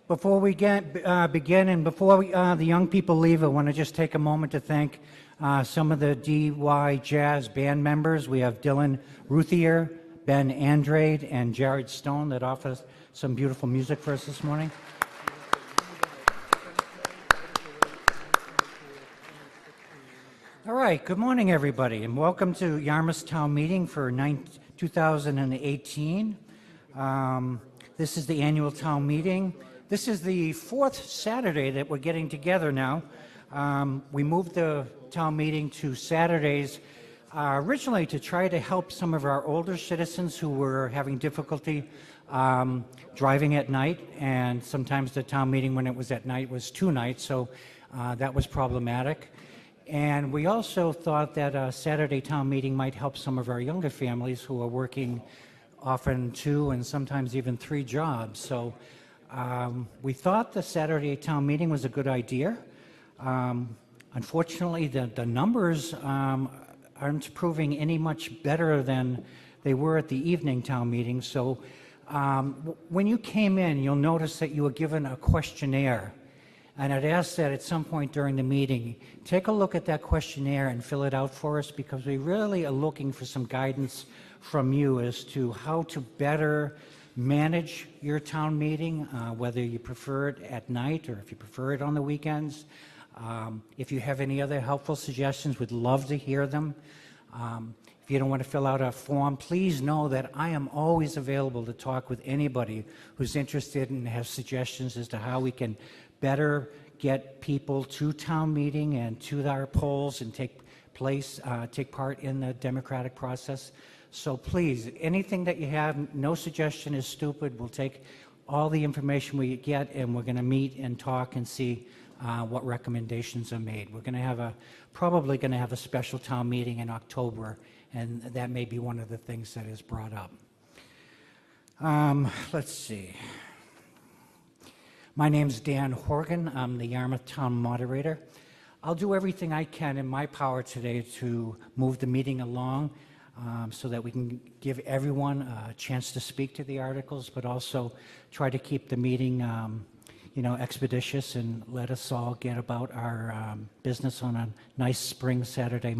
Before we begin and before the young people leave, I want to just take a moment to thank some of the DY Jazz band members. We have Dylan Ruthier, Ben Andrade, and Jared Stone that offers some beautiful music for us this morning. All right, good morning, everybody, and welcome to Yarmouth's Town Meeting for 2018. This is the annual town meeting. This is the fourth Saturday that we're getting together now. We moved the town meeting to Saturdays originally to try to help some of our older citizens who were having difficulty driving at night, and sometimes the town meeting when it was at night was 2 nights, so that was problematic. And we also thought that a Saturday town meeting might help some of our younger families who are working often 2 and sometimes even 3 jobs. So we thought the Saturday town meeting was a good idea. Unfortunately, the numbers aren't proving any much better than they were at the evening town meeting. So when you came in, you'll notice that you were given a questionnaire. And I'd ask that at some point during the meeting, take a look at that questionnaire and fill it out for us, because we really are looking for some guidance from you as to how to better manage your town meeting, whether you prefer it at night or if you prefer it on the weekends. If you have any other helpful suggestions, we'd love to hear them. If you don't want to fill out a form, please know that I am always available to talk with anybody who's interested and has suggestions as to how we can better get people to town meeting and to our polls and take part in the democratic process. So please, anything that you have, no suggestion is stupid. We'll take all the information we get, and we're going to meet and talk and see what recommendations are made. We're going to probably going to have a special town meeting in October, and that may be one of the things that is brought up. Let's see. My name's Dan Horgan. I'm the Yarmouth Town Moderator. I'll do everything I can in my power today to move the meeting along so that we can give everyone a chance to speak to the articles, but also try to keep the meeting expeditious and let us all get about our business on a nice spring Saturday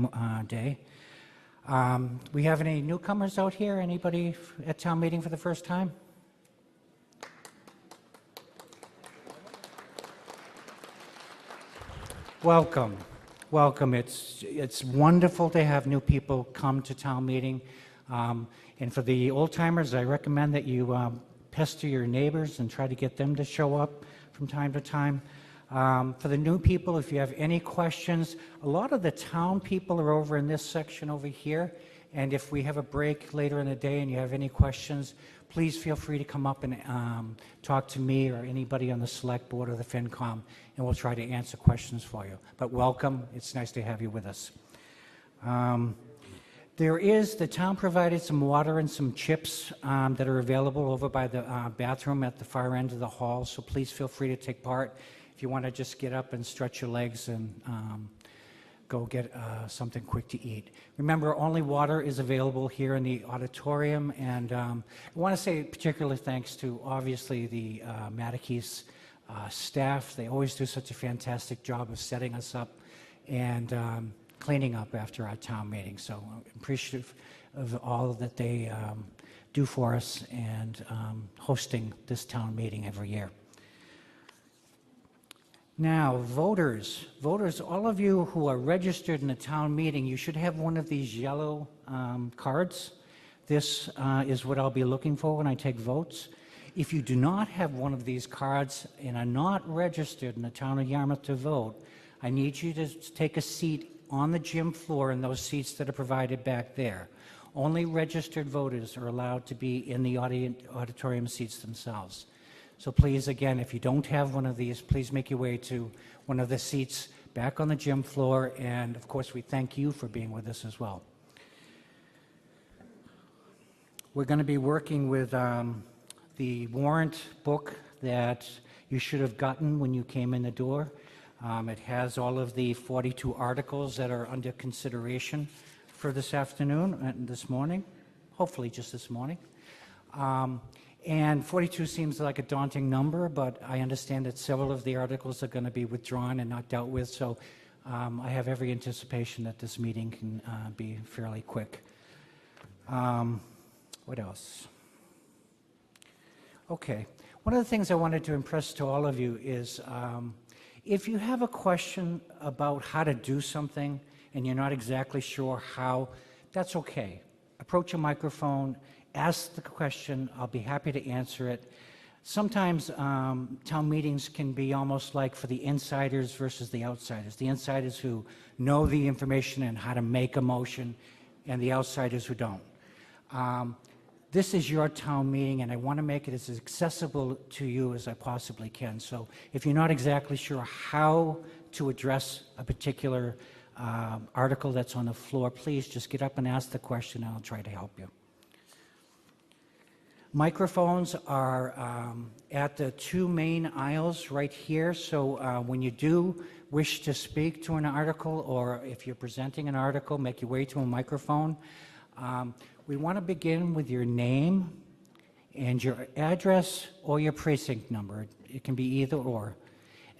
day. We have any newcomers out here? Anybody at town meeting for the first time? Welcome. Welcome. It's wonderful to have new people come to town meeting. And for the old timers, I recommend that you pester your neighbors and try to get them to show up from time to time. For the new people, if you have any questions, a lot of the town people are over in this section over here. And if we have a break later in the day and you have any questions, please feel free to come up and talk to me or anybody on the select board or the FinCom, and we'll try to answer questions for you. But welcome. It's nice to have you with us. The town provided some water and some chips that are available over by the bathroom at the far end of the hall, so please feel free to take part. If you want to just get up and stretch your legs and go get something quick to eat. Remember, only water is available here in the auditorium, and I want to say particular thanks to, obviously, the Matakis staff. They always do such a fantastic job of setting us up and cleaning up after our town meeting. So I'm appreciative of all that they do for us and hosting this town meeting every year. Now, voters, all of you who are registered in a town meeting, you should have one of these yellow cards. This is what I'll be looking for when I take votes. If you do not have one of these cards and are not registered in the town of Yarmouth to vote, I need you to take a seat on the gym floor in those seats that are provided back there. Only registered voters are allowed to be in the auditorium seats themselves. So please, again, if you don't have one of these, please make your way to one of the seats back on the gym floor. And, of course, we thank you for being with us as well. We're going to be working with the warrant book that you should have gotten when you came in the door. It has all of the 42 articles that are under consideration for this afternoon and this morning, hopefully just this morning. And 42 seems like a daunting number, but I understand that several of the articles are going to be withdrawn and not dealt with, so I have every anticipation that this meeting can be fairly quick. What else? Okay. One of the things I wanted to impress to all of you is if you have a question about how to do something and you're not exactly sure how, that's okay. Approach a microphone, ask the question. I'll be happy to answer it. Sometimes town meetings can be almost like for the insiders versus the outsiders. The insiders who know the information and how to make a motion, and the outsiders who don't. This is your town meeting, and I want to make it as accessible to you as I possibly can. So if you're not exactly sure how to address a particular article that's on the floor, please just get up and ask the question, and I'll try to help you. Microphones are at the two main aisles right here, so when you do wish to speak to an article, or if you're presenting an article, make your way to a microphone. We want to begin with your name and your address or your precinct number. It can be either or.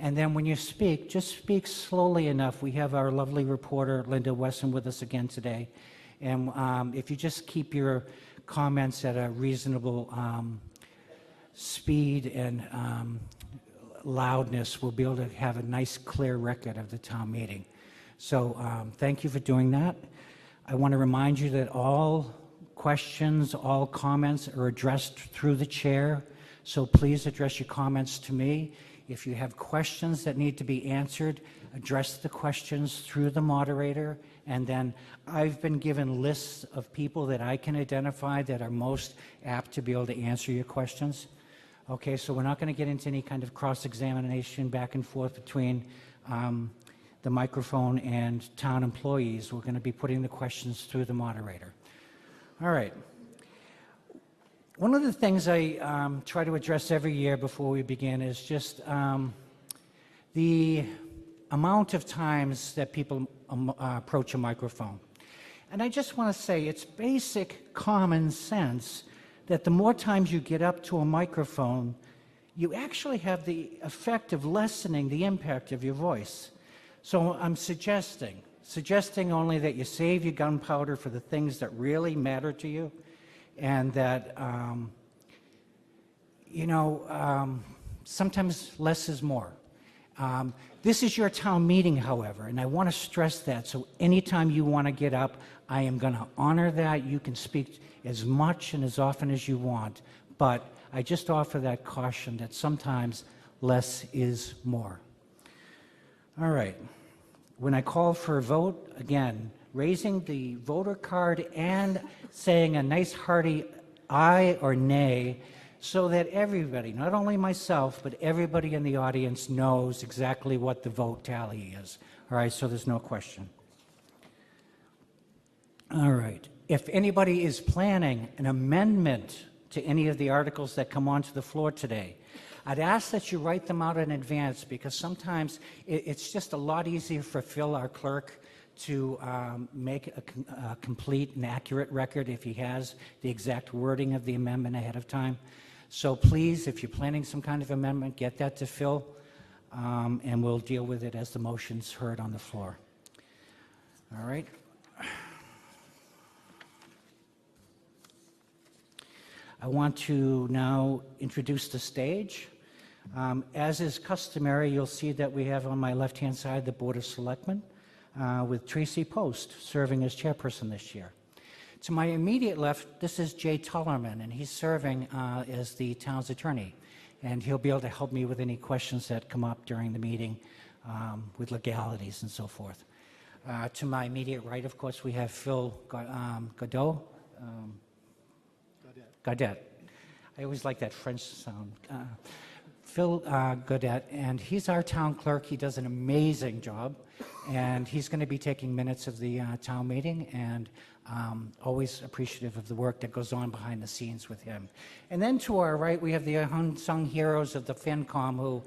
And then when you speak, just speak slowly enough. We have our lovely reporter, Linda Wesson, with us again today. And if you just keep your comments at a reasonable speed and loudness, we'll be able to have a nice, clear record of the town meeting. So thank you for doing that. I want to remind you that all questions, all comments are addressed through the chair. So please address your comments to me. If you have questions that need to be answered, address the questions through the moderator. And then I've been given lists of people that I can identify that are most apt to be able to answer your questions. Okay, so we're not going to get into any kind of cross-examination back and forth between the microphone and town employees. We're going to be putting the questions through the moderator. All right. One of the things I try to address every year before we begin is just the amount of times that people approach a microphone. And I just want to say it's basic common sense that the more times you get up to a microphone, you actually have the effect of lessening the impact of your voice. So I'm suggesting only that you save your gunpowder for the things that really matter to you, and that, sometimes less is more. This is your town meeting, however, and I want to stress that. So anytime you want to get up, I am going to honor that. You can speak as much and as often as you want, but I just offer that caution that sometimes less is more. All right. When I call for a vote, again, raising the voter card and saying a nice hearty aye or nay so that everybody, not only myself, but everybody in the audience knows exactly what the vote tally is. All right, so there's no question. All right. If anybody is planning an amendment to any of the articles that come onto the floor today, I'd ask that you write them out in advance, because sometimes it's just a lot easier for Phil, our clerk, to make a complete and accurate record if he has the exact wording of the amendment ahead of time. So please, if you're planning some kind of amendment, get that to Phil, and we'll deal with it as the motion's heard on the floor. All right. I want to now introduce the stage. As is customary, you'll see that we have on my left-hand side the Board of Selectmen with Tracy Post serving as chairperson this year. To my immediate left, this is Jay Tullerman, and he's serving as the town's attorney, and he'll be able to help me with any questions that come up during the meeting with legalities and so forth. To my immediate right, of course, we have Phil Godot. Godet. I always like that French sound. Phil Godet, and he's our town clerk. He does an amazing job, and he's going to be taking minutes of the town meeting, and always appreciative of the work that goes on behind the scenes with him. And then to our right, we have the unsung heroes of the FinCom, who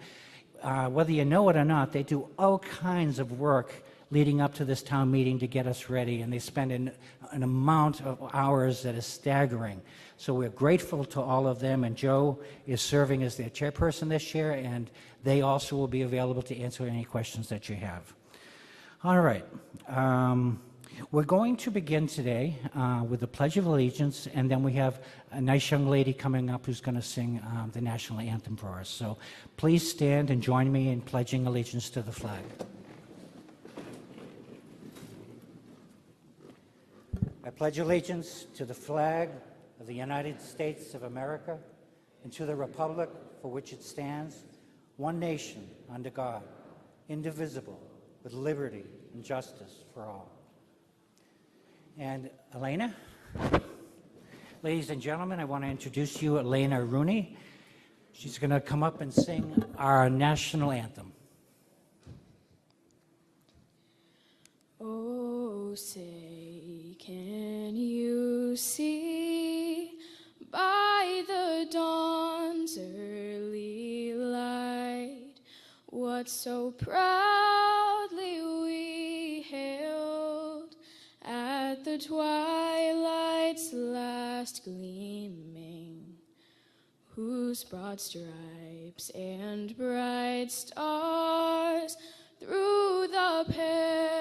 whether you know it or not, they do all kinds of work leading up to this town meeting to get us ready, and they spend an amount of hours that is staggering. So we're grateful to all of them, and Joe is serving as their chairperson this year, and they also will be available to answer any questions that you have. All right. We're going to begin today with the Pledge of Allegiance, and then we have a nice young lady coming up who's going to sing the national anthem for us. So please stand and join me in pledging allegiance to the flag. I pledge allegiance to the flag of the United States of America and to the republic for which it stands, one nation under God, indivisible, with liberty and justice for all. And Elena, ladies and gentlemen, I want to introduce you Elena Rooney. She's going to come up and sing our national anthem. Oh, say, can you see by the dawn's early light what so proudly we hailed at the twilight's last gleaming, whose broad stripes and bright stars through the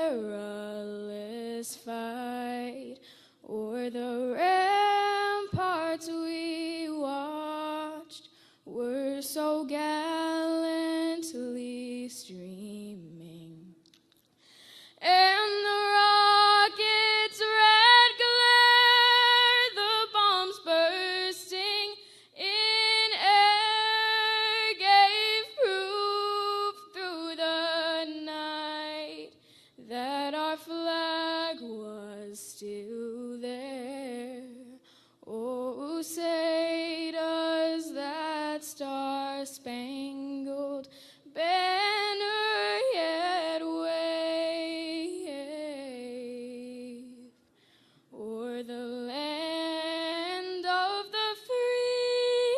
perilous fight o'er the ramparts we watched were so gallantly streaming, and the rocket's red glare, the bombs bursting in air, gave proof through the night that our flag was still there. Oh, say does that star-spangled banner yet wave o'er the land of the free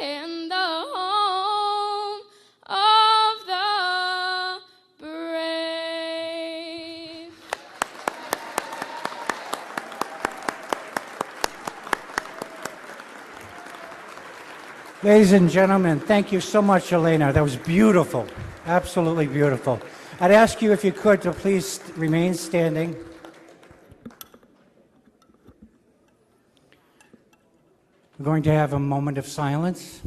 and the home of the brave? Ladies and gentlemen, thank you so much, Elena. That was beautiful, absolutely beautiful. I'd ask you, if you could, to please remain standing. We're going to have a moment of silence.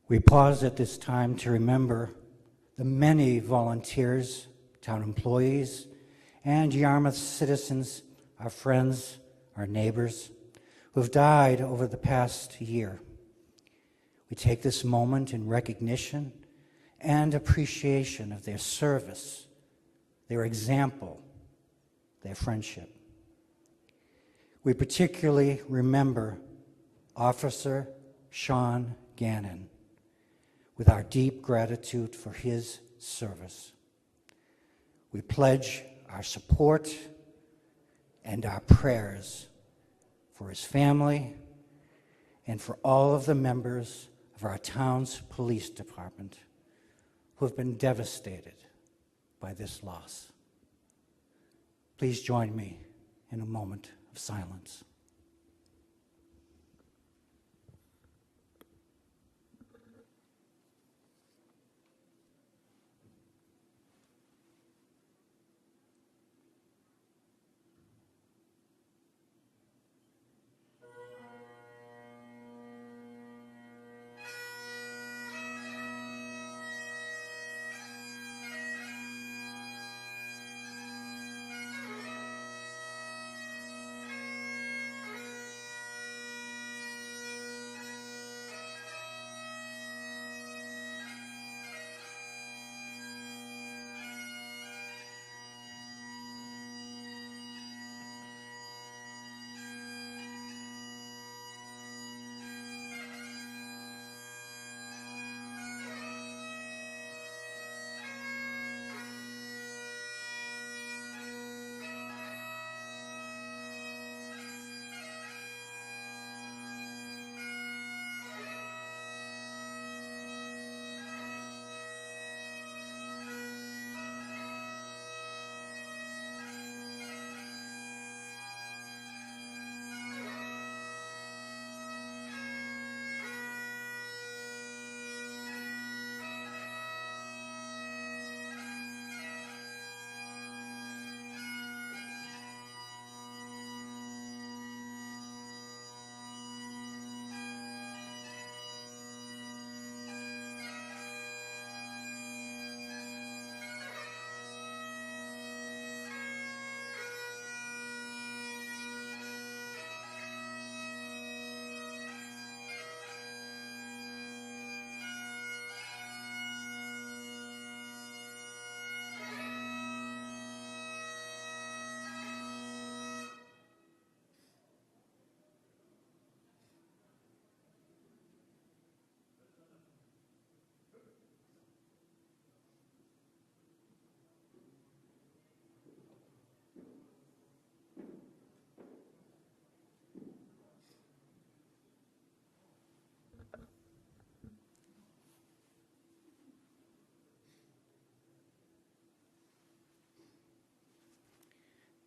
We pause at this time to remember the many volunteers, town employees, and Yarmouth citizens, our friends, our neighbors, who have died over the past year. We take this moment in recognition and appreciation of their service, their example, their friendship. We particularly remember Officer Sean Gannon with our deep gratitude for his service. We pledge our support and our prayers for his family and for all of the members of our town's police department who have been devastated by this loss. Please join me in a moment of silence.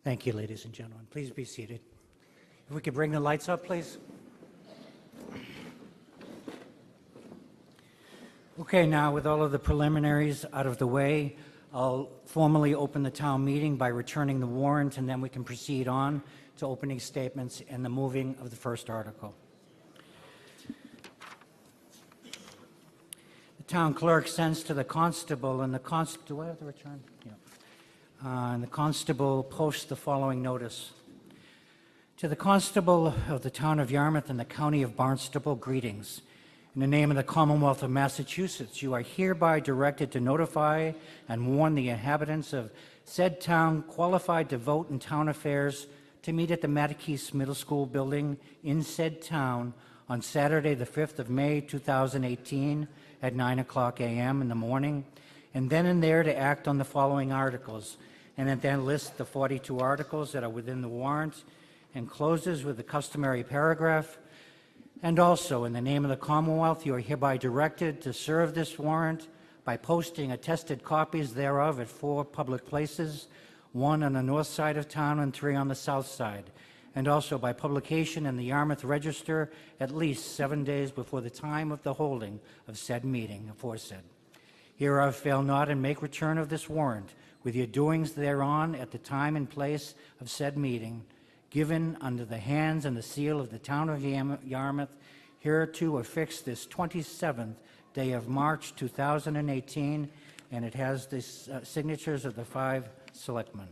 Thank you, ladies and gentlemen. Please be seated. If we could bring the lights up, please. Okay, now with all of the preliminaries out of the way, I'll formally open the town meeting by returning the warrant, and then we can proceed on to opening statements and the moving of the first article. The town clerk sends to the constable, and the constable, do I have to return? Yeah. And the constable posts the following notice. To the constable of the town of Yarmouth and the county of Barnstable, greetings. In the name of the Commonwealth of Massachusetts, you are hereby directed to notify and warn the inhabitants of said town qualified to vote in town affairs to meet at the Mattakese Middle School building in said town on Saturday, the 5th of May, 2018 at 9:00 a.m. in the morning, and then and there to act on the following articles, and it then lists the 42 articles that are within the warrant and closes with the customary paragraph. And also, in the name of the Commonwealth, you are hereby directed to serve this warrant by posting attested copies thereof at 4 public places, 1 on the north side of town and 3 on the south side, and also by publication in the Yarmouth Register at least 7 days before the time of the holding of said meeting aforesaid. Hereof fail not and make return of this warrant with your doings thereon at the time and place of said meeting, given under the hands and the seal of the town of Yarmouth, hereto affixed this 27th day of March 2018, and it has the signatures of the 5 selectmen.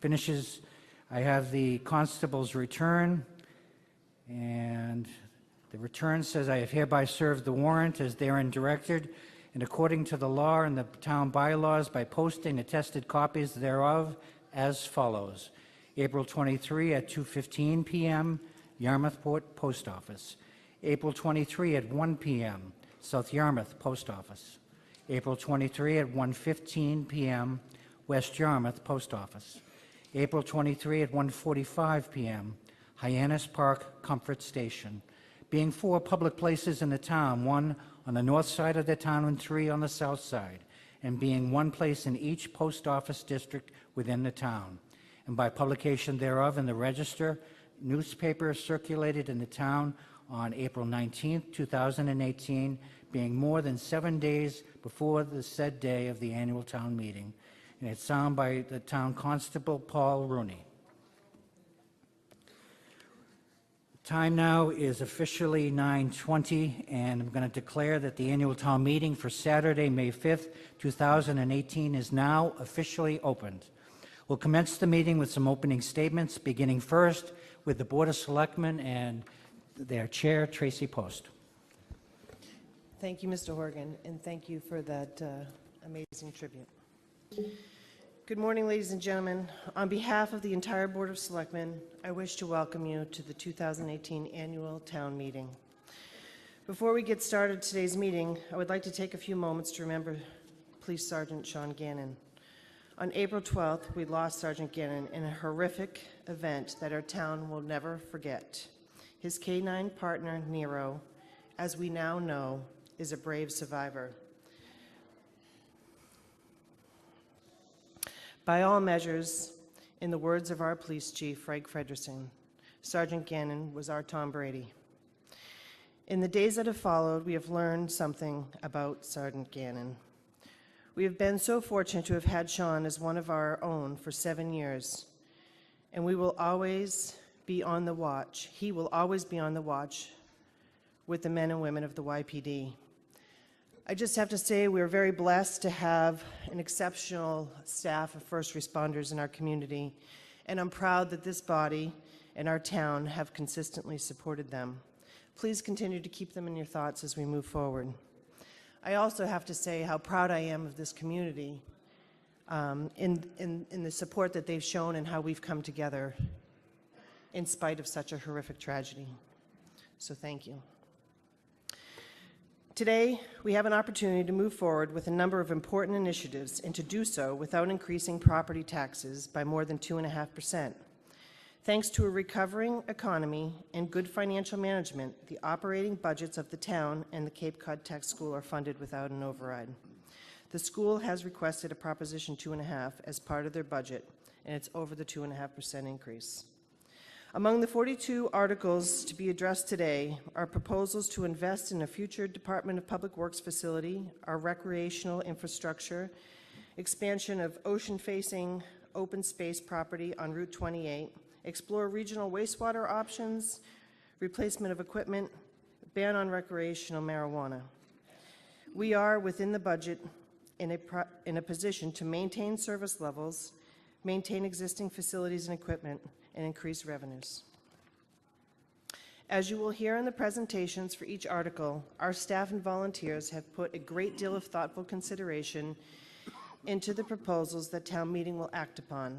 Finishes, I have the constable's return, and the return says, I have hereby served the warrant as therein directed, and according to the law and the town bylaws by posting attested copies thereof as follows. April 23 at 2:15 p.m., Yarmouth Port Post Office. April 23 at 1 p.m., South Yarmouth Post Office. April 23 at 1:15 p.m., West Yarmouth Post Office. April 23 at 1:45 p.m., Hyannis Park Comfort Station. Being 4 public places in the town, 1 on the north side of the town and 3 on the south side, and being 1 place in each post office district within the town. And by publication thereof in the Register newspaper circulated in the town on April 19, 2018, being more than 7 days before the said day of the annual town meeting. And it's signed by the town constable, Paul Rooney. Time now is officially 9:20, and I'm going to declare that the annual town meeting for Saturday, May 5th, 2018 is now officially opened. We'll commence the meeting with some opening statements, beginning first with the Board of Selectmen and their chair, Tracy Post. Thank you, Mr. Horgan, and thank you for that amazing tribute. Good morning, ladies and gentlemen. On behalf of the entire Board of Selectmen, I wish to welcome you to the 2018 Annual Town Meeting. Before we get started today's meeting, I would like to take a few moments to remember Police Sergeant Sean Gannon. On April 12th, we lost Sergeant Gannon in a horrific event that our town will never forget. His K-9 partner, Nero, as we now know, is a brave survivor. By all measures, in the words of our police chief, Frank Frederickson, Sergeant Gannon was our Tom Brady. In the days that have followed, we have learned something about Sergeant Gannon. We have been so fortunate to have had Sean as one of our own for 7 years, and we will always be on the watch. He will always be on the watch with the men and women of the YPD. I just have to say we're very blessed to have an exceptional staff of first responders in our community, and I'm proud that this body and our town have consistently supported them. Please continue to keep them in your thoughts as we move forward. I also have to say how proud I am of this community in the support that they've shown and how we've come together in spite of such a horrific tragedy. So thank you. Today, we have an opportunity to move forward with a number of important initiatives and to do so without increasing property taxes by more than 2.5%. Thanks to a recovering economy and good financial management, the operating budgets of the town and the Cape Cod Tech School are funded without an override. The school has requested a Proposition 2.5 as part of their budget, and it's over the 2.5% increase. Among the 42 articles to be addressed today are proposals to invest in a future Department of Public Works facility, our recreational infrastructure, expansion of ocean-facing open space property on Route 28, explore regional wastewater options, replacement of equipment, ban on recreational marijuana. We are within the budget in a position to maintain service levels, maintain existing facilities and equipment, and increase revenues. As you will hear in the presentations for each article, our staff and volunteers have put a great deal of thoughtful consideration into the proposals that town meeting will act upon.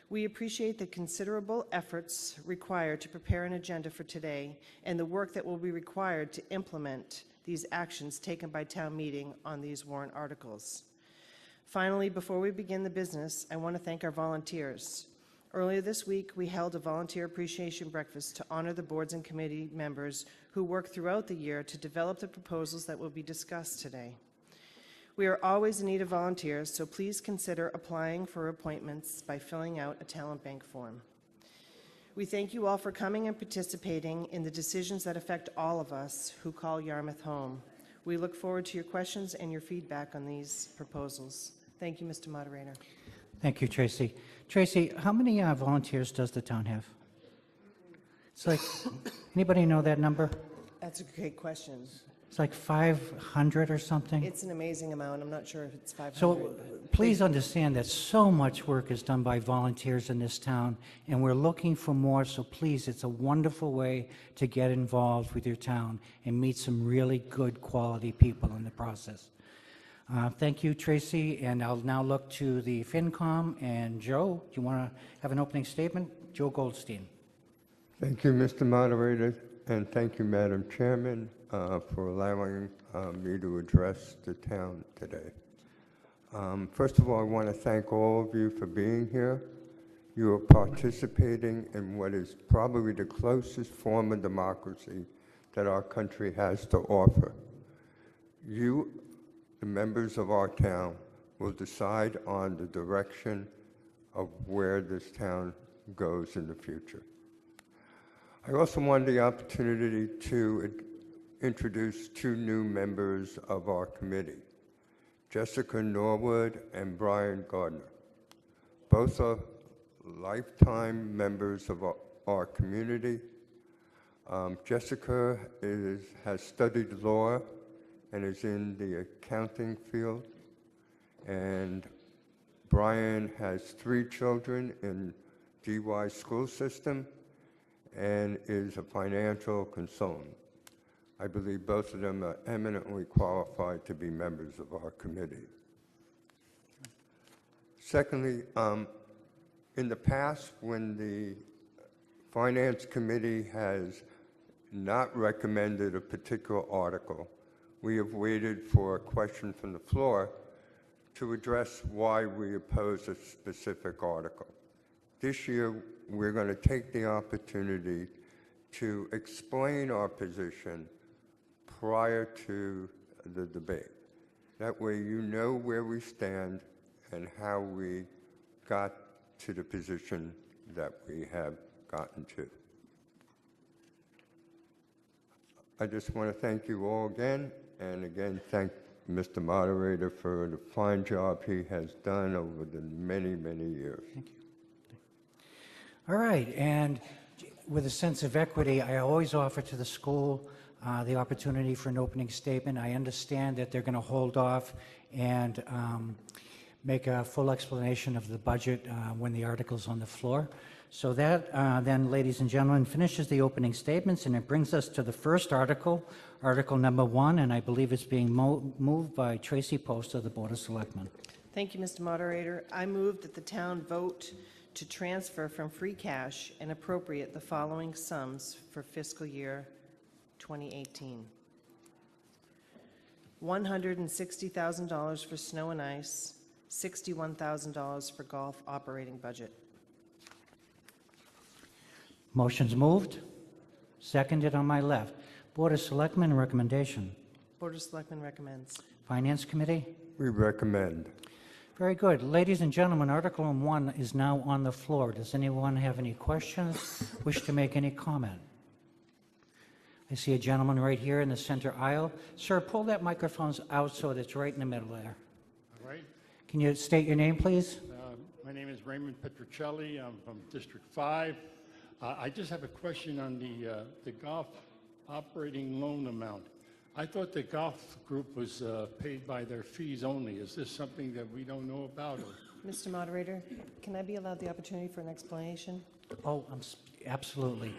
We appreciate the considerable efforts required to prepare an agenda for today and the work that will be required to implement these actions taken by town meeting on these warrant articles. Finally, before we begin the business, I want to thank our volunteers. Earlier this week, we held a volunteer appreciation breakfast to honor the boards and committee members who work throughout the year to develop the proposals that will be discussed today. We are always in need of volunteers, so please consider applying for appointments by filling out a talent bank form. We thank you all for coming and participating in the decisions that affect all of us who call Yarmouth home. We look forward to your questions and your feedback on these proposals. Thank you, Mr. Moderator. Thank you, Tracy. Tracy, how many volunteers does the town have? It's like, anybody know that number? That's a great question. It's like 500 or something? It's an amazing amount. I'm not sure if it's 500. So but- please understand that so much work is done by volunteers in this town, and we're looking for more, so please, it's a wonderful way to get involved with your town and meet some really good quality people in the process. Thank you, Tracy, and I'll now look to the FinCom, and Joe, do you want to have an opening statement? Joe Goldstein. Thank you, Mr. Moderator, and thank you, Madam Chairman, for allowing me to address the town today. First of all, I want to thank all of you for being here. You are participating in what is probably the closest form of democracy that our country has to offer. You, the members of our town, will decide on the direction of where this town goes in the future. I also wanted the opportunity to introduce two new members of our committee, Jessica Norwood and Brian Gardner. Both are lifetime members of our community. Jessica has studied law and is in the accounting field, and Brian has 3 children in DY school system and is a financial consultant. I believe both of them are eminently qualified to be members of our committee. Secondly, in the past, when the Finance Committee has not recommended a particular article, we have waited for a question from the floor to address why we oppose a specific article. This year, we're going to take the opportunity to explain our position prior to the debate. That way you know where we stand and how we got to the position that we have gotten to. I just want to thank you all again, and again thank Mr. Moderator for the fine job he has done over the many, many years. Thank you. All right, and with a sense of equity, I always offer to the school the opportunity for an opening statement. I understand that they're going to hold off and make a full explanation of the budget when the article's on the floor. So that then, ladies and gentlemen, finishes the opening statements, and it brings us to the first article, Article number 1, and I believe it's being moved by Tracy Post of the Board of Selectmen. Thank you, Mr. Moderator. I move that the town vote to transfer from free cash and appropriate the following sums for fiscal year 2018. $160,000 for snow and ice, $61,000 for golf operating budget. Motion's moved, seconded on my left. Board of Selectmen recommendation. Board of Selectmen recommends. Finance Committee? We recommend. Very good. Ladies and gentlemen, Article 1 is now on the floor. Does anyone have any questions, wish to make any comment? I see a gentleman right here in the center aisle. Sir, pull that microphone out so that it's right in the middle there. All right. Can you state your name, please? My name is Raymond Petrocelli. I'm from District 5. I just have a question on the golf operating loan amount. I thought the golf group was paid by their fees only. Is this something that we don't know about? Or? Mr. Moderator, can I be allowed the opportunity for an explanation? Oh, absolutely.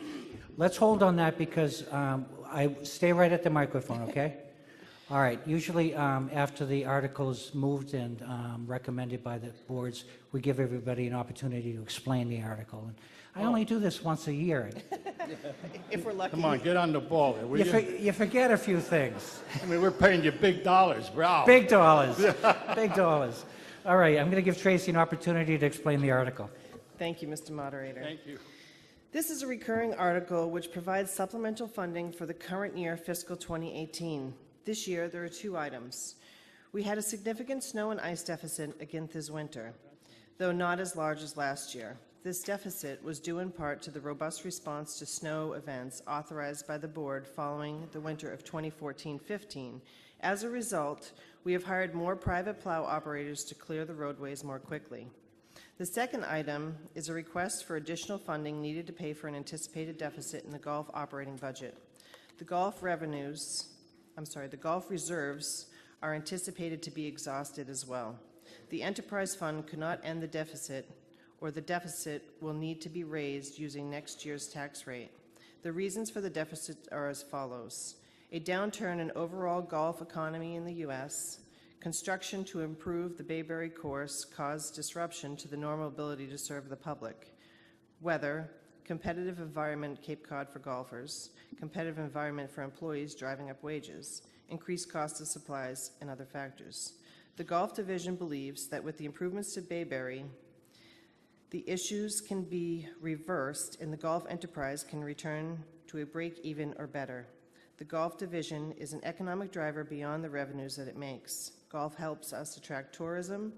Let's hold on that because I stay right at the microphone, okay? All right. Usually after the article is moved and recommended by the boards, we give everybody an opportunity to explain the article. And I only do this once a year. If we're lucky. Come on, get on the ball there, will you? You forget a few things. I mean, we're paying you big dollars, bro. Big dollars. Big dollars. All right. I'm going to give Tracy an opportunity to explain the article. Thank you, Mr. Moderator. Thank you. This is a recurring article which provides supplemental funding for the current year, fiscal 2018. This year, there are 2 items. We had a significant snow and ice deficit again this winter, though not as large as last year. This deficit was due in part to the robust response to snow events authorized by the board following the winter of 2014-15. As a result, we have hired more private plow operators to clear the roadways more quickly. The second item is a request for additional funding needed to pay for an anticipated deficit in the golf operating budget. The golf reserves are anticipated to be exhausted as well. The enterprise fund could not end the deficit, or the deficit will need to be raised using next year's tax rate. The reasons for the deficit are as follows: a downturn in overall golf economy in the U.S., construction to improve the Bayberry course caused disruption to the normal ability to serve the public, weather, competitive environment Cape Cod for golfers, competitive environment for employees driving up wages, increased cost of supplies, and other factors. The Golf Division believes that with the improvements to Bayberry, the issues can be reversed and the golf enterprise can return to a break-even or better. The Golf Division is an economic driver beyond the revenues that it makes. Golf helps us attract tourism,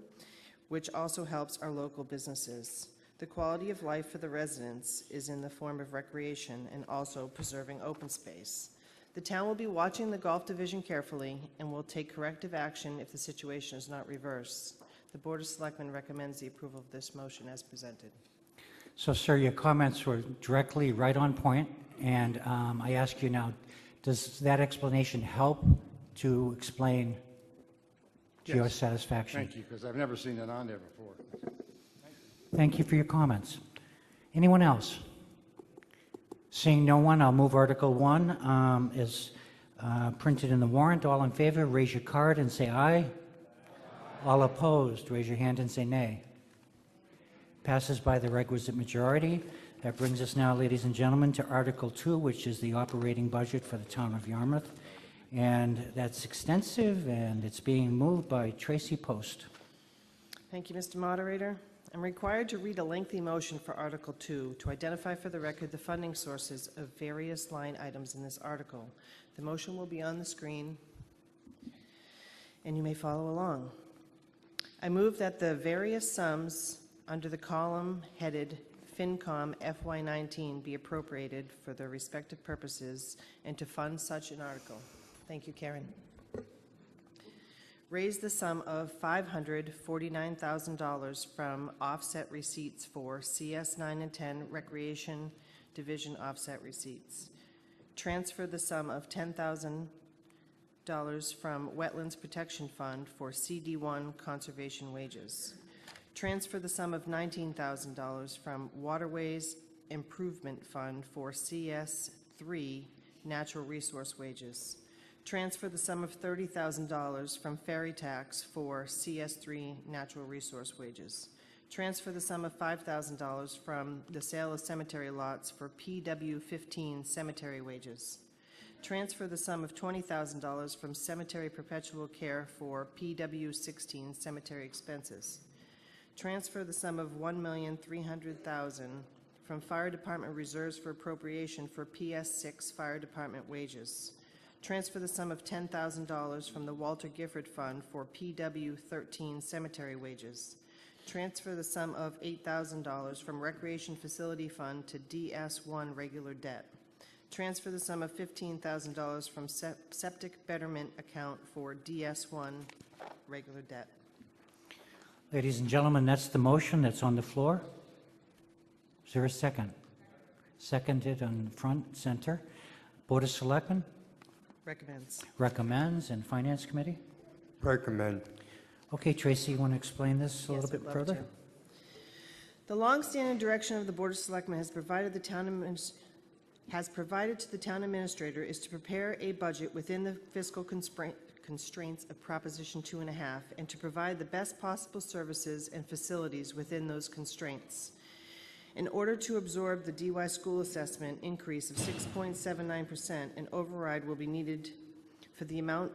which also helps our local businesses. The quality of life for the residents is in the form of recreation and also preserving open space. The town will be watching the Golf Division carefully and will take corrective action if the situation is not reversed. The Board of Selectmen recommends the approval of this motion as presented. So, sir, your comments were directly right on point, and I ask you now, does that explanation help to explain to your Yes. satisfaction? Thank you, because I've never seen it on there before. Thank you for your comments. Anyone else? Seeing no one, I'll move Article 1 as printed in the warrant. All in favor, raise your card and say aye. All opposed, raise your hand and say nay. Passes by the requisite majority. That brings us now, ladies and gentlemen, to Article 2, which is the operating budget for the town of Yarmouth. And that's extensive, and it's being moved by Tracy Post. Thank you, Mr. Moderator. I'm required to read a lengthy motion for Article 2 to identify for the record the funding sources of various line items in this article. The motion will be on the screen, and you may follow along. I move that the various sums under the column headed FinCom FY19 be appropriated for their respective purposes and to fund such an article. Thank you, Karen. Raise the sum of $549,000 from offset receipts for CS 9 and 10 Recreation Division offset receipts. Transfer the sum of $10,000 from Wetlands Protection Fund for CD1 conservation wages. Transfer the sum of $19,000 from Waterways Improvement Fund for CS3 natural resource wages. Transfer the sum of $30,000 from ferry tax for CS3 natural resource wages. Transfer the sum of $5,000 from the sale of cemetery lots for PW15 cemetery wages. Transfer the sum of $20,000 from cemetery perpetual care for PW16 cemetery expenses. Transfer the sum of $1,300,000 from fire department reserves for appropriation for PS6 fire department wages. Transfer the sum of $10,000 from the Walter Gifford Fund for PW13 cemetery wages. Transfer the sum of $8,000 from Recreation Facility Fund to DS1 regular debt. Transfer the sum of $15,000 from Septic Betterment account for DS1 regular debt. Ladies and gentlemen, that's the motion that's on the floor. Is there a second? Seconded on front, center. Board of Selectmen? Recommends. Recommends, and Finance Committee? Recommend. Okay, Tracy, you want to explain this a Yes, little bit I'd love further? to. The longstanding direction of the Board of Selectmen has provided to the town administrator is to prepare a budget within the fiscal constraints of Proposition 2.5 and to provide the best possible services and facilities within those constraints. In order to absorb the DY school assessment increase of 6.79%, an override will be needed for the amount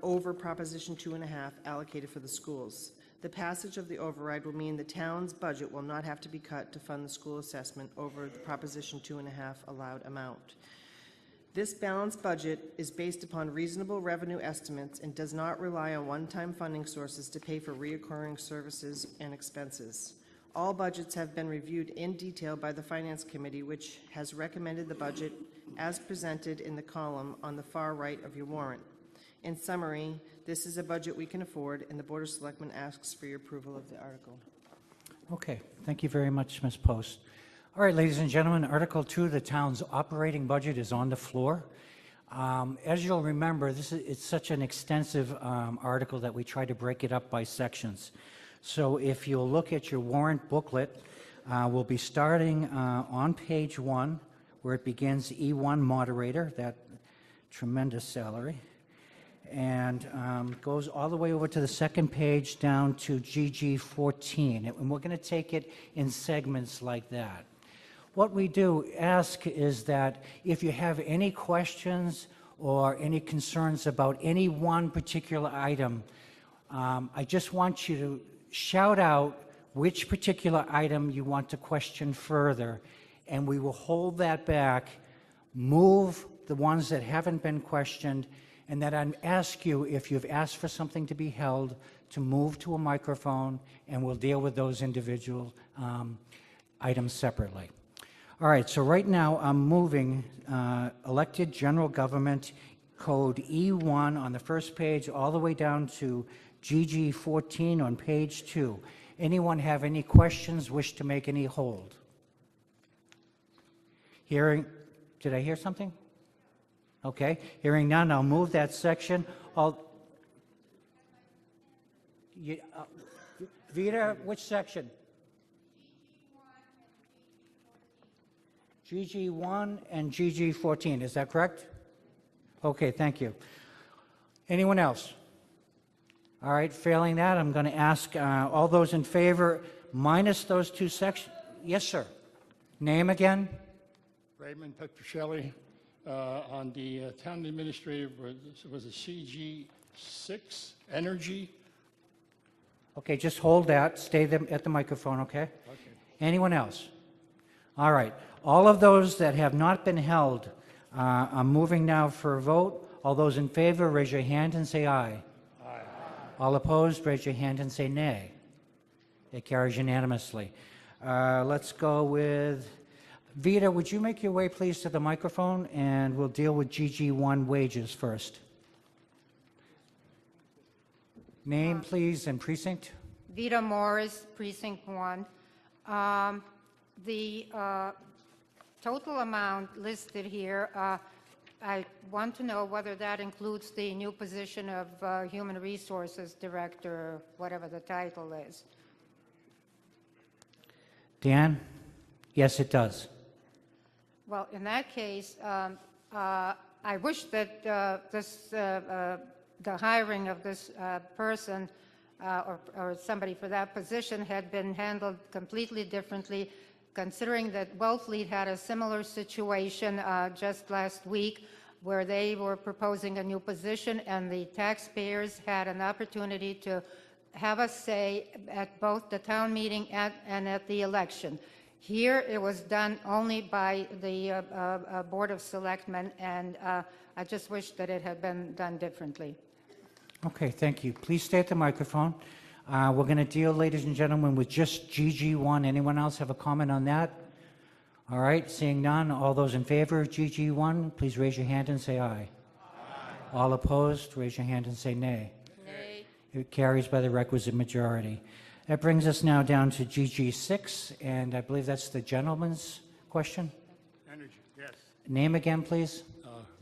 over Proposition 2.5 allocated for the schools. The passage of the override will mean the town's budget will not have to be cut to fund the school assessment over the Proposition 2.5 allowed amount. This balanced budget is based upon reasonable revenue estimates and does not rely on one-time funding sources to pay for recurring services and expenses. All budgets have been reviewed in detail by the Finance Committee, which has recommended the budget as presented in the column on the far right of your warrant. In summary, this is a budget we can afford, and the Board of Selectmen asks for your approval of the article. Okay, thank you very much, Ms. Post. All right, ladies and gentlemen, Article 2, the town's operating budget is on the floor. As you'll remember, it's such an extensive article that we try to break it up by sections. So if you'll look at your warrant booklet, we'll be starting on page 1, where it begins E1 moderator, that tremendous salary, and goes all the way over to the second page down to GG14. And we're going to take it in segments like that. What we do ask is that if you have any questions or any concerns about any one particular item, I just want you to shout out which particular item you want to question further, and we will hold that back, move the ones that haven't been questioned, and then I'd ask you, if you've asked for something to be held, to move to a microphone, and we'll deal with those individual items separately. All right, so right now I'm moving elected general government code E1 on the first page all the way down to GG14 on page 2. Anyone have any questions, wish to make any hold? Hearing, did I hear something? Okay, hearing none, I'll move that section. Vita, which section? GG1 and GG14, is that correct? Okay, thank you. Anyone else? All right, failing that, I'm going to ask all those in favor, minus those two sections. Yes, sir. Name again? Raymond Petrocelli. On the town administrator, was it CG6, energy? Okay, just hold that. Stay at the microphone, okay? Okay. Anyone else? All right. All of those that have not been held, I'm moving now for a vote. All those in favor, raise your hand and say aye. Aye. All opposed, raise your hand and say nay. It carries unanimously. Let's go with Vita. Would you make your way, please, to the microphone, and we'll deal with GG1 wages first. Name, please, and precinct. Vita Morris, Precinct 1. The total amount listed here, I want to know whether that includes the new position of Human Resources Director, whatever the title is. Dan? Yes, it does. Well, in that case, I wish that the hiring of this person or somebody for that position had been handled completely differently, considering that Wellfleet had a similar situation just last week where they were proposing a new position and the taxpayers had an opportunity to have a say at both the town meeting and at the election. Here, it was done only by the Board of Selectmen, and I just wish that it had been done differently. Okay, thank you. Please stay at the microphone. We're going to deal, ladies and gentlemen, with just GG1. Anyone else have a comment on that? All right, seeing none, all those in favor of GG1, please raise your hand and say aye. Aye. All opposed, raise your hand and say nay. Nay. It carries by the requisite majority. That brings us now down to GG6, and I believe that's the gentleman's question. Energy, yes. Name again, please,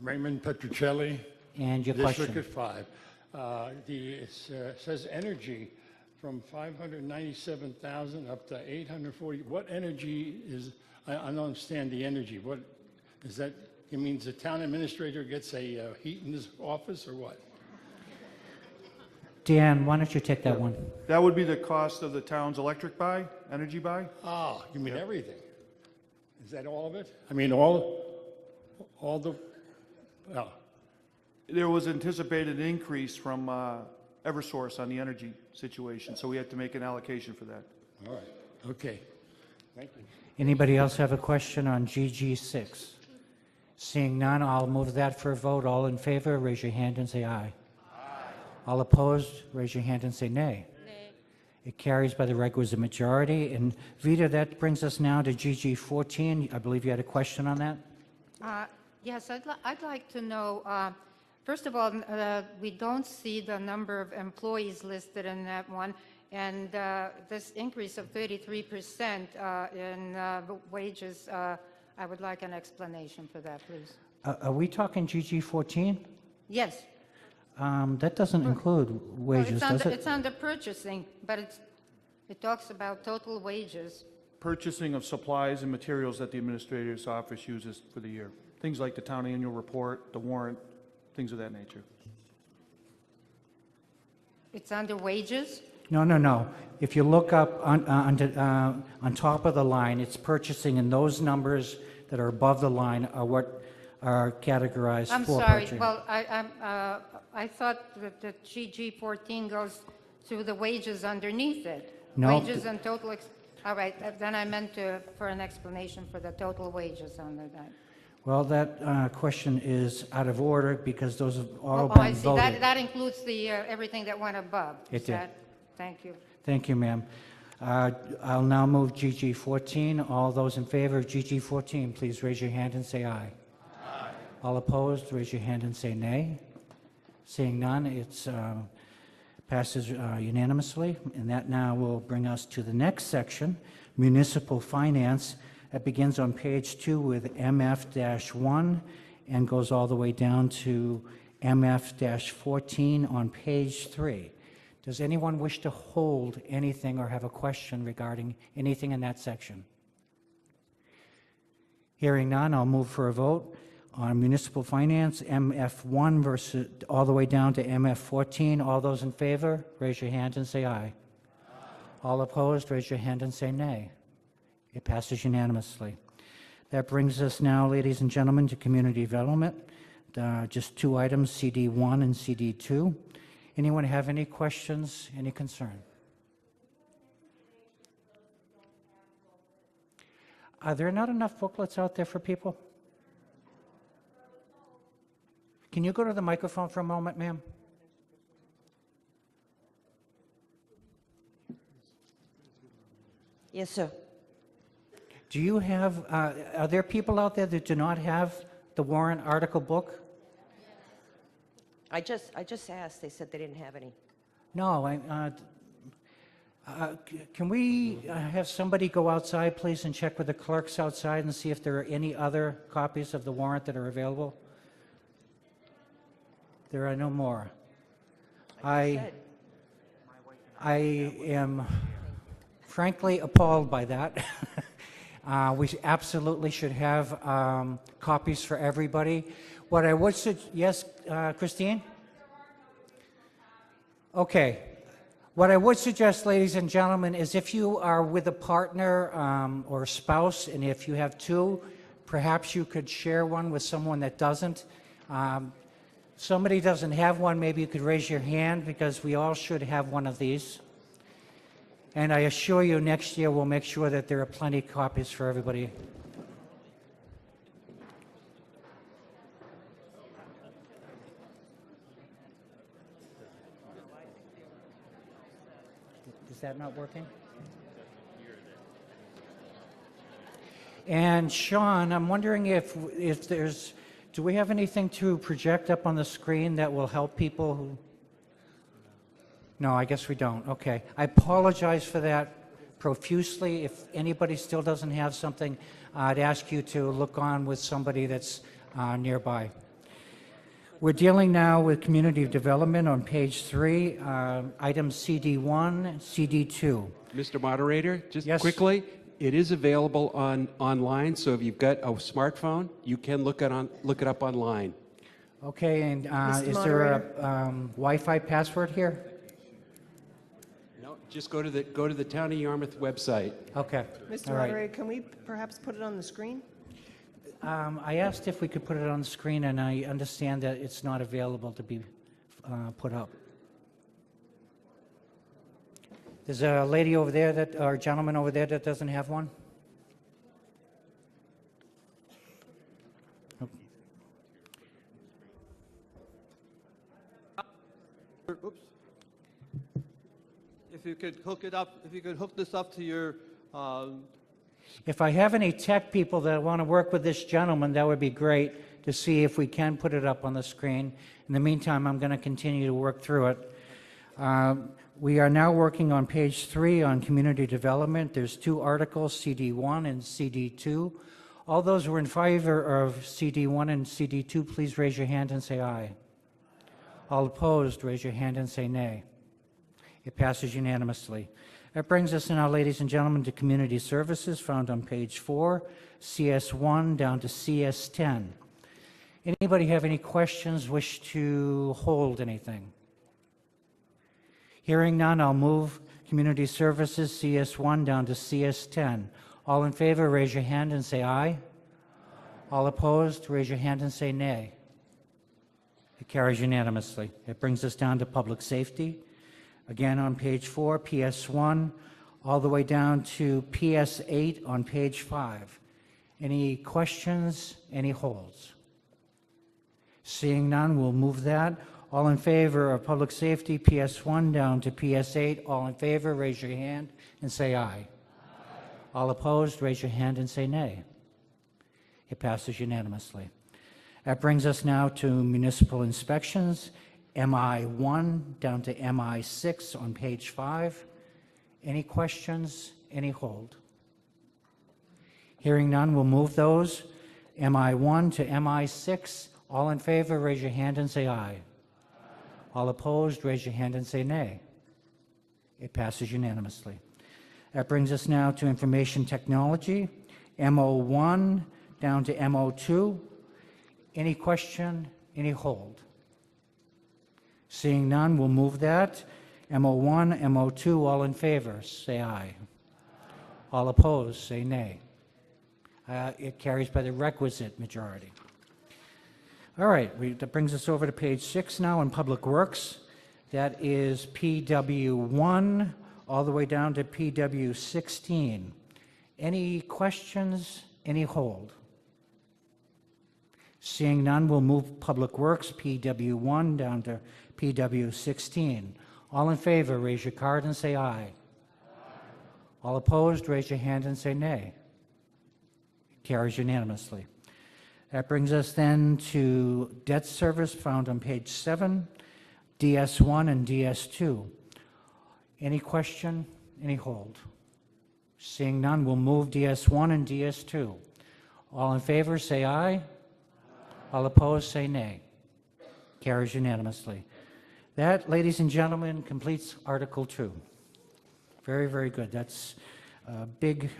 Raymond Petrocelli, and your District question. 5. It says energy from 597,000 up to 840. What energy is, I don't understand the energy. What is that? It means the town administrator gets a heat in his office or what? Dan, why don't you take that one? That would be the cost of the town's electric buy, energy buy? Ah, you mean everything? Is that all of it? I mean, all the, well, There was anticipated increase from Eversource on the energy situation, so we had to make an allocation for that. all right, okay. Thank you. Anybody else have a question on GG6? Seeing none, I'll move that for a vote. All in favor, raise your hand and say aye. All opposed, raise your hand and say nay. Nay. It carries by the requisite majority. And Vita, that brings us now to GG14. I believe you had a question on that? Yes, I'd like to know, first of all, we don't see the number of employees listed in that one, And this increase of 33% in wages, I would like an explanation for that, please. Are we talking GG 14? Yes. That doesn't include Well, wages, does it? It's under purchasing, but it talks about total wages. Purchasing of supplies and materials that the administrator's office uses for the year. Things like the town annual report, the warrant, things of that nature. It's under wages? No, no, no. If you look up on top of the line, it's purchasing, and those numbers that are above the line are what are categorized I'm for sorry, purchasing. well, I thought that the GG 14 goes to the wages underneath it. No. Wages and total, all right, then I meant for an explanation for the total wages under that. Well, that question is out of order because those have all Oh, I been see, voted. that includes the, everything that went above. It Is did. that- Thank you. Thank you, ma'am. I'll now move GG 14. All those in favor of GG 14, please raise your hand and say aye. Aye. All opposed, raise your hand and say nay. Seeing none, it's passes unanimously. And that now will bring us to the next section, municipal finance. That begins on page 2 with MF-1 and goes all the way down to MF-14 on page 3. Does anyone wish to hold anything or have a question regarding anything in that section? Hearing none, I'll move for a vote on municipal finance, MF1 versus all the way down to MF14. All those in favor, raise your hand and say aye. All opposed, raise your hand and say nay. It passes unanimously. That brings us now, ladies and gentlemen, to community development. Just two items, CD1 and CD2. Anyone have any questions, any concern? Are there not enough booklets out there for people? Can you go to the microphone for a moment, ma'am? Yes, sir. Do you have, are there people out there that do not have the warrant article book? I just asked. They said they didn't have any. No, can we have somebody go outside, please, and check with the clerks outside and see if there are any other copies of the warrant that are available? There are no more. I am frankly appalled by that. We absolutely should have copies for everybody. What I would suggest, yes, Christine? Okay. What I would suggest, ladies and gentlemen, is if you are with a partner or a spouse, and if you have two, perhaps you could share one with someone that doesn't. Somebody doesn't have one, maybe you could raise your hand, because we all should have one of these. And I assure you, next year we'll make sure that there are plenty of copies for everybody. Is that not working? And Sean, I'm wondering if there's, do we have anything to project up on the screen that will help people who? No, I guess we don't. Okay. I apologize for that profusely. If anybody still doesn't have something, I'd ask you to look on with somebody that's nearby. We're dealing now with community development on page 3, items CD1, CD2. Mr. Moderator, just Yes. quickly, it is available online, so if you've got a smartphone, you can look it up online. Okay, and Mr. is there a Wi-Fi password here? No, just go to the Town of Yarmouth website. Okay. Mr. All right. Moderator, can we perhaps put it on the screen? I asked if we could put it on the screen, and I understand that it's not available to be put up. There's a lady over there that, or a gentleman over there that doesn't have one? Oops. If you could hook it up, if you could hook this up to your, If I have any tech people that want to work with this gentleman, that would be great to see if we can put it up on the screen. In the meantime, I'm going to continue to work through it. We are now working on page 3 on community development. There's 2 articles, CD1 and CD2. All those who are in favor of CD1 and CD2, please raise your hand and say aye. All opposed, raise your hand and say nay. It passes unanimously. That brings us now, ladies and gentlemen, to community services found on page 4, CS1 down to CS10. Anybody have any questions, wish to hold anything? Hearing none, I'll move community services CS1 down to CS10. All in favor, raise your hand and say aye. All opposed, raise your hand and say nay. It carries unanimously. It brings us down to public safety. Again on page 4, PS1, all the way down to PS8 on page 5. Any questions, any holds? Seeing none, we'll move that. All in favor of public safety, PS1 down to PS8. All in favor, raise your hand and say aye. All opposed, raise your hand and say nay. It passes unanimously. That brings us now to municipal inspections, MI1 down to MI6 on page 5. Any questions, any hold? Hearing none, we'll move those. MI1 to MI6. All in favor, raise your hand and say aye. All opposed, raise your hand and say nay. It passes unanimously. That brings us now to information technology, MO1 down to MO2. Any question, any hold? Seeing none, we'll move that. MO1, MO2, all in favor, say aye. All opposed, say nay. It carries by the requisite majority. All right, that brings us over to page 6 now in Public Works. That is PW1 all the way down to PW16. Any questions, any hold? Seeing none, we'll move Public Works, PW1 down to PW16. All in favor, raise your card and say aye. All opposed, raise your hand and say nay. It carries unanimously. That brings us then to debt service found on page 7, DS1 and DS2. Any question, any hold? Seeing none, we'll move DS1 and DS2. All in favor, say aye. All opposed, say nay. Carries unanimously. That, ladies and gentlemen, completes Article 2. Very, very good. That's a big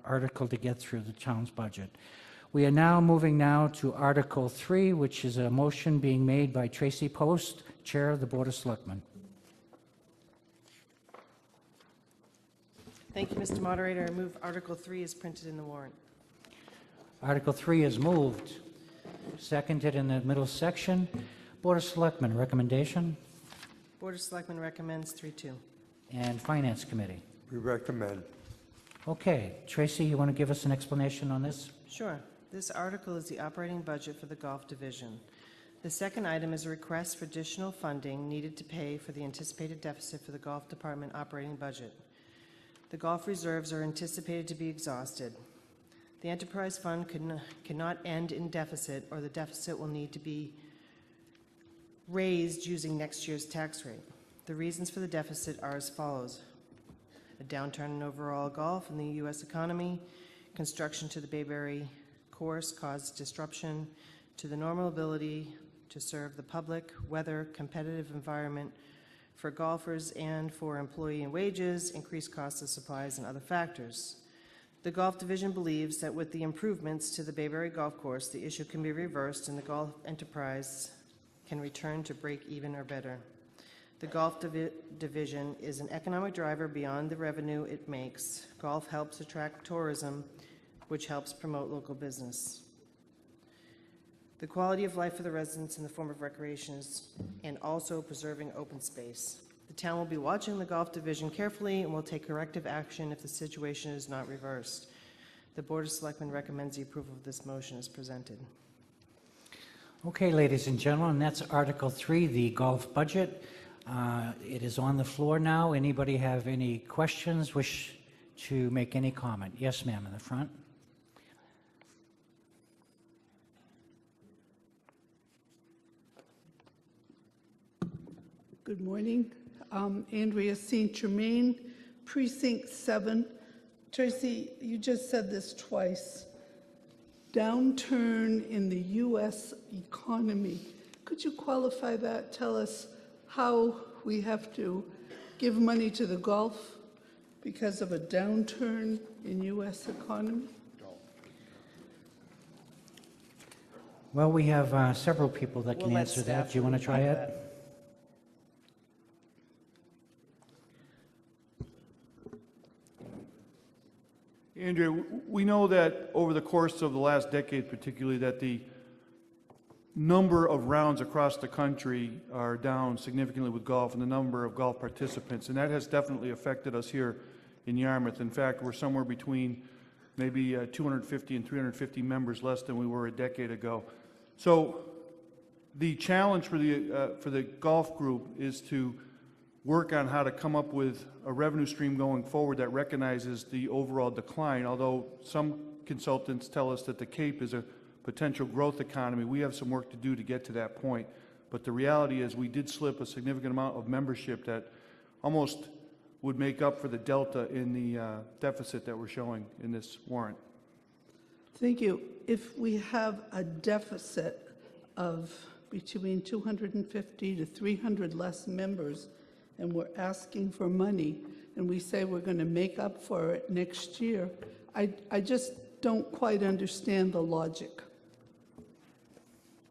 article to get through the town's budget. We are now moving now to Article 3, which is a motion being made by Tracy Post, Chair of the Board of Selectmen. Thank you, Mr. Moderator. I move Article 3 is printed in the warrant. Article 3 is moved. Seconded in the middle section. Board of Selectmen, recommendation. Board of Selectmen recommends 3-2. And Finance Committee. We recommend. Okay, Tracy, you want to give us an explanation on this? Sure. This article is the operating budget for the Golf Division. The second item is a request for additional funding needed to pay for the anticipated deficit for the Golf Department operating budget. The golf reserves are anticipated to be exhausted. The enterprise fund cannot end in deficit, or the deficit will need to be raised using next year's tax rate. The reasons for the deficit are as follows: a downturn in overall golf in the U.S. economy, construction to the Bayberry course caused disruption to the normal ability to serve the public, weather, competitive environment for golfers and for employee and wages, increased costs of supplies, and other factors. The Golf Division believes that with the improvements to the Bayberry Golf Course, the issue can be reversed and the golf enterprise can return to break even or better. The Golf Division is an economic driver beyond the revenue it makes. Golf helps attract tourism, which helps promote local business. The quality of life for the residents in the form of recreations and also preserving open space. The town will be watching the Golf Division carefully and will take corrective action if the situation is not reversed. The Board of Selectmen recommends the approval of this motion as presented. Okay, ladies and gentlemen, that's Article 3, the golf budget. It is on the floor now. Anybody have any questions, wish to make any comment? Yes, ma'am, in the front. Good morning. Andrea St. Germain, Precinct 7. Tracy, you just said this twice. Downturn in the U.S. economy. Could you qualify that? Tell us how we have to give money to the Gulf because of a downturn in U.S. economy? Well, we have several people that can We'll let answer that. staff Do you want to try review it? Andrea, we know that over the course of the last decade particularly, that the number of rounds across the country are down significantly with golf and the number of golf participants, and that has definitely affected us here in Yarmouth. In fact, we're somewhere between maybe 250 and 350 members less than we were a decade ago. So the challenge for the golf group is to work on how to come up with a revenue stream going forward that recognizes the overall decline. Although some consultants tell us that the Cape is a potential growth economy, we have some work to do to get to that point. But the reality is we did slip a significant amount of membership that almost would make up for the delta in the deficit that we're showing in this warrant. Thank you. If we have a deficit of between 250 to 300 less members, and we're asking for money, and we say we're going to make up for it next year, I just don't quite understand the logic.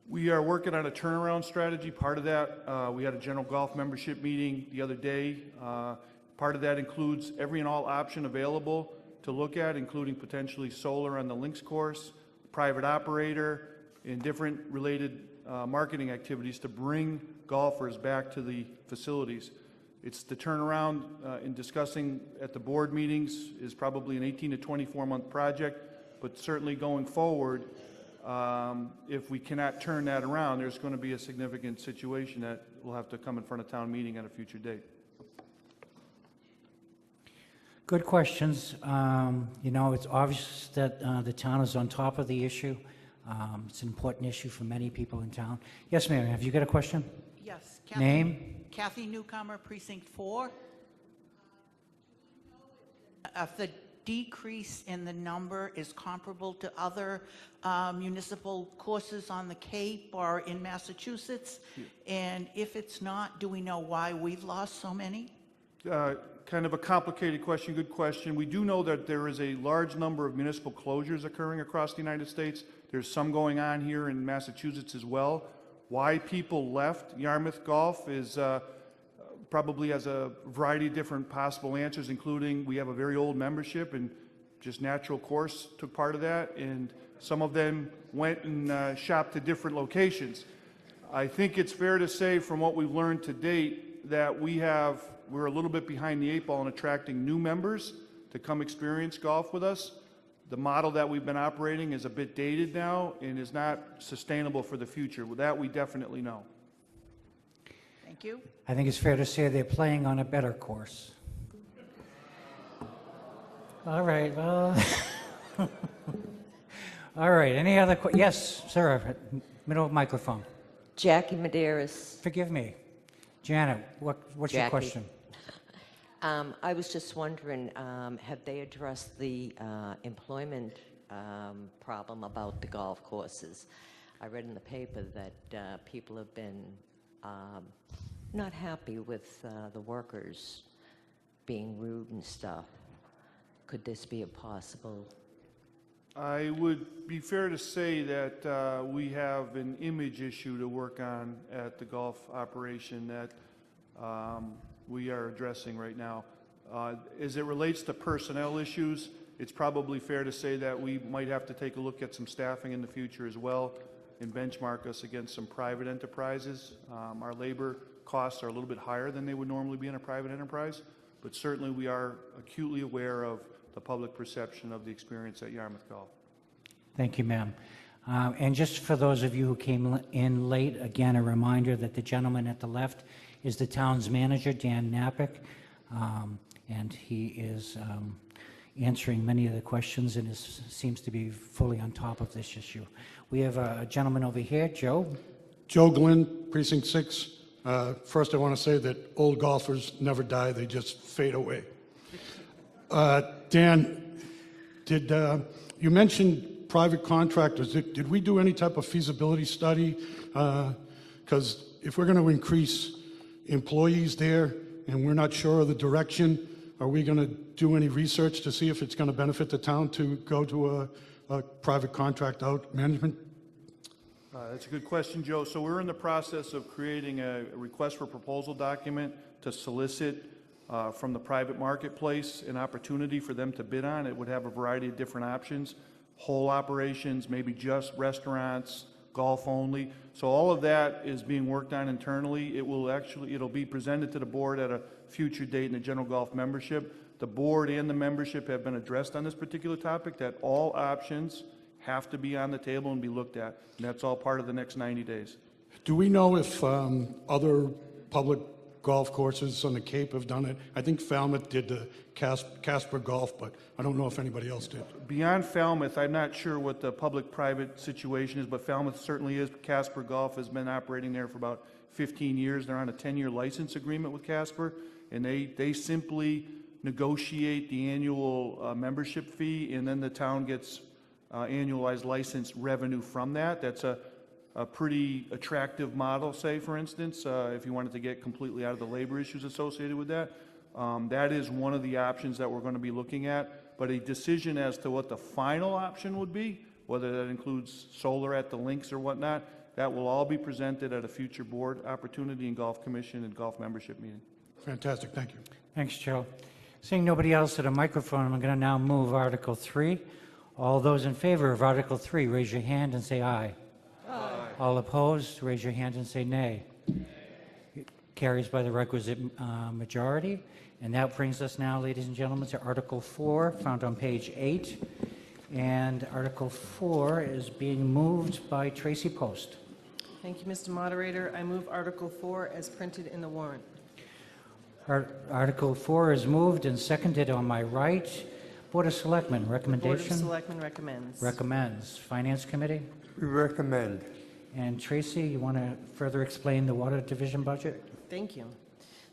We are working on a turnaround strategy. Part of that, we had a general golf membership meeting the other day. Part of that includes every and all option available to look at, including potentially solar on the links course, private operator, and different related marketing activities to bring golfers back to the facilities. It's the turnaround in discussing at the board meetings is probably an 18 to 24 month project, but certainly going forward, if we cannot turn that around, there's going to be a significant situation that will have to come in front of town meeting at a future date. Good questions. You know, it's obvious that the town is on top of the issue. It's an important issue for many people in town. Yes, ma'am, have you got a question? Yes. Name? Kathy Newcomer, Precinct 4. If the decrease in the number is comparable to other municipal courses on the Cape or in Massachusetts, and if it's not, do we know why we've lost so many? Kind of a complicated question, good question. We do know that there is a large number of municipal closures occurring across the United States. There's some going on here in Massachusetts as well. Why people left Yarmouth Golf is probably has a variety of different possible answers, including we have a very old membership and just natural course took part of that, and some of them went and shopped at different locations. I think it's fair to say from what we've learned to date that we're a little bit behind the eight ball in attracting new members to come experience golf with us. The model that we've been operating is a bit dated now and is not sustainable for the future. With that, we definitely know. Thank you. I think it's fair to say they're playing on a better course. All right, well, all right, any other, yes, sir, middle of microphone. Jackie Medeiros. Forgive me. Janet, what's your Jackie. question? I was just wondering, have they addressed the employment problem about the golf courses? I read in the paper that people have been not happy with the workers being rude and stuff. Could this be a possible? I would be fair to say that we have an image issue to work on at the golf operation that we are addressing right now. As it relates to personnel issues, it's probably fair to say that we might have to take a look at some staffing in the future as well and benchmark us against some private enterprises. Our labor costs are a little bit higher than they would normally be in a private enterprise, but certainly we are acutely aware of the public perception of the experience at Yarmouth Golf. Thank you, ma'am. And just for those of you who came in late, again, a reminder that the gentleman at the left is the town's manager, Dan Napick, and he is answering many of the questions and seems to be fully on top of this issue. We have a gentleman over here, Joe. Joe Glenn, Precinct 6. First, I want to say that old golfers never die, they just fade away. Dan, you mentioned private contractors. Did we do any type of feasibility study? Because if we're going to increase employees there and we're not sure of the direction, are we going to do any research to see if it's going to benefit the town to go to a private contract out management? That's a good question, Joe. So we're in the process of creating a request for proposal document to solicit from the private marketplace an opportunity for them to bid on. It would have a variety of different options, whole operations, maybe just restaurants, golf only. So all of that is being worked on internally. It'll be presented to the board at a future date in the general golf membership. The board and the membership have been addressed on this particular topic, that all options have to be on the table and be looked at. And that's all part of the next 90 days. Do we know if other public golf courses on the Cape have done it? I think Falmouth did the Casper Golf, but I don't know if anybody else did. Beyond Falmouth, I'm not sure what the public-private situation is, but Falmouth certainly is. Casper Golf has been operating there for about 15 years. They're on a 10-year license agreement with Casper, and they simply negotiate the annual membership fee, and then the town gets annualized license revenue from that. That's a pretty attractive model, say, for instance, if you wanted to get completely out of the labor issues associated with that. That is one of the options that we're going to be looking at, but a decision as to what the final option would be, whether that includes solar at the links or whatnot, that will all be presented at a future board opportunity and golf commission and golf membership meeting. Fantastic, thank you. Thanks, Joe. Seeing nobody else at a microphone, I'm going to now move Article 3. All those in favor of Article 3, raise your hand and say aye. Aye. All opposed, raise your hand and say nay. It carries by the requisite majority. And that brings us now, ladies and gentlemen, to Article 4, found on page 8. And Article 4 is being moved by Tracy Post. Thank you, Mr. Moderator. I move Article 4 as printed in the warrant. Article 4 is moved and seconded on my right. Board of Selectmen, recommendation? Board of Selectmen recommends. Recommends. Finance Committee? We recommend. And Tracy, you want to further explain the Water Division budget? Thank you.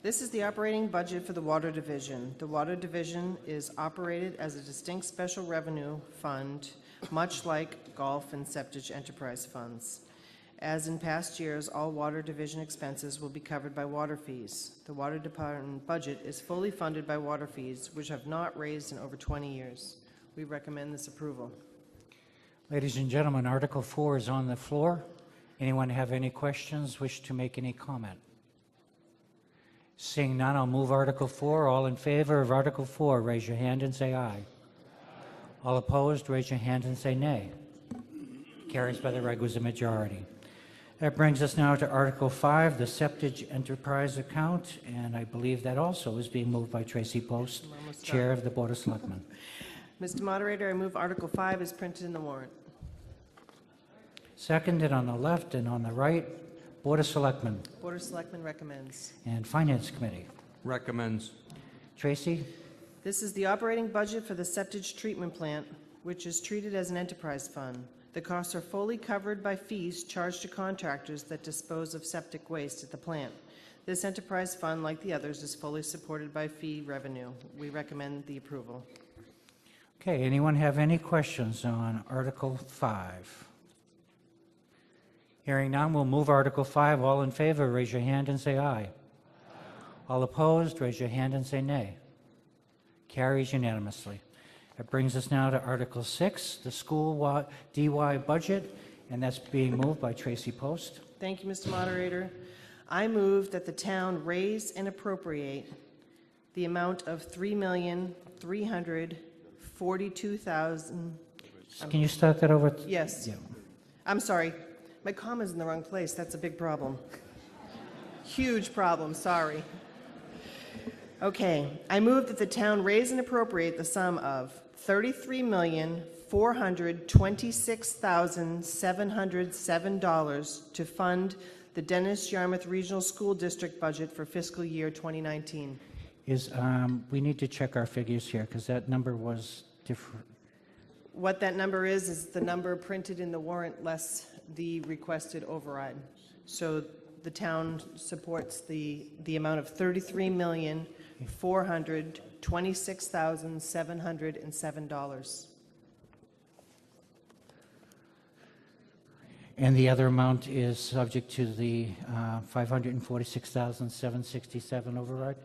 This is the operating budget for the Water Division. The Water Division is operated as a distinct special revenue fund, much like golf and septic enterprise funds. As in past years, all Water Division expenses will be covered by water fees. The Water Department budget is fully funded by water fees, which have not raised in over 20 years. We recommend this approval. Ladies and gentlemen, Article 4 is on the floor. Anyone have any questions, wish to make any comment? Seeing none, I'll move Article 4. All in favor of Article 4, raise your hand and say aye. All opposed, raise your hand and say nay. Carries by the requisite majority. That brings us now to Article 5, the septic enterprise account, and I believe that also is being moved by Tracy Post, Chair of the Board of Selectmen. Mr. Moderator, I move Article 5 as printed in the warrant. Seconded on the left and on the right, Board of Selectmen Board of Selectmen recommends. and Finance Committee. Recommends. Tracy? This is the operating budget for the septic treatment plant, which is treated as an enterprise fund. The costs are fully covered by fees charged to contractors that dispose of septic waste at the plant. This enterprise fund, like the others, is fully supported by fee revenue. We recommend the approval. Okay, anyone have any questions on Article 5? Hearing none, we'll move Article 5. All in favor, raise your hand and say aye. All opposed, raise your hand and say nay. Carries unanimously. That brings us now to Article 6, the school DY budget, and that's being moved by Tracy Post. Thank you, Mr. Moderator. I move that the town raise and appropriate the amount of $3,342,000. Can you start that over? Yes. Yeah. I'm sorry. My comma's in the wrong place. That's a big problem. Huge problem, sorry. Okay. I move that the town raise and appropriate the sum of $33,426,707 to fund the Dennis Yarmouth Regional School District budget for fiscal year 2019. We need to check our figures here because that number was different. What that number is the number printed in the warrant less the requested override. So the town supports the amount of $33,426,707. And the other amount is subject to the $546,767 override?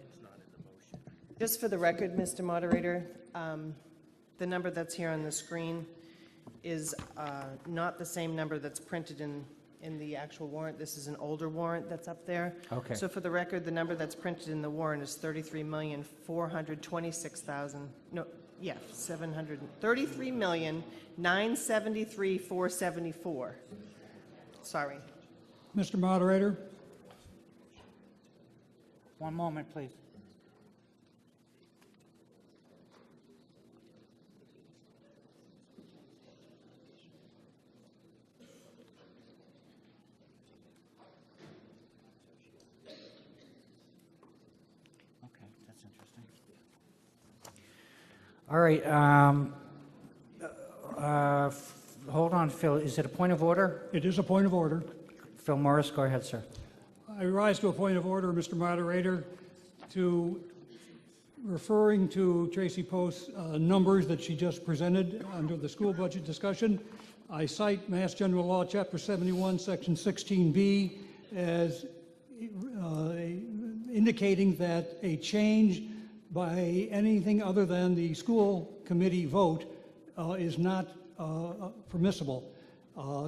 Just for the record, Mr. Moderator, the number that's here on the screen is not the same number that's printed in the actual warrant. This is an older warrant that's up there. Okay. So for the record, the number that's printed in the warrant is $33,426,000, no, yeah, 700, $33,973,474. Sorry. Mr. Moderator, One moment, please. Okay, that's interesting. All right, hold on, Phil. Is it a point of order? it is a point of order. Phil Morris, go ahead, sir. I rise to a point of order, Mr. Moderator, to referring to Tracy Post's numbers that she just presented under the school budget discussion. I cite Mass General Law, Chapter 71, Section 16B, as indicating that a change by anything other than the school committee vote is not permissible.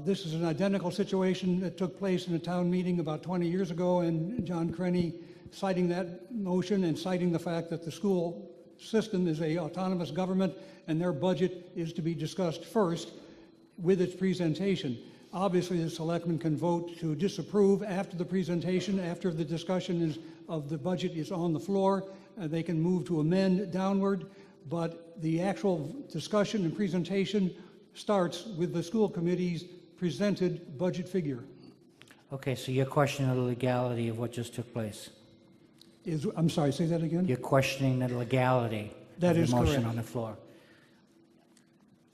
This is an identical situation that took place in a town meeting about 20 years ago, and John Crenny citing that motion and citing the fact that the school system is a autonomous government and their budget is to be discussed first with its presentation. Obviously, the selectmen can vote to disapprove after the presentation, after the discussion of the budget is on the floor. They can move to amend downward, but the actual discussion and presentation starts with the school committee's presented budget figure. Okay, so you're questioning the legality of what just took place? I'm sorry, say that again? You're questioning the legality That of is the motion correct. on the floor?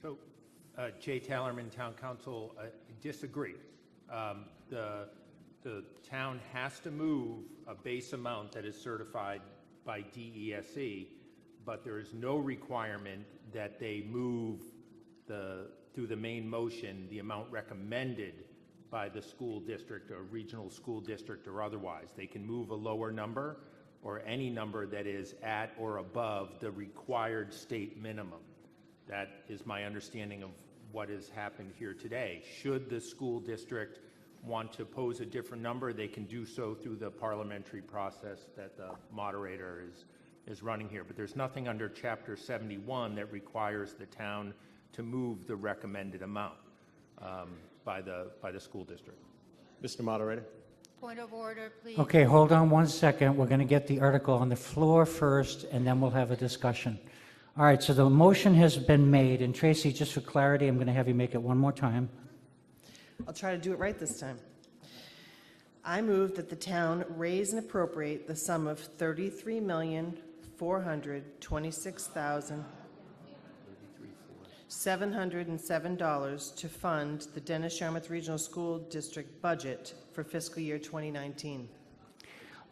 So, Jay Tallerman, Town Council, disagree. The town has to move a base amount that is certified by DESE, but there is no requirement that they move through the main motion the amount recommended by the school district or regional school district or otherwise. They can move a lower number or any number that is at or above the required state minimum. That is my understanding of what has happened here today. Should the school district want to pose a different number, they can do so through the parliamentary process that the moderator is running here. But there's nothing under Chapter 71 that requires the town to move the recommended amount by the school district. Mr. Moderator. Point of order, please. Okay, hold on one second. We're going to get the article on the floor first, and then we'll have a discussion. All right, so the motion has been made, and Tracy, just for clarity, I'm going to have you make it one more time. I'll try to do it right this time. I move that the town raise and appropriate the sum of $33,426,707 to fund the Dennis Yarmouth Regional School District budget for fiscal year 2019.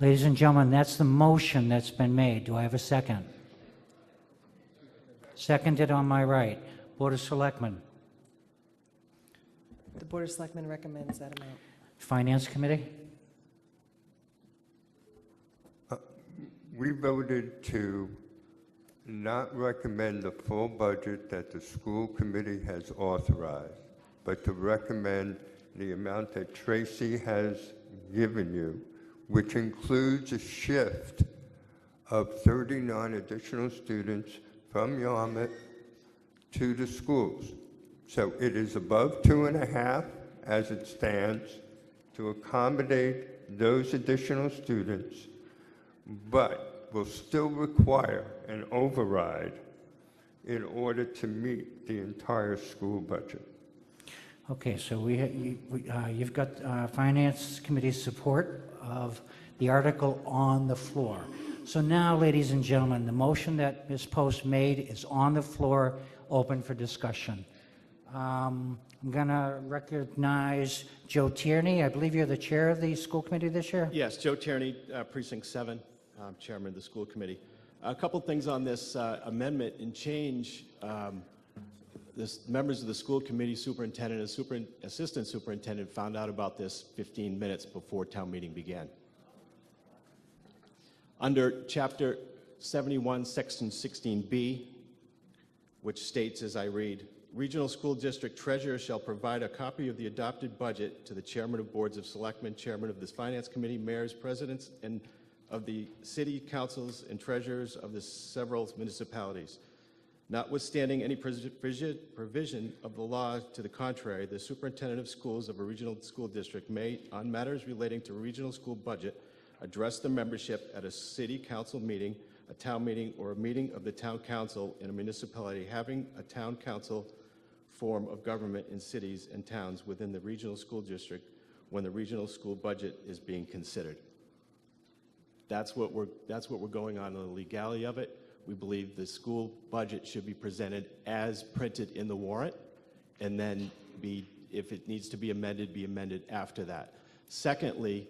Ladies and gentlemen, that's the motion that's been made. Do I have a second? Seconded on my right. Board of Selectmen. The Board of Selectmen recommends that amount. Finance Committee? We voted to not recommend the full budget that the school committee has authorized, but to recommend the amount that Tracy has given you, which includes a shift of 39 additional students from Yarmouth to the schools. So it is above 2.5 as it stands to accommodate those additional students, but will still require an override in order to meet the entire school budget. Okay, so you've got Finance Committee's support of the article on the floor. So now, ladies and gentlemen, the motion that Ms. Post made is on the floor, open for discussion. I'm going to recognize Joe Tierney. I believe you're the chair of the school committee this year? Yes, Joe Tierney, Precinct 7, Chairman of the school committee. A couple things on this amendment and change. Members of the school committee, superintendent, and assistant superintendent found out about this 15 minutes before town meeting began. Under Chapter 71, Section 16B, which states, as I read, Regional School District Treasurer shall provide a copy of the adopted budget to the Chairman of Boards of Selectmen, Chairman of the Finance Committee, Mayors, Presidents, and of the City Councils and Treasurers of the several municipalities. Notwithstanding any provision of the law to the contrary, the Superintendent of Schools of a regional school district may, on matters relating to regional school budget, address the membership at a City Council meeting, a town meeting, or a meeting of the Town Council in a municipality having a Town Council form of government in cities and towns within the regional school district when the regional school budget is being considered. That's what we're going on the legality of it. We believe the school budget should be presented as printed in the warrant, and then if it needs to be amended after that. Secondly,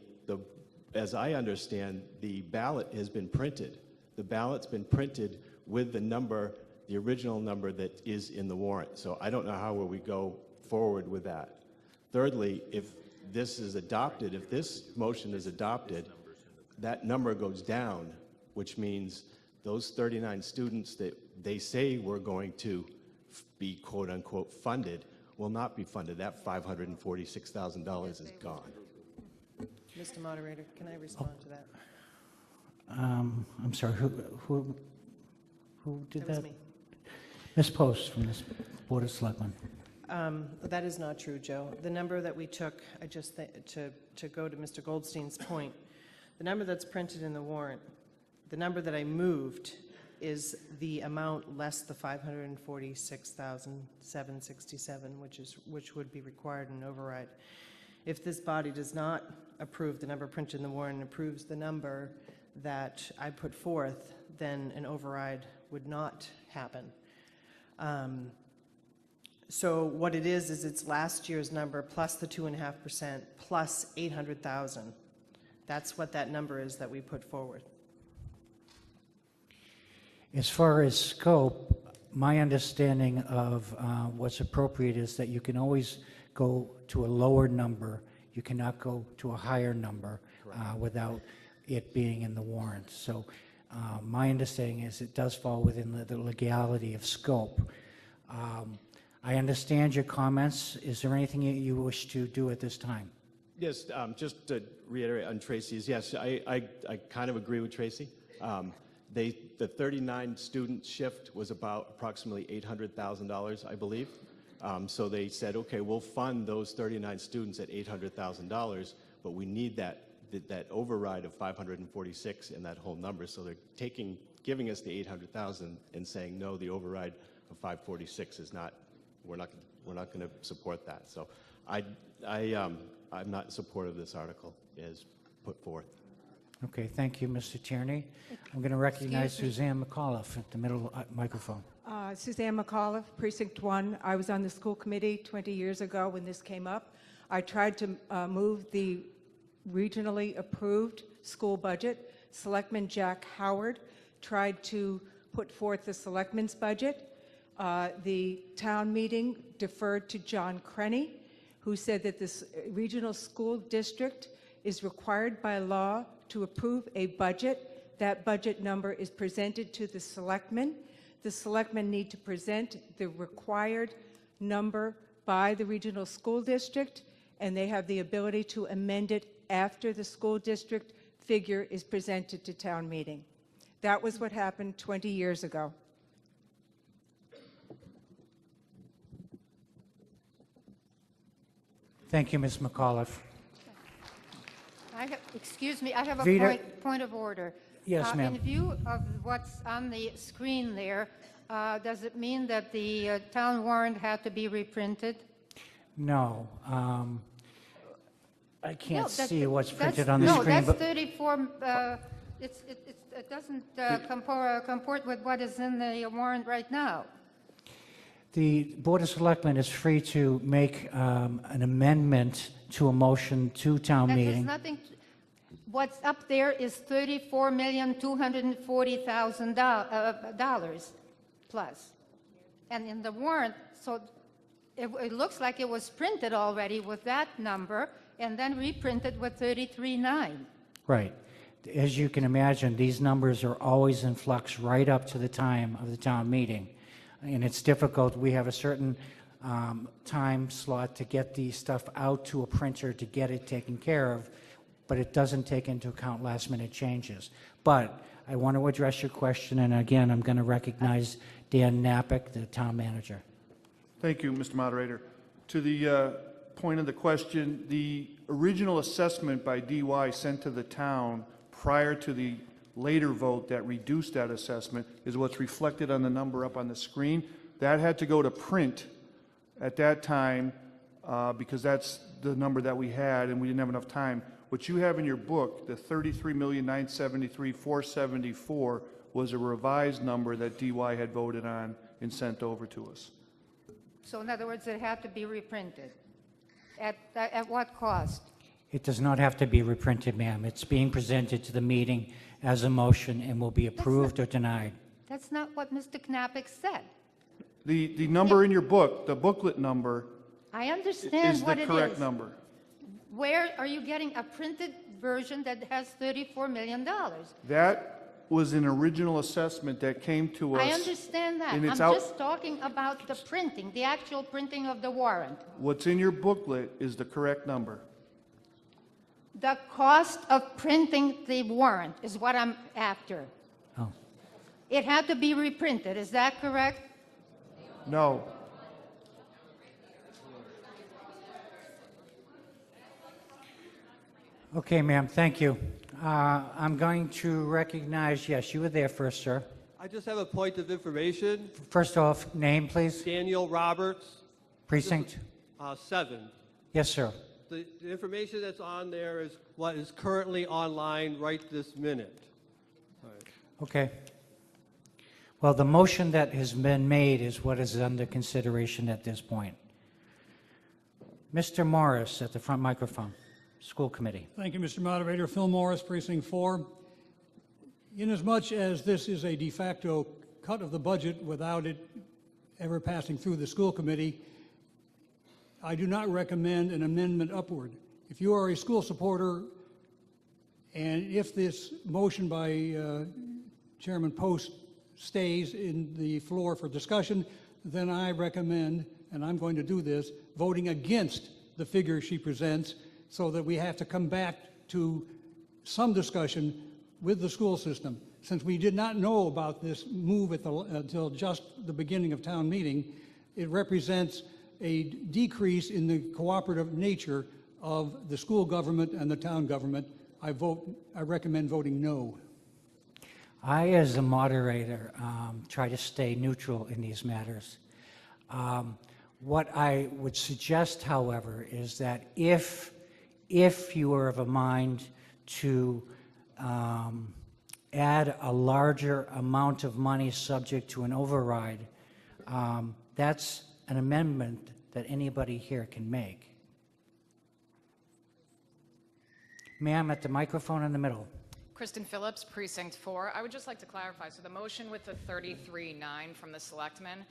as I understand, the ballot has been printed. The ballot's been printed with the original number that is in the warrant. So I don't know how we go forward with that. Thirdly, if this is adopted, if this motion is adopted, that number goes down, which means those 39 students that they say were going to be quote unquote funded will not be funded. That $546,000 is gone. Mr. Moderator, can I respond to that? I'm sorry, who did That was that? me. Ms. Post from this Board of Selectmen. That is not true, Joe. The number that we took, to go to Mr. Goldstein's point, the number that's printed in the warrant, the number that I moved is the amount less the $546,767, which would be required in override. If this body does not approve the number printed in the warrant and approves the number that I put forth, then an override would not happen. So what it is it's last year's number plus the 2.5% plus 800,000. That's what that number is that we put forward. As far as scope, my understanding of what's appropriate is that you can always go to a lower number. You cannot go to a higher number without it being in the warrant. So my understanding is it does fall within the legality of scope. I understand your comments. Is there anything you wish to do at this time? Yes, just to reiterate on Tracy's, yes, I kind of agree with Tracy. The 39 student shift was about approximately $800,000, I believe. So they said, okay, we'll fund those 39 students at $800,000, but we need that override of 546 in that whole number. So they're giving us the 800,000 and saying, no, the override of 546 is not, we're not going to support that. So I'm not in support of this article as put forth. Okay, thank you, Mr. Tierney. I'm going to recognize Suzanne McAuliffe at the middle microphone. Suzanne McAuliffe, Precinct 1. I was on the school committee 20 years ago when this came up. I tried to move the regionally approved school budget. Selectman Jack Howard tried to put forth the selectman's budget. The town meeting deferred to John Crenny, who said that this regional school district is required by law to approve a budget. That budget number is presented to the selectmen. The selectmen need to present the required number by the regional school district, and they have the ability to amend it after the school district figure is presented to town meeting. That was what happened 20 years ago. Thank you, Ms. McAuliffe. Excuse me, I have a Vita. point of order. Yes, ma'am. In view of what's on the screen there, does it mean that the town warrant had to be reprinted? No. I can't No, see what's that's- printed on the no, screen. that's but 34, it doesn't comport with what is in the warrant right now. The Board of Selectmen is free to make an amendment to a motion to town That has meeting. nothing, what's up there is $34,240,000 plus. And in the warrant, so it looks like it was printed already with that number and then reprinted with 33.9. Right. As you can imagine, these numbers are always in flux right up to the time of the town meeting. And it's difficult. We have a certain time slot to get the stuff out to a printer to get it taken care of, but it doesn't take into account last-minute changes. But I want to address your question, and again, I'm going to recognize Dan Napick, the town manager. Thank you, Mr. Moderator. To the point of the question, the original assessment by DY sent to the town prior to the later vote that reduced that assessment is what's reflected on the number up on the screen. That had to go to print at that time because that's the number that we had and we didn't have enough time. What you have in your book, the $33,973,474, was a revised number that DY had voted on and sent over to us. So in other words, it had to be reprinted. At what cost? It does not have to be reprinted, ma'am. It's being presented to the meeting as a motion and will be approved or denied. That's not what Mr. Knappich said. The number in your book, the booklet number, I understand is what the it correct is. number. Where are you getting a printed version that has $34 million? That was an original assessment that came to us. I understand that. and I'm it's out- just talking about the printing, the actual printing of the warrant. What's in your booklet is the correct number. The cost of printing the warrant is what I'm after. Oh. It had to be reprinted, is that correct? No. Okay, ma'am, thank you. I'm going to recognize, yes, you were there first, sir. I just have a point of information. First off, name, please. Daniel Roberts, Precinct? 7. Yes, sir. The information that's on there is what is currently online right this minute. Okay. Well, the motion that has been made is what is under consideration at this point. Mr. Morris at the front microphone, School Committee. Thank you, Mr. Moderator. Phil Morris, Precinct 4. Inasmuch as this is a de facto cut of the budget without it ever passing through the school committee, I do not recommend an amendment upward. If you are a school supporter, and if this motion by Chairman Post stays in the floor for discussion, then I recommend, and I'm going to do this, voting against the figure she presents so that we have to come back to some discussion with the school system. Since we did not know about this move until just the beginning of town meeting, it represents a decrease in the cooperative nature of the school government and the town government. I recommend voting no. I, as a moderator, try to stay neutral in these matters. What I would suggest, however, is that if you are of a mind to add a larger amount of money subject to an override, that's an amendment that anybody here can make. Ma'am, at the microphone in the middle. Kristen Phillips, Precinct 4. I would just like to clarify, so the motion with the 33.9 from the selectmen,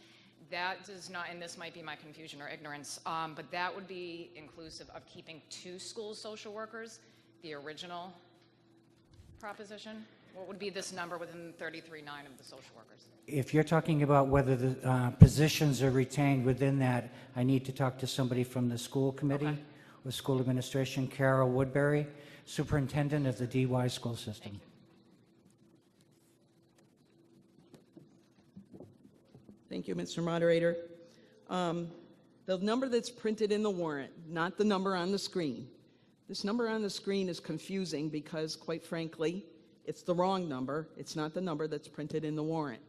that does not, and this might be my confusion or ignorance, but that would be inclusive of keeping 2 school social workers, the original proposition? What would be this number within 33.9 of the social workers? If you're talking about whether the positions are retained within that, I need to talk to somebody from the school committee with school administration, Carol Woodbury, superintendent of the DY school system. Thank you, Mr. Moderator. The number that's printed in the warrant, not the number on the screen. This number on the screen is confusing because, quite frankly, it's the wrong number. It's not the number that's printed in the warrant.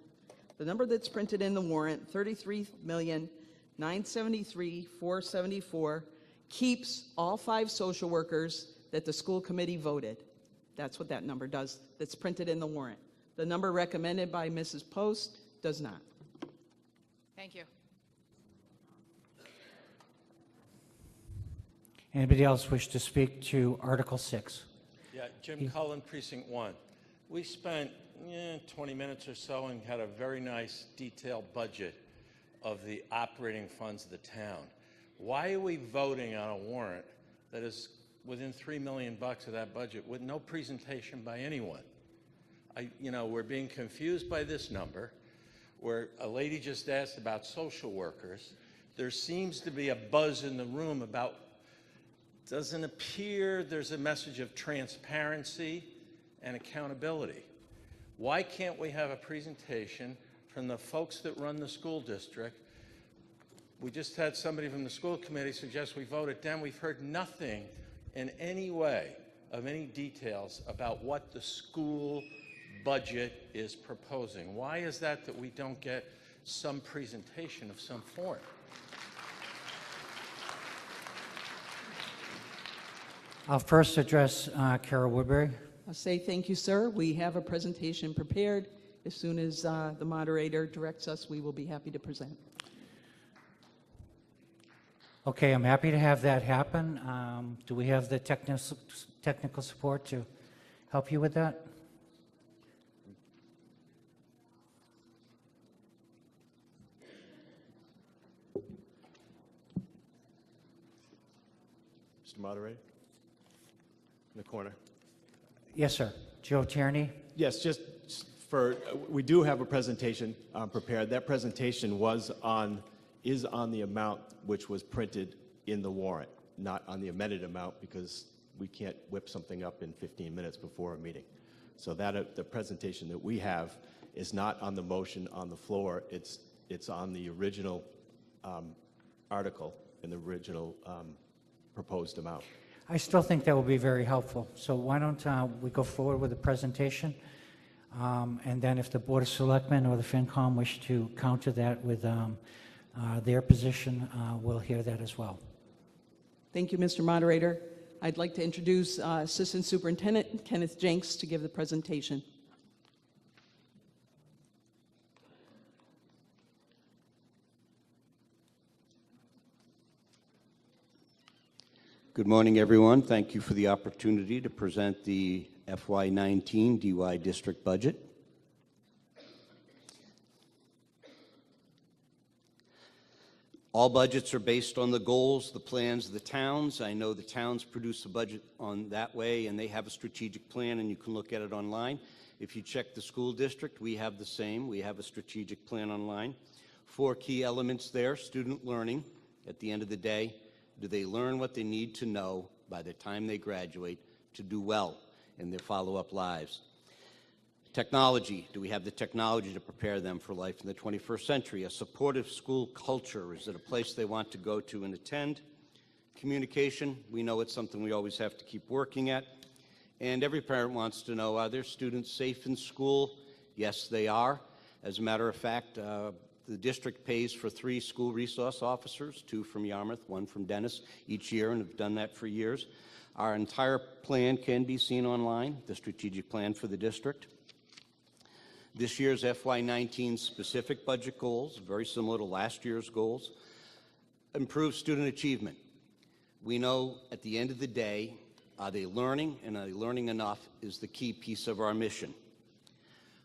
The number that's printed in the warrant, $33,973,474, keeps all 5 social workers that the school committee voted. That's what that number does, that's printed in the warrant. The number recommended by Mrs. Post does not. Thank you. Anybody else wish to speak to Article 6? Yeah, Jim Cullen, Precinct 1. We spent 20 minutes or so and had a very nice detailed budget of the operating funds of the town. Why are we voting on a warrant that is within $3 million of that budget with no presentation by anyone? We're being confused by this number, where a lady just asked about social workers. There seems to be a buzz in the room about, doesn't appear there's a message of transparency and accountability. Why can't we have a presentation from the folks that run the school district? We just had somebody from the school committee suggest we vote it down. We've heard nothing in any way of any details about what the school budget is proposing. Why is that we don't get some presentation of some form? I'll first address Carol Woodbury. I'll say thank you, sir. We have a presentation prepared. As soon as the moderator directs us, we will be happy to present. Okay, I'm happy to have that happen. Do we have the technical support to help you with that? Mr. Moderator? In the corner. Yes, sir. Joe Tierney? Yes, just we do have a presentation prepared. That presentation is on the amount which was printed in the warrant, not on the amended amount, because we can't whip something up in 15 minutes before a meeting. So the presentation that we have is not on the motion on the floor. It's on the original article and the original proposed amount. I still think that will be very helpful. So why don't we go forward with the presentation? And then if the Board of Selectmen or the FinCom wish to counter that with their position, we'll hear that as well. Thank you, Mr. Moderator. I'd like to introduce Assistant Superintendent Kenneth Jenks to give the presentation. Good morning, everyone. Thank you for the opportunity to present the FY19 DY District Budget. All budgets are based on the goals, the plans of the towns. I know the towns produce a budget on that way, and they have a strategic plan, and you can look at it online. If you check the school district, we have the same. We have a strategic plan online. 4 key elements there: student learning. At the end of the day, do they learn what they need to know by the time they graduate to do well in their follow-up lives? Technology. Do we have the technology to prepare them for life in the 21st century? A supportive school culture. Is it a place they want to go to and attend? Communication. We know it's something we always have to keep working at. And every parent wants to know, are their students safe in school? Yes, they are. As a matter of fact, the district pays for 3 school resource officers, 2 from Yarmouth, 1 from Dennis, each year, and have done that for years. Our entire plan can be seen online, the strategic plan for the district. This year's FY19 specific budget goals, very similar to last year's goals. Improve student achievement. We know at the end of the day, are they learning, and are they learning enough is the key piece of our mission.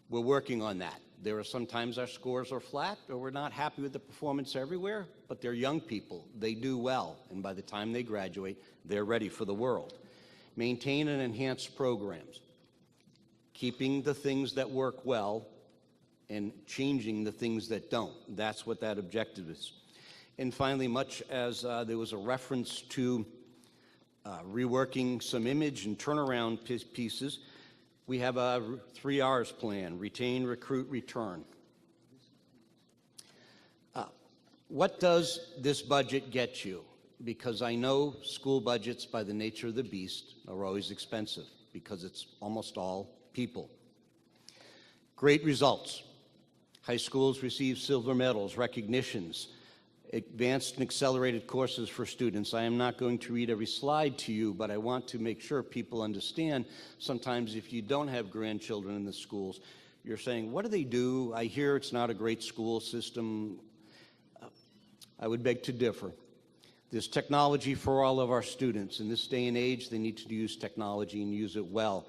We're working on that. There are sometimes our scores are flat, or we're not happy with the performance everywhere, but they're young people. They do well, and by the time they graduate, they're ready for the world. Maintain and enhance programs, keeping the things that work well and changing the things that don't. That's what that objective is. And finally, much as there was a reference to reworking some image and turnaround pieces, we have a 3 R's plan: retain, recruit, return. What does this budget get you? Because I know school budgets, by the nature of the beast, are always expensive because it's almost all people. Great results. High schools receive silver medals, recognitions, advanced and accelerated courses for students. I am not going to read every slide to you, but I want to make sure people understand sometimes if you don't have grandchildren in the schools, you're saying, what do they do? I hear it's not a great school system. I would beg to differ. There's technology for all of our students. In this day and age, they need to use technology and use it well.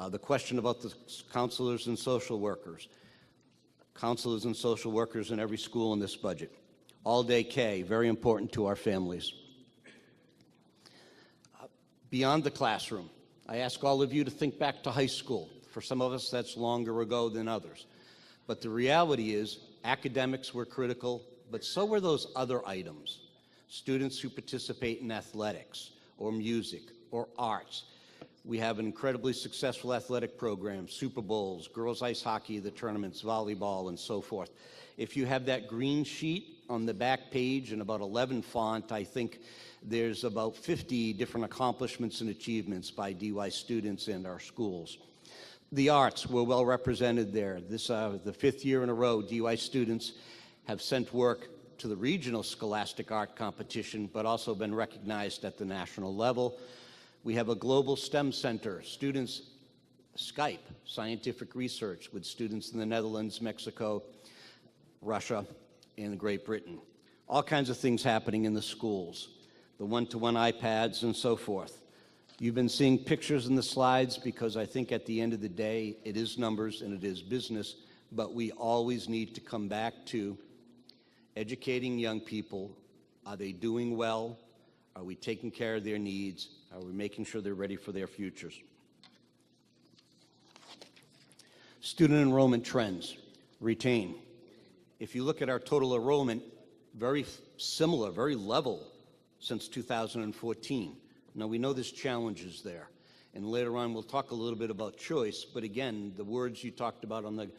The question about the counselors and social workers. Counselors and social workers in every school in this budget. All-day K, very important to our families. Beyond the classroom, I ask all of you to think back to high school. For some of us, that's longer ago than others. But the reality is, academics were critical, but so were those other items. Students who participate in athletics, or music, or arts. We have an incredibly successful athletic program, Super Bowls, girls ice hockey, the tournaments, volleyball, and so forth. If you have that green sheet on the back page in about 11 font, I think there's about 50 different accomplishments and achievements by DY students and our schools. The arts were well represented there. This the 5th year in a row, DY students have sent work to the regional scholastic art competition, but also been recognized at the national level. We have a global STEM center. Students Skype scientific research with students in the Netherlands, Mexico, Russia, and Great Britain. All kinds of things happening in the schools, the one-to-one iPads and so forth. You've been seeing pictures in the slides because I think at the end of the day, it is numbers and it is business, but we always need to come back to educating young people. Are they doing well? Are we taking care of their needs? Are we making sure they're ready for their futures? Student enrollment trends, retain. If you look at our total enrollment, very similar, very level since 2014. Now, we know there's challenges there, and later on we'll talk a little bit about choice, but again, the words you talked about on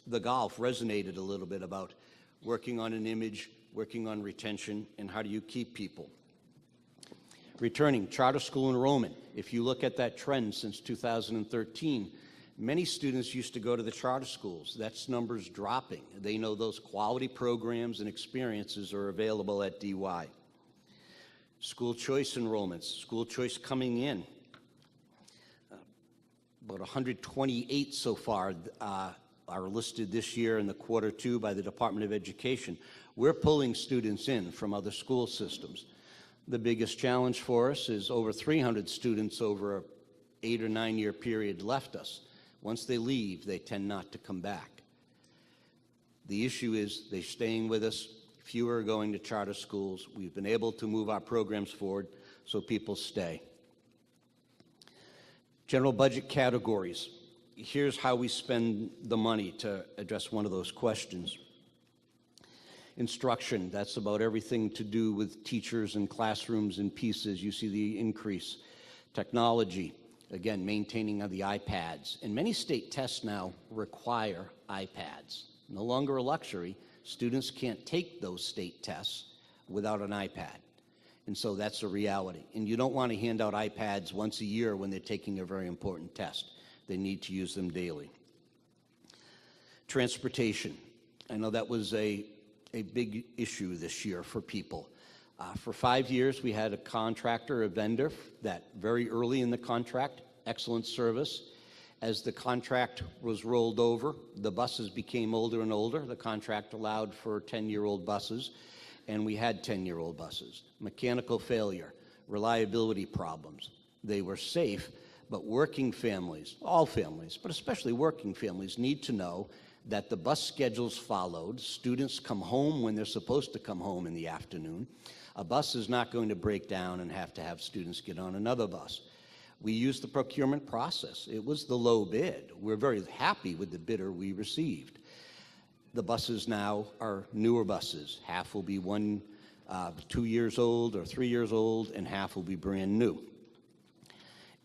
the golf resonated a little bit about working on an image, working on retention, and how do you keep people. Returning, charter school enrollment. If you look at that trend since 2013, many students used to go to the charter schools. That's numbers dropping. They know those quality programs and experiences are available at DY. School choice enrollments, school choice coming in. About 128 so far are listed this year in the Q2 by the Department of Education. We're pulling students in from other school systems. The biggest challenge for us is over 300 students over an 8 or 9 year period left us. Once they leave, they tend not to come back. The issue is they're staying with us. Fewer are going to charter schools. We've been able to move our programs forward so people stay. General budget categories. Here's how we spend the money to address one of those questions. Instruction, that's about everything to do with teachers and classrooms and pieces. You see the increase. Technology, again, maintaining of the iPads. And many state tests now require iPads. No longer a luxury. Students can't take those state tests without an iPad. And so that's a reality. And you don't want to hand out iPads once a year when they're taking a very important test. They need to use them daily. Transportation. I know that was a big issue this year for people. For 5 years, we had a contractor, a vendor, that very early in the contract, excellent service. As the contract was rolled over, the buses became older and older. The contract allowed for 10-year-old buses, and we had 10-year-old buses. Mechanical failure, reliability problems. They were safe, but working families, all families, but especially working families, need to know that the bus schedules followed. Students come home when they're supposed to come home in the afternoon. A bus is not going to break down and have to have students get on another bus. We used the procurement process. It was the low bid. We're very happy with the bidder we received. The buses now are newer buses. Half will be 2 years old or 3 years old, and half will be brand new.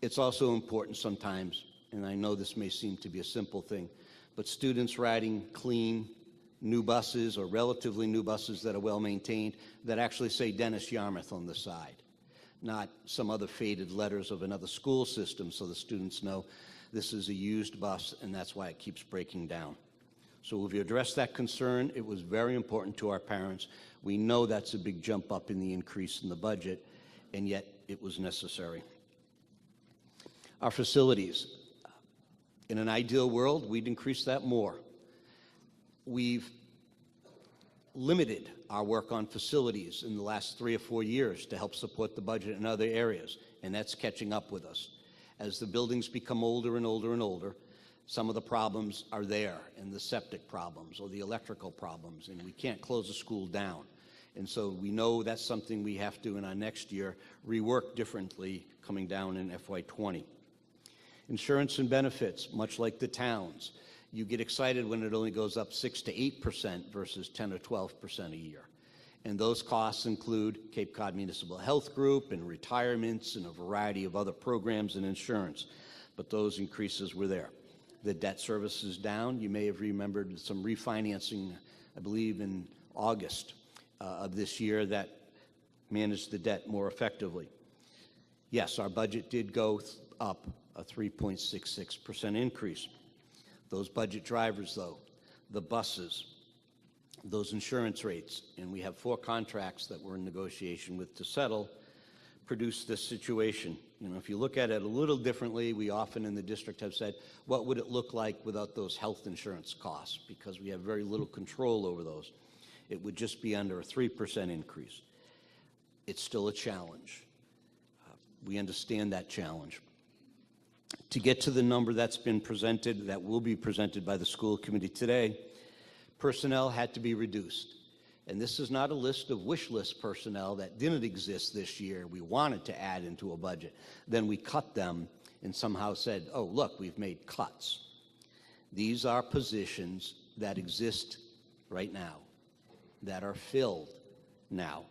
It's also important sometimes, and I know this may seem to be a simple thing, but students riding clean, new buses or relatively new buses that are well maintained that actually say Dennis Yarmouth on the side, not some other faded letters of another school system, so the students know this is a used bus and that's why it keeps breaking down. So if you address that concern, it was very important to our parents. We know that's a big jump up in the increase in the budget, and yet it was necessary. Our facilities. In an ideal world, we'd increase that more. We've limited our work on facilities in the last 3 or 4 years to help support the budget in other areas, and that's catching up with us. As the buildings become older and older and older, some of the problems are there, and the septic problems or the electrical problems, and we can't close the school down. And so we know that's something we have to, in our next year, rework differently coming down in FY20. Insurance and benefits, much like the towns. You get excited when it only goes up 6 to 8% versus 10 or 12% a year. And those costs include Cape Cod Municipal Health Group and retirements and a variety of other programs and insurance. But those increases were there. The debt service is down. You may have remembered some refinancing, I believe, in August of this year that managed the debt more effectively. Yes, our budget did go up a 3.66% increase. Those budget drivers, though, the buses, those insurance rates, and we have 4 contracts that we're in negotiation with to settle, produce this situation. You know, if you look at it a little differently, we often in the district have said, what would it look like without those health insurance costs? Because we have very little control over those. It would just be under a 3% increase. It's still a challenge. We understand that challenge. To get to the number that's been presented, that will be presented by the school committee today, personnel had to be reduced. And this is not a list of wish list personnel that didn't exist this year. We wanted to add into a budget. Then we cut them and somehow said, oh, look, we've made cuts. These are positions that exist right now, that are filled now.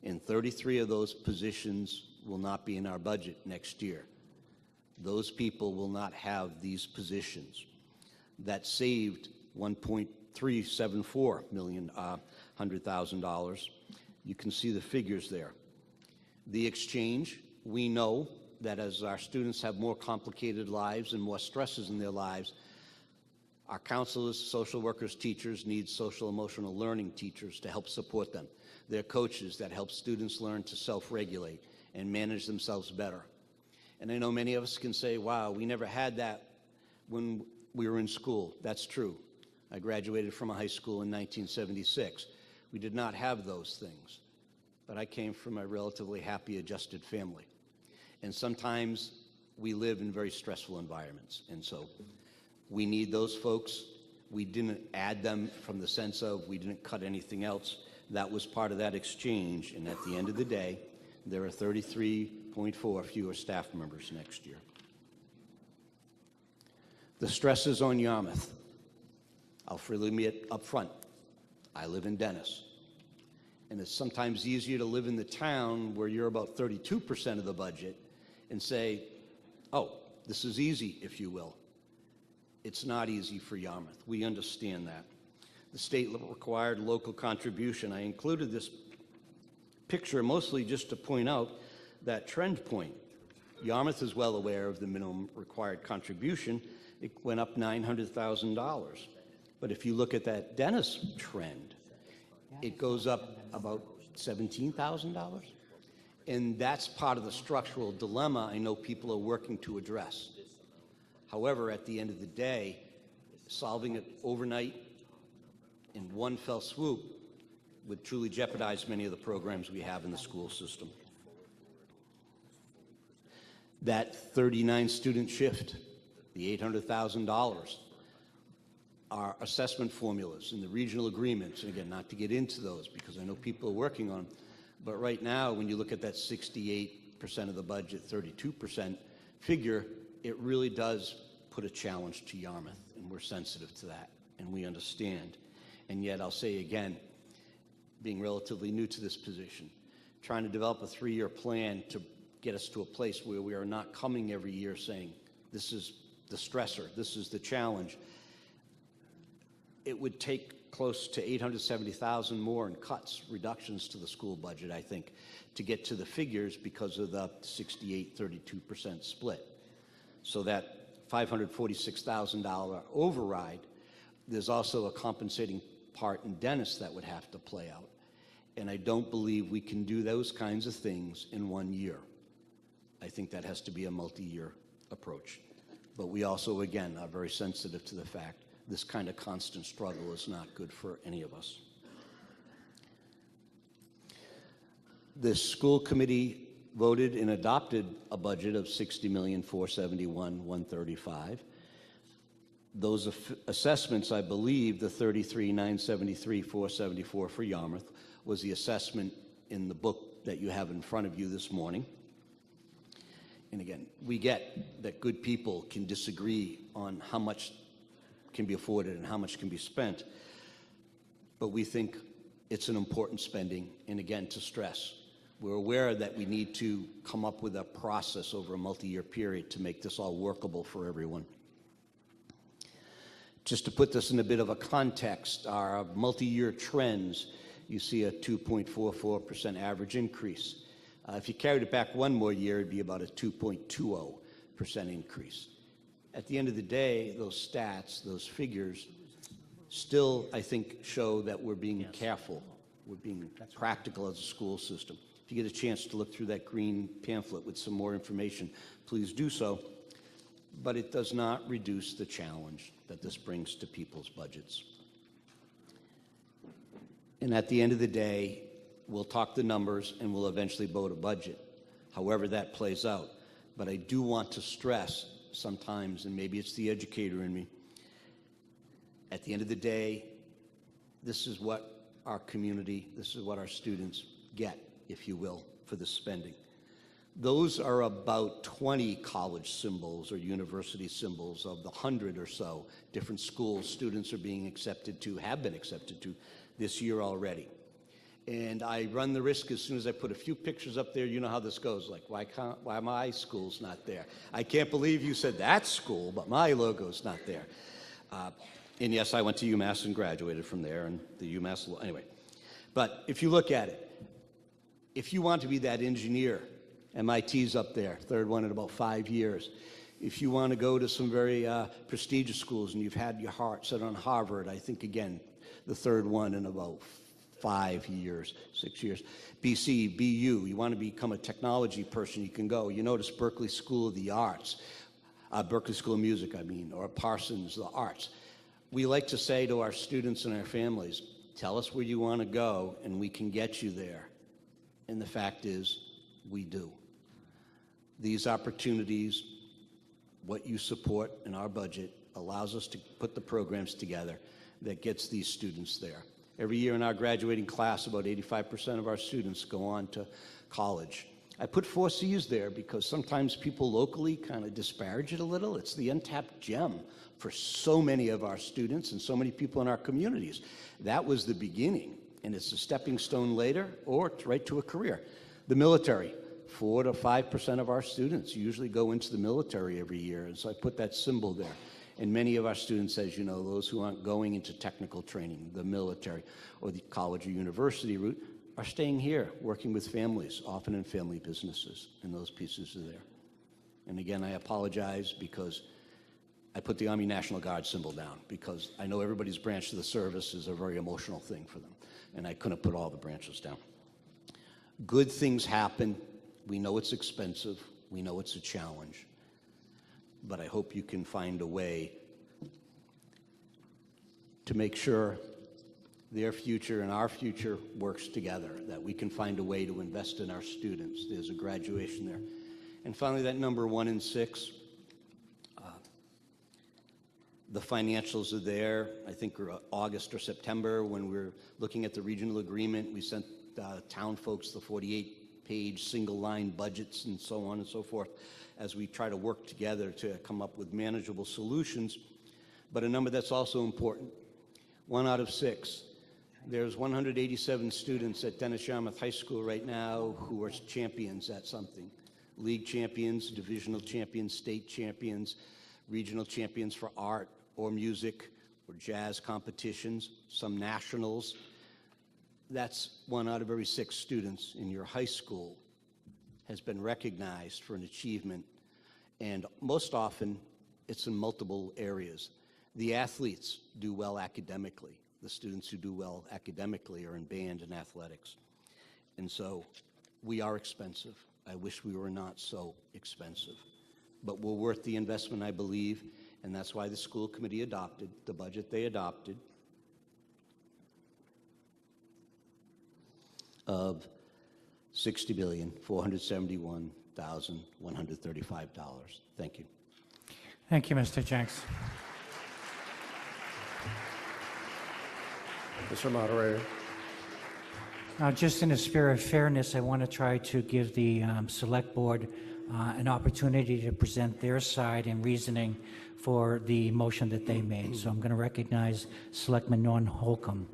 And 33 of those positions will not be in our budget next year. Those people will not have these positions. That saved $1.374 million, $100,000. You can see the figures there. The exchange, we know that as our students have more complicated lives and more stresses in their lives, our counselors, social workers, teachers need social emotional learning teachers to help support them. They're coaches that help students learn to self-regulate and manage themselves better. And I know many of us can say, wow, we never had that when we were in school. That's true. I graduated from a high school in 1976. We did not have those things. But I came from a relatively happy, adjusted family. And sometimes we live in very stressful environments. And so we need those folks. We didn't add them from the sense of we didn't cut anything else. That was part of that exchange. And at the end of the day, there are 33.4 fewer staff members next year. The stresses on Yarmouth. I'll freely admit up front, I live in Dennis. And it's sometimes easier to live in the town where you're about 32% of the budget and say, oh, this is easy, if you will. It's not easy for Yarmouth. We understand that. The state required local contribution. I included this picture mostly just to point out that trend point. Yarmouth is well aware of the minimum required contribution. It went up $900,000. But if you look at that Dennis trend, it goes up about $17,000. And that's part of the structural dilemma I know people are working to address. However, at the end of the day, solving it overnight in one fell swoop would truly jeopardize many of the programs we have in the school system. That 39 student shift, the $800,000, our assessment formulas and the regional agreements, and again, not to get into those because I know people are working on them, but right now, when you look at that 68% of the budget, 32% figure, it really does put a challenge to Yarmouth, and we're sensitive to that, and we understand. And yet, I'll say again, being relatively new to this position, trying to develop a 3-year plan to get us to a place where we are not coming every year saying, this is the stressor, this is the challenge. It would take close to $870,000 more in cuts, reductions to the school budget, I think, to get to the figures because of the 68-32% split. So that $546,000 override, there's also a compensating part in Dennis that would have to play out. And I don't believe we can do those kinds of things in 1 year. I think that has to be a multi-year approach. But we also, again, are very sensitive to the fact this kind of constant struggle is not good for any of us. The school committee voted and adopted a budget of $60,471,135. Those assessments, I believe, the $33,973,474 for Yarmouth was the assessment in the book that you have in front of you this morning. And again, we get that good people can disagree on how much can be afforded and how much can be spent, but we think it's an important spending. And again, to stress, we're aware that we need to come up with a process over a multi-year period to make this all workable for everyone. Just to put this in a bit of a context, our multi-year trends, you see a 2.44% average increase. If you carried it back one more year, it'd be about a 2.20% increase. At the end of the day, those stats, those figures, still, I think, show that we're being careful. We're being practical as a school system. If you get a chance to look through that green pamphlet with some more information, please do so. But it does not reduce the challenge that this brings to people's budgets. And at the end of the day, we'll talk the numbers and we'll eventually vote a budget, however that plays out. But I do want to stress sometimes, and maybe it's the educator in me, at the end of the day, this is what our community, this is what our students get, if you will, for the spending. Those are about 20 college symbols or university symbols of the 100 or so different schools students are being accepted to, have been accepted to this year already. And I run the risk as soon as I put a few pictures up there, you know how this goes, like why my school's not there? I can't believe you said that school, but my logo's not there. And yes, I went to UMass and graduated from there, and the UMass, anyway. But if you look at it, if you want to be that engineer, MIT's up there, third one in about 5 years. If you want to go to some very prestigious schools and you've had your heart set on Harvard, I think, again, the third one in about 5 years, 6 years. BC, BU, you want to become a technology person, you can go. You notice Berkeley School of the Arts, Berkeley School of Music, I mean, or Parsons, the arts. We like to say to our students and our families, tell us where you want to go and we can get you there. And the fact is, we do. These opportunities, what you support in our budget, allows us to put the programs together that gets these students there. Every year in our graduating class, about 85% of our students go on to college. I put 4 C's there because sometimes people locally kind of disparage it a little. It's the untapped gem for so many of our students and so many people in our communities. That was the beginning, and it's a stepping stone later, or it's right to a career. The military, 4 to 5% of our students usually go into the military every year, and so I put that symbol there. And many of our students, as you know, those who aren't going into technical training, the military, or the college or university route, are staying here, working with families, often in family businesses, and those pieces are there. And again, I apologize because I put the Army National Guard symbol down, because I know everybody's branch of the service is a very emotional thing for them, and I couldn't put all the branches down. Good things happen. We know it's expensive. We know it's a challenge. But I hope you can find a way to make sure their future and our future works together, that we can find a way to invest in our students. There's a graduation there. And finally, that number 1 in 6, the financials are there. I think August or September, when we're looking at the regional agreement, we sent town folks the 48-page single-line budgets and so on and so forth, as we try to work together to come up with manageable solutions. But a number that's also important, 1 out of 6. There's 187 students at Dennis Yarmouth High School right now who are champions at something. League champions, divisional champions, state champions, regional champions for art or music or jazz competitions, some nationals. That's 1 out of every 6 students in your high school has been recognized for an achievement, and most often it's in multiple areas. The athletes do well academically. The students who do well academically are in band and athletics. And so we are expensive. I wish we were not so expensive, but we're worth the investment, I believe, and that's why the school committee adopted the budget they adopted of $60,471,135. Thank you. Thank you, Mr. Jenks. Mr. Moderator. Now, just in a spirit of fairness, I want to try to give the Select Board an opportunity to present their side and reasoning for the motion that they made. So I'm going to recognize Selectman Norm Holcomb.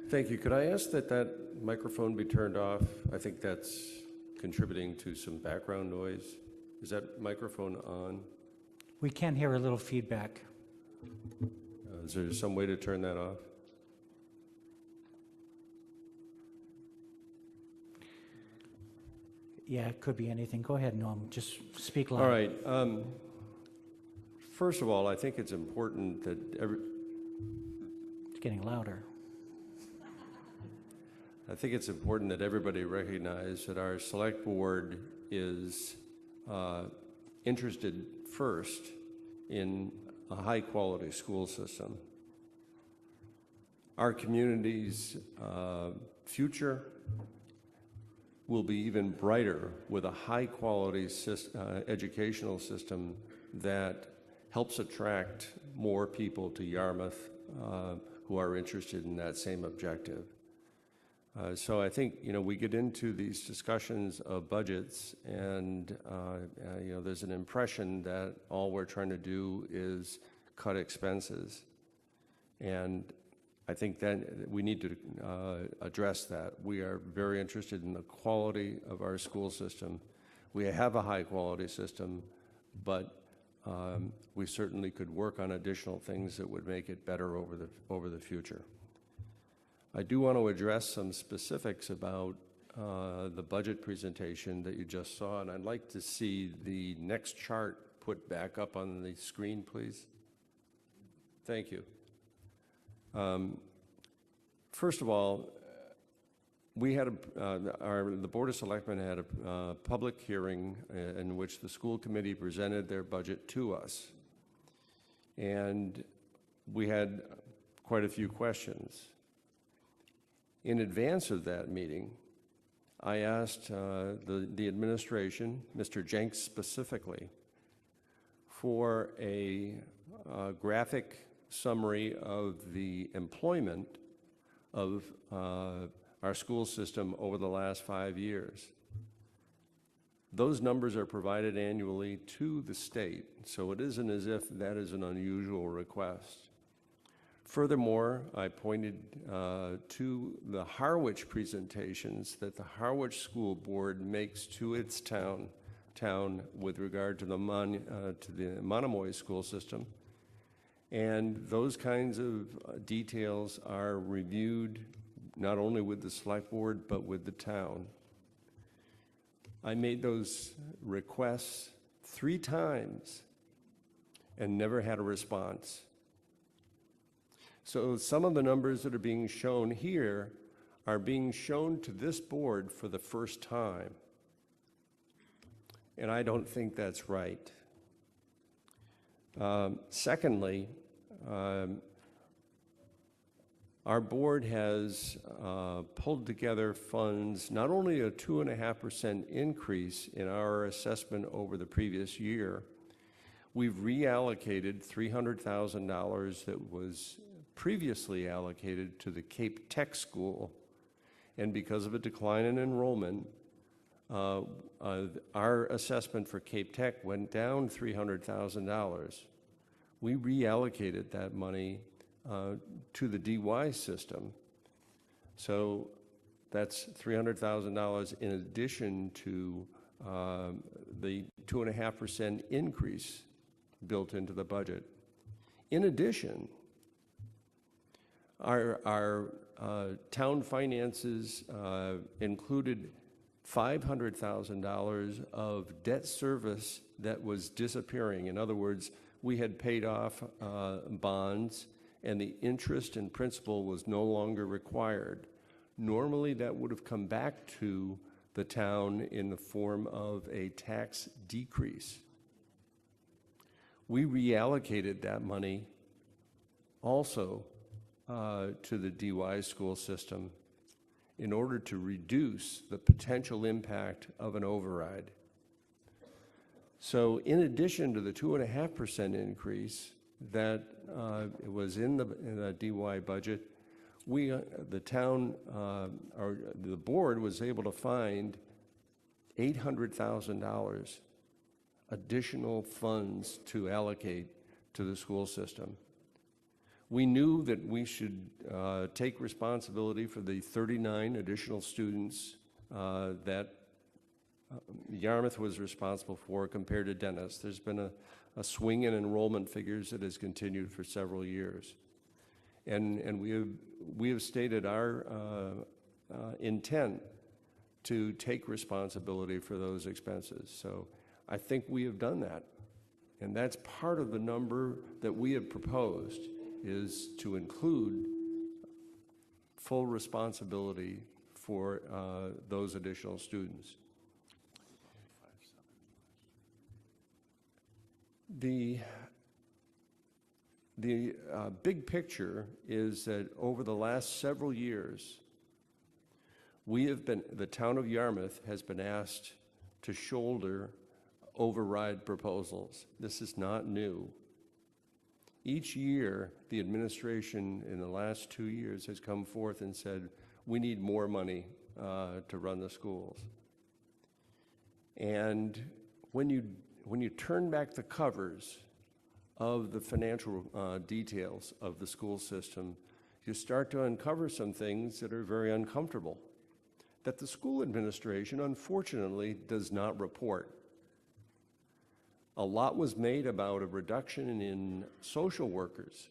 Thank you. Could I ask that that microphone be turned off? I think that's contributing to some background noise. Is that microphone on? We can hear a little feedback. Is there some way to turn that off? Yeah, it could be anything. Go ahead, Norm. Just speak loud. All right. First of all, I think it's important that It's getting louder. I think it's important that everybody recognize that our select board is interested first in a high-quality school system. Our community's future will be even brighter with a high-quality educational system that helps attract more people to Yarmouth who are interested in that same objective. So I think, we get into these discussions of budgets and, there's an impression that all we're trying to do is cut expenses. And I think that we need to address that. We are very interested in the quality of our school system. We have a high-quality system, but we certainly could work on additional things that would make it better over the future. I do want to address some specifics about the budget presentation that you just saw, and I'd like to see the next chart put back up on the screen, please. Thank you. First of all, we had the Board of Selectmen had a public hearing in which the school committee presented their budget to us, and we had quite a few questions. In advance of that meeting, I asked the administration, Mr. Jenks specifically, for a graphic summary of the employment of our school system over the last 5 years. Those numbers are provided annually to the state, so it isn't as if that is an unusual request. Furthermore, I pointed to the Harwich presentations that the Harwich School Board makes to its town with regard to the Monomoy school system. And those kinds of details are reviewed not only with the select board, but with the town. I made those requests 3 times and never had a response. So some of the numbers that are being shown here are being shown to this board for the first time. And I don't think that's right. Secondly, our board has pulled together funds, not only a 2.5% increase in our assessment over the previous year, we've reallocated $300,000 that was previously allocated to the Cape Tech School, and because of a decline in enrollment, our assessment for Cape Tech went down $300,000. We reallocated that money to the DY system. So that's $300,000 in addition to the 2.5% increase built into the budget. In addition, our town finances included $500,000 of debt service that was disappearing. In other words, we had paid off bonds and the interest and principal was no longer required. Normally that would have come back to the town in the form of a tax decrease. We reallocated that money also to the DY school system, in order to reduce the potential impact of an override. So in addition to the 2.5% increase that was in the DY budget, the town, or the board was able to find $800,000 additional funds to allocate to the school system. We knew that we should take responsibility for the 39 additional students that Yarmouth was responsible for compared to Dennis. There's been a swing in enrollment figures that has continued for several years. And we have stated our intent to take responsibility for those expenses. So I think we have done that. And that's part of the number that we have proposed, is to include full responsibility for those additional students. The big picture is that over the last several years, the town of Yarmouth has been asked to shoulder override proposals. This is not new. Each year, the administration in the last 2 years has come forth and said, we need more money to run the schools. And when you turn back the covers of the financial details of the school system, you start to uncover some things that are very uncomfortable, that the school administration, unfortunately, does not report. A lot was made about a reduction in social workers.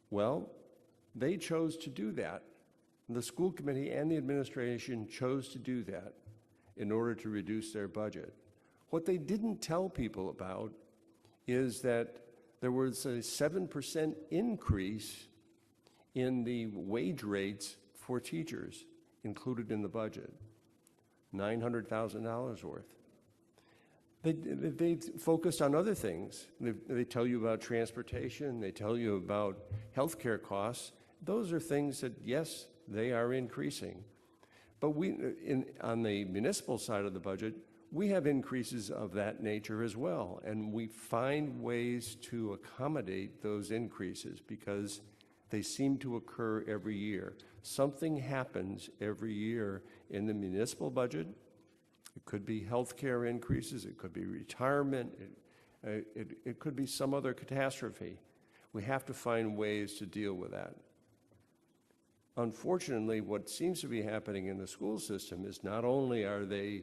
Well, they chose to do that. The school committee and the administration chose to do that in order to reduce their budget. What they didn't tell people about is that there was a 7% increase in the wage rates for teachers included in the budget, $900,000 worth. They focused on other things. They tell you about transportation, they tell you about healthcare costs. Those are things that, yes, they are increasing. But on the municipal side of the budget, we have increases of that nature as well, and we find ways to accommodate those increases because they seem to occur every year. Something happens every year in the municipal budget. It could be healthcare increases, it could be retirement, it could be some other catastrophe. We have to find ways to deal with that. Unfortunately, what seems to be happening in the school system is not only are they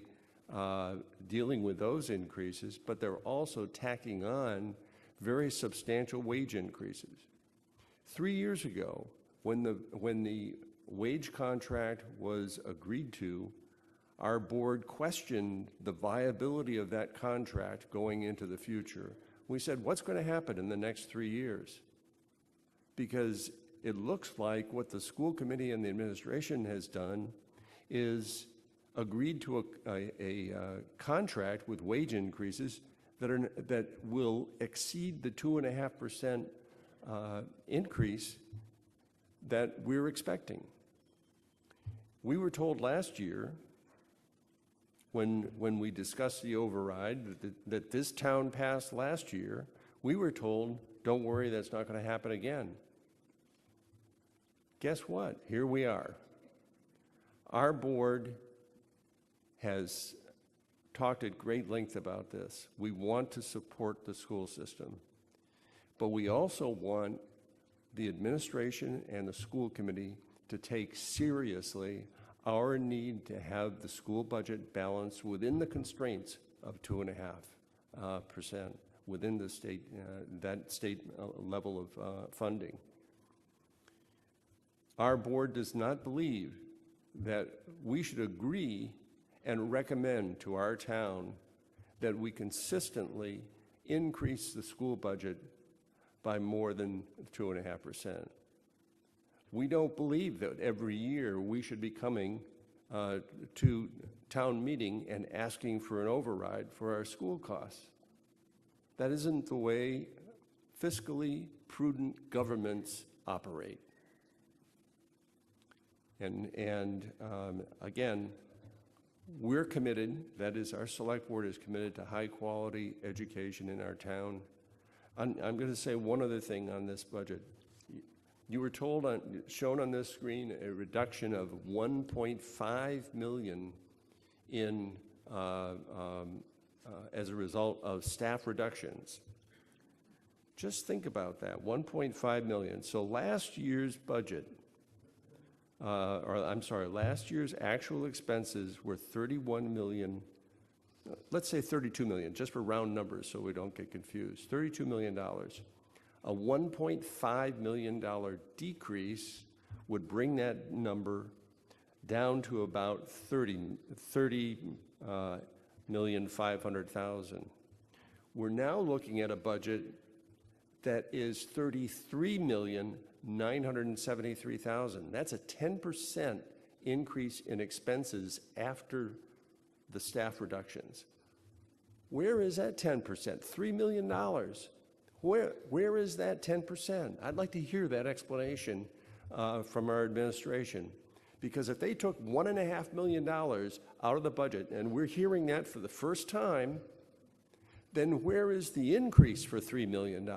dealing with those increases, but they're also tacking on very substantial wage increases. 3 years ago, when the wage contract was agreed to, our board questioned the viability of that contract going into the future. We said, what's going to happen in the next 3 years? Because it looks like what the school committee and the administration has done is agreed to a contract with wage increases that will exceed the 2.5% increase that we're expecting. We were told last year, when we discussed the override that this town passed last year, we were told, don't worry, that's not going to happen again. Guess what? Here we are. Our board has talked at great length about this. We want to support the school system, but we also want the administration and the school committee to take seriously our need to have the school budget balanced within the constraints of 2.5% within the state, that state level of funding. Our board does not believe that we should agree and recommend to our town that we consistently increase the school budget by more than 2.5%. We don't believe that every year we should be coming to town meeting and asking for an override for our school costs. That isn't the way fiscally prudent governments operate. Again, we're committed, that is, our select board is committed to high-quality education in our town. I'm going to say one other thing on this budget. You were told, shown on this screen, a reduction of $1.5 million in, as a result of staff reductions. Just think about that, $1.5 million. So last year's budget, last year's actual expenses were $31 million, let's say $32 million, just for round numbers so we don't get confused. $32 million. A $1.5 million decrease would bring that number down to about $30,500,000. We're now looking at a budget that is $33,973,000. That's a 10% increase in expenses after the staff reductions. Where is that 10%? $3 million. Where is that 10%? I'd like to hear that explanation from our administration. Because if they took $1.5 million out of the budget, and we're hearing that for the first time, then where is the increase for $3 million?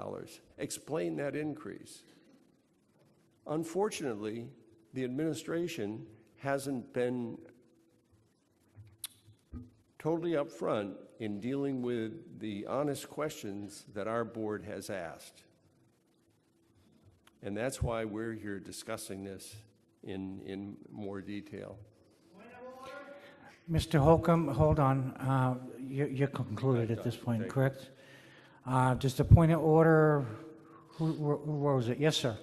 Explain that increase. Unfortunately, the administration hasn't been totally upfront in dealing with the honest questions that our board has asked. And that's why we're here discussing this in more detail. Mr. Holcomb, hold on. You're concluded at this point, correct? Just a point of order. Who was it? Yes, sir.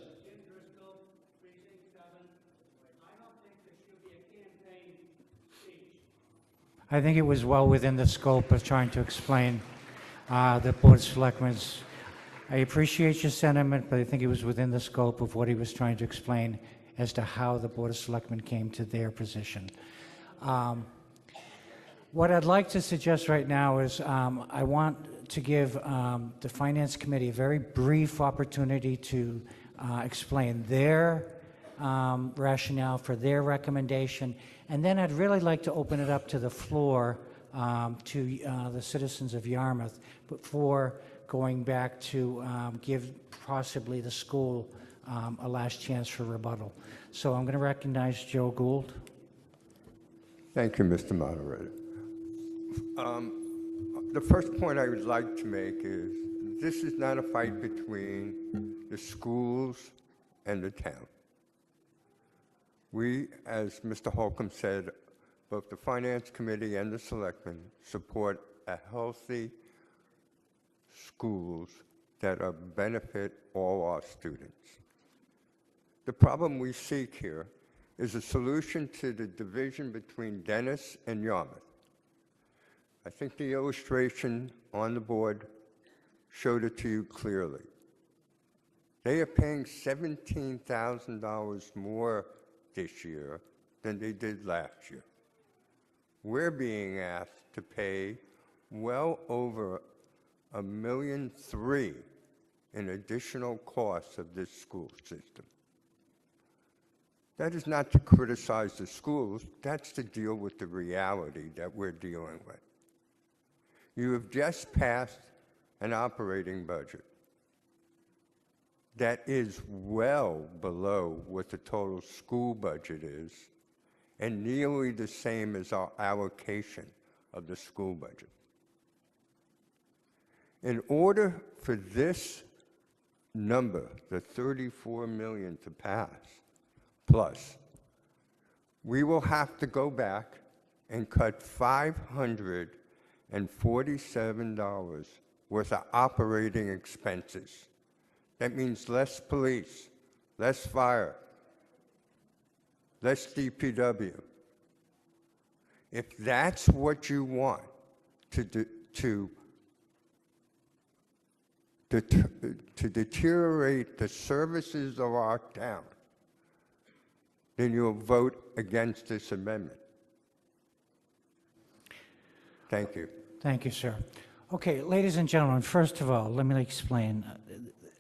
I think it was well within the scope of trying to explain the Board of Selectmen's. I appreciate your sentiment, but I think it was within the scope of what he was trying to explain as to how the Board of Selectmen came to their position. What I'd like to suggest right now is I want to give the Finance Committee a very brief opportunity to explain their rationale for their recommendation, and then I'd really like to open it up to the floor to the citizens of Yarmouth before going back to give possibly the school a last chance for rebuttal. So I'm going to recognize Joe Gould. Thank you, Mr. Moderator. The first point I would like to make is this is not a fight between the schools and the town. We, as Mr. Holcomb said, both the Finance Committee and the Selectmen support a healthy schools that benefit all our students. The problem we seek here is a solution to the division between Dennis and Yarmouth. I think the illustration on the board showed it to you clearly. They are paying $17,000 more this year than they did last year. We're being asked to pay well over $1.3 million in additional costs of this school system. That is not to criticize the schools, that's to deal with the reality that we're dealing with. You have just passed an operating budget that is well below what the total school budget is and nearly the same as our allocation of the school budget. In order for this number, the $34 million, to pass, plus, we will have to go back and cut $547 worth of operating expenses. That means less police, less fire, less DPW. If that's what you want to deteriorate the services of our town, then you'll vote against this amendment. Thank you. Thank you, sir. Okay, ladies and gentlemen, first of all, let me explain.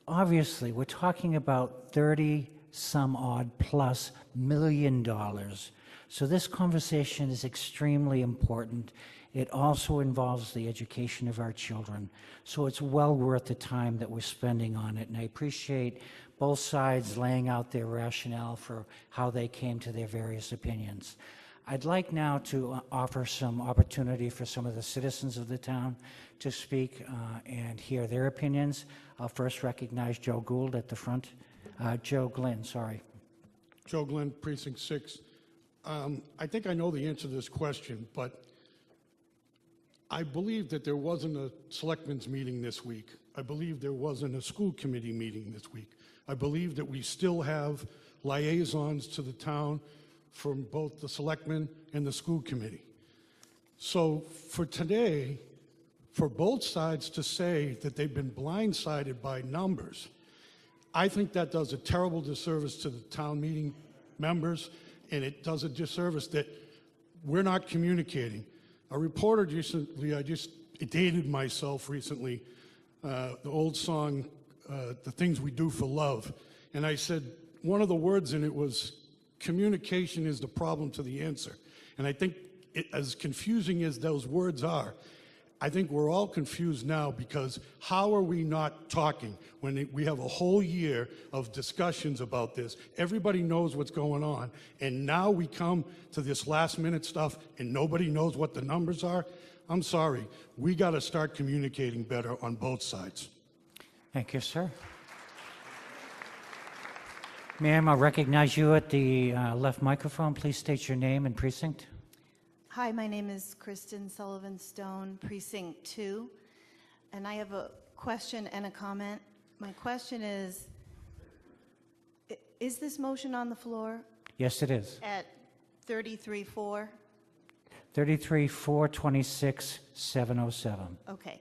Obviously, we're talking about $36 some odd plus $1 million. So this conversation is extremely important. It also involves the education of our children. So it's well worth the time that we're spending on it. And I appreciate both sides laying out their rationale for how they came to their various opinions. I'd like now to offer some opportunity for some of the citizens of the town to speak and hear their opinions. I'll first recognize Joe Gould at the front. Joe Glenn, sorry. Joe Glenn, Precinct 6. I think I know the answer to this question, but I believe that there wasn't a selectmen's meeting this week. I believe there wasn't a school committee meeting this week. I believe that we still have liaisons to the town from both the selectmen and the school committee. So for today, for both sides to say that they've been blindsided by numbers, I think that does a terrible disservice to the town meeting members, and it does a disservice that we're not communicating. A reporter recently, I just dated myself recently, the old song, The Things We Do for Love, and I said one of the words in it was, communication is the problem to the answer. And I think as confusing as those words are, I think we're all confused now because how are we not talking when we have a whole year of discussions about this? Everybody knows what's going on, and now we come to this last minute stuff and nobody knows what the numbers are? I'm sorry, we got to start communicating better on both sides. Thank you, sir. Ma'am, I'll recognize you at the left microphone. Please state your name and precinct. Hi, my name is Kristen Sullivan Stone, Precinct 2, and I have a question and a comment. My question is this motion on the floor Yes, it is. at 33-4? 33-426-707. Okay.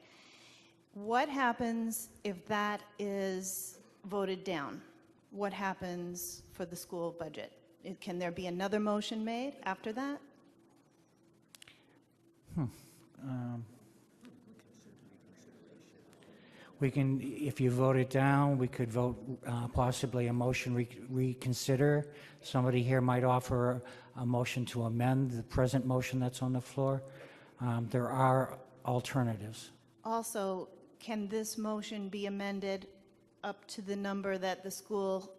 What happens if that is voted down? What happens for the school budget? Can there be another motion made after that? We can, if you vote it down, we could vote possibly a motion reconsider. Somebody here might offer a motion to amend the present motion that's on the floor. There are alternatives. Also, can this motion be amended up to the number that the school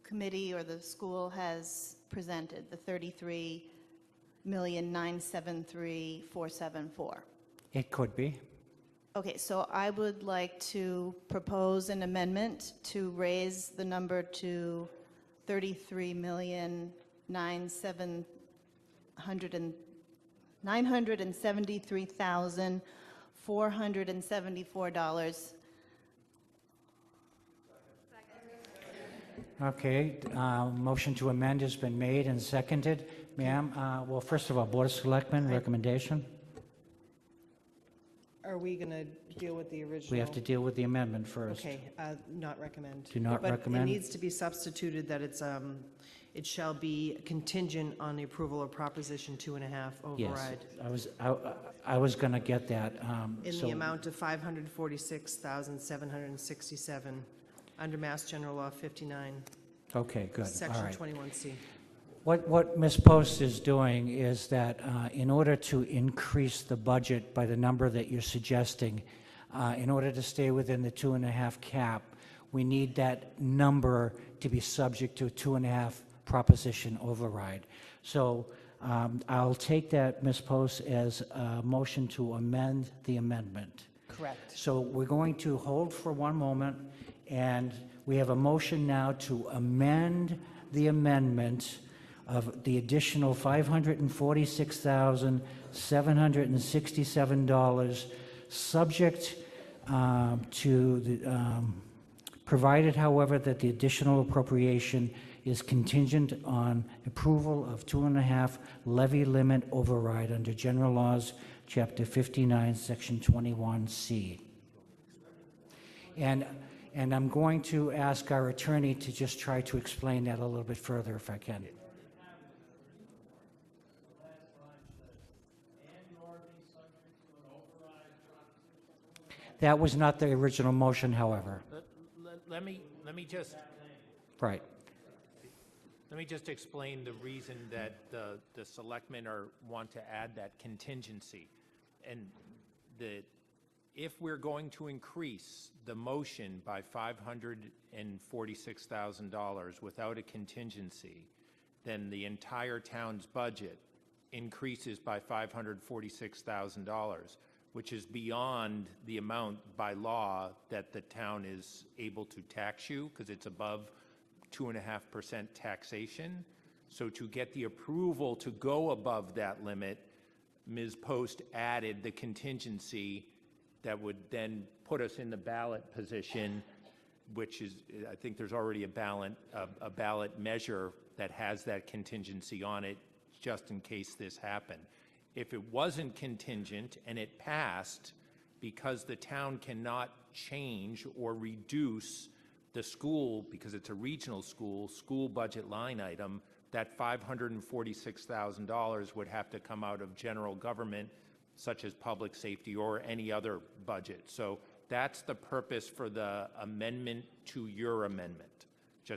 committee or the school has presented, the $33,973,474? It could be. Okay, so I would like to propose an amendment to raise the number to $33,973,474. Okay, motion to amend has been made and seconded. Ma'am, well, first of all, Board of Selectmen, recommendation? Are we going to deal with the original? We have to deal with the amendment first. Okay, not recommend. Do not But recommend? it needs to be substituted that it's, it shall be contingent on the approval of Proposition 2.5 override. Yes, I was going to get that. In so- the amount of $546,767 under Mass General Law 59. Okay, good. All Section right. 21C. What Ms. Post is doing is that in order to increase the budget by the number that you're suggesting, in order to stay within the 2.5 cap, we need that number to be subject to a 2.5 proposition override. So I'll take that, Ms. Post, as a motion to amend the amendment. Correct. So we're going to hold for one moment, and we have a motion now to amend the amendment of the additional $546,767, subject to the, provided, however, that the additional appropriation is contingent on approval of 2.5 levy limit override under General Laws, Chapter 59, Section 21C. And I'm going to ask our attorney to just try to explain that a little bit further if I can. That was not the original motion, however. Let me just, Right. Let me just explain the reason that the selectmen want to add that contingency. And if we're going to increase the motion by $546,000 without a contingency, then the entire town's budget increases by $546,000, which is beyond the amount by law that the town is able to tax you, because it's above 2.5% taxation. So to get the approval to go above that limit, Ms. Post added the contingency that would then put us in the ballot position, which is, I think there's already a ballot measure that has that contingency on it, just in case this happened. If it wasn't contingent and it passed, because the town cannot change or reduce the school, because it's a regional school budget line item, that $546,000 would have to come out of general government, such as public safety or any other budget. So that's the purpose for the amendment to your amendment.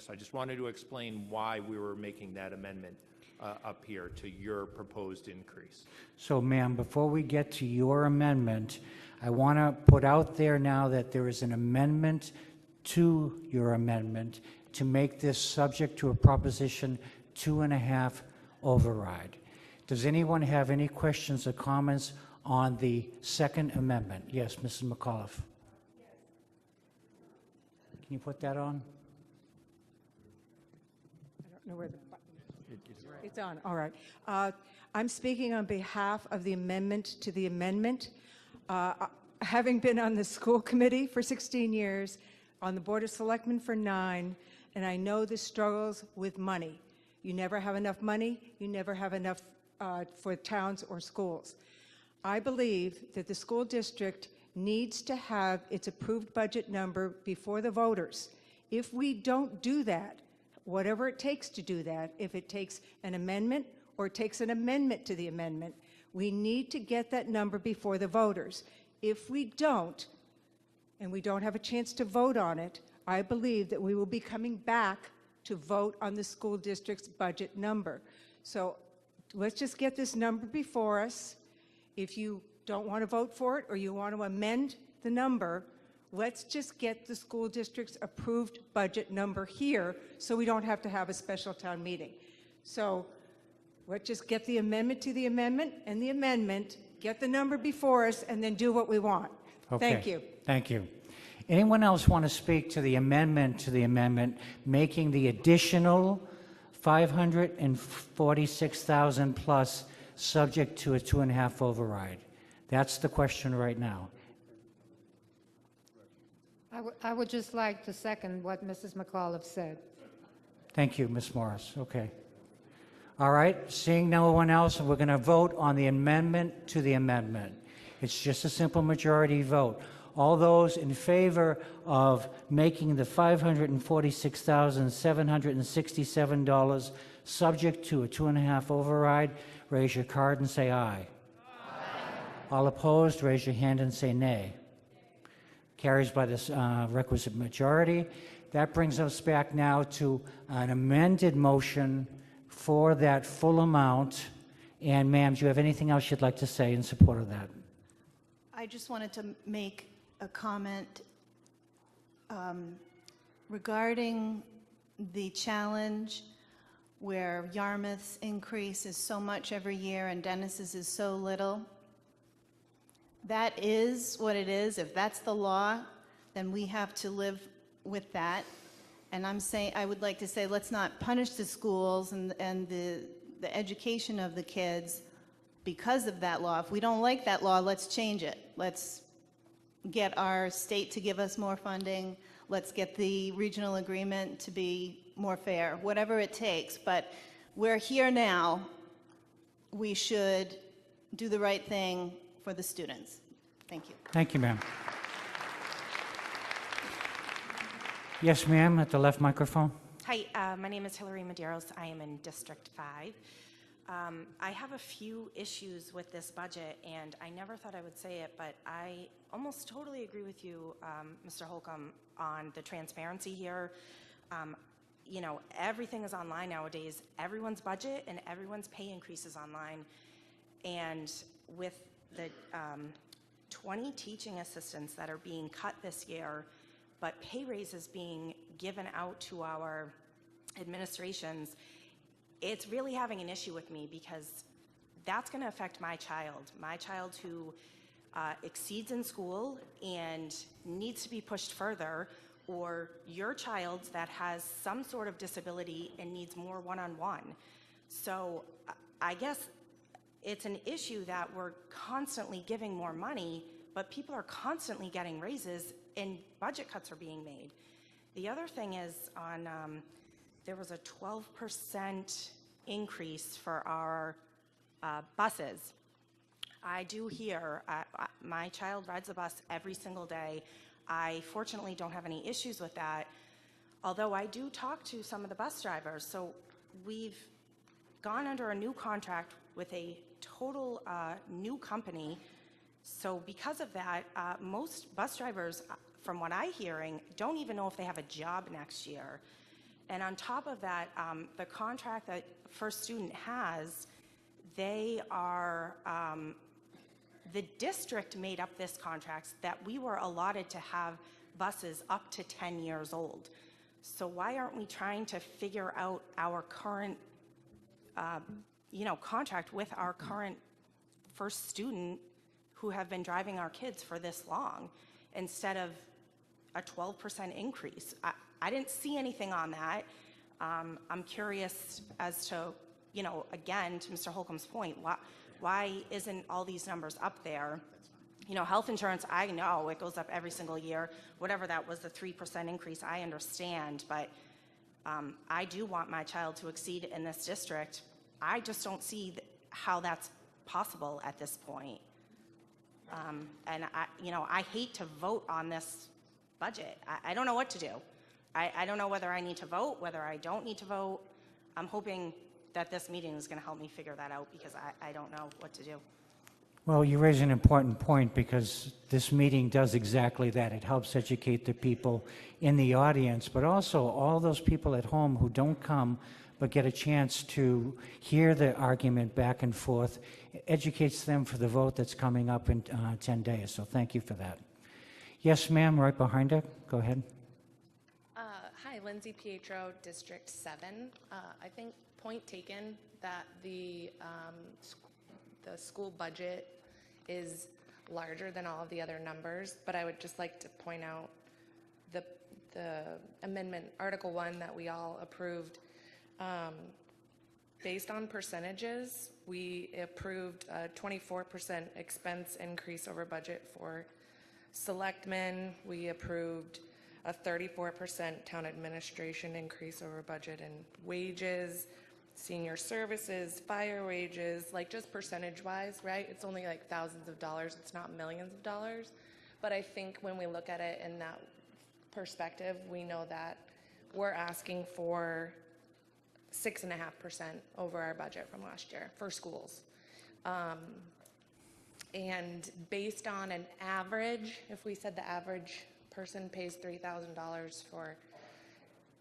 I just wanted to explain why we were making that amendment up here to your proposed increase. So, ma'am, before we get to your amendment, I want to put out there now that there is an amendment to your amendment to make this subject to a Proposition 2.5 override. Does anyone have any questions or comments on the second amendment? Yes, Mrs. McAuliffe. Can you put that on? I don't know where the button is. It's on, all right. I'm speaking on behalf of the amendment to the amendment. Having been on the school committee for 16 years, on the Board of Selectmen for 9, and I know the struggles with money. You never have enough money, you never have enough for towns or schools. I believe that the school district needs to have its approved budget number before the voters. If we don't do that, whatever it takes to do that, if it takes an amendment or it takes an amendment to the amendment, we need to get that number before the voters. If we don't, and we don't have a chance to vote on it, I believe that we will be coming back to vote on the school district's budget number. So let's just get this number before us. If you don't want to vote for it or you want to amend the number, let's just get the school district's approved budget number here so we don't have to have a special town meeting. So let's just get the amendment to the amendment and the amendment, get the number before us, and then do what we want. Okay. Thank you. Thank you. Anyone else want to speak to the amendment, making the additional $546,000 plus subject to a 2.5 override? That's the question right now. I would just like to second what Mrs. McAuliffe said. Thank you, Ms. Morris. Okay. All right, seeing no one else, we're going to vote on the amendment to the amendment. It's just a simple majority vote. All those in favor of making the $546,767 subject to a 2.5 override, raise your card and say aye. Aye. All opposed, raise your hand and say nay. Carries by this requisite majority. That brings us back now to an amended motion for that full amount. And ma'am, do you have anything else you'd like to say in support of that? I just wanted to make a comment regarding the challenge where Yarmouth's increase is so much every year and Dennis's is so little. That is what it is. If that's the law, then we have to live with that. And I would like to say, let's not punish the schools and the education of the kids because of that law. If we don't like that law, let's change it. Let's get our state to give us more funding. Let's get the regional agreement to be more fair, whatever it takes. But we're here now. We should do the right thing for the students. Thank you. Thank you, ma'am. Yes, ma'am, at the left microphone. Hi, my name is Hillary Medeiros. I am in District 5. I have a few issues with this budget, and I never thought I would say it, but I almost totally agree with you, Mr. Holcomb, on the transparency here. everything is online nowadays. Everyone's budget and everyone's pay increases online. And with the 20 teaching assistants that are being cut this year, but pay raises being given out to our administrations, it's really having an issue with me, because that's going to affect my child who exceeds in school and needs to be pushed further, or your child that has some sort of disability and needs more one-on-one. So I guess it's an issue that we're constantly giving more money, but people are constantly getting raises and budget cuts are being made. The other thing is there was a 12% increase for our buses. I do hear, my child rides a bus every single day. I fortunately don't have any issues with that, although I do talk to some of the bus drivers. So we've gone under a new contract with a total new company. So because of that, most bus drivers, from what I'm hearing, don't even know if they have a job next year. And on top of that, the contract that First Student has, they are, the district made up this contract that we were allotted to have buses up to 10 years old. So why aren't we trying to figure out our current, contract with our current First Student who have been driving our kids for this long, instead of a 12% increase? I didn't see anything on that. I'm curious as to, again, to Mr. Holcomb's point, why isn't all these numbers up there? Health insurance, I know it goes up every single year. Whatever that was, the 3% increase, I understand, but I do want my child to exceed in this district. I just don't see how that's possible at this point. And I hate to vote on this budget. I don't know what to do. I don't know whether I need to vote, whether I don't need to vote. I'm hoping that this meeting is going to help me figure that out, because I don't know what to do. Well, you raise an important point, because this meeting does exactly that. It helps educate the people in the audience, but also all those people at home who don't come but get a chance to hear the argument back and forth. It educates them for the vote that's coming up in 10 days, so thank you for that. Yes, ma'am, right behind her. Go ahead. Hi, Lindsay Pietro, District 7. I think point taken that the school budget is larger than all of the other numbers, but I would just like to point out the amendment, Article 1, that we all approved. Based on percentages, we approved a 24% expense increase over budget for selectmen. We approved a 34% town administration increase over budget in wages, senior services, fire wages, like just percentage-wise, right? It's only like thousands of dollars. It's not millions of dollars. But I think when we look at it in that perspective, we know that we're asking for 6.5% over our budget from last year for schools. And based on an average, if we said the average person pays $3,000 for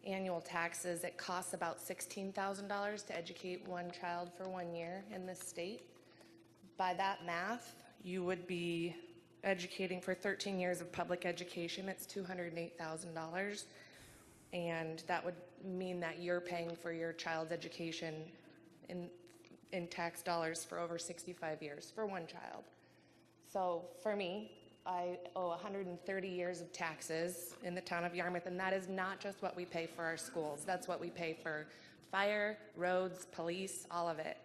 annual taxes, it costs about $16,000 to educate one child for 1 year in this state. By that math, you would be educating for 13 years of public education. It's $208,000. And that would mean that you're paying for your child's education in tax dollars for over 65 years for one child. So for me, I owe 130 years of taxes in the town of Yarmouth, and that is not just what we pay for our schools. That's what we pay for fire, roads, police, all of it.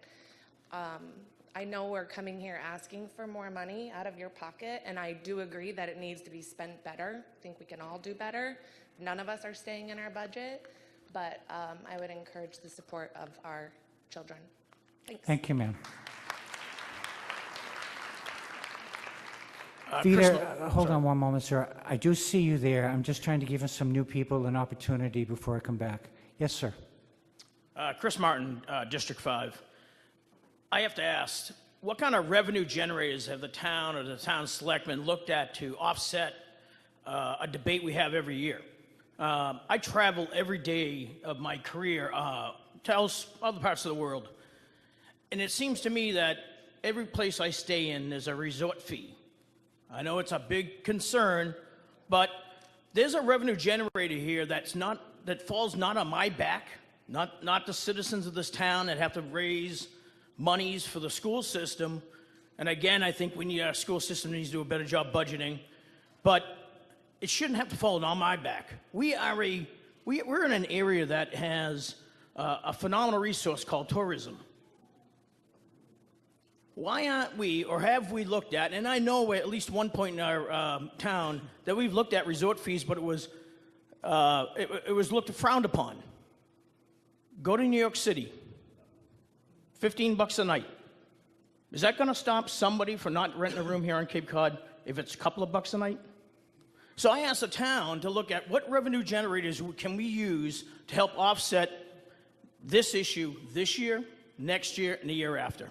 I know we're coming here asking for more money out of your pocket, and I do agree that it needs to be spent better. I think we can all do better. None of us are staying in our budget, but I would encourage the support of our children. Thanks. Thank you, ma'am. Chris, Hold on one moment, sir. I do see you there. I'm just trying to give us some new people an opportunity before I come back. Yes, sir. Chris Martin, District 5. I have to ask, what kind of revenue generators have the town or the town selectmen looked at to offset a debate we have every year? I travel every day of my career to other parts of the world. And it seems to me that every place I stay in, there's a resort fee. I know it's a big concern, but there's a revenue generator here that falls not on my back, not the citizens of this town that have to raise monies for the school system. And again, I think our school system needs to do a better job budgeting, but it shouldn't have to fall on my back. We're in an area that has a phenomenal resource called tourism. Why aren't we, or have we looked at, and I know at least one point in our town that we've looked at resort fees, but it was frowned upon. Go to New York City, $15 a night. Is that going to stop somebody from not renting a room here on Cape Cod if it's a couple of bucks a night? So I asked the town to look at what revenue generators can we use to help offset this issue this year, next year, and the year after.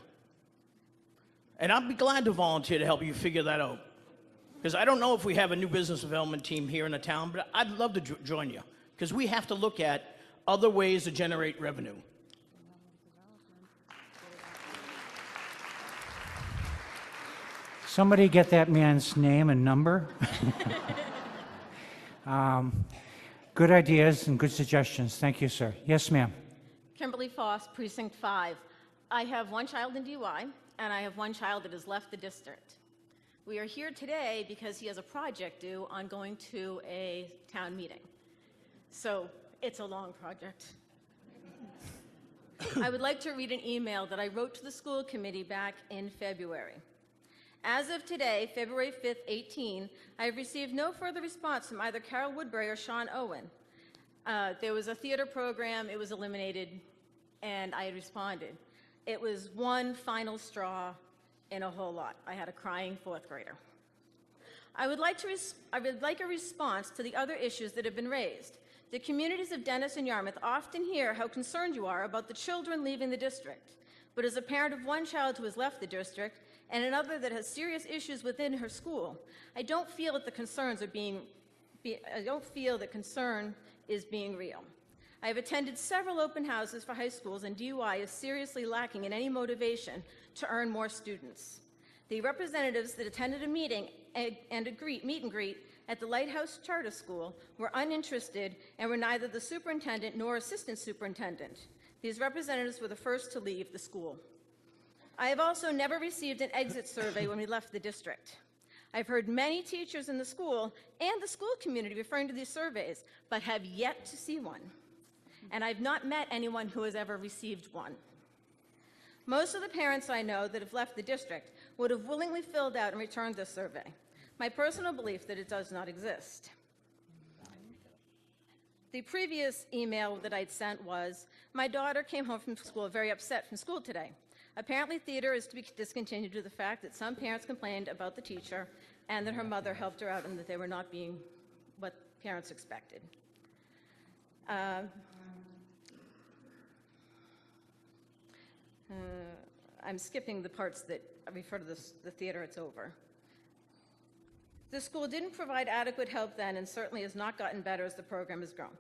And I'd be glad to volunteer to help you figure that out. Because I don't know if we have a new business development team here in the town, but I'd love to join you. Because we have to look at other ways to generate revenue. Somebody get that man's name and number. Good ideas and good suggestions. Thank you, sir. Yes, ma'am. Kimberly Foss, Precinct 5. I have one child in DUI, and I have one child that has left the district. We are here today because he has a project due on going to a town meeting. So it's a long project. I would like to read an email that I wrote to the school committee back in February. As of today, February 5th, 18, I have received no further response from either Carol Woodbury or Sean Owen. There was a theater program, it was eliminated, and I had responded. It was one final straw in a whole lot. I had a crying fourth grader. I would like a response to the other issues that have been raised. The communities of Dennis and Yarmouth often hear how concerned you are about the children leaving the district. But as a parent of one child who has left the district and another that has serious issues within her school, I don't feel that the concerns are I don't feel that concern is being real. I have attended several open houses for high schools, and DUI is seriously lacking in any motivation to earn more students. The representatives that attended a meeting and meet and greet at the Lighthouse Charter School were uninterested and were neither the superintendent nor assistant superintendent. These representatives were the first to leave the school. I have also never received an exit survey when we left the district. I've heard many teachers in the school and the school community referring to these surveys, but have yet to see one. And I've not met anyone who has ever received one. Most of the parents I know that have left the district would have willingly filled out and returned this survey. My personal belief that it does not exist. The previous email that I'd sent was, my daughter came home from school very upset from school today. Apparently theater is to be discontinued due to the fact that some parents complained about the teacher and that her mother helped her out and that they were not being what parents expected. I'm skipping the parts that refer to the theater, it's over. The school didn't provide adequate help then and certainly has not gotten better as the program has grown.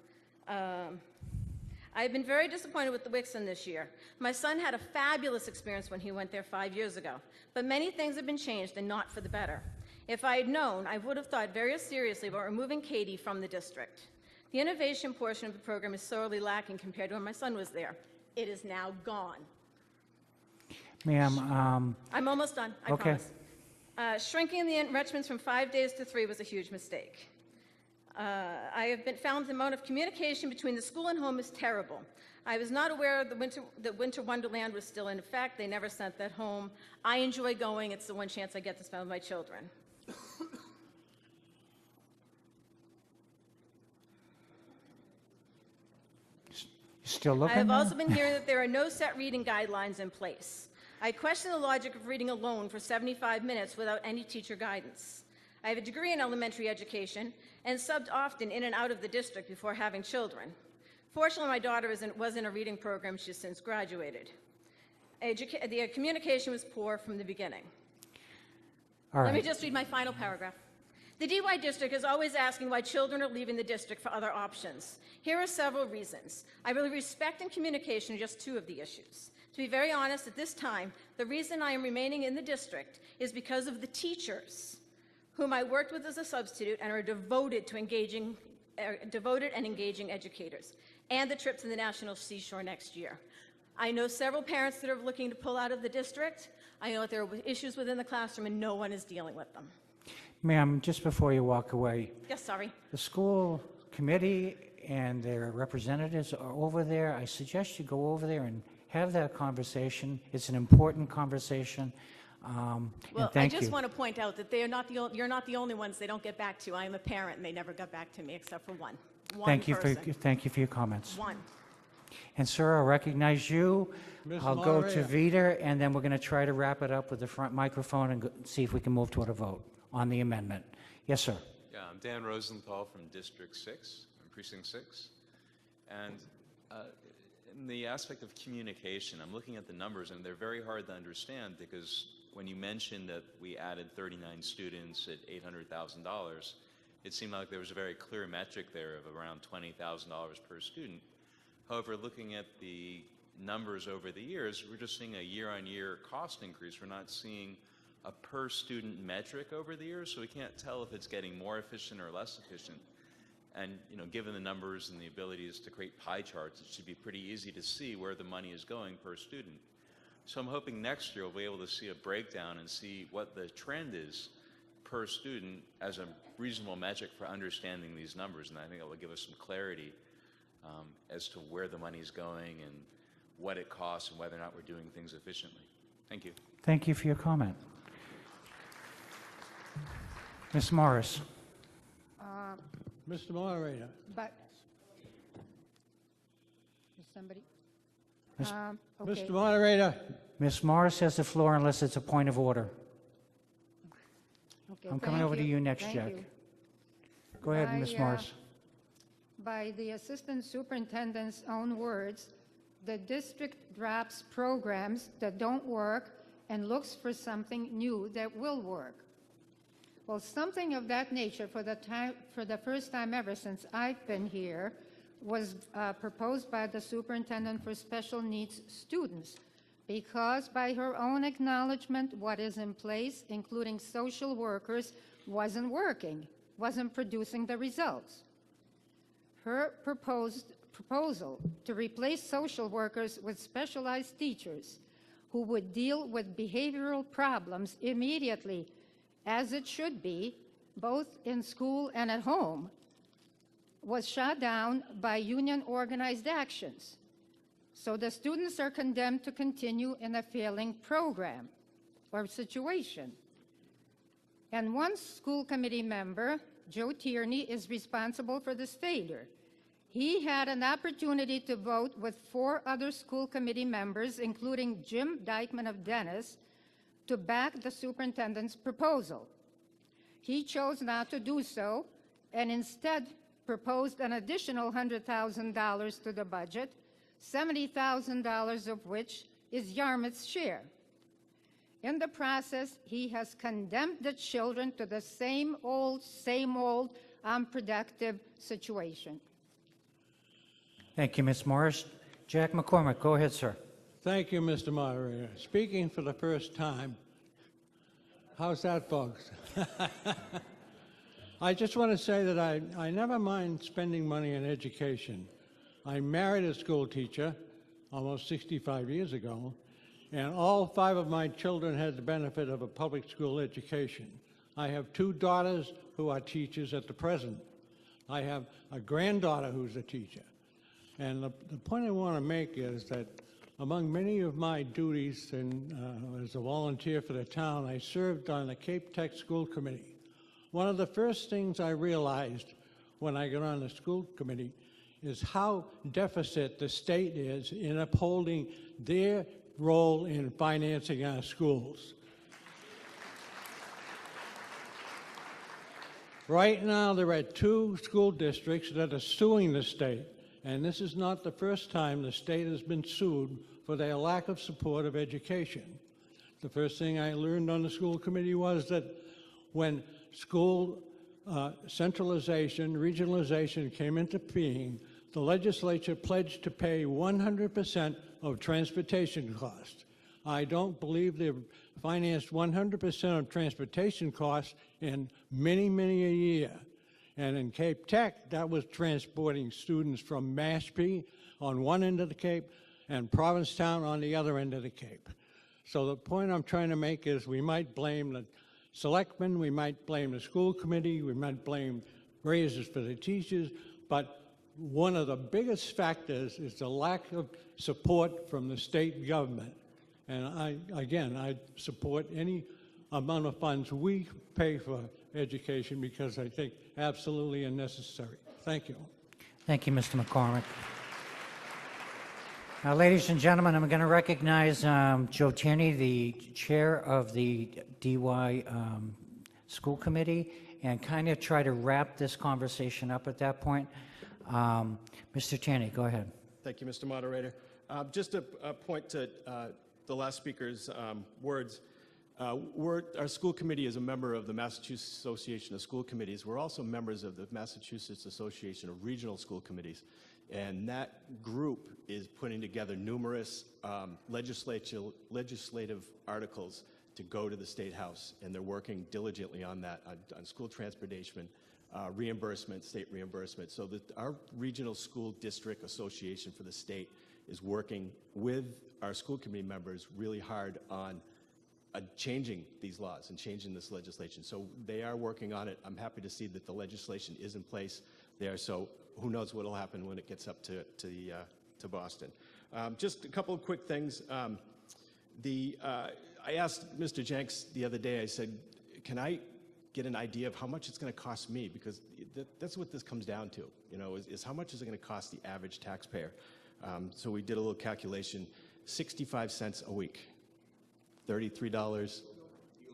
I've been very disappointed with the Wixon this year. My son had a fabulous experience when he went there 5 years ago, but many things have been changed and not for the better. If I had known, I would have thought very seriously about removing Katie from the district. The innovation portion of the program is sorely lacking compared to when my son was there. It is now gone. Ma'am, I'm almost done, I okay. promise. Shrinking the enrichments from 5 days to 3 was a huge mistake. I have found the amount of communication between the school and home is terrible. I was not aware that Winter Wonderland was still in effect. They never sent that home. I enjoy going. It's the one chance I get to spend with my children. Still looking? I have also been hearing that there are no set reading guidelines in place. I question the logic of reading alone for 75 minutes without any teacher guidance. I have a degree in elementary education and subbed often in and out of the district before having children. Fortunately, my daughter was in a reading program. She's since graduated. The communication was poor from the beginning. All right. Let me just read my final paragraph. The DY district is always asking why children are leaving the district for other options. Here are several reasons. I believe respect and communication are just two of the issues. To be very honest, at this time, the reason I am remaining in the district is because of the teachers whom I worked with as a substitute and are devoted and engaging educators, and the trip to the National Seashore next year. I know several parents that are looking to pull out of the district. I know that there are issues within the classroom and no one is dealing with them. Ma'am, just before you walk away, Yes, sorry. the school committee and their representatives are over there. I suggest you go over there and have that conversation. It's an important conversation. And Well, I thank just you. want to point out that you're not the only ones they don't get back to. I am a parent, and they never got back to me except for one. Thank you person. thank you for your comments. One. And sir, I'll recognize you. Ms. I'll go to Moderator. Vita, and then we're going to try to wrap it up with the front microphone and see if we can move toward a vote on the amendment. Yes, sir. Yeah, I'm Dan Rosenthal from District 6, from Precinct 6. And in the aspect of communication, I'm looking at the numbers, and they're very hard to understand because when you mentioned that we added 39 students at $800,000, it seemed like there was a very clear metric there of around $20,000 per student. However, looking at the numbers over the years, we're just seeing a year-on-year cost increase. We're not seeing a per-student metric over the years, so we can't tell if it's getting more efficient or less efficient. And given the numbers and the abilities to create pie charts, it should be pretty easy to see where the money is going per student. So I'm hoping next year we'll be able to see a breakdown and see what the trend is per student as a reasonable metric for understanding these numbers. And I think it will give us some clarity as to where the money is going and what it costs and whether or not we're doing things efficiently. Thank you. Thank you for your comment. Ms. Morris. Mr. Moderator. But, is somebody? Miss- Okay. Mr. Moderator. Ms. Morris has the floor unless it's a point of order. Okay, I'm coming thank over to you next, Thank Jack. you. Go ahead, Ms. Morris. By the Assistant Superintendent's own words, the district drops programs that don't work and looks for something new that will work. Well, something of that nature for the first time ever since I've been here was proposed by the Superintendent for Special Needs Students, because by her own acknowledgement, what is in place, including social workers, wasn't working, wasn't producing the results. Her proposal to replace social workers with specialized teachers who would deal with behavioral problems immediately, as it should be, both in school and at home, was shot down by union-organized actions. So the students are condemned to continue in a failing program or situation. And one school committee member, Joe Tierney, is responsible for this failure. He had an opportunity to vote with 4 other school committee members, including Jim Dykeman of Dennis, to back the superintendent's proposal. He chose not to do so and instead proposed an additional $100,000 to the budget, $70,000 of which is Yarmouth's share. In the process, he has condemned the children to the same old, unproductive situation. Thank you, Ms. Morris. Jack McCormick, go ahead, sir. Thank you, Mr. Moderator. Speaking for the first time. How's that, folks? I just want to say that I never mind spending money on education. I married a school teacher almost 65 years ago, and all 5 of my children had the benefit of a public school education. I have 2 daughters who are teachers at the present. I have a granddaughter who's a teacher. And the point I want to make is that among many of my duties as a volunteer for the town, I served on the Cape Tech School Committee. One of the first things I realized when I got on the school committee is how deficit the state is in upholding their role in financing our schools. Right now, there are 2 school districts that are suing the state, and this is not the first time the state has been sued for their lack of support of education. The first thing I learned on the school committee was that when school centralization, regionalization came into being, the legislature pledged to pay 100% of transportation costs. I don't believe they've financed 100% of transportation costs in many, many a year. And in Cape Tech, that was transporting students from Mashpee on one end of the Cape and Provincetown on the other end of the Cape. So the point I'm trying to make is we might blame the selectmen, we might blame the school committee, we might blame raises for the teachers, but one of the biggest factors is the lack of support from the state government. And I support any amount of funds we pay for education because I think absolutely unnecessary. Thank you. Thank you, Mr. McCormick. Now, ladies and gentlemen, I'm going to recognize Joe Tierney, the chair of the DY School Committee, and kind of try to wrap this conversation up at that point. Mr. Tierney, go ahead. Thank you, Mr. Moderator. Just a point to the last speaker's words. Our school committee is a member of the Massachusetts Association of School Committees. We're also members of the Massachusetts Association of Regional School Committees. And that group is putting together numerous legislative articles to go to the State House. And they're working diligently on that, on school transportation, reimbursement, state reimbursement. So that our Regional School District Association for the state is working with our school committee members really hard on changing these laws and changing this legislation. So they are working on it. I'm happy to see that the legislation is in place there. So who knows what will happen when it gets up to Boston. Just a couple of quick things. I asked Mr. Jenks the other day, I said, can I get an idea of how much it's going to cost me? Because that's what this comes down to, you know, is how much is it going to cost the average taxpayer? So we did a little calculation, 65 cents a week, $33.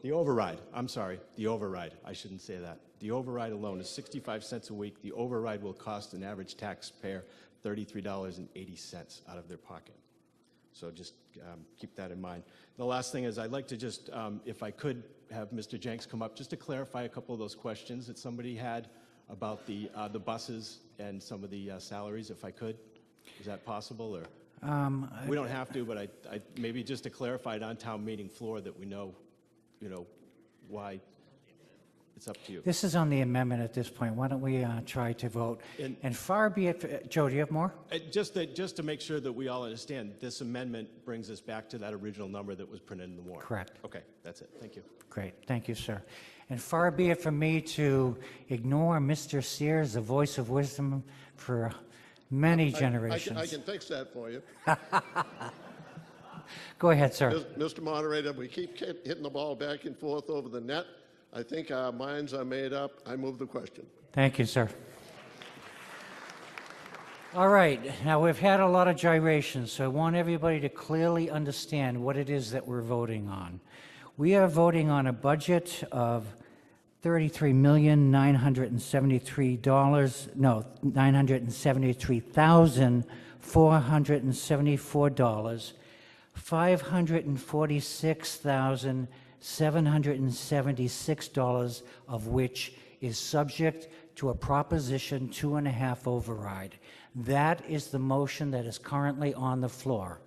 The override, I'm sorry, the override, I shouldn't say that. The override alone is 65 cents a week. The override will cost an average taxpayer $33.80 out of their pocket. So just keep that in mind. The last thing is I'd like to just, if I could, have Mr. Jenks come up just to clarify a couple of those questions that somebody had about the buses and some of the salaries, if I could. Is that possible, or? We don't have to, but I maybe just to clarify it on town meeting floor that we know, you know, why. It's up to you. This is on the amendment at this point. Why don't we try to vote? And far be it, Joe, do you have more? Just to make sure that we all understand, this amendment brings us back to that original number that was printed in the warrant. Correct. Okay, that's it. Thank you. Great. Thank you, sir. And far be it from me to ignore Mr. Sears, the voice of wisdom for many generations. I can fix that for you. Go ahead, sir. Mr. Moderator, we keep hitting the ball back and forth over the net. I think our minds are made up. I move the question. Thank you, sir. All right. Now, we've had a lot of gyrations, so I want everybody to clearly understand what it is that we're voting on. We are voting on a budget of $973,474, $546,776 of which is subject to a Proposition 2.5 override. That is the motion that is currently on the floor.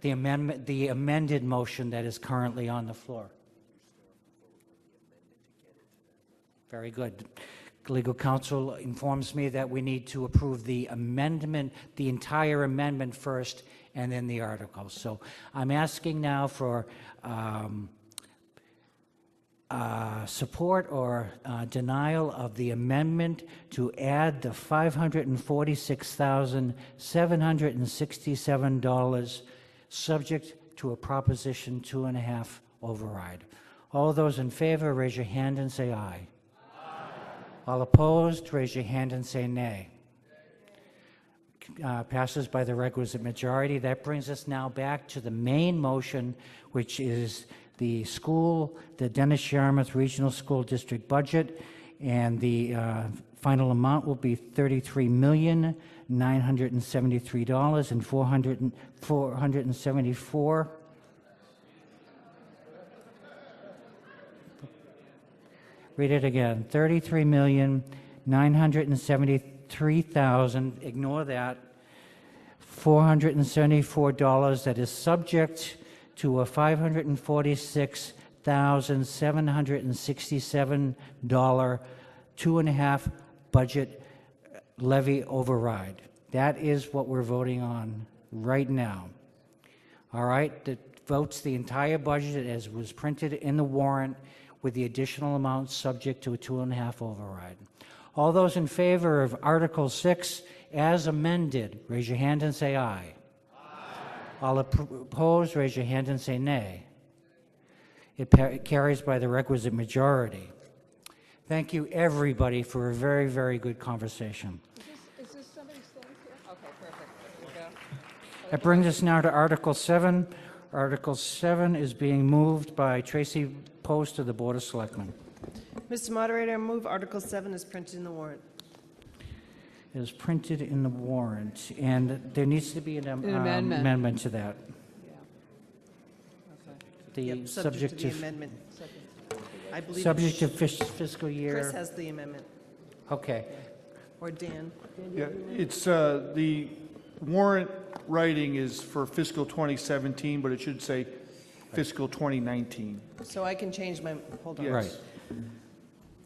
The amended motion that is currently on the floor. Very good. Legal counsel informs me that we need to approve the amendment, the entire amendment first, and then the article. So I'm asking now for support or denial of the amendment to add the $546,767 subject to a Proposition 2.5 override. All those in favor, raise your hand and say aye. All opposed, raise your hand and say nay. Passes by the requisite majority. That brings us now back to the main motion, which is the Dennis Yarmouth Regional School District budget, and the final amount will be $33,973,474. Read it again. $33,973,000, ignore that, $474 that is subject to a $546,767 2.5 budget levy override. That is what we're voting on right now. All right, that votes the entire budget as was printed in the warrant with the additional amounts subject to a 2.5 override. All those in favor of Article 6 as amended, raise your hand and say aye. All opposed, raise your hand and say nay. It carries by the requisite majority. Thank you, everybody, for a very, very good conversation. Is this somebody standing here? Okay, perfect. There we go. That brings us now to Article 7. Article 7 is being moved by Tracy Post of the Board of Selectmen. Mr. Moderator, I move Article 7 is printed in the warrant. It is printed in the warrant, and there needs to be an amendment. amendment to that. The Yep, subject to the amendment. I believe subject to fiscal year. Chris has the amendment, Okay. or Dan. Yeah, it's, the warrant writing is for fiscal 2017, but it should say fiscal 2019. So I can change my, hold on. Yes. Right.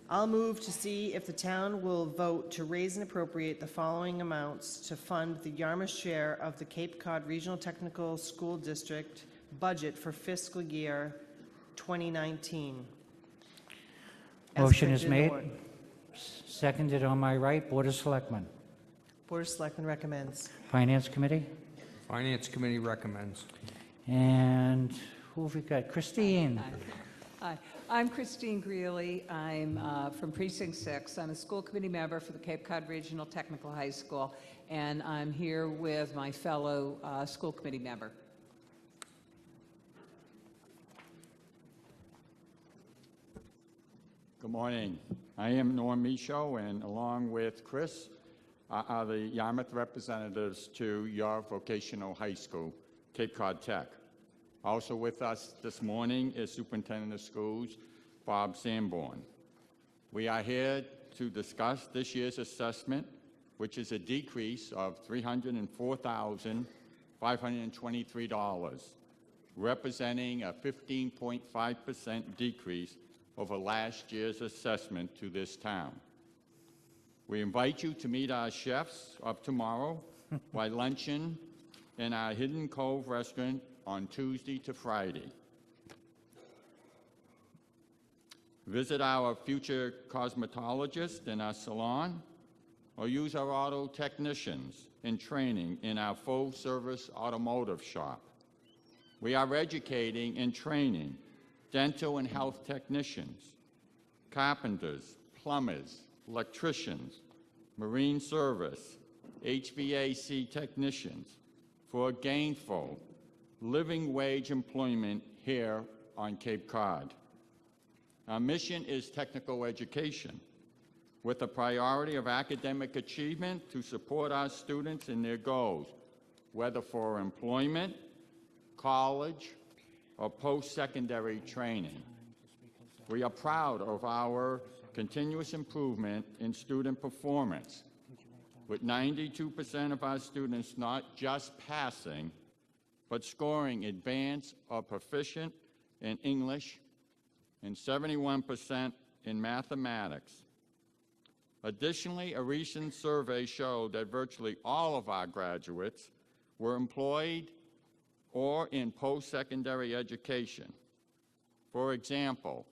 I'll move to see if the town will vote to raise and appropriate the following amounts to fund the Yarmouth share of the Cape Cod Regional Technical School District budget for fiscal year 2019. As Motion printed is in the made. warrant. Seconded on my right, Board of Selectmen. Board of Selectmen recommends. Finance Committee. Finance Committee recommends. And who have we got? Christine. Hi, I'm Christine Greeley. I'm from Precinct 6. I'm a school committee member for the Cape Cod Regional Technical High School, and I'm here with my fellow school committee member. Good morning. I am Norm Michaud, and along with Chris are the Yarmouth representatives to your vocational high school, Cape Cod Tech. Also with us this morning is Superintendent of Schools, Bob Sanborn. We are here to discuss this year's assessment, which is a decrease of $304,523, representing a 15.5% decrease over last year's assessment to this town. We invite you to meet our chefs of tomorrow while luncheon in our Hidden Cove restaurant on Tuesday to Friday. Visit our future cosmetologist in our salon, or use our auto technicians in training in our full-service automotive shop. We are educating and training dental and health technicians, carpenters, plumbers, electricians, marine service, HVAC technicians for gainful, living wage employment here on Cape Cod. Our mission is technical education, with a priority of academic achievement to support our students in their goals, whether for employment, college, or post-secondary training. We are proud of our continuous improvement in student performance, with 92% of our students not just passing, but scoring advanced or proficient in English, and 71% in mathematics. Additionally, a recent survey showed that virtually all of our graduates were employed or in post-secondary education. For example,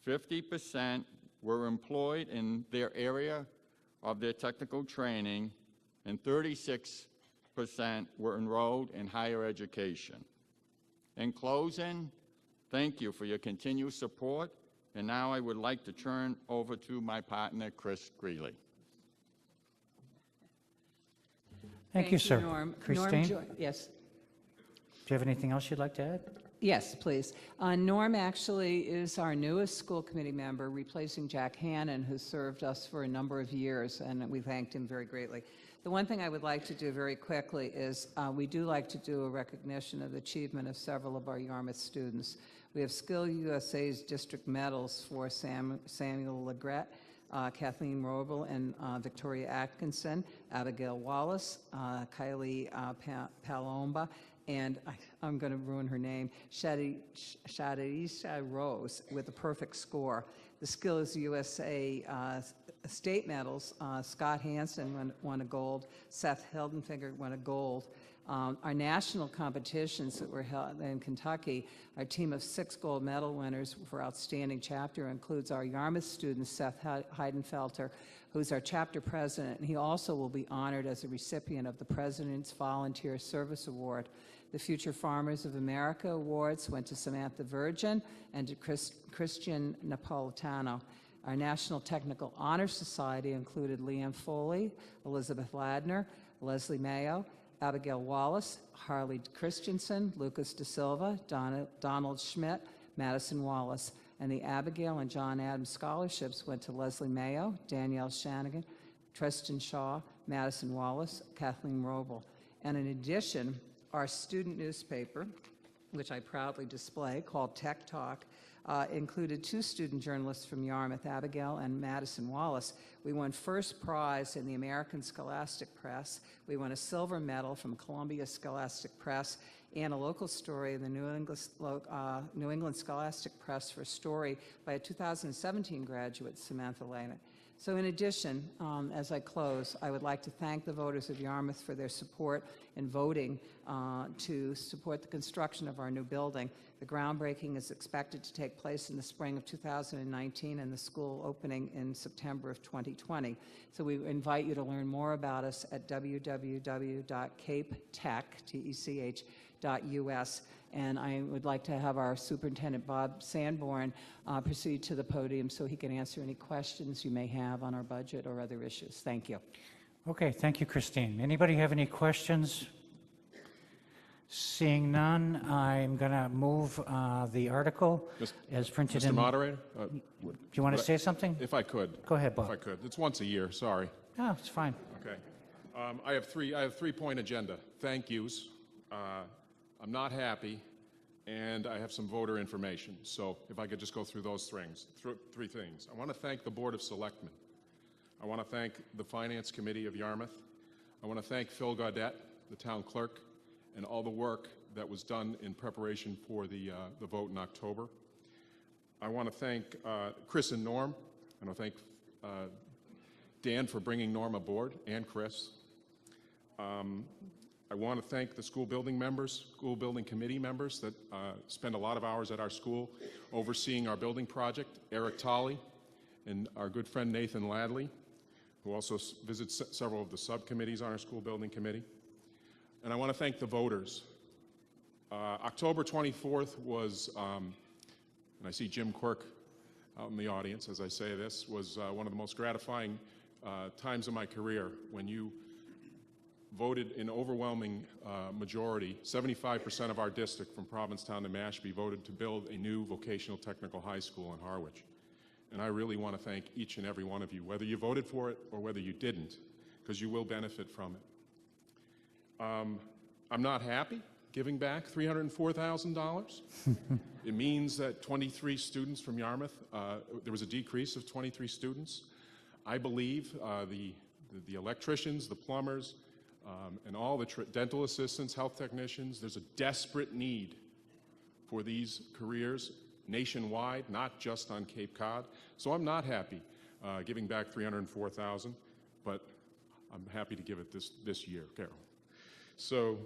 50% were employed in their area of their technical training, and 36% were enrolled in higher education. In closing, thank you for your continued support, and now I would like to turn over to my partner, Chris Greeley. Thank you, sir. Norm. Christine? Yes. Do you have anything else you'd like to add? Yes, please. Norm actually is our newest school committee member, replacing Jack Hannon, who served us for a number of years, and we thanked him very greatly. The one thing I would like to do very quickly is we do like to do a recognition of the achievement of several of our Yarmouth students. We have Skill USA's district medals for Samuel Legret, Kathleen Roble, and Victoria Atkinson, Abigail Wallace, Kylie Palomba, and I'm going to ruin her name, Shadisha Rose, with a perfect score. The Skills USA state medals, Scott Hansen won a gold, Seth Hildenfinger won a gold. Our national competitions that were held in Kentucky, our team of 6 gold medal winners for outstanding chapter includes our Yarmouth student, Seth Heidenfelter, who's our chapter president, and he also will be honored as a recipient of the President's Volunteer Service Award. The Future Farmers of America Awards went to Samantha Virgin and to Christian Napolitano. Our National Technical Honor Society included Liam Foley, Elizabeth Ladner, Leslie Mayo, Abigail Wallace, Harley Christensen, Lucas De Silva, Donald Schmidt, Madison Wallace. And the Abigail and John Adams scholarships went to Leslie Mayo, Danielle Shanigan, Tristan Shaw, Madison Wallace, Kathleen Roble. And in addition, our student newspaper, which I proudly display, called Tech Talk, included 2 student journalists from Yarmouth, Abigail and Madison Wallace. We won first prize in the American Scholastic Press. We won a silver medal from Columbia Scholastic Press and a local story in the New England Scholastic Press for a story by a 2017 graduate, Samantha Lehman. So in addition, as I close, I would like to thank the voters of Yarmouth for their support in voting to support the construction of our new building. The groundbreaking is expected to take place in the spring of 2019 and the school opening in September of 2020. So we invite you to learn more about us at www.capetech.us. And I would like to have our Superintendent Bob Sanborn proceed to the podium so he can answer any questions you may have on our budget or other issues. Thank you. Okay, thank you, Christine. Anybody have any questions? Seeing none, I'm going to move the article as printed in. Mr. Moderator? Do you want to say something? If I could. Go ahead, Bob. If I could. It's once a year, sorry. No, it's fine. Okay. I have 3-point agenda. Thank yous. I'm not happy, and I have some voter information. So if I could just go through those three things. I want to thank the Board of Selectmen. I want to thank the Finance Committee of Yarmouth. I want to thank Phil Gaudette, the town clerk, and all the work that was done in preparation for the vote in October. I want to thank Chris and Norm. I want to thank Dan for bringing Norm aboard, and Chris. I want to thank the school building committee members that spend a lot of hours at our school overseeing our building project, Eric Tolley and our good friend Nathan Ladley, who also visits several of the subcommittees on our school building committee. And I want to thank the voters. October 24th was, and I see Jim Quirk out in the audience as I say this, was one of the most gratifying times of my career when you voted in overwhelming majority. 75% of our district from Provincetown to Mashpee voted to build a new vocational technical high school in Harwich. And I really want to thank each and every one of you, whether you voted for it or whether you didn't, because you will benefit from it. I'm not happy giving back $304,000. It means that 23 students from Yarmouth, there was a decrease of 23 students. I believe the electricians, the plumbers, and all the dental assistants, health technicians, there's a desperate need for these careers nationwide, not just on Cape Cod. So I'm not happy giving back $304,000, but I'm happy to give it this year, Carol. So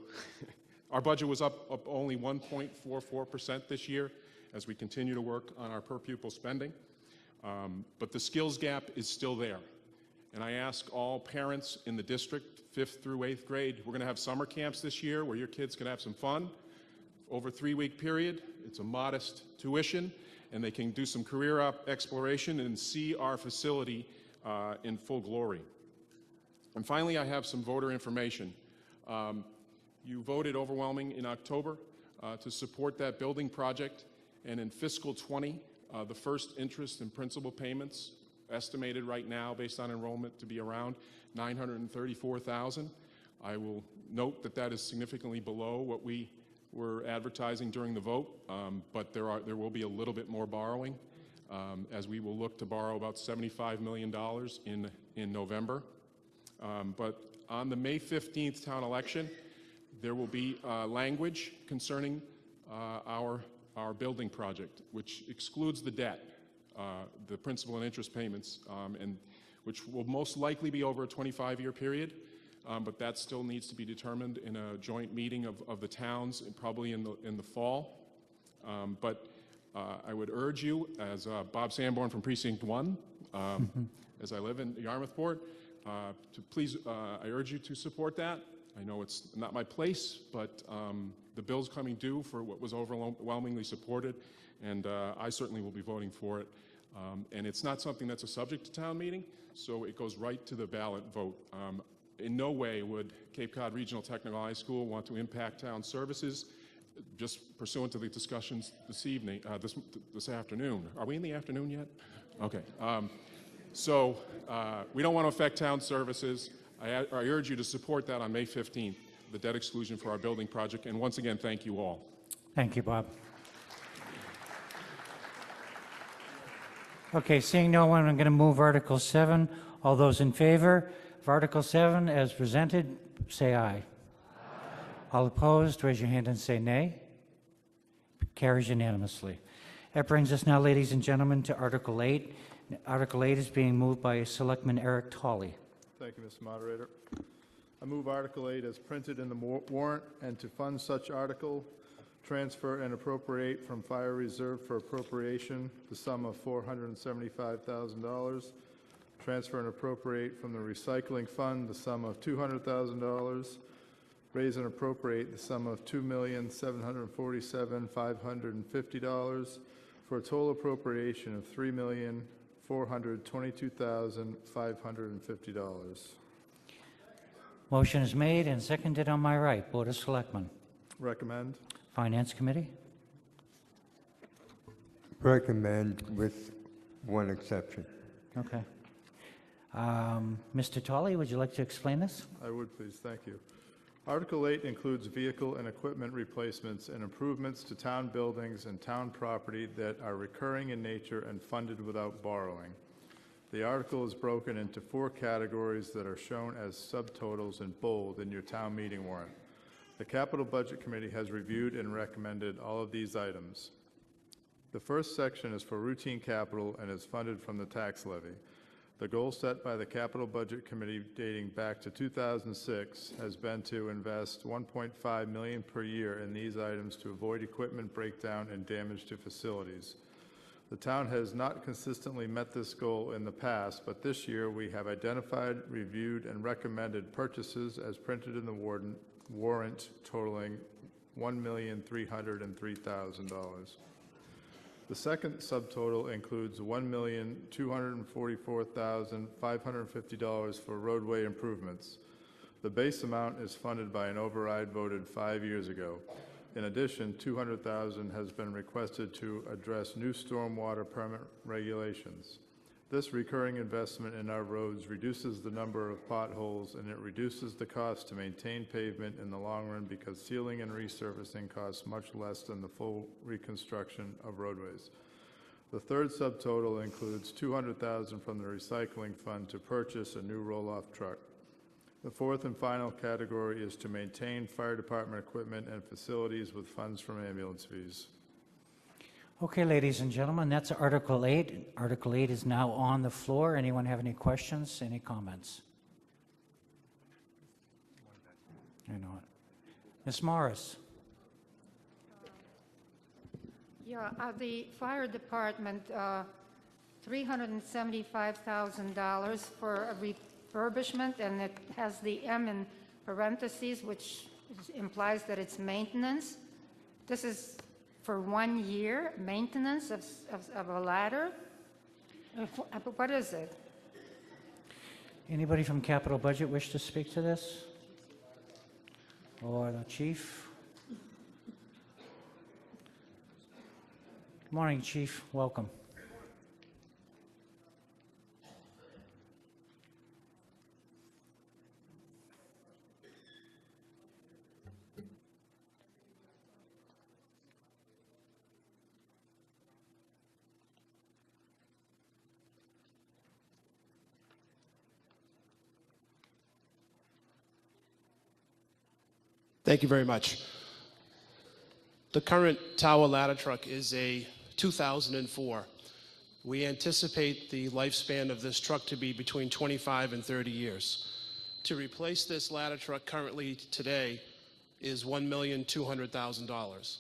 our budget was up only 1.44% this year as we continue to work on our per pupil spending. But the skills gap is still there. And I ask all parents in the district, 5th through 8th grade, we're going to have summer camps this year where your kids can have some fun over a 3-week period. It's a modest tuition, and they can do some career exploration and see our facility in full glory. And finally, I have some voter information. You voted overwhelming in October to support that building project, and in fiscal 20, the first interest and principal payments estimated right now based on enrollment to be around $934,000. I will note that that is significantly below what we we're advertising during the vote, but there will be a little bit more borrowing, as we will look to borrow about $75 million in November. But on the May 15th town election, there will be language concerning our building project, which excludes the debt, the principal and interest payments, and which will most likely be over a 25-year period, but that still needs to be determined in a joint meeting of the towns, and probably in the fall. But I would urge you, as Bob Sanborn from Precinct 1, as I live in Yarmouthport, to please, I urge you to support that. I know it's not my place, but the bill's coming due for what was overwhelmingly supported, and I certainly will be voting for it. And it's not something that's a subject to town meeting, so it goes right to the ballot vote. In no way would Cape Cod Regional Technical High School want to impact town services, just pursuant to the discussions this evening, this afternoon. Are we in the afternoon yet? Okay. So we don't want to affect town services. I urge you to support that on May 15th, the debt exclusion for our building project. And once again, thank you all. Thank you, Bob. Okay, seeing no one, I'm going to move Article 7. All those in favor of Article 7 as presented, say aye. All opposed, raise your hand and say nay. Carries unanimously. That brings us now, ladies and gentlemen, to Article 8. Article 8 is being moved by Selectman Eric Tolley. Thank you, Mr. Moderator. I move Article 8 as printed in the warrant, and to fund such article, transfer and appropriate from Fire Reserve for appropriation the sum of $475,000. Transfer and appropriate from the Recycling Fund the sum of $200,000. Raise and appropriate the sum of $2,747,550 for a total appropriation of $3,422,550. Motion is made and seconded on my right. Board of Selectmen. Recommend. Finance Committee. Recommend with one exception. Okay. Mr. Tolley, would you like to explain this? I would, please. Thank you. Article 8 includes vehicle and equipment replacements and improvements to town buildings and town property that are recurring in nature and funded without borrowing. The article is broken into 4 categories that are shown as subtotals in bold in your town meeting warrant. The Capital Budget Committee has reviewed and recommended all of these items. The first section is for routine capital and is funded from the tax levy. The goal set by the Capital Budget Committee dating back to 2006 has been to invest $1.5 million per year in these items to avoid equipment breakdown and damage to facilities. The town has not consistently met this goal in the past, but this year we have identified, reviewed, and recommended purchases as printed in the warrant totaling $1,303,000. The second subtotal includes $1,244,550 for roadway improvements. The base amount is funded by an override voted 5 years ago. In addition, $200,000 has been requested to address new stormwater permit regulations. This recurring investment in our roads reduces the number of potholes, and it reduces the cost to maintain pavement in the long run because sealing and resurfacing costs much less than the full reconstruction of roadways. The third subtotal includes $200,000 from the recycling fund to purchase a new roll-off truck. The fourth and final category is to maintain fire department equipment and facilities with funds from ambulance fees. Okay, ladies and gentlemen, that's Article 8. Article 8 is now on the floor. Anyone have any questions, any comments? I know it. Ms. Morris. Yeah, the fire department, $375,000 for a refurbishment, and it has the M in parentheses, which implies that it's maintenance. This is for 1 year, maintenance of a ladder? What is it? Anybody from Capital Budget wish to speak to this? Or the chief? Good morning, Chief. Welcome. Thank you very much. The current tower ladder truck is a 2004. We anticipate the lifespan of this truck to be between 25 and 30 years. To replace this ladder truck currently today is $1,200,000.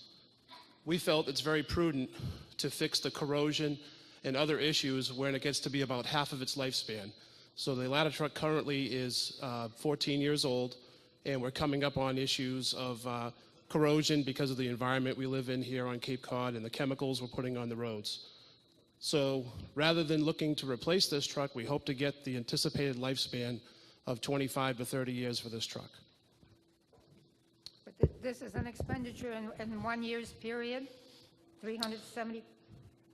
We felt it's very prudent to fix the corrosion and other issues when it gets to be about half of its lifespan. So the ladder truck currently is 14 years old, and we're coming up on issues of corrosion because of the environment we live in here on Cape Cod and the chemicals we're putting on the roads. So rather than looking to replace this truck, we hope to get the anticipated lifespan of 25 to 30 years for this truck. But this is an expenditure in 1 year's period, 370?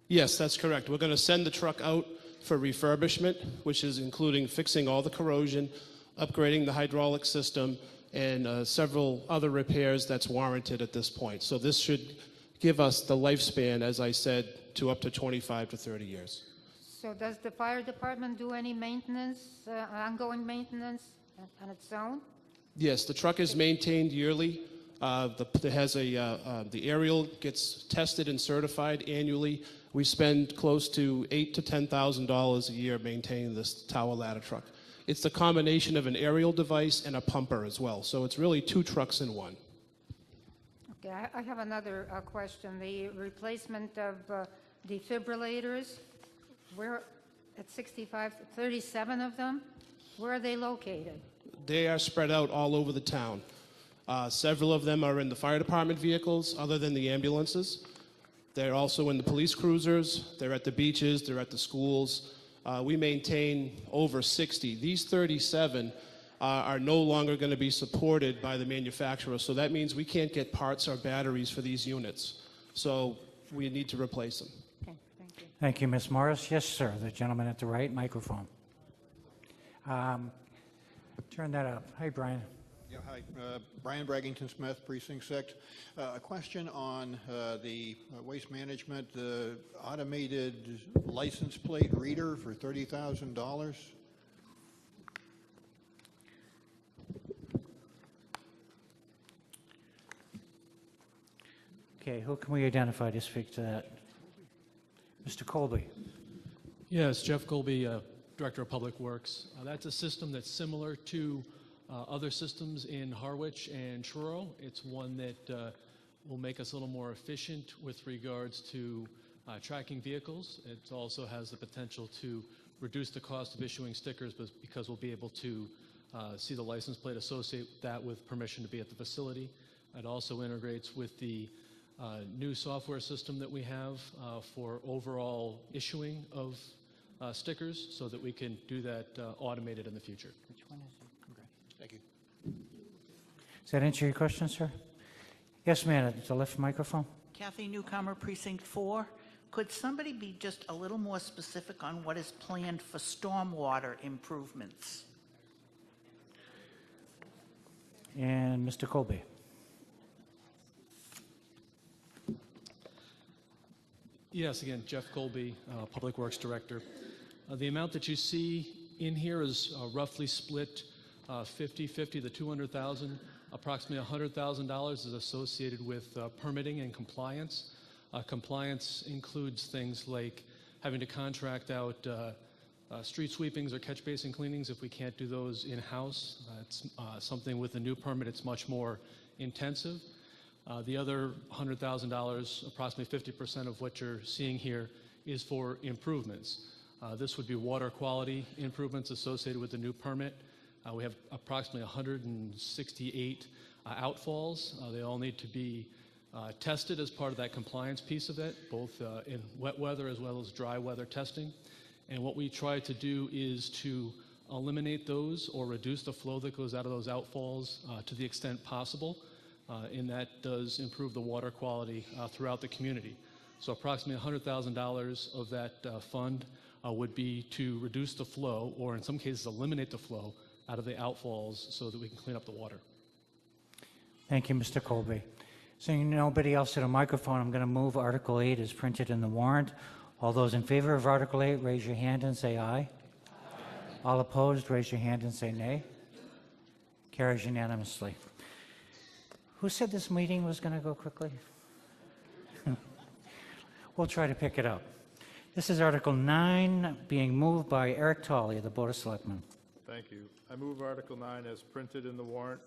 Yes, that's correct. We're going to send the truck out for refurbishment, which is including fixing all the corrosion, upgrading the hydraulic system, and several other repairs that's warranted at this point. So this should give us the lifespan, as I said, to up to 25 to 30 years. So does the fire department do any maintenance, ongoing maintenance on its own? Yes, the truck is maintained yearly. The aerial gets tested and certified annually. We spend close to $8,000 to $10,000 a year maintaining this tower ladder truck. It's the combination of an aerial device and a pumper as well. So it's really two trucks in one. Okay, I have another question. The replacement of defibrillators, we're at 65, 37 of them. Where are they located? They are spread out all over the town. Several of them are in the fire department vehicles, other than the ambulances. They're also in the police cruisers. They're at the beaches. They're at the schools. We maintain over 60. These 37 are no longer going to be supported by the manufacturer, so that means we can't get parts or batteries for these units. So we need to replace them. Okay, thank you. Thank you, Ms. Morris. Yes, sir, the gentleman at the right, microphone. Turn that up. Hi, Brian. Yeah, hi. Brian Braggington Smith, Precinct 6. A question on the waste management, the automated license plate reader for $30,000. Okay, who can we identify to speak to that? Mr. Colby. Yes, Jeff Colby, Director of Public Works. That's a system that's similar to other systems in Harwich and Truro. It's one that will make us a little more efficient with regards to tracking vehicles. It also has the potential to reduce the cost of issuing stickers because we'll be able to see the license plate, associate that with permission to be at the facility. It also integrates with the new software system that we have for overall issuing of stickers so that we can do that automated in the future. Which one is it? Thank you. Does that answer your question, sir? Yes, ma'am, at the left microphone. Kathy Newcomer, Precinct 4. Could somebody be just a little more specific on what is planned for stormwater improvements? And Mr. Colby. Yes, again, Jeff Colby, Public Works Director. The amount that you see in here is roughly split 50-50, the $200,000. Approximately $100,000 is associated with permitting and compliance. Compliance includes things like having to contract out street sweepings or catch basin cleanings if we can't do those in-house. It's something with the new permit, it's much more intensive. The other $100,000, approximately 50% of what you're seeing here, is for improvements. This would be water quality improvements associated with the new permit. We have approximately 168 outfalls. They all need to be tested as part of that compliance piece of it, both in wet weather as well as dry weather testing. And what we try to do is to eliminate those or reduce the flow that goes out of those outfalls to the extent possible. And that does improve the water quality throughout the community. So approximately $100,000 of that fund would be to reduce the flow, or in some cases eliminate the flow, out of the outfalls so that we can clean up the water. Thank you, Mr. Colby. Seeing nobody else at a microphone, I'm going to move Article 8 as printed in the warrant. All those in favor of Article 8, raise your hand and say aye. Aye. All opposed, raise your hand and say nay. Carries unanimously. Who said this meeting was going to go quickly? We'll try to pick it up. This is Article 9, being moved by Eric Tolley of the Board of Selectmen. Thank you. I move Article 9 as printed in the warrant.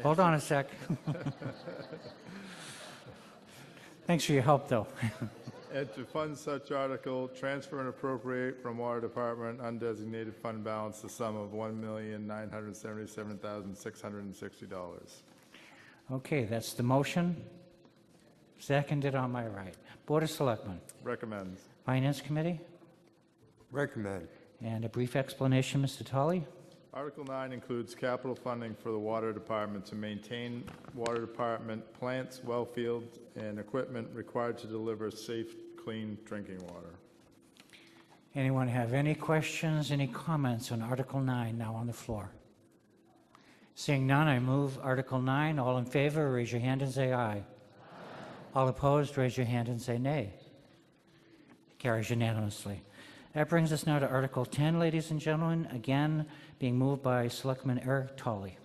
Hold on a sec. Thanks for your help, though. And to fund such article, transfer and appropriate from Water Department undesignated fund balance the sum of $1,977,660. Okay, that's the motion. Seconded on my right. Board of Selectmen. Recommends. Finance Committee. Recommend. And a brief explanation, Mr. Tolley. Article 9 includes capital funding for the Water Department to maintain Water Department plants, well fields, and equipment required to deliver safe, clean drinking water. Anyone have any questions, any comments on Article 9 now on the floor? Seeing none, I move Article 9. All in favor, raise your hand and say aye. All opposed, raise your hand and say nay. Carries unanimously. That brings us now to Article 10, ladies and gentlemen, again being moved by Selectman Eric Tolley.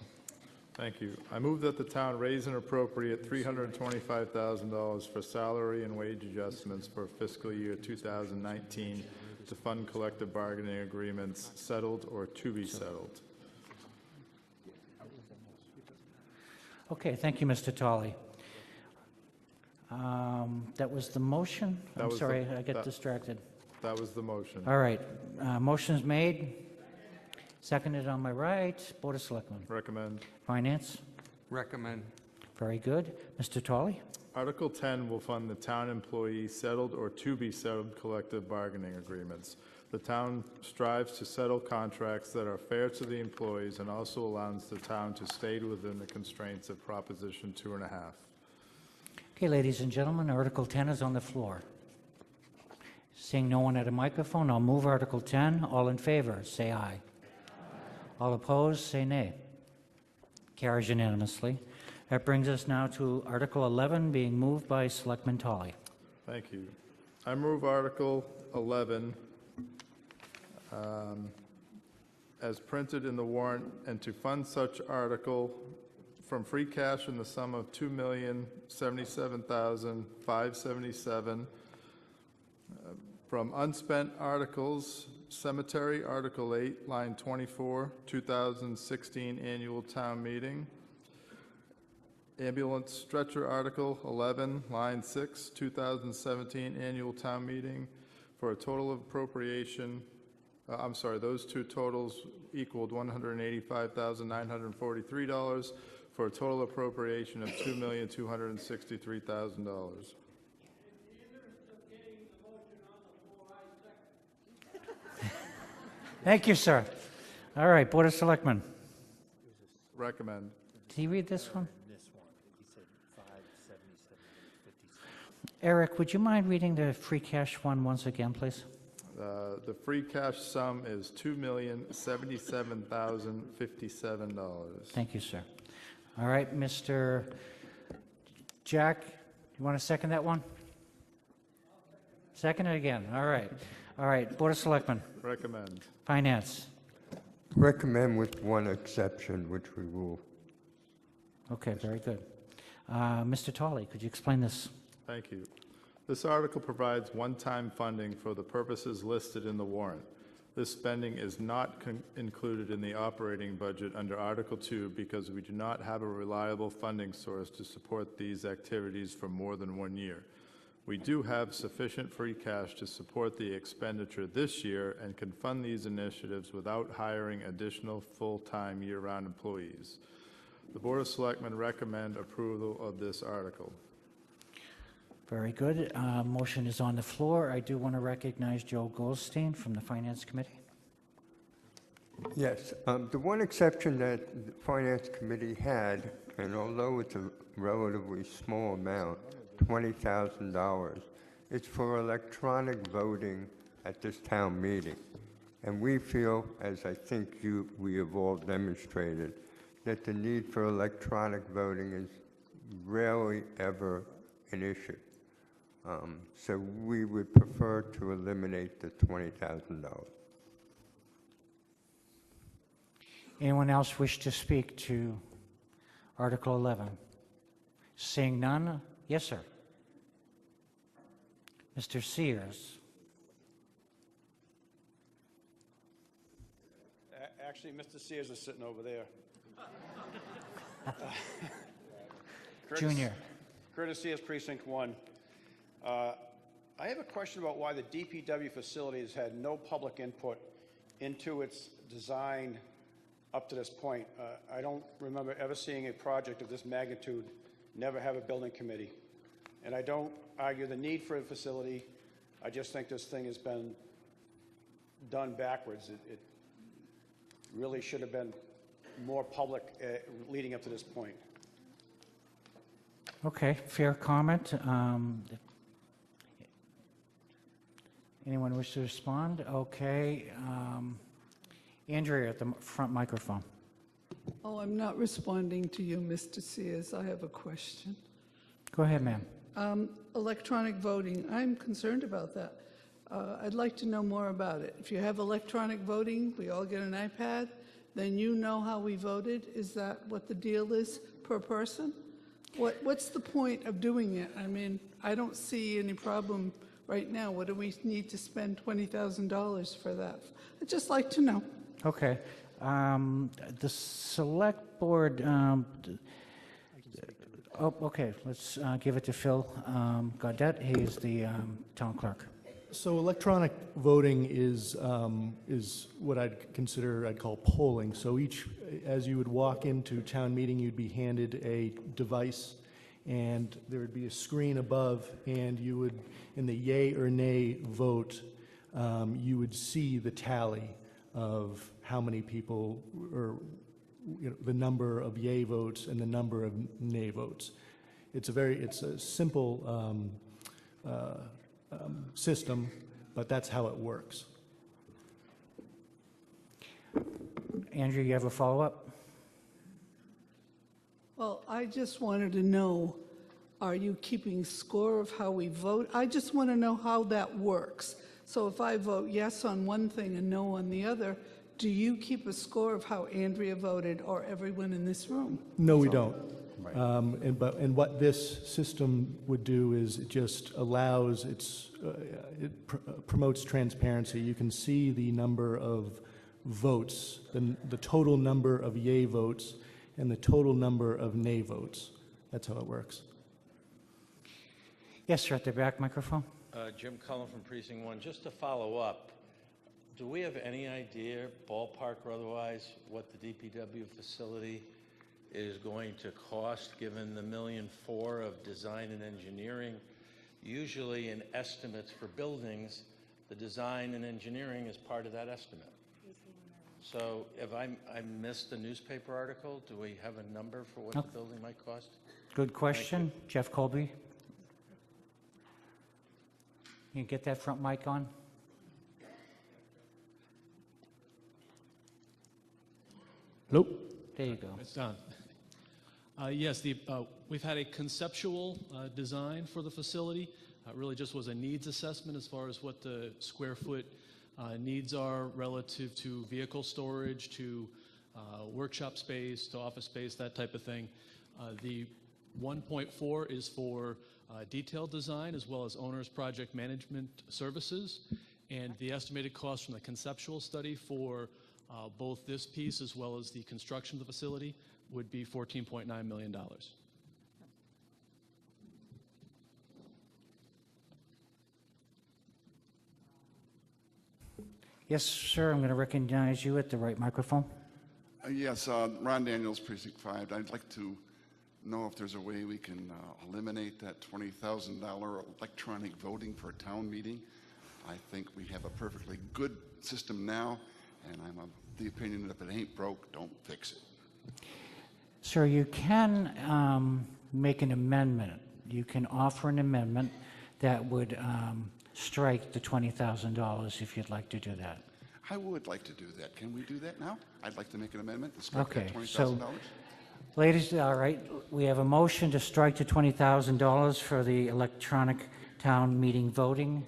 Thank you. I move that the town raise and appropriate $325,000 for salary and wage adjustments for fiscal year 2019 to fund collective bargaining agreements settled or to be settled. Okay, thank you, Mr. Tolley. That was the motion? That I'm was sorry, the- I got that- distracted. That was the motion. All right, motion's made, seconded on my right. Board of Selectmen. Recommend. Finance. Recommend. Very good. Mr. Tolley. Article 10 will fund the town employee settled or to be settled collective bargaining agreements. The town strives to settle contracts that are fair to the employees and also allows the town to stay within the constraints of Proposition 2.5. Okay, ladies and gentlemen, Article 10 is on the floor. Seeing no one at a microphone, I'll move Article 10. All in favor, say aye. All opposed, say nay. Carries unanimously. That brings us now to Article 11, being moved by Selectman Tolley. Thank you. I move Article 11 as printed in the warrant and to fund such article from free cash in the sum of $2,077,577 from unspent articles, Cemetery, Article 8, line 24, 2016 Annual Town Meeting. Ambulance Stretcher, Article 11, line 6, 2017 Annual Town Meeting, for a total of appropriation, those two totals equaled $185,943 for a total appropriation of $2,263,000. Thank you, sir. All right, Board of Selectmen. Recommend. Did he read this one? Eric, would you mind reading the free cash one once again, please? The free cash sum is $2,077,057. Thank you, sir. All right, Mr. Jack, you want to second that one? Second it again. All right. All right, Board of Selectmen. Recommend. Finance. Recommend with one exception, which we will. Okay, very good. Mr. Tolley, could you explain this? Thank you. This article provides one-time funding for the purposes listed in the warrant. This spending is not included in the operating budget under Article 2 because we do not have a reliable funding source to support these activities for more than 1 year. We do have sufficient free cash to support the expenditure this year and can fund these initiatives without hiring additional full-time year-round employees. The Board of Selectmen recommend approval of this article. Very good. Motion is on the floor. I do want to recognize Joe Goldstein from the Finance Committee. Yes, the one exception that the Finance Committee had, and although it's a relatively small amount, $20,000, it's for electronic voting at this town meeting. And we feel, as I think we have all demonstrated, that the need for electronic voting is rarely ever an issue. So we would prefer to eliminate the $20,000. Anyone else wish to speak to Article 11. Seeing none, yes, sir. Mr. Sears. Actually, Mr. Sears is sitting over there. Junior. Curtis Sears, Precinct 1. I have a question about why the DPW facility has had no public input into its design up to this point. I don't remember ever seeing a project of this magnitude never have a building committee. And I don't argue the need for a facility. I just think this thing has been done backwards. It really should have been more public leading up to this point. Okay, fair comment. Anyone wish to respond? Okay. Andrea at the front microphone. Oh, I'm not responding to you, Mr. Sears. I have a question. Go ahead, ma'am. Electronic voting, I'm concerned about that. I'd like to know more about it. If you have electronic voting, we all get an iPad, then you know how we voted. Is that what the deal is per person? What's the point of doing it? I mean, I don't see any problem right now. What do we need to spend $20,000 for that? I'd just like to know. Okay. The select board, okay, let's give it to Phil Gaudette. He is the town clerk. So electronic voting is what I'd call polling. So as you would walk into town meeting, you'd be handed a device, and there would be a screen above, and you would, in the yay or nay vote, you would see the tally of how many people, or the number of yay votes and the number of nay votes. It's a simple system, but that's how it works. Andrew, you have a follow-up? Well, I just wanted to know, are you keeping score of how we vote? I just want to know how that works. So if I vote yes on one thing and no on the other, do you keep a score of how Andrea voted or everyone in this room? No, we don't. And what this system would do is it just allows, it promotes transparency. You can see the number of votes, the total number of yay votes, and the total number of nay votes. That's how it works. Yes, sir, at the back microphone. Jim Cullen from Precinct 1. Just to follow up, do we have any idea, ballpark or otherwise, what the DPW facility is going to cost, given the $1.4 million of design and engineering? Usually in estimates for buildings, the design and engineering is part of that estimate. So if I missed the newspaper article, do we have a number for what the building might cost? Good question. Jeff Colby. You can get that front mic on? Hello? There you go. It's done. Yes, we've had a conceptual design for the facility. It really just was a needs assessment as far as what the square foot needs are relative to vehicle storage, to workshop space, to office space, that type of thing. The 1.4 is for detailed design as well as owner's project management services. And the estimated cost from the conceptual study for both this piece as well as the construction of the facility would be $14.9 million. Yes, sir, I'm going to recognize you at the right microphone. Yes, Ron Daniels, Precinct 5. I'd like to know if there's a way we can eliminate that $20,000 electronic voting for a town meeting. I think we have a perfectly good system now, and I'm of the opinion that if it ain't broke, don't fix it. Sir, you can make an amendment. You can offer an amendment that would strike the $20,000 if you'd like to do that. I would like to do that. Can we do that now? I'd like to make an amendment to strike Okay, that $20,000. so, ladies, all right, we have a motion to strike the $20,000 for the electronic town meeting voting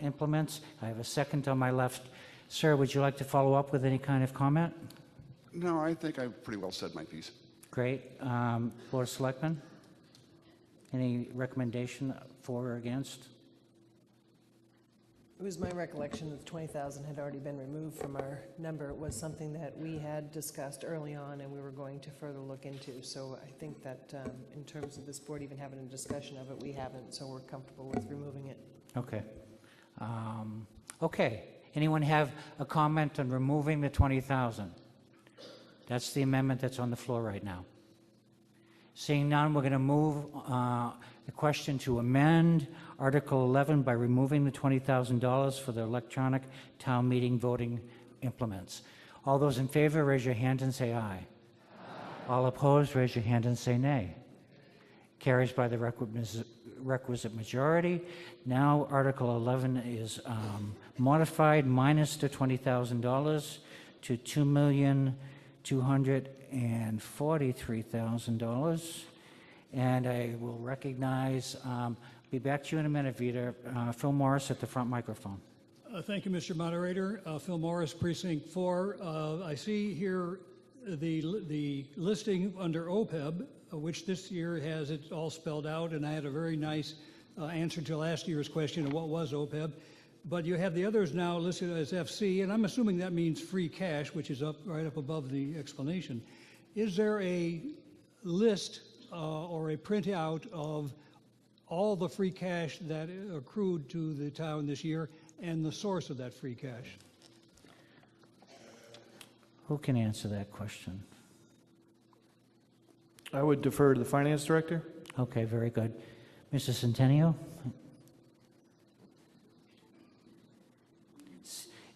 implements. I have a second on my left. Sir, would you like to follow up with any kind of comment? No, I think I've pretty well said my piece. Great. Board of Selectmen? Any recommendation for or against? It was my recollection that the 20,000 had already been removed from our number. It was something that we had discussed early on and we were going to further look into. So I think that in terms of this board even having a discussion of it, we haven't, so we're comfortable with removing it. Okay. Okay. Anyone have a comment on removing the 20,000? That's the amendment that's on the floor right now. Seeing none, we're going to move the question to amend Article 11 by removing the $20,000 for the electronic town meeting voting implements. All those in favor, raise your hand and say aye. All opposed, raise your hand and say nay. Carries by the requisite majority. Now Article 11 is modified minus the $20,000 to $2,243,000. And I will recognize, be back to you in a minute, Vita. Phil Morris at the front microphone. Thank you, Mr. Moderator. Phil Morris, Precinct 4. I see here the listing under OPEB, which this year has it all spelled out, and I had a very nice answer to last year's question of what was OPEB. But you have the others now listed as FC, and I'm assuming that means free cash, which is right up above the explanation. Is there a list or a printout of all the free cash that accrued to the town this year and the source of that free cash? Who can answer that question? I would defer to the finance director. Okay, very good. Mr. Centennial?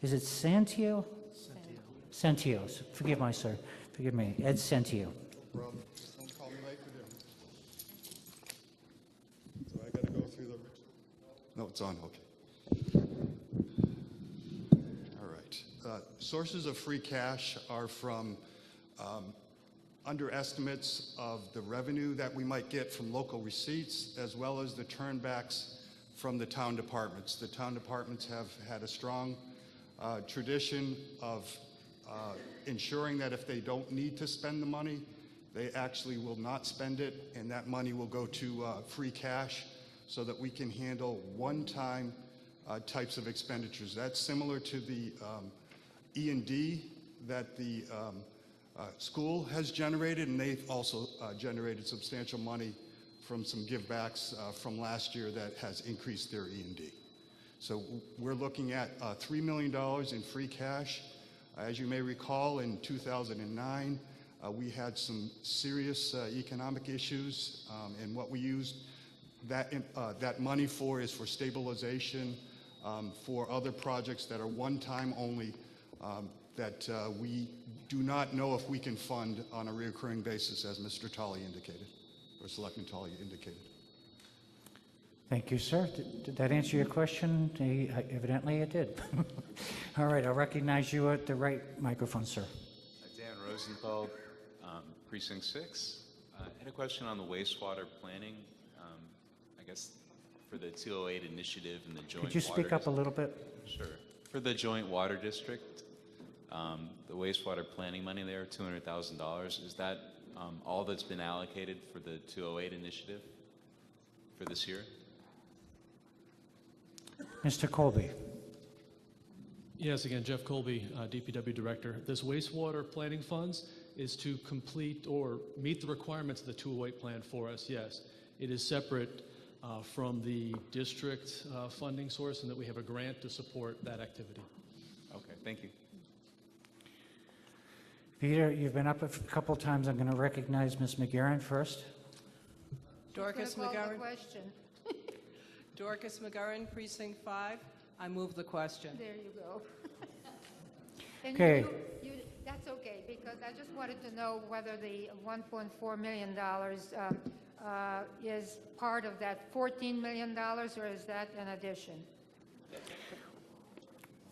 Is it Santio? Santio. Forgive me, sir. Forgive me. Ed Santio. Don't call me late for dinner. So I got to go through the... No, it's on, okay. All right. Sources of free cash are from under estimates of the revenue that we might get from local receipts, as well as the turnbacks from the town departments. The town departments have had a strong tradition of ensuring that if they don't need to spend the money, they actually will not spend it, and that money will go to free cash so that we can handle one-time types of expenditures. That's similar to the E&D that the school has generated, and they've also generated substantial money from some givebacks from last year that has increased their E&D. So we're looking at $3 million in free cash. As you may recall, in 2009, we had some serious economic issues, and what we used that money for is for stabilization, for other projects that are one-time only, that we do not know if we can fund on a recurring basis, as Mr. Tully indicated, or Selectman Tully indicated. Thank you, sir. Did that answer your question? Evidently it did. All right, I'll recognize you at the right microphone, sir. Dan Rosenthal, Precinct 6. I had a question on the wastewater planning, I guess for the 208 initiative and the joint Could you speak up a little bit? Sure. For the joint water district, the wastewater planning money there, $200,000, is that all that's been allocated for the 208 initiative for this year? Mr. Colby. Yes, again, Jeff Colby, DPW Director. This wastewater planning funds is to complete or meet the requirements of the 208 plan for us, yes. It is separate from the district funding source, and that we have a grant to support that activity. Okay, thank you. Peter, you've been up a couple times. I'm going to recognize Ms. McGarren first. Dorcas McGarren. Question. Dorcas McGarren, Precinct 5. I move the question. There you go. And Okay. That's okay, because I just wanted to know whether the $1.4 million is part of that $14 million, or is that an addition?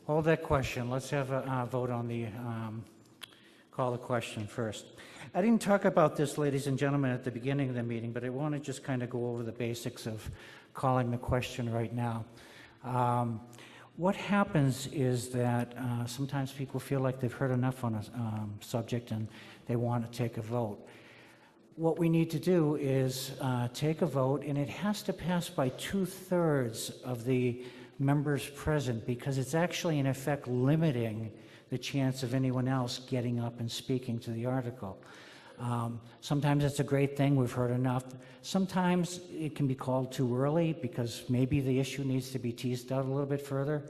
Hold that question. Let's have a vote on the call the question first. I didn't talk about this, ladies and gentlemen, at the beginning of the meeting, but I want to just kind of go over the basics of calling the question right now. What happens is that sometimes people feel like they've heard enough on a subject and they want to take a vote. what we need to do is take a vote, and it has to pass by 2/3 of the members present, because it's actually in effect limiting the chance of anyone else getting up and speaking to the article. Sometimes it's a great thing, we've heard enough. Sometimes it can be called too early because maybe the issue needs to be teased out a little bit further.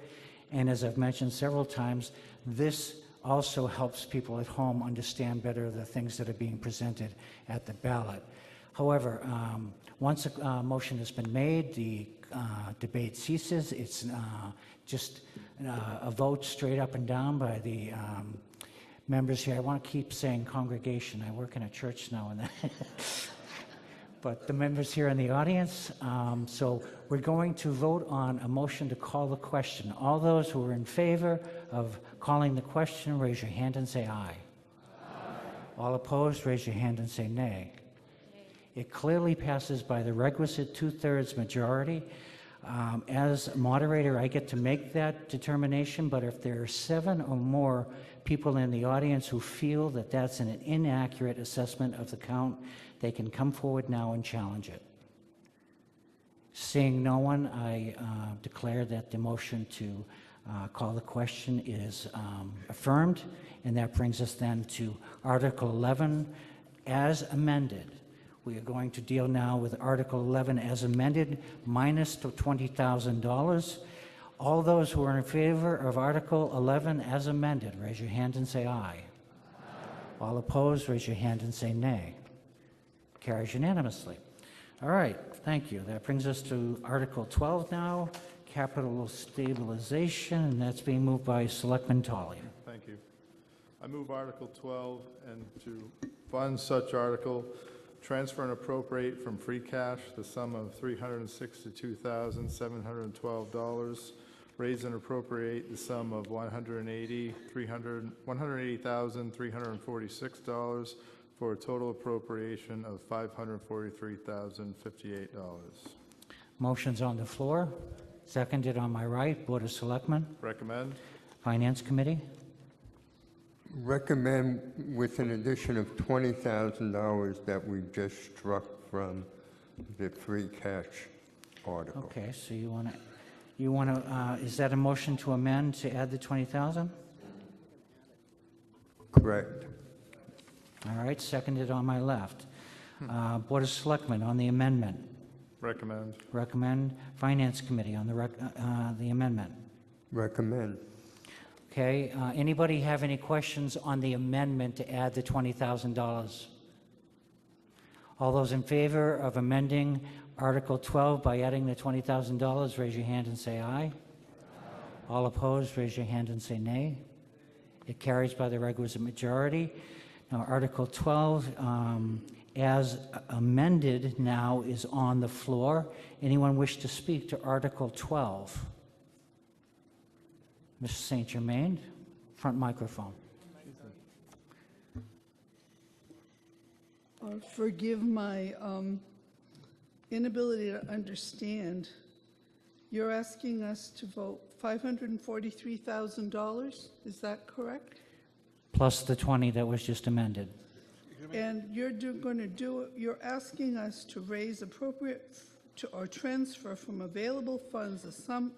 And as I've mentioned several times, this also helps people at home understand better the things that are being presented at the ballot. However, once a motion has been made, the debate ceases. It's just a vote straight up and down by the members here. I want to keep saying congregation. I work in a church now and then. But the members here in the audience, so we're going to vote on a motion to call the question. All those who are in favor of calling the question, raise your hand and say aye. All opposed, raise your hand and say nay. It clearly passes by the requisite 2/3 majority. As moderator, I get to make that determination, but if there are 7 or more people in the audience who feel that that's an inaccurate assessment of the count, they can come forward now and challenge it. Seeing no one, I declare that the motion to call the question is affirmed, and that brings us then to Article 11 as amended. We are going to deal now with Article 11 as amended, minus the $20,000. All those who are in favor of Article 11 as amended, raise your hand and say aye. All opposed, raise your hand and say nay. Carries unanimously. All right, thank you. That brings us to Article 12 now, capital stabilization, and that's being moved by Selectman Tully. Thank you. I move Article 12 and to fund such article, transfer and appropriate from free cash the sum of $362,712, raise and appropriate the sum of $180,346 for a total appropriation of $543,058. Motion's on the floor. Seconded on my right. Board of Selectmen. Recommend. Finance Committee. Recommend with an addition of $20,000 that we just struck from the free cash article. Okay, so you want to, is that a motion to amend to add the 20,000? Correct. All right, seconded on my left. Board of Selectmen on the amendment. Recommend. Recommend. Finance Committee on the amendment. Recommend. Okay, anybody have any questions on the amendment to add the $20,000? All those in favor of amending Article 12 by adding the $20,000, raise your hand and say aye. All opposed, raise your hand and say nay. It carries by the requisite majority. Now, Article 12, as amended now, is on the floor. Anyone wish to speak to Article 12? Mr. St. Germain, front microphone. Forgive my inability to understand. You're asking us to vote $543,000, is that correct? Plus the 20 that was just amended. And you're going to do it, you're asking us to raise appropriate or transfer from available funds a sum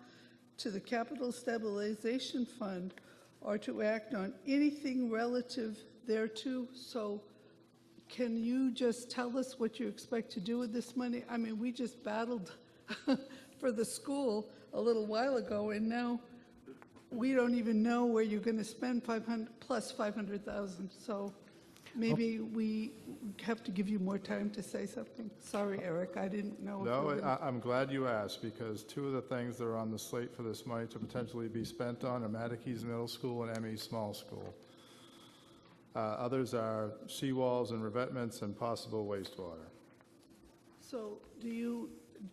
to the Capital Stabilization Fund, or to act on anything relative thereto. So can you just tell us what you expect to do with this money? I mean, we just battled for the school a little while ago, and now we don't even know where you're going to spend 500 plus 500,000. So maybe we have to give you more time to say something. Sorry, Eric, I didn't know. No, I'm glad you asked, because 2 of the things that are on the slate for this money to potentially be spent on are Mattakees Middle School and ME Small School. Others are seawalls and revetments and possible wastewater. So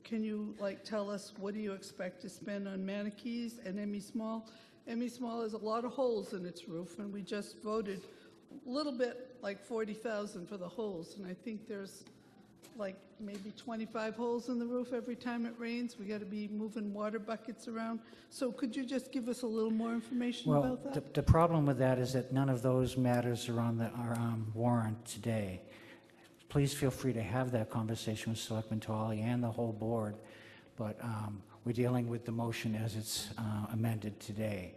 can you tell us what do you expect to spend on Mattakees and ME Small? ME Small has a lot of holes in its roof, and we just voted a little bit like 40,000 for the holes, and I think there's maybe 25 holes in the roof every time it rains. We got to be moving water buckets around. So could you just give us a little more information about that? The problem with that is that none of those matters are on the warrant today. please feel free to have that conversation with Selectman Tully and the whole board, but we're dealing with the motion as it's amended today.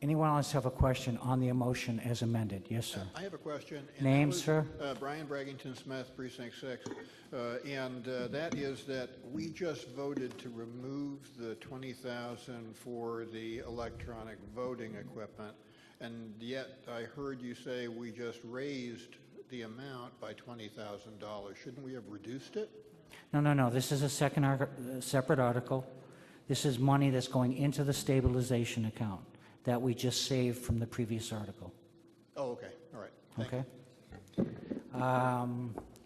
Anyone else have a question on the motion as amended? Yes, sir. I have a question. and Name, that was, sir? Brian Braggington Smith, Precinct 6. And that is that we just voted to remove the $20,000 for the electronic voting equipment, and yet I heard you say we just raised the amount by $20,000. Shouldn't we have reduced it? No. This is a separate article. This is money that's going into the stabilization account that we just saved from the previous article. Oh, okay. All right. Thank Okay?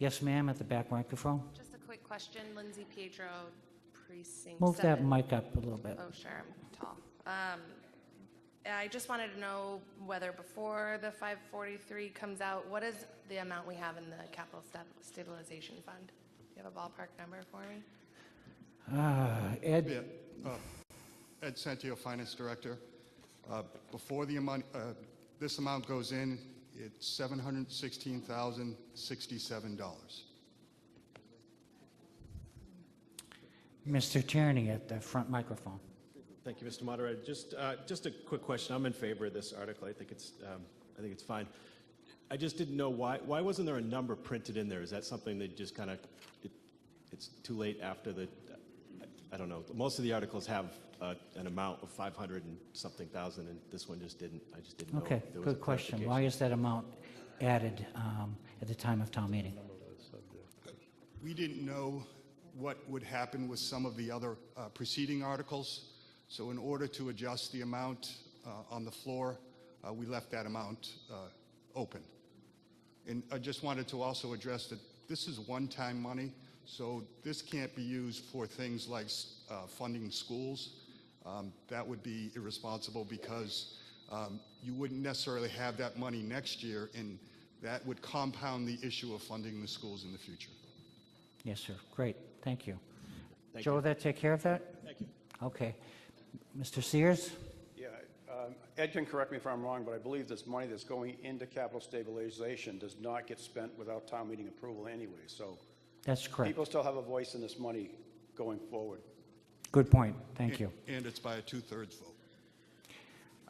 Yes, ma'am, at the back microphone. Just a quick question, Lindsay Pietro, Precinct 7. Move that mic up a little bit. Oh, sure, I'm tall. I just wanted to know whether before the 543 comes out, what is the amount we have in the capital stabilization fund? Do you have a ballpark number for me? Ed? Yeah, Ed Santio, Finance Director. Before the amount, this amount goes in, it's $716,067. Mr. Tierney at the front microphone. Thank you, Mr. Moderator. Just a quick question. I'm in favor of this article. I think it's fine. I just didn't know why wasn't there a number printed in there? Is that something that just kind of it's too late after the? I don't know. Most of the articles have an amount of 500 and something thousand, and this one just didn't. I just didn't know. Okay, if there was good a question. clarification. Why is that amount added at the time of town meeting? We didn't know what would happen with some of the other preceding articles, so in order to adjust the amount on the floor, we left that amount open. And I just wanted to also address that this is one-time money, so this can't be used for things like funding schools. That would be irresponsible because you wouldn't necessarily have that money next year, and that would compound the issue of funding the schools in the future. Yes, sir. Great. Thank you. Thank Joe, you. that take care of that? Thank you. Okay. Mr. Sears? Yeah, Ed can correct me if I'm wrong, but I believe this money that's going into capital stabilization does not get spent without town meeting approval anyway, so That's correct. people still have a voice in this money going forward. Good point. Thank you. And it's by a 2/3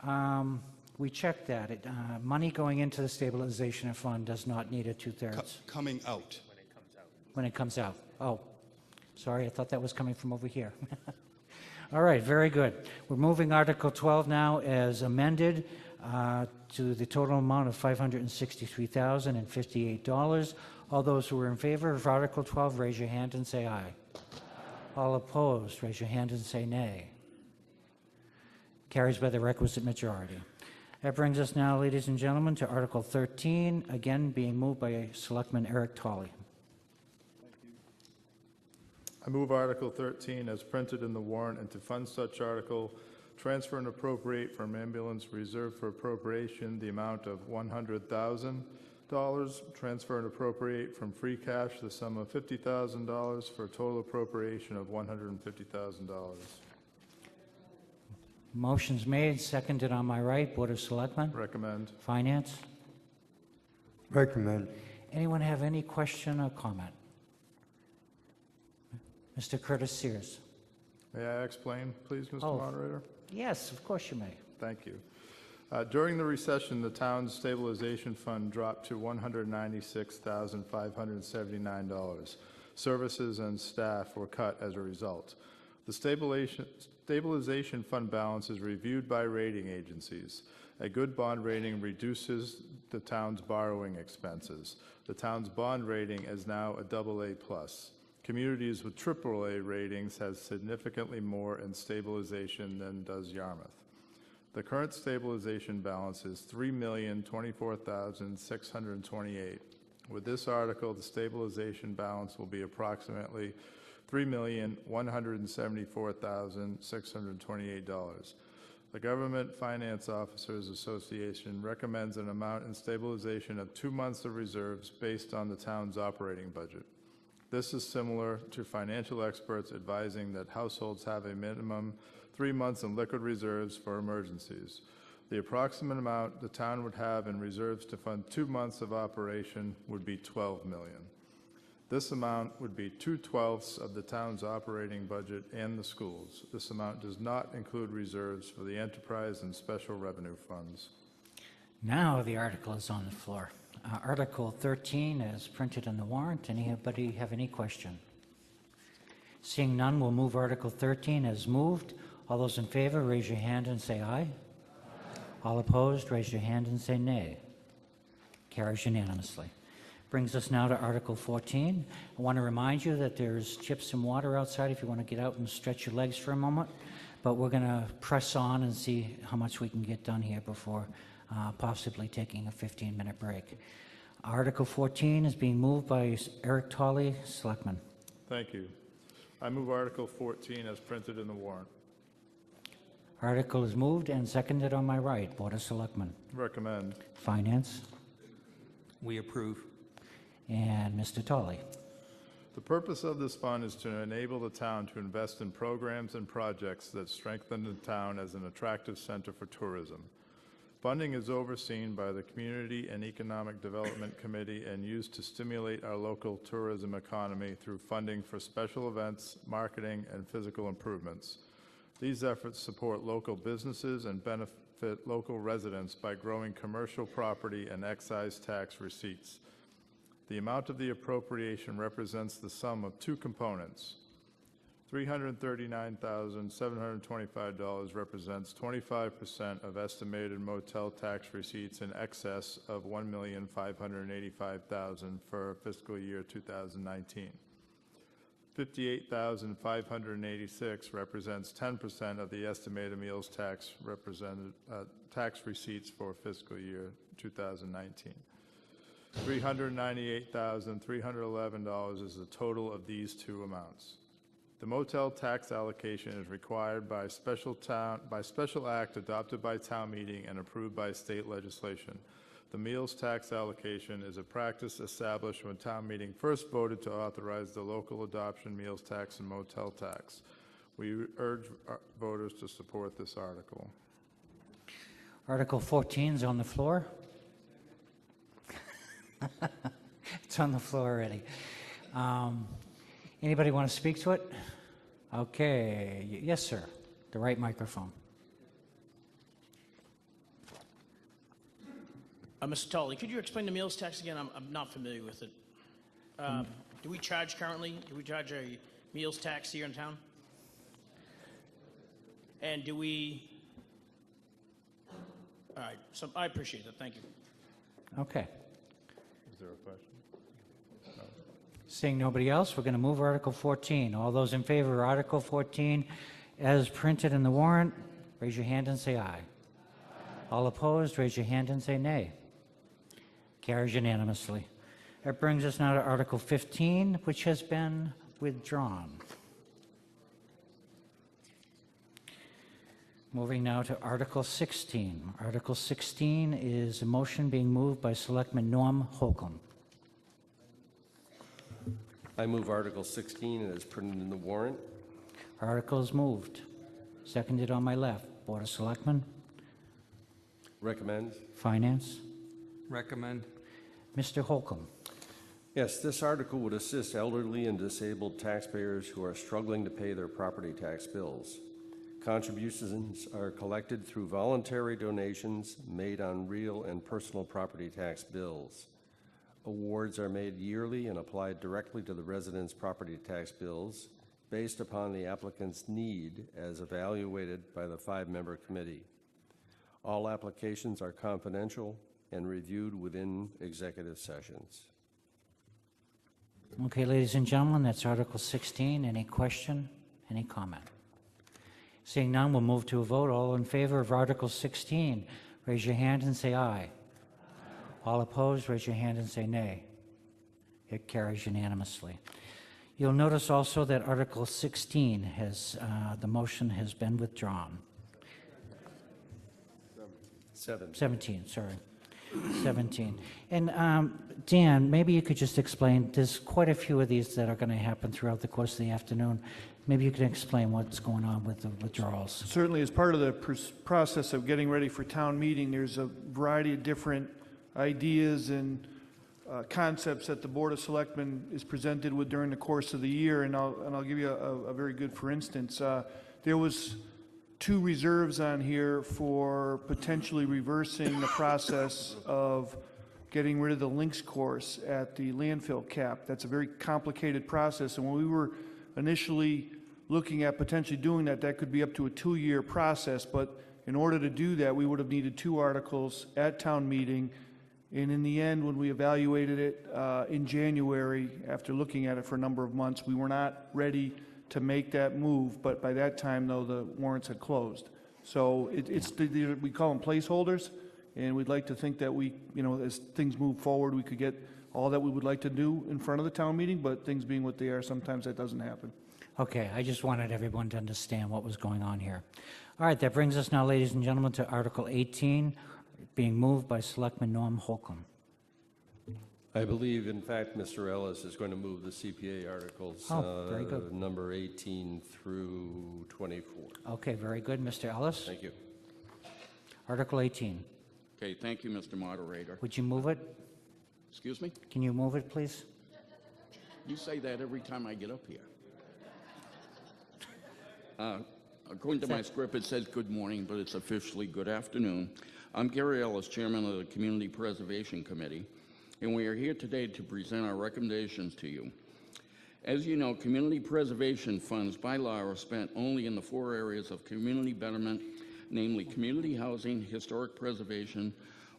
vote. We checked that. Money going into the stabilization fund does not need a 2/3 Coming out. when it comes out. Oh, sorry, I thought that was coming from over here. All right, very good. We're moving Article 12 now as amended to the total amount of $563,058. All those who are in favor of Article 12, raise your hand and say aye. All opposed, raise your hand and say nay. Carries by the requisite majority. That brings us now, ladies and gentlemen, to Article 13, again being moved by Selectman Eric Tolley. I move Article 13 as printed in the warrant and to fund such article, transfer and appropriate from ambulance reserve for appropriation the amount of $100,000, transfer and appropriate from free cash the sum of $50,000 for a total appropriation of $150,000. Motion's made, seconded on my right. Board of Selectmen? Recommend. Finance? Recommend. Anyone have any question or comment? Mr. Curtis Sears. May I explain, please, Mr. Oh. Moderator? Yes, of course you may. Thank you. During the recession, the town's stabilization fund dropped to $196,579. Services and staff were cut as a result. The stabilization fund balance is reviewed by rating agencies. A good bond rating reduces the town's borrowing expenses. The town's bond rating is now a AA+. Communities with AAA ratings has significantly more in stabilization than does Yarmouth. The current stabilization balance is $3,024,628. With this article, the stabilization balance will be approximately $3,174,628. The Government Finance Officers Association recommends an amount in stabilization of 2 months of reserves based on the town's operating budget. This is similar to financial experts advising that households have a minimum 3 months in liquid reserves for emergencies. The approximate amount the town would have in reserves to fund 2 months of operation would be $12 million. This amount would be 2/12 of the town's operating budget and the schools. This amount does not include reserves for the enterprise and special revenue funds. Now the article is on the floor. Article 13 is printed in the warrant. Anybody have any question? Seeing none, we'll move Article 13 as moved. All those in favor, raise your hand and say aye. All opposed, raise your hand and say nay. Carries unanimously. Brings us now to Article 14. I want to remind you that there's chips and water outside if you want to get out and stretch your legs for a moment. But we're going to press on and see how much we can get done here before possibly taking a 15-minute break. Article 14 is being moved by Eric Tolley, Selectman. Thank you. I move Article 14 as printed in the warrant. Article is moved and seconded on my right. Board of Selectmen. Recommend. Finance. We approve. And Mr. Tolley. The purpose of this fund is to enable the town to invest in programs and projects that strengthen the town as an attractive center for tourism. Funding is overseen by the Community and Economic Development Committee and used to stimulate our local tourism economy through funding for special events, marketing, and physical improvements. These efforts support local businesses and benefit local residents by growing commercial property and excise tax receipts. The amount of the appropriation represents the sum of two components. $339,725 represents 25% of estimated motel tax receipts in excess of $1,585,000 for fiscal year 2019. $58,586 represents 10% of the estimated meals tax tax receipts for fiscal year 2019. $398,311 is the total of these two amounts. The motel tax allocation is required by special act adopted by town meeting and approved by state legislation. The meals tax allocation is a practice established when town meeting first voted to authorize the local adoption meals tax and motel tax. We urge voters to support this article. Article 14 is on the floor. It's on the floor already. Anybody want to speak to it? Okay. Yes, sir. The right microphone. Mr. Tolley, could you explain the meals tax again? I'm not familiar with it. Do we charge currently? Do we charge a meals tax here in town? And do we? All right. So I appreciate that. Thank you. Okay. Is there a question? No. Seeing nobody else, we're going to move Article 14. All those in favor of Article 14 as printed in the warrant, raise your hand and say aye. All opposed, raise your hand and say nay. Carries unanimously. That brings us now to Article 15, which has been withdrawn. Moving now to Article 16. Article 16 is a motion being moved by Selectman Norm Holcomb. I move Article 16 as printed in the warrant. Article is moved. Seconded on my left. Board of Selectmen. Recommend. Finance. Recommend. Mr. Holcomb. Yes, this article would assist elderly and disabled taxpayers who are struggling to pay their property tax bills. Contributions are collected through voluntary donations made on real and personal property tax bills. Awards are made yearly and applied directly to the residents' property tax bills based upon the applicant's need as evaluated by the 5-member committee. All applications are confidential and reviewed within executive sessions. Okay, ladies and gentlemen, that's Article 16. Any question? Any comment? Seeing none, we'll move to a vote. All in favor of Article 16, raise your hand and say aye. All opposed, raise your hand and say nay. It carries unanimously. You'll notice also that Article 16 has, the motion has been withdrawn. 17, sorry. 17. And Dan, maybe you could just explain, there's quite a few of these that are going to happen throughout the course of the afternoon. Maybe you could explain what's going on with the withdrawals. Certainly, as part of the process of getting ready for town meeting, there's a variety of different ideas and concepts that the Board of Selectmen is presented with during the course of the year, and I'll give you a very good for instance. There was 2 reserves on here for potentially reversing the process of getting rid of the links course at the landfill cap. That's a very complicated process, and when we were initially looking at potentially doing that, that could be up to a 2-year process, but in order to do that, we would have needed 2 articles at town meeting, and in the end, when we evaluated it in January, after looking at it for a number of months, we were not ready to make that move, but by that time, though, the warrants had closed. So we call them placeholders, and we'd like to think that we, as things move forward, we could get all that we would like to do in front of the town meeting, but things being what they are, sometimes that doesn't happen. Okay, I just wanted everyone to understand what was going on here. All right, that brings us now, ladies and gentlemen, to Article 18, being moved by Selectman Norm Holcomb. I believe, in fact, Mr. Ellis is going to move the CPA articles, very good. number 18 through 24. Okay, very good. Mr. Ellis? Thank you. Article 18. Okay, thank you, Mr. Moderator. Would you move it? Excuse me? Can you move it, please? You say that every time I get up here. According to my script, it says good morning, but it's officially good afternoon. I'm Gary Ellis, Chairman of the Community Preservation Committee, and we are here today to present our recommendations to you. As you know, community preservation funds by law are spent only in the 4 areas of community betterment, namely community housing, historic preservation,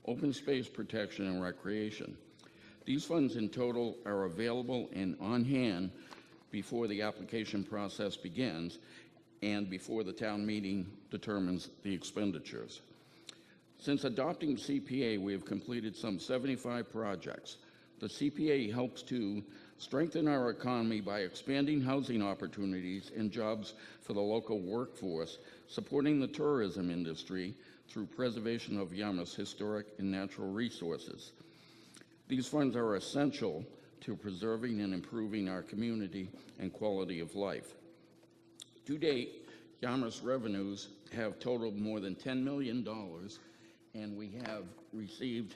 open space protection, and recreation. These funds in total are available and on hand before the application process begins and before the town meeting determines the expenditures. Since adopting CPA, we have completed some 75 projects. The CPA helps to strengthen our economy by expanding housing opportunities and jobs for the local workforce, supporting the tourism industry through preservation of Yarmouth's historic and natural resources. These funds are essential to preserving and improving our community and quality of life. To date, Yarmouth's revenues have totaled more than $10 million, and we have received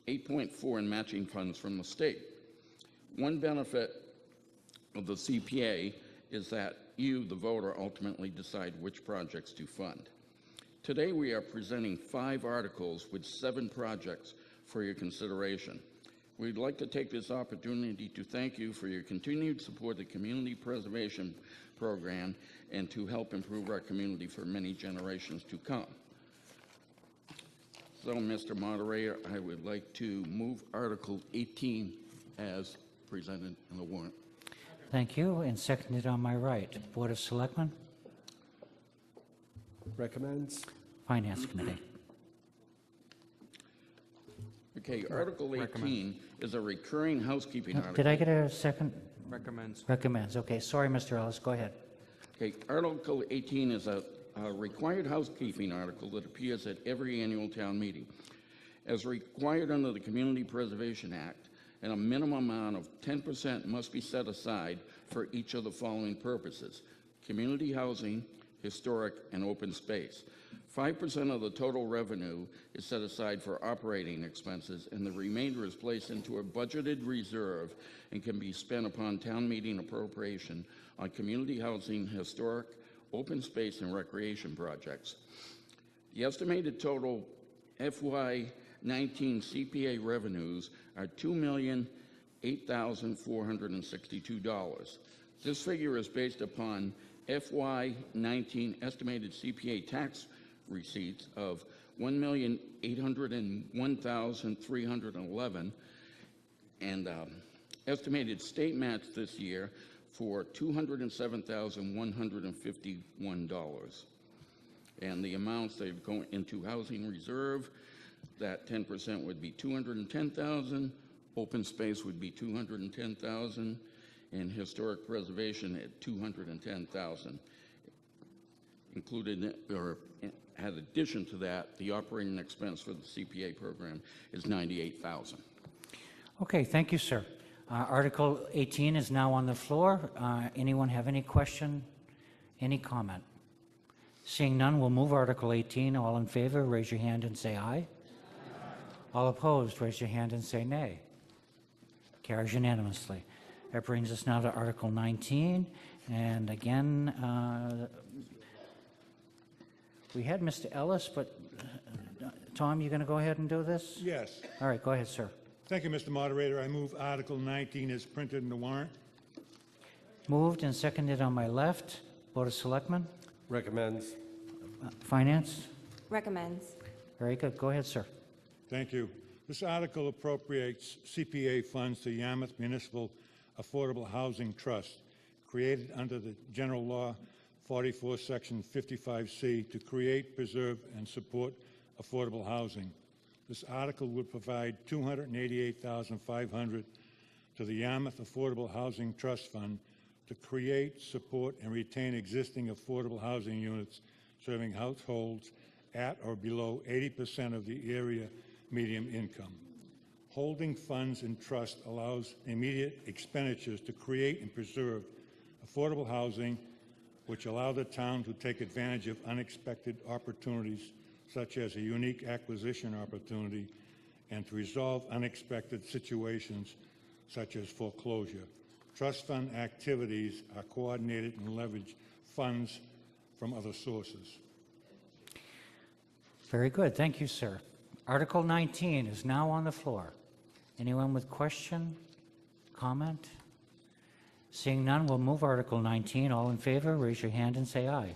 8.4 in matching funds from the state. One benefit of the CPA is that you, the voter, ultimately decide which projects to fund. Today, we are presenting 5 articles with 7 projects for your consideration. We'd like to take this opportunity to thank you for your continued support of the Community Preservation Program and to help improve our community for many generations to come. So, Mr. Moderator, I would like to move Article 18 as presented in the warrant. Thank you, and seconded on my right. Board of Selectmen? Recommends? Finance Committee. Okay, Article 18 is a recurring housekeeping article. Did I get a second? Recommends. Recommends. Okay, sorry, Mr. Ellis. Go ahead. Okay, Article 18 is a required housekeeping article that appears at every annual town meeting. As required under the Community Preservation Act, and a minimum amount of 10% must be set aside for each of the following purposes: community housing, historic, and open space. 5% of the total revenue is set aside for operating expenses, and the remainder is placed into a budgeted reserve and can be spent upon town meeting appropriation on community housing, historic, open space, and recreation projects. The estimated total FY19 CPA revenues are $2,008,462. This figure is based upon FY19 estimated CPA tax receipts of $1,801,311 and estimated state match this year for $207,151. And the amounts that go into housing reserve, that 10% would be $210,000, open space would be $210,000, and historic preservation at $210,000. Included, or had addition to that, the operating expense for the CPA program is $98,000. Okay, thank you, sir. Article 18 is now on the floor. Anyone have any question, any comment? Seeing none, we'll move Article 18. All in favor, raise your hand and say aye. All opposed, raise your hand and say nay. Carries unanimously. That brings us now to Article 19, and again, we had Mr. Ellis, but Tom, you going to go ahead and do this? Yes. All right, go ahead, sir. Thank you, Mr. Moderator. I move Article 19 is printed in the warrant. Moved and seconded on my left. Board of Selectmen? Recommends. Finance? Recommends. Very good. Go ahead, sir. Thank you. This article appropriates CPA funds to Yarmouth Municipal Affordable Housing Trust, created under the General Law 44, Section 55C, to create, preserve, and support affordable housing. This article would provide $288,500 to the Yarmouth Affordable Housing Trust Fund to create, support, and retain existing affordable housing units serving households at or below 80% of the area median income. Holding funds in trust allows immediate expenditures to create and preserve affordable housing, which allow the town to take advantage of unexpected opportunities, such as a unique acquisition opportunity, and to resolve unexpected situations, such as foreclosure. Trust fund activities are coordinated and leverage funds from other sources. Very good. Thank you, sir. Article 19 is now on the floor. Anyone with question, comment? Seeing none, we'll move Article 19. All in favor, raise your hand and say aye.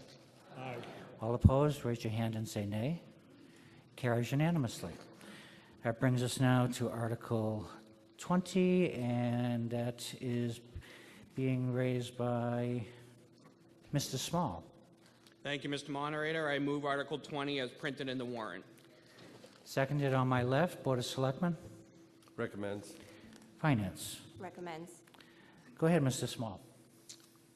Aye. All opposed, raise your hand and say nay. Carries unanimously. That brings us now to Article 20, and that is being raised by Mr. Small. Thank you, Mr. Moderator. I move Article 20 as printed in the warrant. Seconded on my left, Board of Selectmen. Recommends. Finance. Recommends. Go ahead, Mr. Small.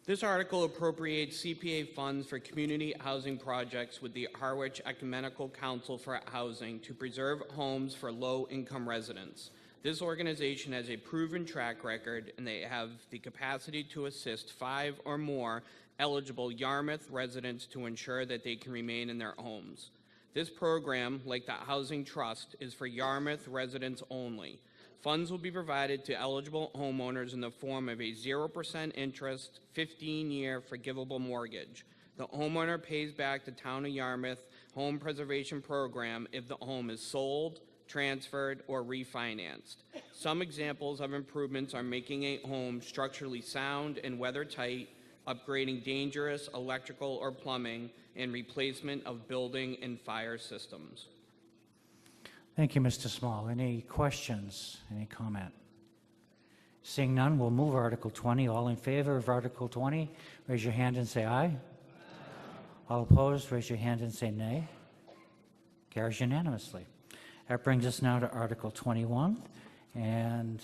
This article appropriates CPA funds for community housing projects with the Harwich Ecumenical Council for Housing to preserve homes for low-income residents. This organization has a proven track record, and they have the capacity to assist 5 or more eligible Yarmouth residents to ensure that they can remain in their homes. This program, like the Housing Trust, is for Yarmouth residents only. Funds will be provided to eligible homeowners in the form of a 0% interest, 15-year forgivable mortgage. The homeowner pays back the Town of Yarmouth Home Preservation Program if the home is sold, transferred, or refinanced. Some examples of improvements are making a home structurally sound and weather-tight, upgrading dangerous electrical or plumbing, and replacement of building and fire systems. Thank you, Mr. Small. Any questions? Any comment? Seeing none, we'll move Article 20. All in favor of Article 20, raise your hand and say aye. Aye. All opposed, raise your hand and say nay. Carries unanimously. That brings us now to Article 21, and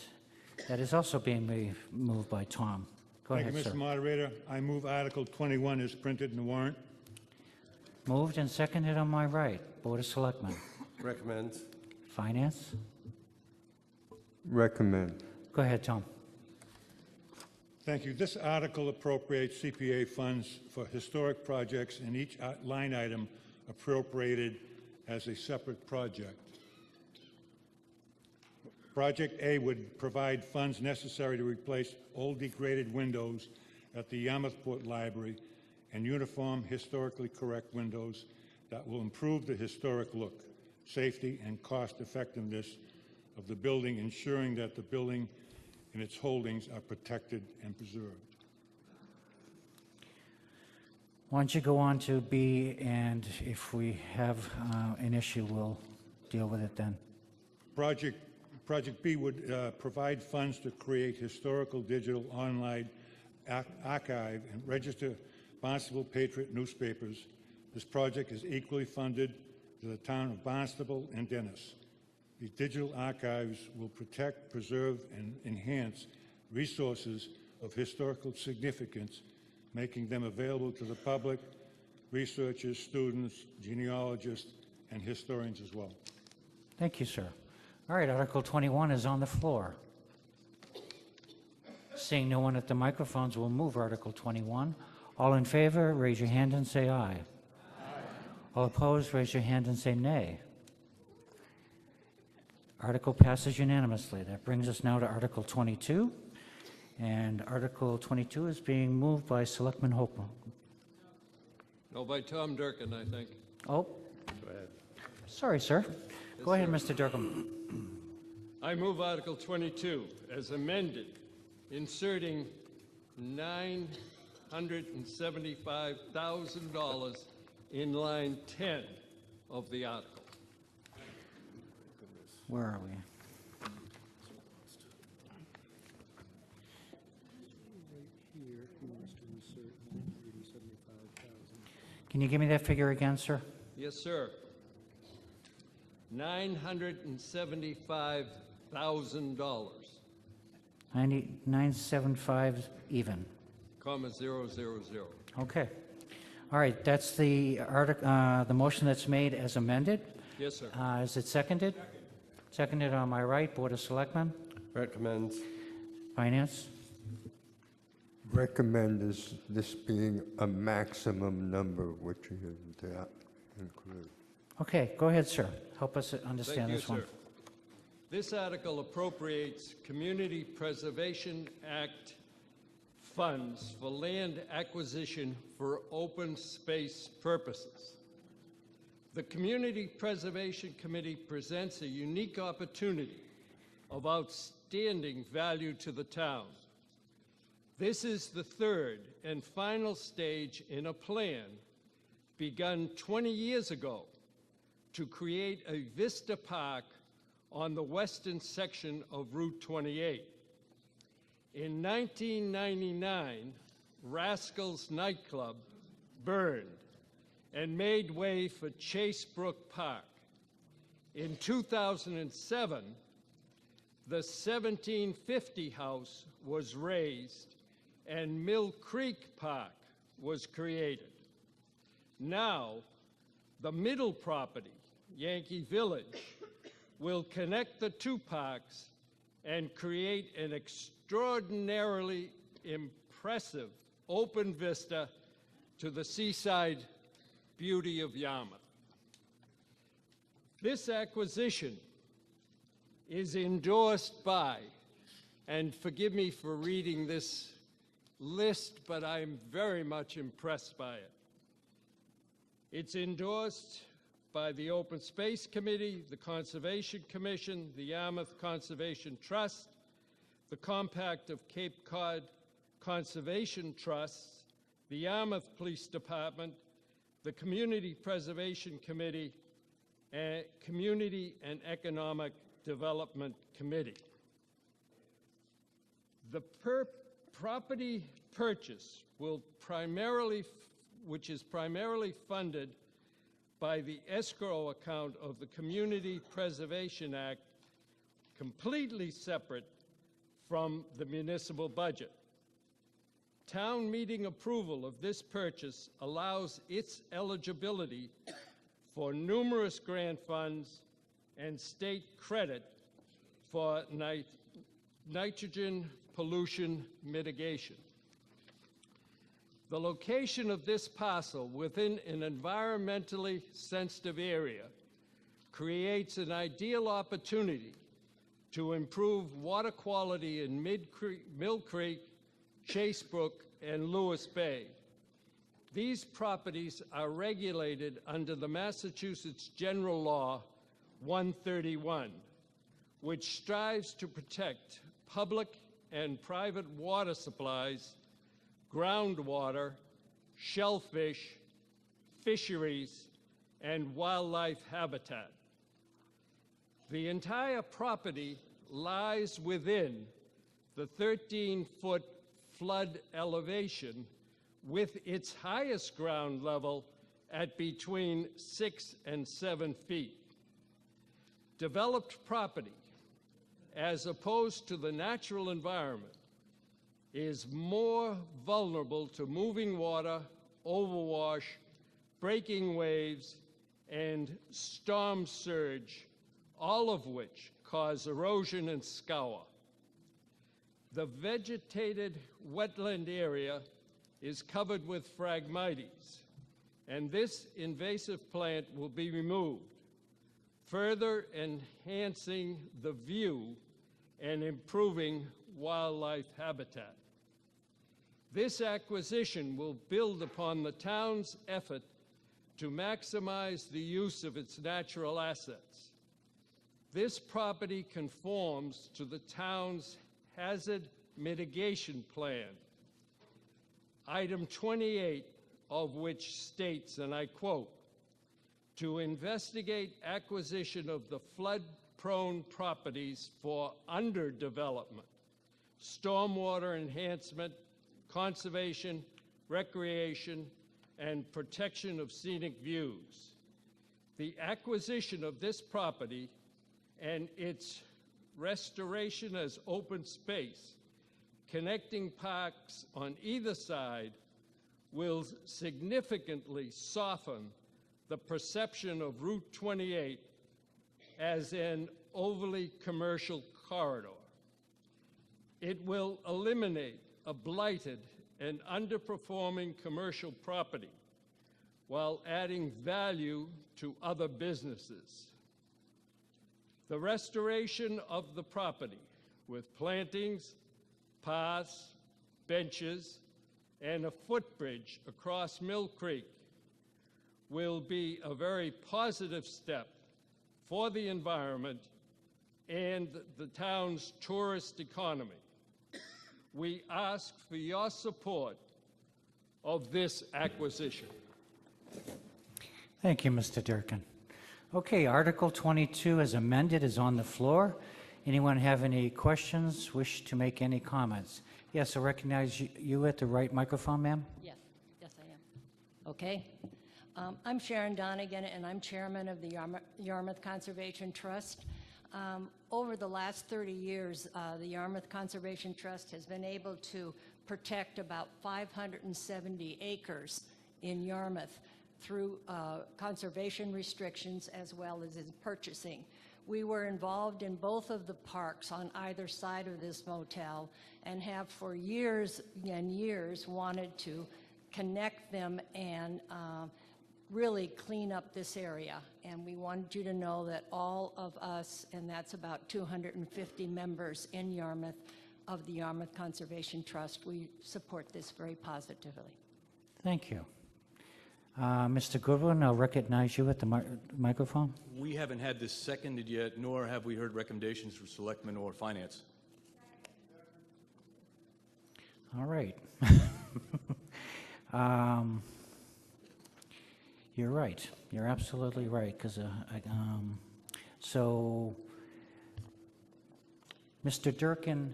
that is also being moved by Tom. Go Thank ahead, you, sir. Mr. Moderator. I move Article 21 is printed in the warrant. Moved and seconded on my right. Board of Selectmen. Recommends. Finance. Recommend. Go ahead, Tom. Thank you. This article appropriates CPA funds for historic projects, and each line item appropriated as a separate project. Project A would provide funds necessary to replace old degraded windows at the Yarmouthport Library and uniform historically correct windows that will improve the historic look, safety, and cost effectiveness of the building, ensuring that the building and its holdings are protected and preserved. Why don't you go on to B, and if we have an issue, we'll deal with it then. Project B would provide funds to create historical digital online archive and register Barnstable Patriot newspapers. This project is equally funded to the town of Barnstable and Dennis. These digital archives will protect, preserve, and enhance resources of historical significance, making them available to the public, researchers, students, genealogists, and historians as well. Thank you, sir. All right, Article 21 is on the floor. Seeing no one at the microphones, we'll move Article 21. All in favor, raise your hand and say aye. Aye. All opposed, raise your hand and say nay. Article passes unanimously. That brings us now to Article 22. And Article 22 is being moved by Selectman Hopewell. No, by Tom Durkin, I think. Oh, Go ahead. sorry, sir. Go ahead, Mr. Durkin. I move Article 22 as amended, inserting $975,000 in line 10 of the article. Where are we? Can you give me that figure again, sir? Yes, sir. $975,000, 975 even. comma 000. Okay. All right, that's the the motion that's made as amended. Yes, sir. Is it seconded? Seconded on my right, Board of Selectmen. Recommends. Finance. Recommend this being a maximum number, which you include. Okay, go ahead, sir. Help us understand Thank you, this one. sir. This article appropriates Community Preservation Act funds for land acquisition for open space purposes. The Community Preservation Committee presents a unique opportunity of outstanding value to the town. This is the third and final stage in a plan begun 20 years ago to create a Vista Park on the western section of Route 28. In 1999, Rascals nightclub burned and made way for Chase Brook Park. In 2007, the 1750 house was raised and Mill Creek Park was created. Now, the middle property, Yankee Village, will connect the two parks and create an extraordinarily impressive open vista to the seaside beauty of Yarmouth. This acquisition is endorsed by, and forgive me for reading this list, but I'm very much impressed by it. It's endorsed by the Open Space Committee, the Conservation Commission, the Yarmouth Conservation Trust, the Compact of Cape Cod Conservation Trusts, the Yarmouth Police Department, the Community Preservation Committee, and Community and Economic Development Committee. The property purchase which is primarily funded by the escrow account of the Community Preservation Act, completely separate from the municipal budget. Town meeting approval of this purchase allows its eligibility for numerous grant funds and state credit for nitrogen pollution mitigation. The location of this parcel within an environmentally sensitive area creates an ideal opportunity to improve water quality in Mill Creek, Chase Brook, and Lewis Bay. These properties are regulated under the Massachusetts General Law 131, which strives to protect public and private water supplies, groundwater, shellfish, fisheries, and wildlife habitat. The entire property lies within the 13-foot flood elevation, with its highest ground level at between 6 and 7 feet. Developed property, as opposed to the natural environment, is more vulnerable to moving water, overwash, breaking waves, and storm surge, all of which cause erosion and scour. The vegetated wetland area is covered with Phragmites, and this invasive plant will be removed. further enhancing the view and improving wildlife habitat. This acquisition will build upon the town's effort to maximize the use of its natural assets. This property conforms to the town's hazard mitigation plan, item 28 of which states, and I quote, "To investigate acquisition of the flood-prone properties for underdevelopment, stormwater enhancement, conservation, recreation, and protection of scenic views. The acquisition of this property and its restoration as open space, connecting parks on either side, will significantly soften the perception of Route 28 as an overly commercial corridor. It will eliminate a blighted and underperforming commercial property while adding value to other businesses. The restoration of the property with plantings, paths, benches, and a footbridge across Mill Creek will be a very positive step for the environment and the town's tourist economy. We ask for your support of this acquisition. Thank you, Mr. Durkin. Okay, Article 22 as amended is on the floor. Anyone have any questions, wish to make any comments? Yes, I recognize you at the right microphone, ma'am. Yes, yes, I am. Okay. I'm Sharon Donegan, and I'm chairman of the Yarmouth Conservation Trust. Over the last 30 years, the Yarmouth Conservation Trust has been able to protect about 570 acres in Yarmouth through conservation restrictions as well as in purchasing. We were involved in both of the parks on either side of this motel and have for years and years wanted to connect them and really clean up this area. And we wanted you to know that all of us, and that's about 250 members in Yarmouth of the Yarmouth Conservation Trust, we support this very positively. Thank you. Mr. Goodwin, I'll recognize you at the microphone. We haven't had this seconded yet, nor have we heard recommendations from Selectmen or Finance. All right. You're right. You're absolutely right. Because so, Mr. Durkin,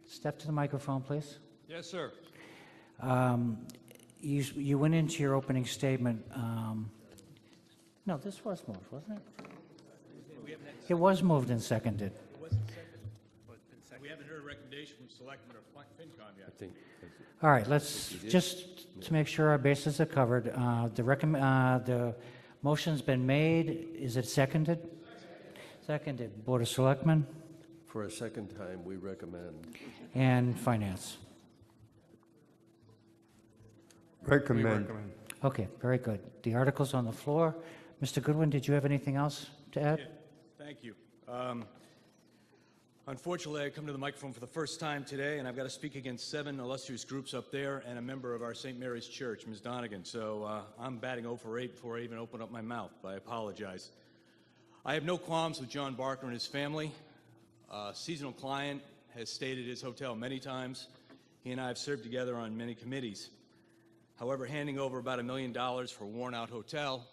step to the microphone, please. Yes, sir. You went into your opening statement. No, this was moved, wasn't it? It was moved and seconded. We haven't heard a recommendation from Selectmen or FinCom yet. All right, let's just to make sure our bases are covered. The motion's been made. Is it seconded? Seconded. Board of Selectmen For a second time, we recommend. and Finance. Recommend. Okay, very good. The article's on the floor. Mr. Goodwin, did you have anything else to add? Thank you. Unfortunately, I come to the microphone for the first time today, and I've got to speak against 7 illustrious groups up there and a member of our St. Mary's Church, Ms. Donegan. So I'm batting 0 for 8 before I even open up my mouth, but I apologize. I have no qualms with John Barker and his family. A seasonal client has stayed at his hotel many times. He and I have served together on many committees. However, handing over about $1 million for a worn-out hotel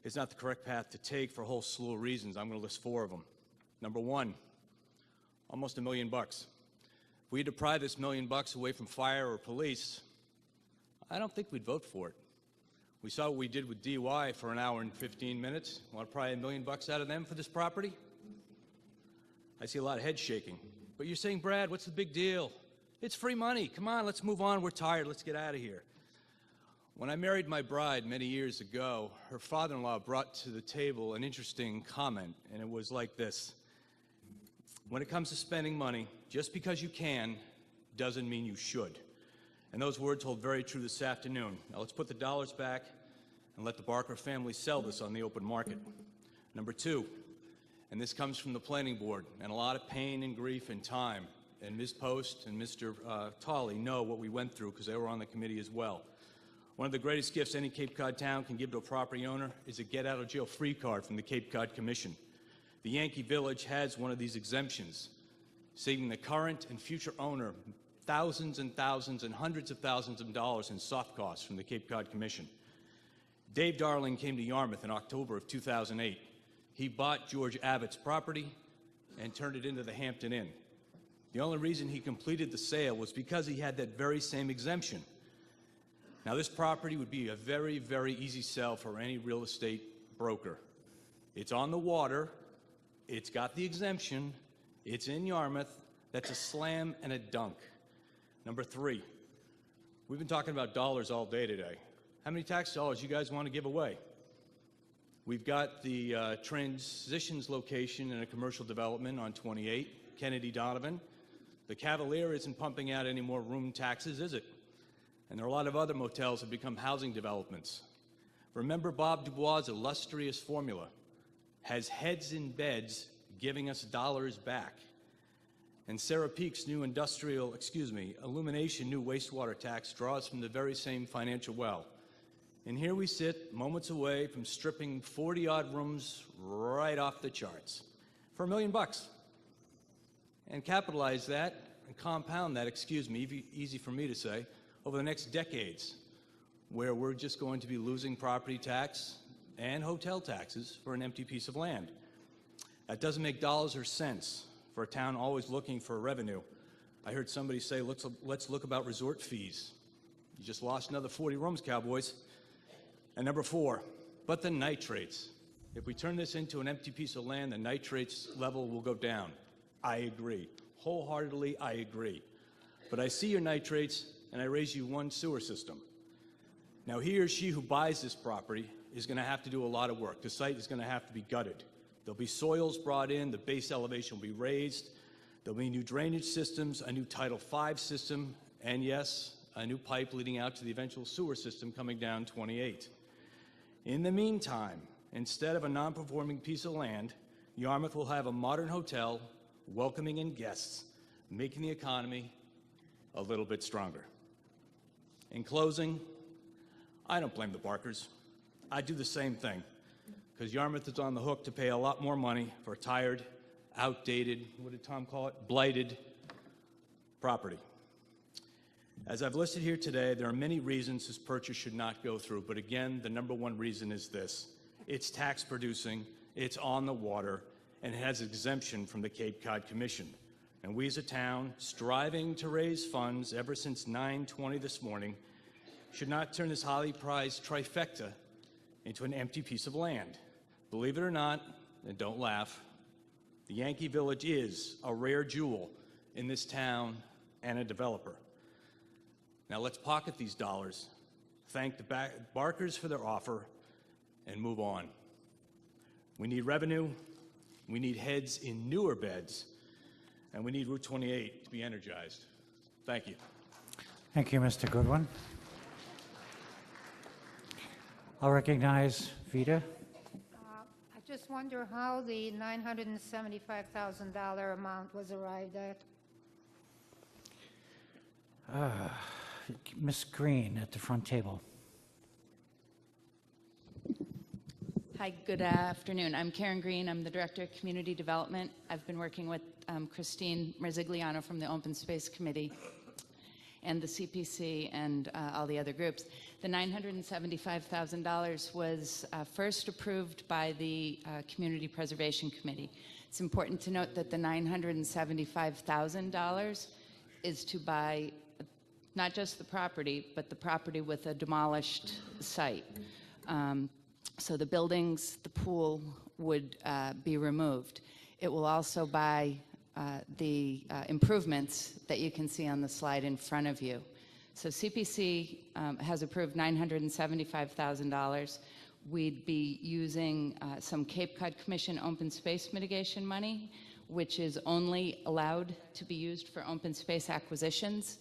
is not the correct path to take for a whole slew of reasons. I'm going to list 4 of them. Number 1, almost $1 million. If we deprive this $1 million away from fire or police, I don't think we'd vote for it. We saw what we did with DUI for an hour and 15 minutes. Want to pry $1 million out of them for this property? I see a lot of head shaking. But you're saying, Brad, what's the big deal? It's free money. Come on, let's move on. We're tired. Let's get out of here. When I married my bride many years ago, her father-in-law brought to the table an interesting comment, and it was like this. When it comes to spending money, just because you can doesn't mean you should. And those words hold very true this afternoon. Now let's put the dollars back and let the Barker family sell this on the open market. Number two, and this comes from the planning board, and a lot of pain and grief and time, and Ms. Post and Mr. Tolley know what we went through because they were on the committee as well. One of the greatest gifts any Cape Cod town can give to a property owner is a get-out-of-jail-free card from the Cape Cod Commission. The Yankee Village has one of these exemptions, saving the current and future owner thousands and thousands and hundreds of thousands of dollars in soft costs from the Cape Cod Commission. Dave Darling came to Yarmouth in October of 2008. He bought George Abbott's property and turned it into the Hampton Inn. The only reason he completed the sale was because he had that very same exemption. Now, this property would be a very, very easy sell for any real estate broker. It's on the water, it's got the exemption, it's in Yarmouth. That's a slam and a dunk. Number three, we've been talking about dollars all day today. How many tax dollars you guys want to give away? We've got the Transitions location in a commercial development on 28, Kennedy Donovan. The Cavalier isn't pumping out any more room taxes, is it? And there are a lot of other motels that become housing developments. Remember Bob Dubois' illustrious formula, has heads in beds giving us dollars back. And Sarah Peak's new illumination new wastewater tax draws from the very same financial well. And here we sit, moments away from stripping 40-odd rooms right off the charts for $1 million. And capitalize that and compound that, easy for me to say, over the next decades, where we're just going to be losing property tax and hotel taxes for an empty piece of land. That doesn't make dollars or cents for a town always looking for revenue. I heard somebody say, let's look about resort fees. You just lost another 40 rooms, Cowboys. And number four, but the nitrates. If we turn this into an empty piece of land, the nitrates level will go down. I agree. Wholeheartedly, I agree. But I see your nitrates, and I raise you one sewer system. Now, he or she who buys this property is going to have to do a lot of work. The site is going to have to be gutted. There'll be soils brought in, the base elevation will be raised, there'll be new drainage systems, a new Title V system, and yes, a new pipe leading out to the eventual sewer system coming down 28. In the meantime, instead of a non-performing piece of land, Yarmouth will have a modern hotel welcoming in guests, making the economy a little bit stronger. In closing, I don't blame the Barkers. I do the same thing, because Yarmouth is on the hook to pay a lot more money for tired, outdated, what did Tom call it? Blighted property. As I've listed here today, there are many reasons this purchase should not go through, but again, the number one reason is this. It's tax producing, it's on the water, and it has exemption from the Cape Cod Commission. And we as a town, striving to raise funds ever since 9:20 this morning, should not turn this highly prized trifecta into an empty piece of land. Believe it or not, and don't laugh, the Yankee Village is a rare jewel in this town and a developer. Now let's pocket these dollars, thank the Barkers for their offer, and move on. We need revenue, we need heads in newer beds, and we need Route 28 to be energized. Thank you. Thank you, Mr. Goodwin. I'll recognize Vita. I just wonder how the $975,000 amount was arrived at. Ms. Green at the front table. Hi, good afternoon. I'm Karen Green. I'm the Director of Community Development. I've been working with Christine Merzigliano from the Open Space Committee and the CPC and all the other groups. The $975,000 was first approved by the Community Preservation Committee. It's important to note that the $975,000 is to buy not just the property, but the property with a demolished site. So the buildings, the pool would be removed. It will also buy the improvements that you can see on the slide in front of you. So CPC has approved $975,000. We'd be using some Cape Cod Commission open space mitigation money, which is only allowed to be used for open space acquisitions.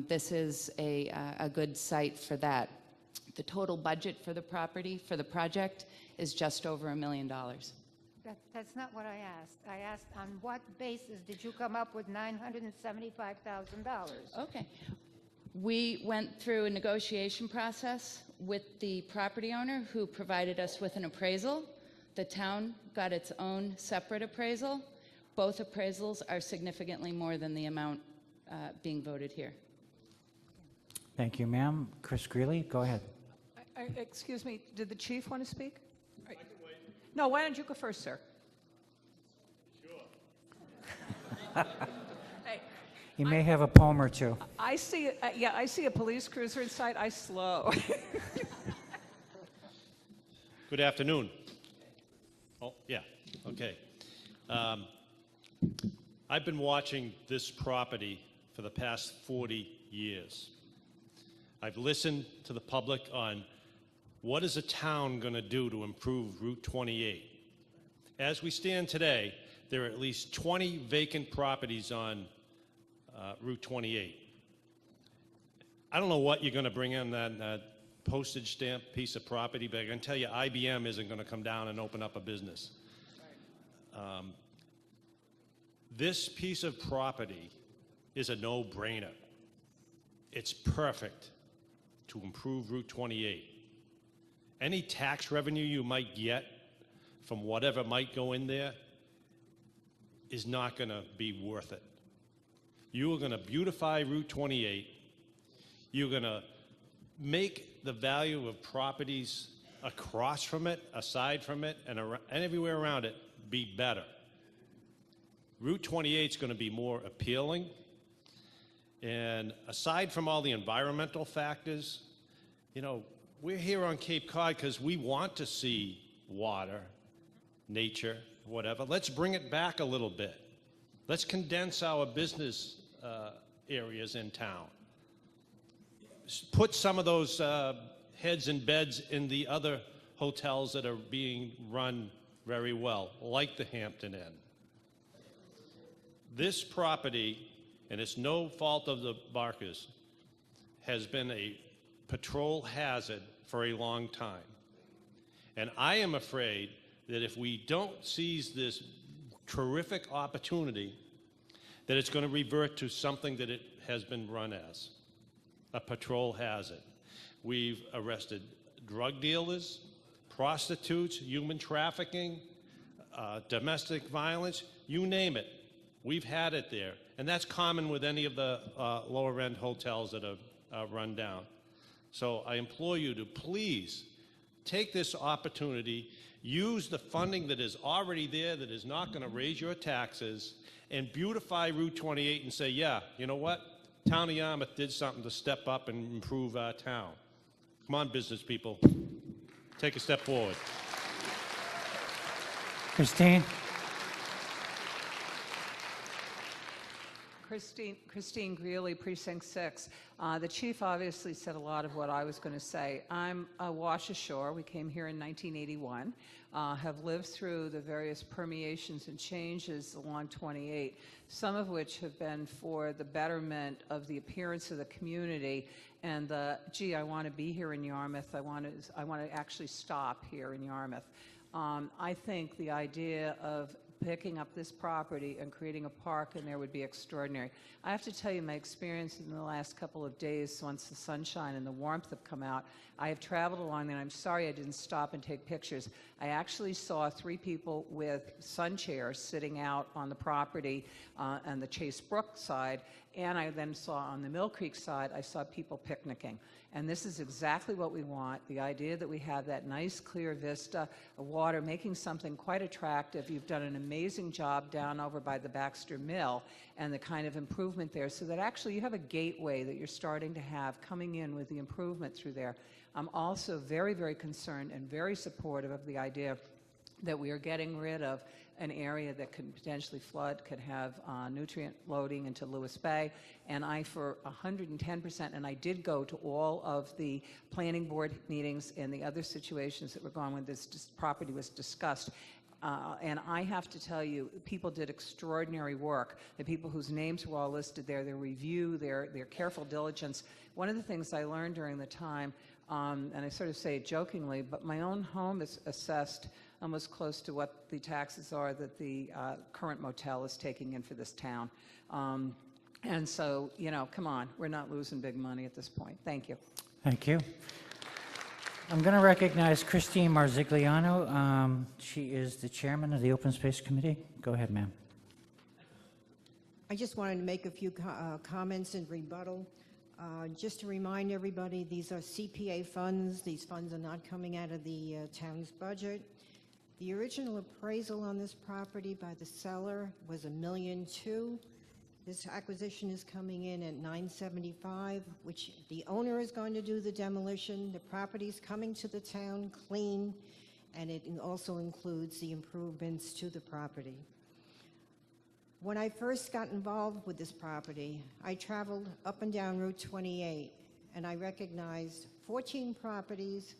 This is a good site for that. The total budget for the project, is just over $1 million. That's not what I asked. I asked, on what basis did you come up with $975,000? Okay. We went through a negotiation process with the property owner, who provided us with an appraisal. The town got its own separate appraisal. Both appraisals are significantly more than the amount being voted here. Thank you, ma'am. Chris Greeley, go ahead. Excuse me, did the chief want to speak? I can wait. No, why don't you go first, sir? Sure. Hey, He may have a poem or two. I see, I see a police cruiser in sight. I slow. Good afternoon. Oh, yeah, okay. I've been watching this property for the past 40 years. I've listened to the public on what is a town going to do to improve Route 28. As we stand today, there are at least 20 vacant properties on Route 28. I don't know what you're going to bring in that postage stamp piece of property, but I can tell you IBM isn't going to come down and open up a business. This piece of property is a no-brainer. It's perfect to improve Route 28. Any tax revenue you might get from whatever might go in there is not going to be worth it. You are going to beautify Route 28. You're going to make the value of properties across from it, aside from it, and everywhere around it be better. Route 28 is going to be more appealing. And aside from all the environmental factors, you know, we're here on Cape Cod because we want to see water, nature, whatever. Let's bring it back a little bit. Let's condense our business areas in town. Put some of those heads and beds in the other hotels that are being run very well, like the Hampton Inn. This property, and it's no fault of the Barkers, has been a patrol hazard for a long time. And I am afraid that if we don't seize this terrific opportunity, that it's going to revert to something that it has been run as, a patrol hazard. We've arrested drug dealers, prostitutes, human trafficking, domestic violence, you name it. We've had it there. And that's common with any of the lower-end hotels that are run down. So I implore you to please take this opportunity, use the funding that is already there that is not going to raise your taxes, and beautify Route 28 and say, yeah, you know what? Town of Yarmouth did something to step up and improve our town. Come on, business people. Take a step forward. Christine? Christine Greeley, Precinct 6. The chief obviously said a lot of what I was going to say. I'm a Wash Ashore. We came here in 1981, have lived through the various permeations and changes along 28, some of which have been for the betterment of the appearance of the community and the, gee, I want to be here in Yarmouth. I want to actually stop here in Yarmouth. I think the idea of picking up this property and creating a park in there would be extraordinary. I have to tell you my experience in the last couple of days once the sunshine and the warmth have come out. I have traveled along there, and I'm sorry I didn't stop and take pictures. I actually saw 3 people with sun chairs sitting out on the property on the Chase Brook side, and I then saw on the Mill Creek side, I saw people picnicking. And this is exactly what we want, the idea that we have that nice clear vista of water, making something quite attractive. You've done an amazing job down over by the Baxter Mill and the kind of improvement there, so that actually you have a gateway that you're starting to have coming in with the improvement through there. I'm also very, very concerned and very supportive of the idea that we are getting rid of an area that could potentially flood, could have nutrient loading into Lewis Bay. And I, for 110%, and I did go to all of the planning board meetings and the other situations that were going when this property was discussed. And I have to tell you, people did extraordinary work. The people whose names were all listed there, their review, their careful diligence. One of the things I learned during the time, And I sort of say it jokingly, but my own home is assessed almost close to what the taxes are that the current motel is taking in for this town. And so, you know, come on, we're not losing big money at this point. Thank you. Thank you. I'm going to recognize Christine Marzigliano. She is the chairman of the Open Space Committee. Go ahead, ma'am. I just wanted to make a few comments in rebuttal. Just to remind everybody, these are CPA funds. These funds are not coming out of the town's budget. The original appraisal on this property by the seller was $1.2 million. This acquisition is coming in at $975,000, which the owner is going to do the demolition. The property is coming to the town clean, and it also includes the improvements to the property. When I first got involved with this property, I traveled up and down Route 28, and I recognized 14 properties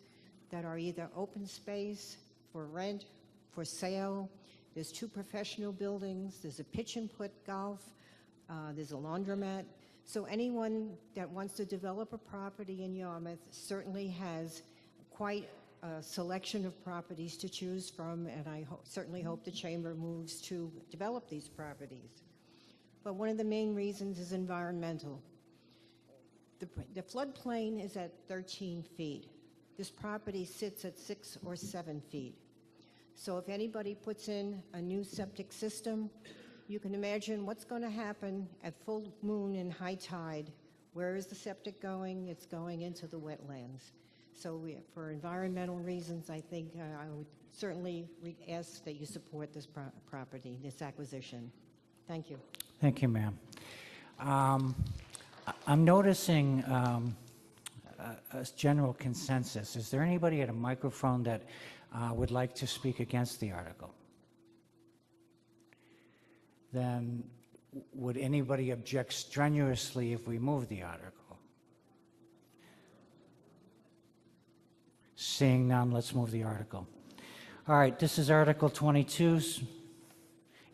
that are either open space, for rent, for sale. There's 2 professional buildings. There's a pitch and putt golf. There's a laundromat. So anyone that wants to develop a property in Yarmouth certainly has quite a selection of properties to choose from, and I certainly hope the Chamber moves to develop these properties. But one of the main reasons is environmental. The floodplain is at 13 feet. This property sits at 6 or 7 feet. So if anybody puts in a new septic system, you can imagine what's going to happen at full moon and high tide. Where is the septic going? It's going into the wetlands. So for environmental reasons, I think I would certainly ask that you support this property, this acquisition. Thank you. Thank you, ma'am. I'm noticing a general consensus. Is there anybody at a microphone that would like to speak against the article? Then would anybody object strenuously if we move the article? Seeing none, let's move the article. All right, this is Article 22,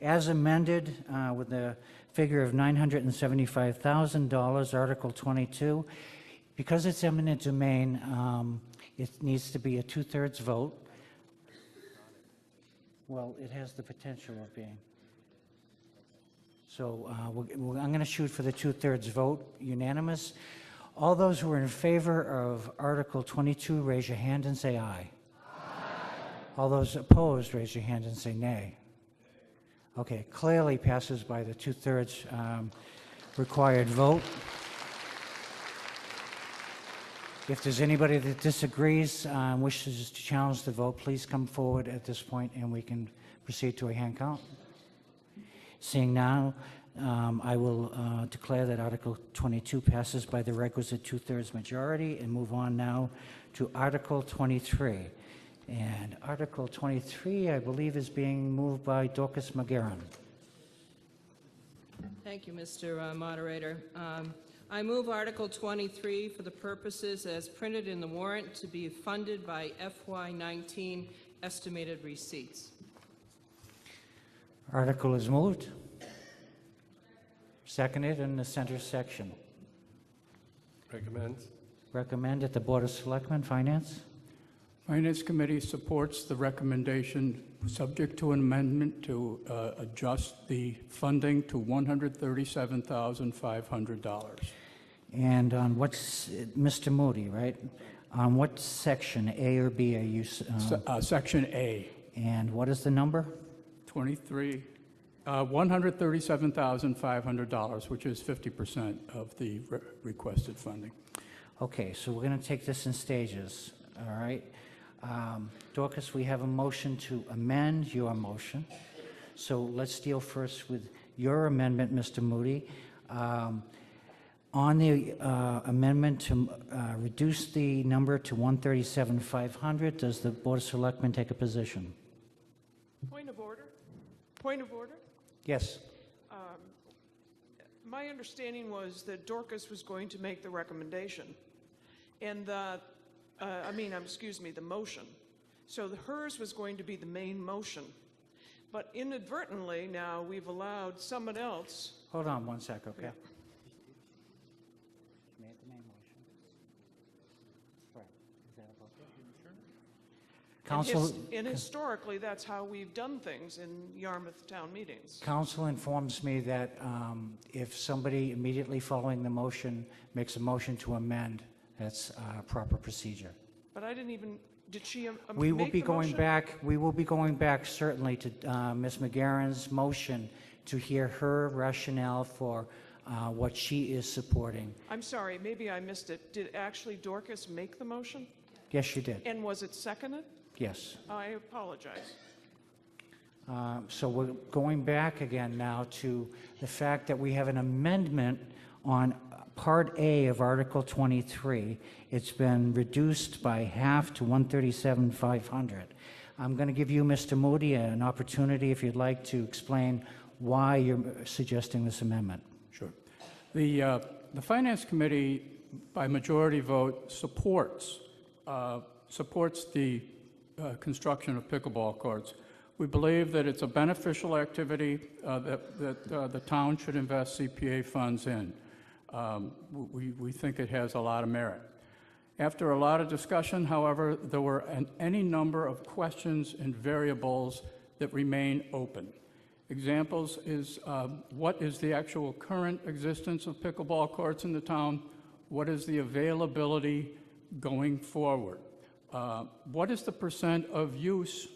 as amended with the figure of $975,000, Article 22. Because it's eminent domain, it needs to be a 2/3 vote. Well, it has the potential of being. So I'm going to shoot for the 2/3 vote, unanimous. All those who are in favor of Article 22, raise your hand and say aye. All those opposed, raise your hand and say nay. Okay, clearly passes by the 2/3 required vote. If there's anybody that disagrees, wishes to challenge the vote, please come forward at this point and we can proceed to a hand count. Seeing now, I will declare that Article 22 passes by the requisite 2/3 majority and move on now to Article 23. And Article 23, I believe, is being moved by Dorcas McGarren. Thank you, Mr. Moderator. I move Article 23 for the purposes as printed in the warrant to be funded by FY19 estimated receipts. Article is moved. Seconded in the center section. Recommend. Recommend at the Board of Selectmen. Finance? Finance Committee supports the recommendation, subject to an amendment to adjust the funding to $137,500. And on what's, Mr. Moody, right? On what section, A or B, are you? Section A. And what is the number? 23, $137,500, which is 50% of the requested funding. Okay, so we're going to take this in stages, all right? Dorcas, we have a motion to amend your motion. So let's deal first with your amendment, Mr. Moody. On the amendment to reduce the number to $137,500, does the Board of Selectmen take a position? Point of order. Point of order. Yes. My understanding was that Dorcas was going to make the recommendation, and the motion. So hers was going to be the main motion. But inadvertently, now we've allowed someone else. Hold on one sec, okay? Yeah. Made the main motion. Right. Council, And historically, that's how we've done things in Yarmouth town meetings. Council informs me that if somebody immediately following the motion makes a motion to amend, that's proper procedure. But I didn't even, did she We will make be the going motion? back, we will be going back certainly to Ms. McGarren's motion to hear her rationale for what she is supporting. I'm sorry, maybe I missed it. Did actually Dorcas make the motion? Yes, she did. And was it seconded? Yes. I apologize. So we're going back again now to the fact that we have an amendment on Part A of Article 23. It's been reduced by half to 137,500. I'm going to give you, Mr. Moody, an opportunity, if you'd like, to explain why you're suggesting this amendment. Sure. The Finance Committee, by majority vote, supports the construction of pickleball courts. We believe that it's a beneficial activity that the town should invest CPA funds in. We think it has a lot of merit. After a lot of discussion, however, there were any number of questions and variables that remain open. Examples is what is the actual current existence of pickleball courts in the town? What is the availability going forward? What is the percent of use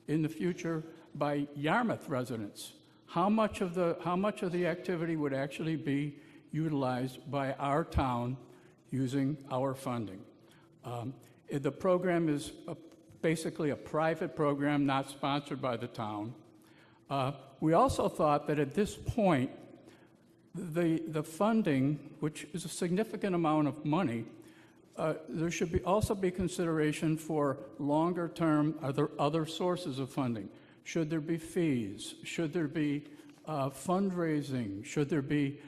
in the future by Yarmouth residents? How much of the activity would actually be utilized by our town using our funding? The program is basically a private program, not sponsored by the town. We also thought that at this point, the funding, which is a significant amount of money, there should also be consideration for longer-term other sources of funding. Should there be fees? Should there be fundraising? Should there be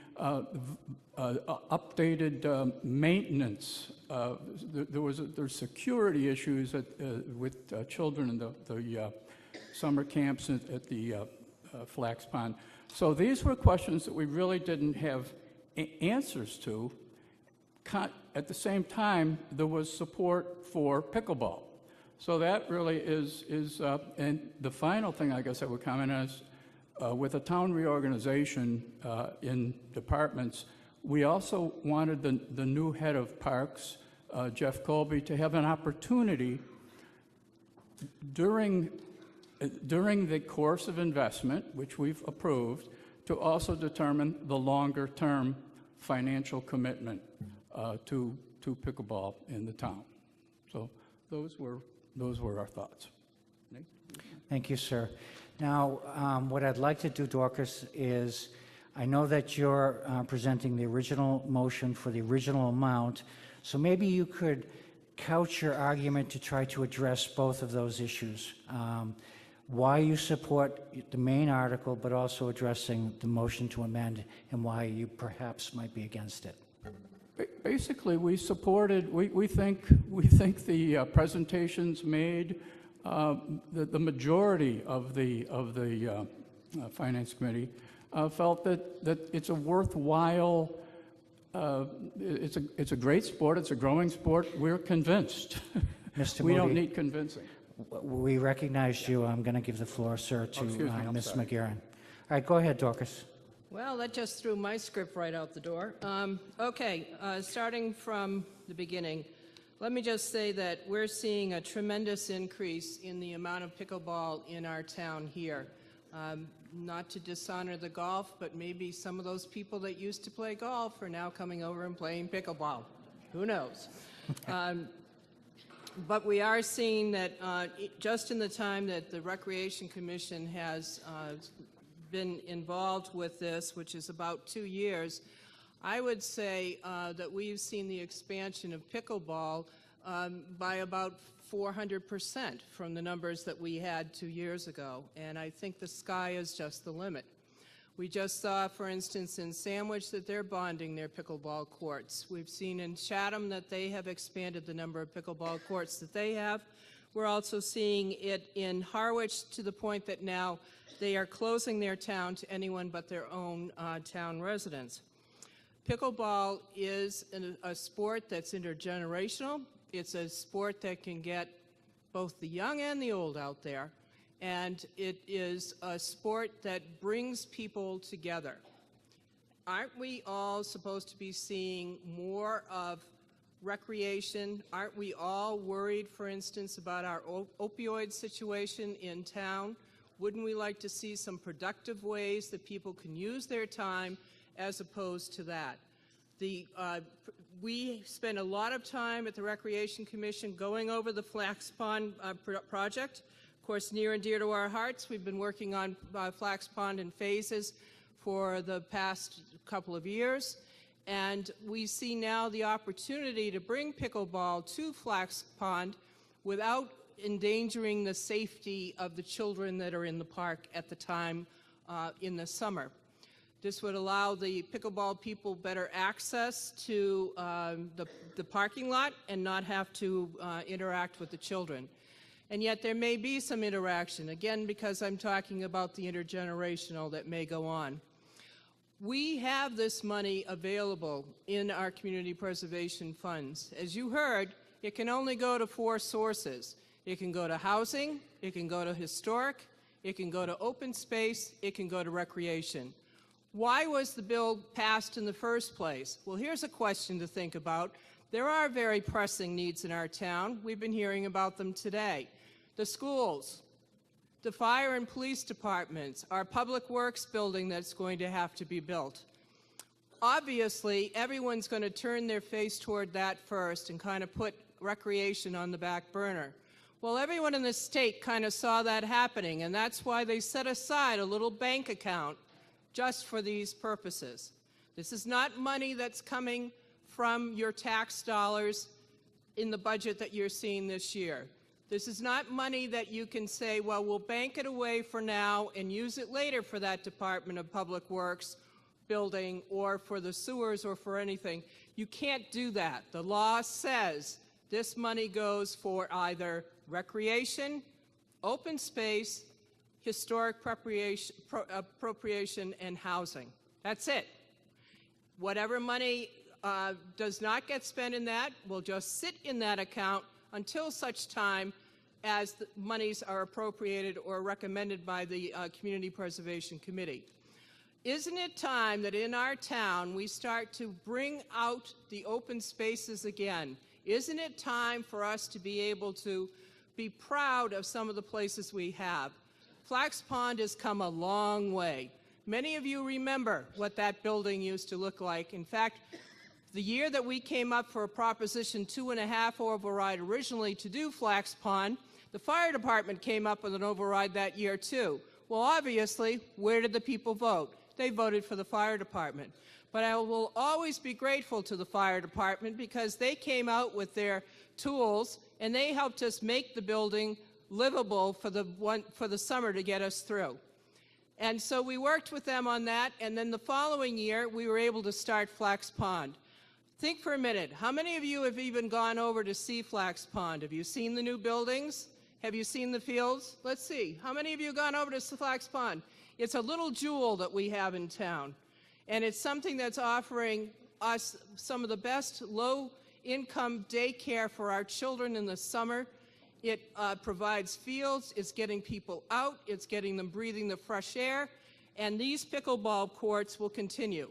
updated maintenance? There's security issues with children in the summer camps at the Flax Pond. So these were questions that we really didn't have answers to. At the same time, there was support for pickleball. So that really is and the final thing I guess I would comment on is with a town reorganization in departments, we also wanted the new head of parks, Jeff Colby, to have an opportunity during the course of investment, which we've approved, to also determine the longer-term financial commitment to pickleball in the town. So those were our thoughts. Nate? Thank you, sir. Now, what I'd like to do, Dorcas, is I know that you're presenting the original motion for the original amount, so maybe you could couch your argument to try to address both of those issues. Why you support the main article, but also addressing the motion to amend and why you perhaps might be against it. Basically, we supported. We think the presentations made, the majority of the Finance Committee felt that it's a worthwhile. It's a great sport. It's a growing sport. We're convinced. Mr. We don't Moody, need convincing. We recognized you. I'm going to give the floor, sir, to Ms. McGarren. All right, go ahead, Dorcas. Well, that just threw my script right out the door. Starting from the beginning, let me just say that we're seeing a tremendous increase in the amount of pickleball in our town here. Not to dishonor the golf, but maybe some of those people that used to play golf are now coming over and playing pickleball. Who knows? But we are seeing that just in the time that the Recreation Commission has been involved with this, which is about 2 years, I would say that we've seen the expansion of pickleball by about 400% from the numbers that we had 2 years ago, and I think the sky is just the limit. We just saw, for instance, in Sandwich that they're bonding their pickleball courts. We've seen in Chatham that they have expanded the number of pickleball courts that they have. We're also seeing it in Harwich to the point that now they are closing their town to anyone but their own town residents. Pickleball is a sport that's intergenerational. It's a sport that can get both the young and the old out there. And it is a sport that brings people together. Aren't we all supposed to be seeing more of recreation? Aren't we all worried, for instance, about our opioid situation in town? Wouldn't we like to see some productive ways that people can use their time as opposed to that? We spent a lot of time at the Recreation Commission going over the Flax Pond project. Of course, near and dear to our hearts, we've been working on Flax Pond in phases for the past couple of years. And we see now the opportunity to bring pickleball to Flax Pond without endangering the safety of the children that are in the park at the time in the summer. This would allow the pickleball people better access to the parking lot and not have to interact with the children. And yet there may be some interaction, again, because I'm talking about the intergenerational that may go on. We have this money available in our community preservation funds. As you heard, it can only go to 4 sources. It can go to housing, it can go to historic, it can go to open space, it can go to recreation. Why was the bill passed in the first place? Well, here's a question to think about. There are very pressing needs in our town. We've been hearing about them today. The schools, the fire and police departments, our public works building that's going to have to be built. Obviously, everyone's going to turn their face toward that first and kind of put recreation on the back burner. Well, everyone in the state kind of saw that happening, and that's why they set aside a little bank account just for these purposes. This is not money that's coming from your tax dollars in the budget that you're seeing this year. This is not money that you can say, well, we'll bank it away for now and use it later for that Department of Public Works building or for the sewers or for anything. You can't do that. The law says this money goes for either recreation, open space, historic appropriation, and housing. That's it. Whatever money does not get spent in that will just sit in that account until such time as the monies are appropriated or recommended by the Community Preservation Committee. Isn't it time that in our town we start to bring out the open spaces again? Isn't it time for us to be able to be proud of some of the places we have? Flax Pond has come a long way. Many of you remember what that building used to look like. In fact, the year that we came up for a Proposition 2.5 override originally to do Flax Pond, the fire department came up with an override that year too. Well, obviously, where did the people vote? They voted for the fire department. But I will always be grateful to the fire department because they came out with their tools and they helped us make the building livable for the summer to get us through. And so we worked with them on that, and then the following year we were able to start Flax Pond. Think for a minute, how many of you have even gone over to see Flax Pond? Have you seen the new buildings? Have you seen the fields? Let's see, how many of you have gone over to Flax Pond? It's a little jewel that we have in town, and it's something that's offering us some of the best low-income daycare for our children in the summer. It provides fields, it's getting people out, it's getting them breathing the fresh air, and these pickleball courts will continue.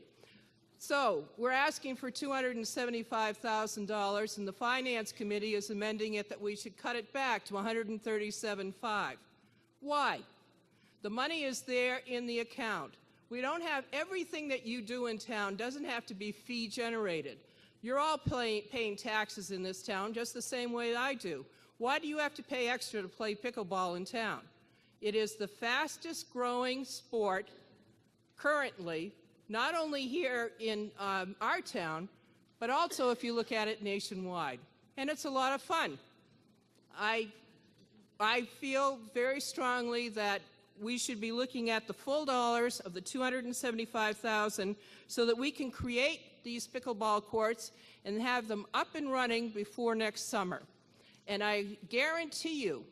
So we're asking for $275,000, and the Finance Committee is amending it that we should cut it back to $137,500. Why? The money is there in the account. We don't have everything that you do in town doesn't have to be fee generated. You're all paying taxes in this town just the same way I do. Why do you have to pay extra to play pickleball in town? It is the fastest growing sport currently, not only here in our town, but also if you look at it nationwide. And it's a lot of fun. I feel very strongly that we should be looking at the full dollars of the $275,000 so that we can create these pickleball courts and have them up and running before next summer. And I guarantee you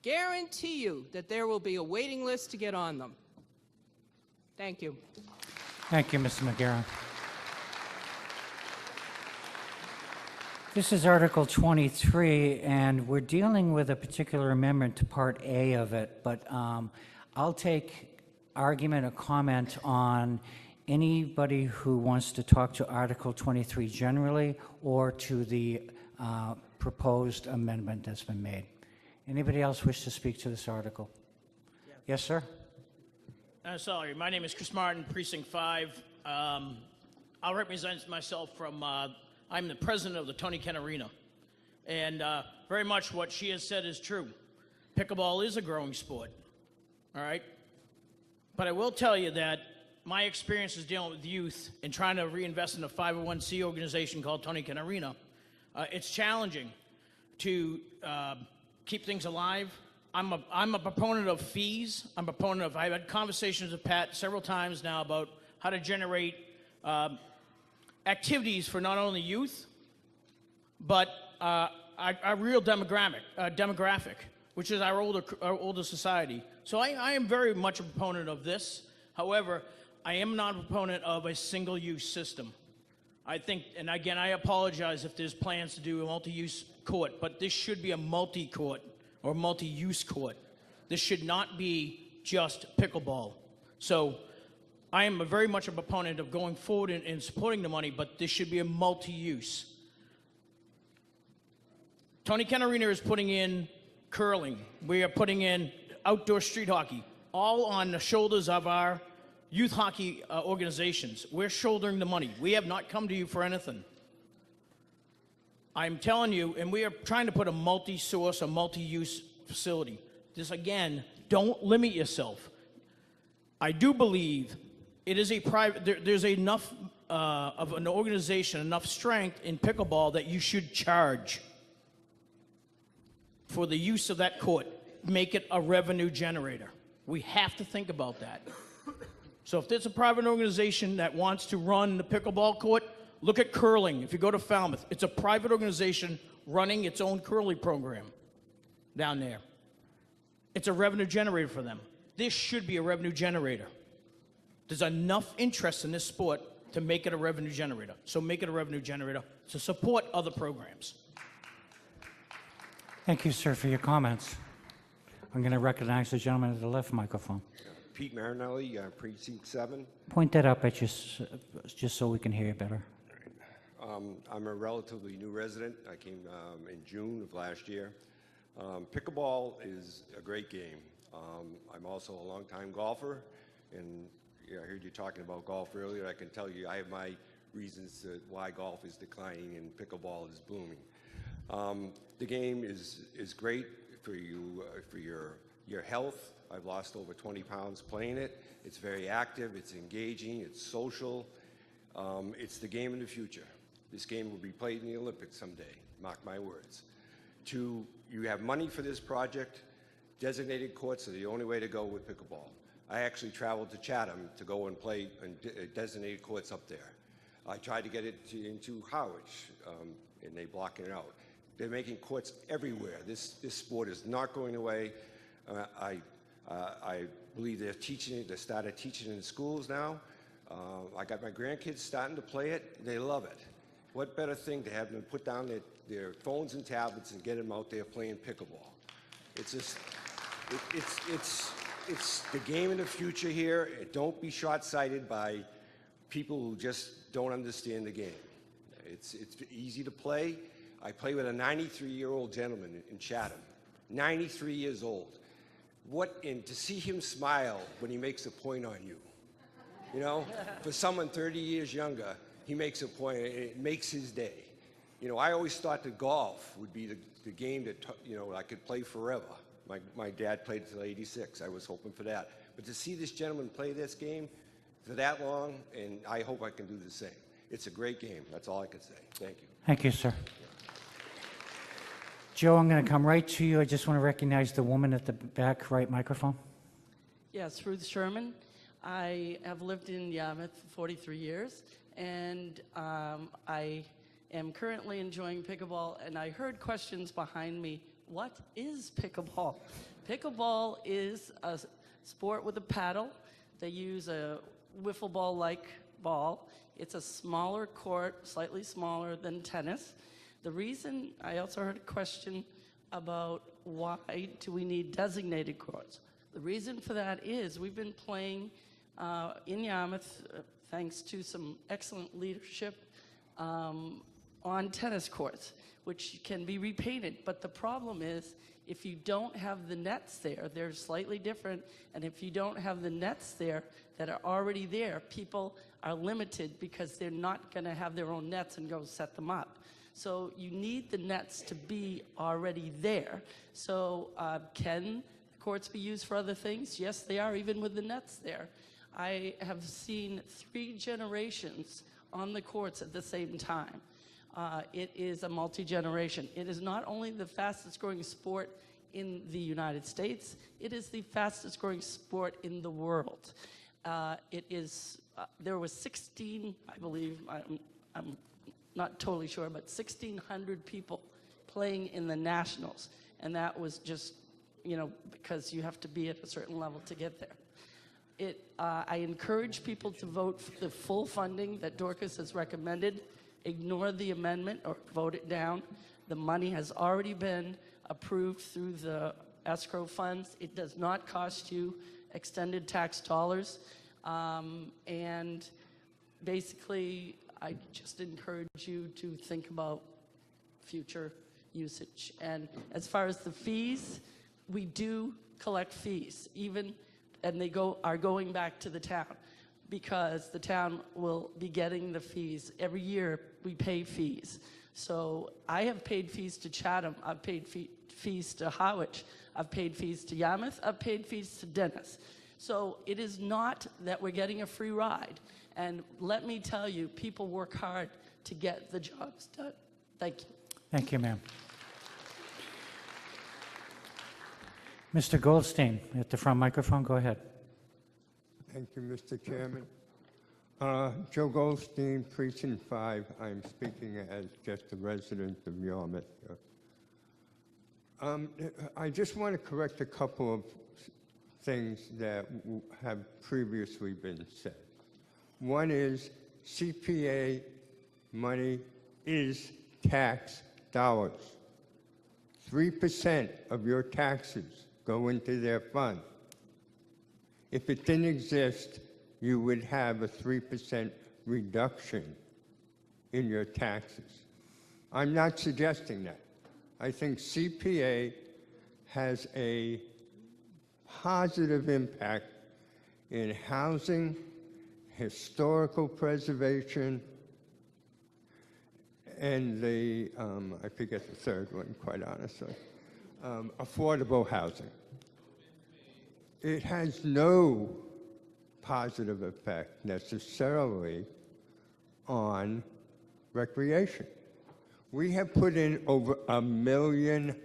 that there will be a waiting list to get on them. Thank you. Thank you, Mrs. McGarren. This is Article 23, and we're dealing with a particular amendment to Part A of it, but I'll take argument or comment on anybody who wants to talk to Article 23 generally or to the proposed amendment that's been made. Anybody else wish to speak to this article? Yes, sir? Sorry, my name is Chris Martin, Precinct 5. I'll represent myself from, I'm the president of the Tony Kent Arena. And very much what she has said is true. Pickleball is a growing sport, all right? But I will tell you that my experience is dealing with youth and trying to reinvest in a 501c organization called Tony Kent Arena. It's challenging to keep things alive. I'm a proponent of fees. I've had conversations with Pat several times now about how to generate activities for not only youth, but our real demographic, which is our older society. So I am very much a proponent of this. However, I am not a proponent of a single-use system. I think, and again, I apologize if there's plans to do a multi-use court, but this should be a multi-court or multi-use court. This should not be just pickleball. So I am very much a proponent of going forward and supporting the money, but this should be a multi-use. Tony Kent Arena is putting in curling. We are putting in outdoor street hockey, all on the shoulders of our youth hockey organizations. We're shouldering the money. We have not come to you for anything. I'm telling you, and we are trying to put a multi-source, a multi-use facility. This, again, don't limit yourself. I do believe it is a private, there's enough of an organization, enough strength in pickleball that you should charge for the use of that court. Make it a revenue generator. We have to think about that. So if there's a private organization that wants to run the pickleball court, look at curling. If you go to Falmouth, it's a private organization running its own curling program down there. It's a revenue generator for them. This should be a revenue generator. There's enough interest in this sport to make it a revenue generator. So make it a revenue generator to support other programs. Thank you, sir, for your comments. I'm going to recognize the gentleman at the left microphone. Pete Marinelli, Precinct 7. Point that up at you, just so we can hear you better. I'm a relatively new resident. I came in June of last year. Pickleball is a great game. I'm also a longtime golfer, and I heard you talking about golf earlier. I can tell you I have my reasons why golf is declining and pickleball is booming. The game is great for you, for your health. I've lost over 20 pounds playing it. It's very active, it's engaging, it's social. It's the game of the future. This game will be played in the Olympics someday, mark my words. You have money for this project. Designated courts are the only way to go with pickleball. I actually traveled to Chatham to go and play in designated courts up there. I tried to get it into Harwich, and they block it out. They're making courts everywhere. This sport is not going away. I believe they're teaching it. They started teaching it in schools now. I got my grandkids starting to play it. They love it. What better thing to have them put down their phones and tablets and get them out there playing pickleball? It's just, it's the game of the future here. Don't be short-sighted by people who just don't understand the game. It's easy to play. I play with a 93-year-old gentleman in Chatham, 93 years old. And to see him smile when he makes a point on you, you know, for someone 30 years younger, he makes a point, and it makes his day. You know, I always thought that golf would be the game that, I could play forever. My dad played until 86. I was hoping for that. But to see this gentleman play this game for that long, and I hope I can do the same. It's a great game. That's all I can say. Thank you. Thank you, sir. Joe, I'm going to come right to you. I just want to recognize the woman at the back right microphone. Yes, Ruth Sherman. I have lived in Yarmouth for 43 years, and I am currently enjoying pickleball, and I heard questions behind me. What is pickleball? Pickleball is a sport with a paddle. They use a wiffle ball-like ball. It's a smaller court, slightly smaller than tennis. The reason, I also heard a question about why do we need designated courts. The reason for that is we've been playing in Yarmouth, thanks to some excellent leadership, on tennis courts, which can be repainted. But the problem is, if you don't have the nets there, they're slightly different, and if you don't have the nets there that are already there, people are limited because they're not going to have their own nets and go set them up. So you need the nets to be already there. So can courts be used for other things? Yes, they are, even with the nets there. I have seen 3 generations on the courts at the same time. It is a multi-generation. It is not only the fastest growing sport in the United States, it is the fastest growing sport in the world. There was 16, I believe, I'm not totally sure, but 1,600 people playing in the nationals. And that was just, because you have to be at a certain level to get there. I encourage people to vote for the full funding that Dorcas has recommended. Ignore the amendment or vote it down. The money has already been approved through the escrow funds. It does not cost you extended tax dollars. And basically, I just encourage you to think about future usage. And as far as the fees, we do collect fees, and they are going back to the town, because the town will be getting the fees. Every year, we pay fees. So I have paid fees to Chatham, I've paid fees to Harwich, I've paid fees to Yarmouth, I've paid fees to Dennis. So it is not that we're getting a free ride. And let me tell you, people work hard to get the jobs done. Thank you. Thank you, ma'am. Mr. Goldstein, at the front microphone, go ahead. Thank you, Mr. Chairman. Joe Goldstein, Precinct 5. I'm speaking as just a resident of Yarmouth. I just want to correct a couple of things that have previously been said. One is CPA money is tax dollars. 3% of your taxes go into their fund. If it didn't exist, you would have a 3% reduction in your taxes. I'm not suggesting that. I think CPA has a positive impact in housing, historical preservation, and I forget the third one, quite honestly, affordable housing. It has no positive effect necessarily on recreation. We have put in over $1 million,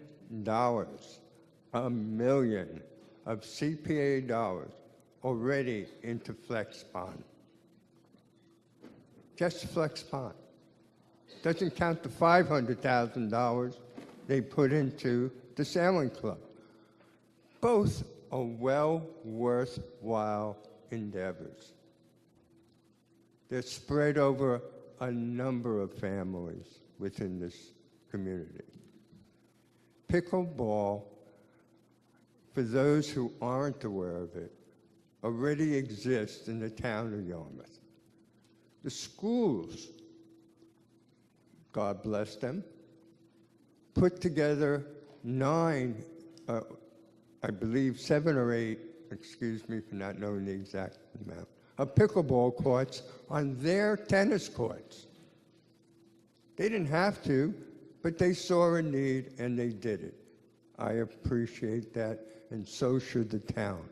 $1 million of CPA dollars already into Flex Pond. Just Flex Pond. Doesn't count the $500,000 they put into the sailing club. Both are well worthwhile endeavors. They're spread over a number of families within this community. Pickleball, for those who aren't aware of it, already exists in the town of Yarmouth. The schools, God bless them, put together 9, I believe 7 or 8, excuse me for not knowing the exact amount, of pickleball courts on their tennis courts. They didn't have to, but they saw a need and they did it. I appreciate that, and so should the town.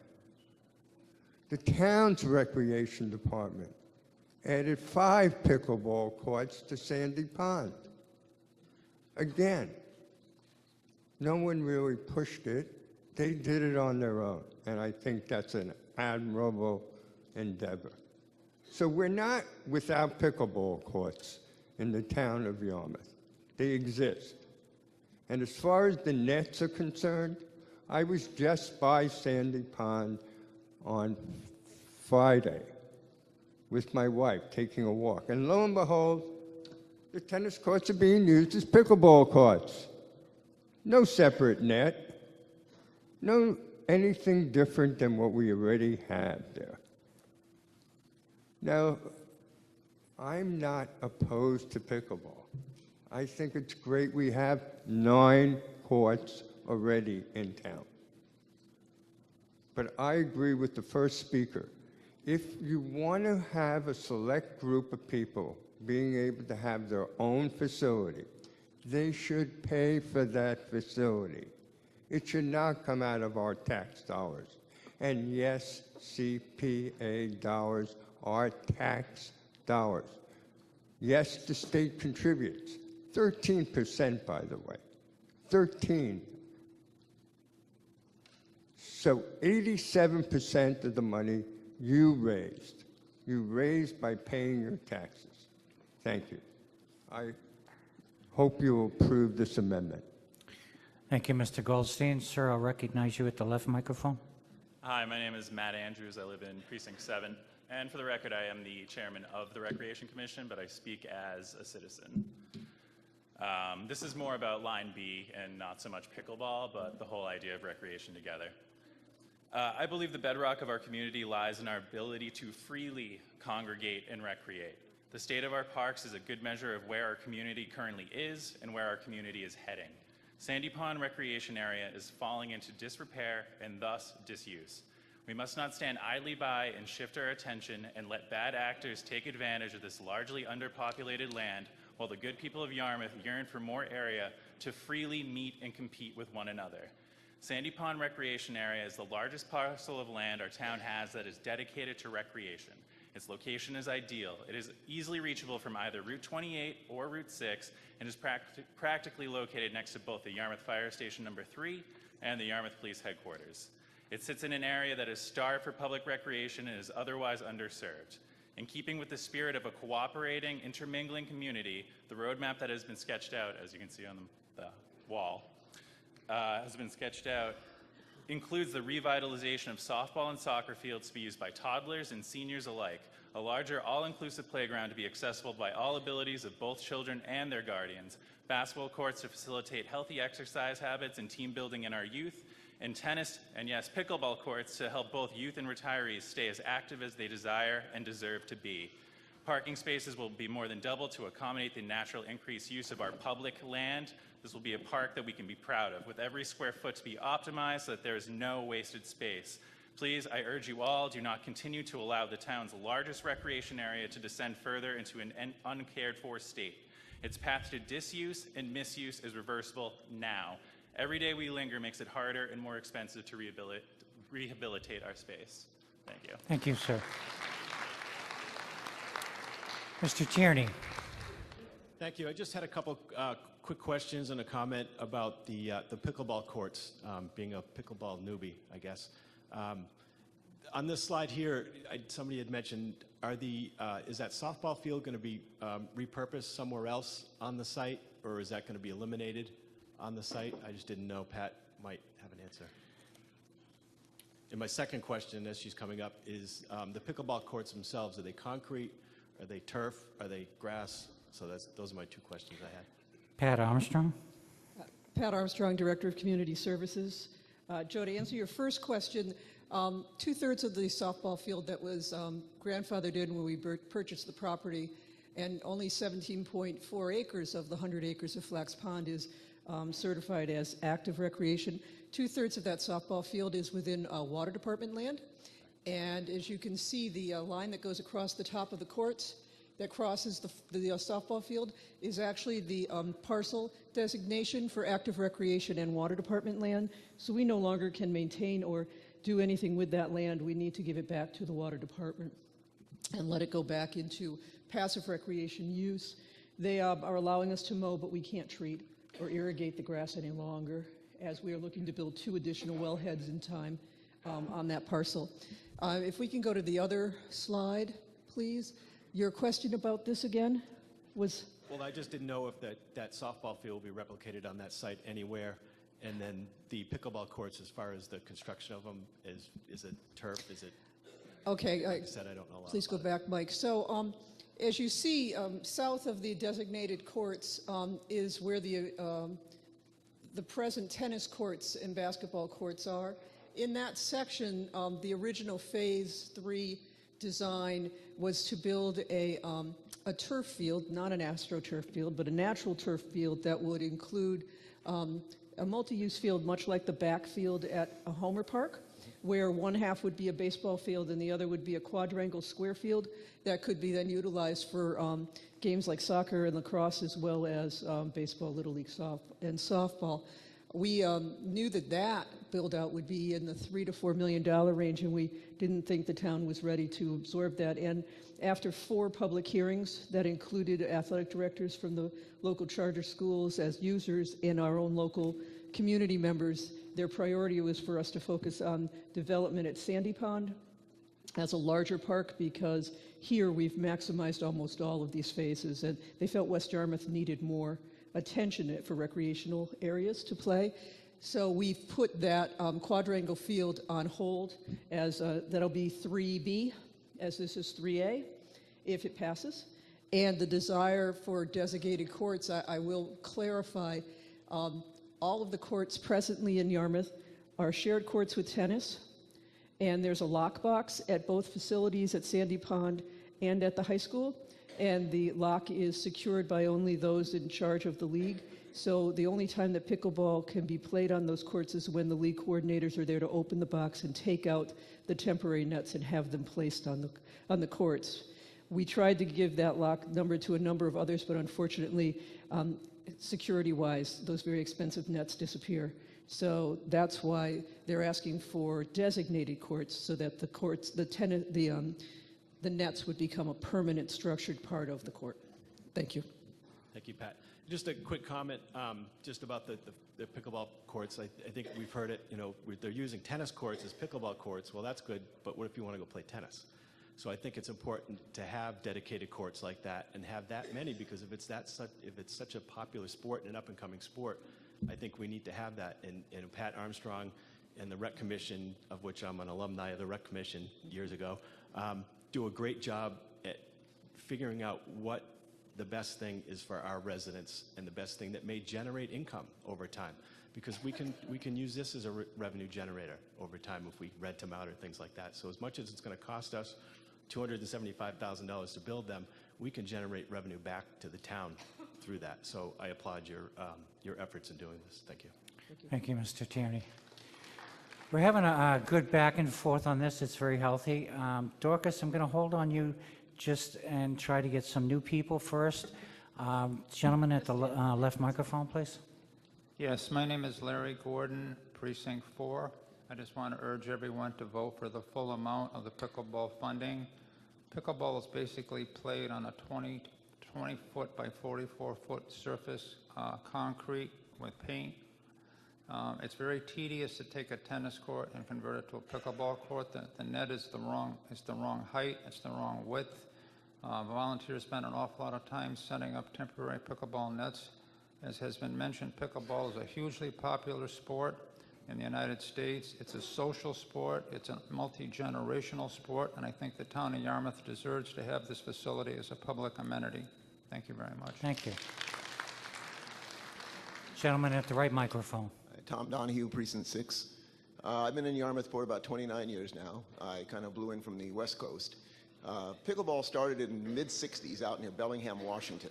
The town's recreation department added 5 pickleball courts to Sandy Pond. Again, no one really pushed it. They did it on their own, and I think that's an admirable endeavor. So we're not without pickleball courts in the town of Yarmouth. They exist. And as far as the nets are concerned, I was just by Sandy Pond on Friday with my wife taking a walk. And lo and behold, The tennis courts are being used as pickleball courts. No separate net. No anything different than what we already have there. Now, I'm not opposed to pickleball. I think it's great we have 9 courts already in town. But I agree with the first speaker. If you want to have a select group of people being able to have their own facility, they should pay for that facility. It should not come out of our tax dollars. And yes, CPA dollars are tax dollars. Yes, the state contributes. 13%, by the way. 13. So 87% of the money you raised by paying your taxes. Thank you. I hope you will approve this amendment. Thank you, Mr. Goldstein. Sir, I'll recognize you at the left microphone. Hi, my name is Matt Andrews. I live in Precinct 7. And for the record, I am the chairman of the Recreation Commission, but I speak as a citizen. This is more about Line B and not so much pickleball, but the whole idea of recreation together. I believe the bedrock of our community lies in our ability to freely congregate and recreate. The state of our parks is a good measure of where our community currently is and where our community is heading. Sandy Pond Recreation Area is falling into disrepair and thus disuse. We must not stand idly by and shift our attention and let bad actors take advantage of this largely underpopulated land while the good people of Yarmouth yearn for more area to freely meet and compete with one another. Sandy Pond Recreation Area is the largest parcel of land our town has that is dedicated to recreation. Its location is ideal. It is easily reachable from either Route 28 or Route 6 and is practically located next to both the Yarmouth Fire Station No. 3 and the Yarmouth Police Headquarters. It sits in an area that is starved for public recreation and is otherwise underserved. In keeping with the spirit of a cooperating, intermingling community, the roadmap that has been sketched out, as you can see on the wall, has been sketched out, includes the revitalization of softball and soccer fields to be used by toddlers and seniors alike, a larger all-inclusive playground to be accessible by all abilities of both children and their guardians, basketball courts to facilitate healthy exercise habits and team building in our youth, and tennis and yes, pickleball courts to help both youth and retirees stay as active as they desire and deserve to be. Parking spaces will be more than double to accommodate the natural increased use of our public land. This will be a park that we can be proud of, with every square foot to be optimized so that there is no wasted space. Please, I urge you all, do not continue to allow the town's largest recreation area to descend further into an uncared for state. Its path to disuse and misuse is reversible now. Every day we linger makes it harder and more expensive to rehabilitate our space. Thank you. Thank you, sir. Mr. Tierney. Thank you. I just had a couple quick questions and a comment about the pickleball courts, being a pickleball newbie, I guess. On this slide here, somebody had mentioned, is that softball field going to be repurposed somewhere else on the site, or is that going to be eliminated on the site? I just didn't know. Pat might have an answer. And my second question, as she's coming up, is the pickleball courts themselves, are they concrete? Are they turf? Are they grass? So those are my two questions I had. Pat Armstrong. Pat Armstrong, Director of Community Services. Joe, to answer your first question, 2/3 of the softball field that was grandfathered in when we purchased the property, and only 17.4 acres of the 100 acres of Flax Pond is certified as active recreation. 2/3 of that softball field is within water department land. And as you can see, the line that goes across the top of the courts that crosses the softball field is actually the parcel designation for active recreation and water department land. So we no longer can maintain or do anything with that land. We need to give it back to the water department and let it go back into passive recreation use. They are allowing us to mow, but we can't treat or irrigate the grass any longer, as we are looking to build 2 additional wellheads in time on that parcel. If we can go to the other slide, please. Your question about this again was? Well, I just didn't know if that softball field will be replicated on that site anywhere. And then the pickleball courts, as far as the construction of them, is it turf? Is it? Okay. Like I said, I don't know a lot Please go about back, Mike. So As you see, south of the designated courts is where the present tennis courts and basketball courts are. In that section, the original Phase 3 design was to build a turf field, not an AstroTurf field, but a natural turf field that would include a multi-use field, much like the backfield at a Homer Park, where one half would be a baseball field and the other would be a quadrangle square field that could be then utilized for games like soccer and lacrosse, as well as baseball, Little League and softball. We knew that build-out would be in the $3 to $4 million range, and we didn't think the town was ready to absorb that. And after 4 public hearings that included athletic directors from the local charter schools as users and our own local community members, their priority was for us to focus on development at Sandy Pond as a larger park, because here we've maximized almost all of these phases, and they felt West Yarmouth needed more attention for recreational areas to play. So we've put that quadrangle field on hold as that'll be 3B, as this is 3A, if it passes. And the desire for designated courts, I will clarify, all of the courts presently in Yarmouth are shared courts with tennis, and there's a lockbox at both facilities at Sandy Pond and at the high school, and the lock is secured by only those in charge of the league. So the only time that pickleball can be played on those courts is when the league coordinators are there to open the box and take out the temporary nets and have them placed on the courts. We tried to give that lock number to a number of others, but unfortunately, security-wise, those very expensive nets disappear. So that's why they're asking for designated courts, so that the courts, the nets would become a permanent structured part of the court. Thank you. Thank you, Pat. Just a quick comment just about the pickleball courts. I think we've heard it, they're using tennis courts as pickleball courts. Well, that's good, but what if you want to go play tennis? So I think it's important to have dedicated courts like that and have that many, because if it's such a popular sport and an up-and-coming sport, I think we need to have that. And Pat Armstrong and the Rec Commission, of which I'm an alumni of the Rec Commission years ago, do a great job at figuring out what the best thing is for our residents and the best thing that may generate income over time. Because we can use this as a revenue generator over time if we rent them out or things like that. So as much as it's going to cost us $275,000 to build them, we can generate revenue back to the town through that. So I applaud your efforts in doing this. Thank you. Thank you, Mr. Tierney. We're having a good back and forth on this. It's very healthy. Dorcas, I'm going to hold on you and try to get some new people first. Gentleman at the left microphone, please. Yes, my name is Larry Gordon, Precinct 4. I just want to urge everyone to vote for the full amount of the pickleball funding. Pickleball is basically played on a 20-foot by 44-foot surface, concrete with paint. It's very tedious to take a tennis court and convert it to a pickleball court. The net is the wrong height, it's the wrong width. Volunteers spend an awful lot of time setting up temporary pickleball nets. As has been mentioned, pickleball is a hugely popular sport in the United States. It's a social sport, it's a multi-generational sport, and I think the town of Yarmouth deserves to have this facility as a public amenity. Thank you very much. Thank you. Gentleman at the right microphone. Tom Donahue, Precinct 6. I've been in Yarmouth for about 29 years now. I kind of blew in from the West Coast. Pickleball started in the mid-'60s out near Bellingham, Washington.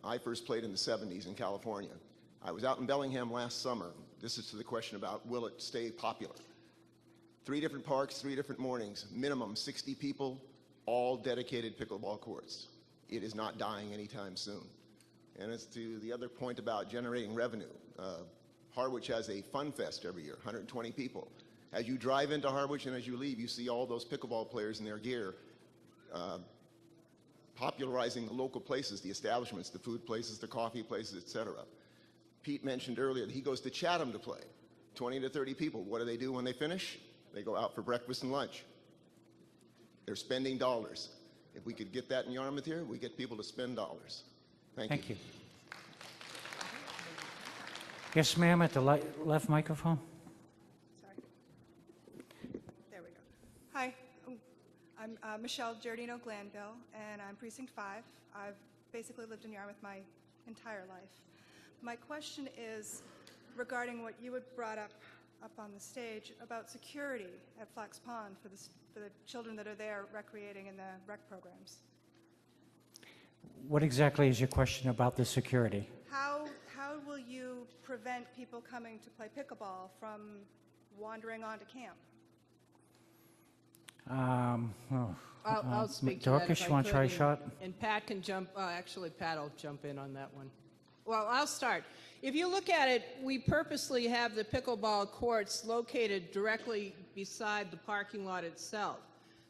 I first played in the 70s in California. I was out in Bellingham last summer. This is to the question about will it stay popular. 3 different parks, 3 different mornings, minimum 60 people, all dedicated pickleball courts. It is not dying anytime soon. And as to the other point about generating revenue, Harwich has a fun fest every year, 120 people. As you drive into Harwich and as you leave, you see all those pickleball players in their gear popularizing the local places, the establishments, the food places, the coffee places, etc. Pete mentioned earlier that he goes to Chatham to play. 20 to 30 people. What do they do when they finish? They go out for breakfast and lunch. They're spending dollars. If we could get that in Yarmouth here, we get people to spend dollars. Thank you. Yes, ma'am, at the left microphone. Sorry. There we go. Hi, Michelle Giardino Glanville, and I'm Precinct 5. I've basically lived in Yarmouth my entire life. My question is regarding what you had brought up on the stage about security at Flax Pond for the children that are there recreating in the rec programs. What exactly is your question about the security? How will you prevent people coming to play pickleball from wandering onto camp? I'll speak to that Dorcas, if you want to try a could, shot? And Pat can jump, actually Pat will jump in on that one. Well, I'll start. If you look at it, we purposely have the pickleball courts located directly beside the parking lot itself.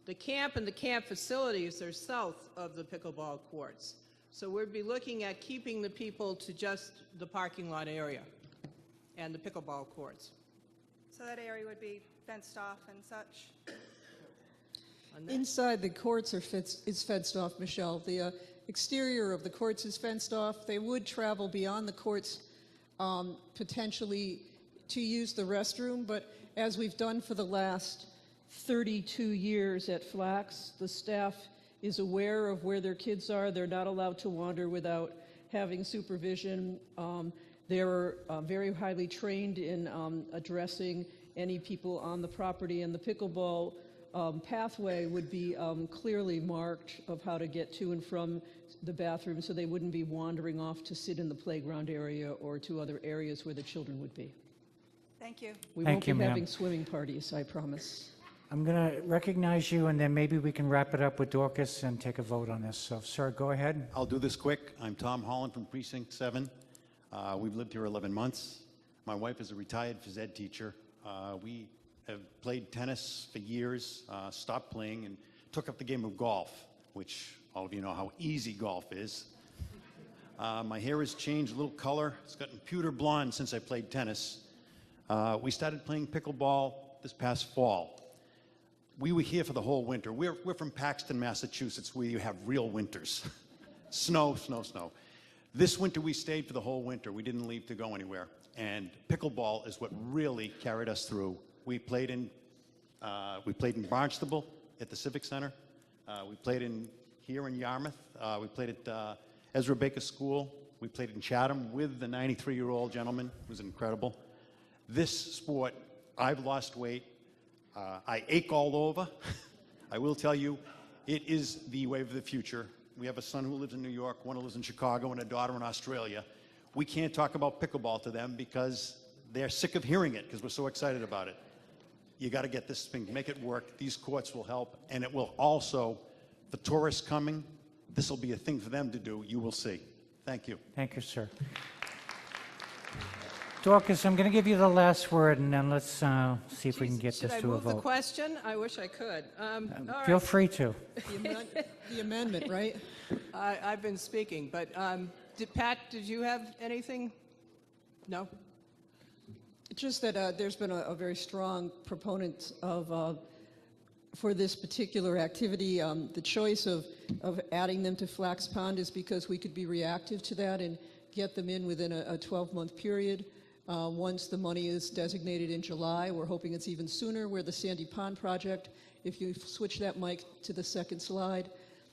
The camp and the camp facilities are south of the pickleball courts. So we'd be looking at keeping the people to just the parking lot area and the pickleball courts. So that area would be fenced off and such? Inside the courts is fenced off, Michelle. The exterior of the courts is fenced off. They would travel beyond the courts potentially to use the restroom, but as we've done for the last 32 years at Flax, the staff is aware of where their kids are. They're not allowed to wander without having supervision. They're very highly trained in addressing any people on the property, and the pickleball pathway would be clearly marked of how to get to and from the bathroom, so they wouldn't be wandering off to sit in the playground area or to other areas where the children would be. Thank you. We Thank won't you, be ma'am. having swimming parties, I promise. I'm going to recognize you, and then maybe we can wrap it up with Dorcas and take a vote on this. So, sir, go ahead. I'll do this quick. I'm Tom Holland from Precinct 7. We've lived here 11 months. My wife is a retired phys ed teacher. We have played tennis for years, stopped playing, and took up the game of golf, which all of you know how easy golf is. My hair has changed a little color. It's gotten pewter blonde since I played tennis. We started playing pickleball this past fall. We were here for the whole winter. We're from Paxton, Massachusetts, where you have real winters. Snow, snow, snow. This winter we stayed for the whole winter. We didn't leave to go anywhere. And pickleball is what really carried us through. We played in Barnstable at the Civic Center. We played here in Yarmouth. We played at Ezra Baker School. We played in Chatham with the 93-year-old gentleman. It was incredible. This sport, I've lost weight. I ache all over. I will tell you, it is the wave of the future. We have a son who lives in New York, one who lives in Chicago, and a daughter in Australia. We can't talk about pickleball to them because they're sick of hearing it because we're so excited about it. You got to get this thing, make it work. These courts will help, and it will also, the tourists coming, this will be a thing for them to do. You will see. Thank you. Thank you, sir. Dorcas, I'm going to give you the last word, and then let's see if we can get Should this I to a move the vote. question? I wish I could. All Feel right. free to. The amendment, right? I've been speaking, but Pat, did you have anything? No? Just that there's been a very strong proponent of for this particular activity. The choice of adding them to Flax Pond is because we could be reactive to that and get them in within a 12-month period. Once the money is designated in July, we're hoping it's even sooner, where the Sandy Pond project, if you switch that mic to the second slide,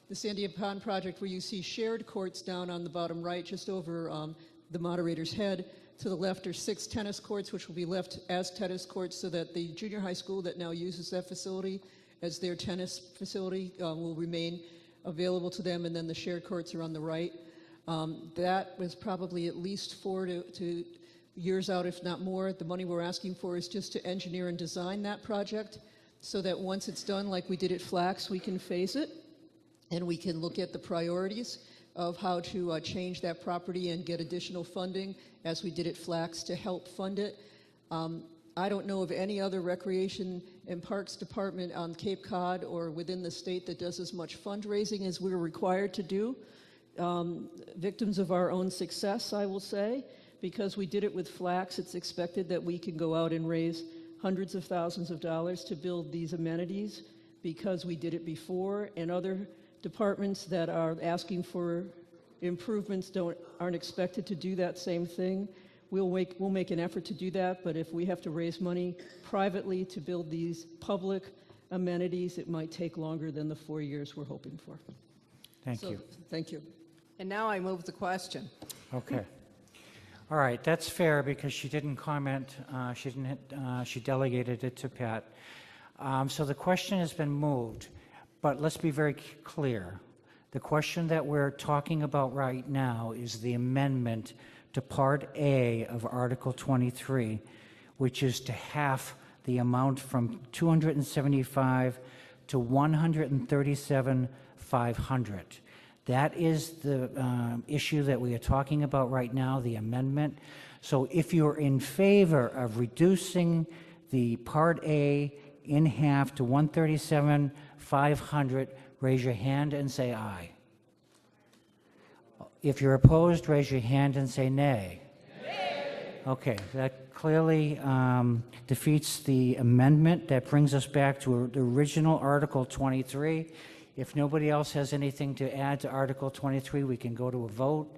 the Sandy Pond project, where you see shared courts down on the bottom right, just over the moderator's head. To the left are 6 tennis courts, which will be left as tennis courts, so that the junior high school that now uses that facility as their tennis facility will remain available to them, and then the shared courts are on the right. That was probably at least 4 to years out, if not more. The money we're asking for is just to engineer and design that project so that once it's done, like we did at Flax, we can phase it and we can look at the priorities of how to change that property and get additional funding, as we did at Flax, to help fund it. I don't know of any other recreation and parks department on Cape Cod or within the state that does as much fundraising as we're required to do. Victims of our own success, I will say. Because we did it with Flax, it's expected that we can go out and raise hundreds of thousands of dollars to build these amenities, because we did it before, and other departments that are asking for improvements aren't expected to do that same thing. We'll make an effort to do that, but if we have to raise money privately to build these public amenities, it might take longer than the 4 years we're hoping for. Thank So, you. Thank you. And now I move the question. Okay. All right, that's fair because she didn't comment, she delegated it to Pat. So the question has been moved, but let's be very clear. The question that we're talking about right now is the amendment to Part A of Article 23, which is to half the amount from 275 to 137,500. That is the issue that we are talking about right now, the amendment. So if you're in favor of reducing the Part A in half to 137,500, raise your hand and say aye. If you're opposed, raise your hand and say nay. Okay, that clearly defeats the amendment. That brings us back to the original Article 23. If nobody else has anything to add to Article 23, we can go to a vote.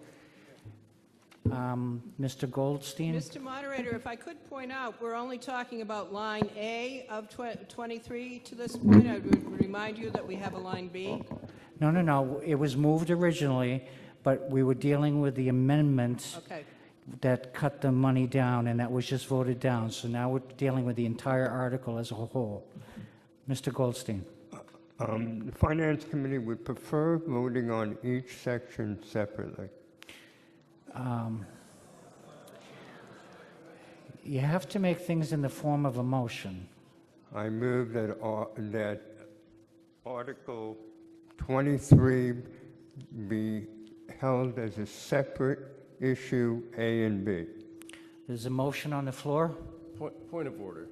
Mr. Goldstein? Mr. Moderator, if I could point out, we're only talking about line A of 23 to this point. I would remind you that we have a line B. No. It was moved originally, but we were dealing with the amendments Okay. that cut the money down, and that was just voted down. So now we're dealing with the entire article as a whole. Mr. Goldstein? The Finance Committee would prefer voting on each section separately. You have to make things in the form of a motion. I move that Article 23 be held as a separate issue, A and B. There's a motion on the floor? Point of order.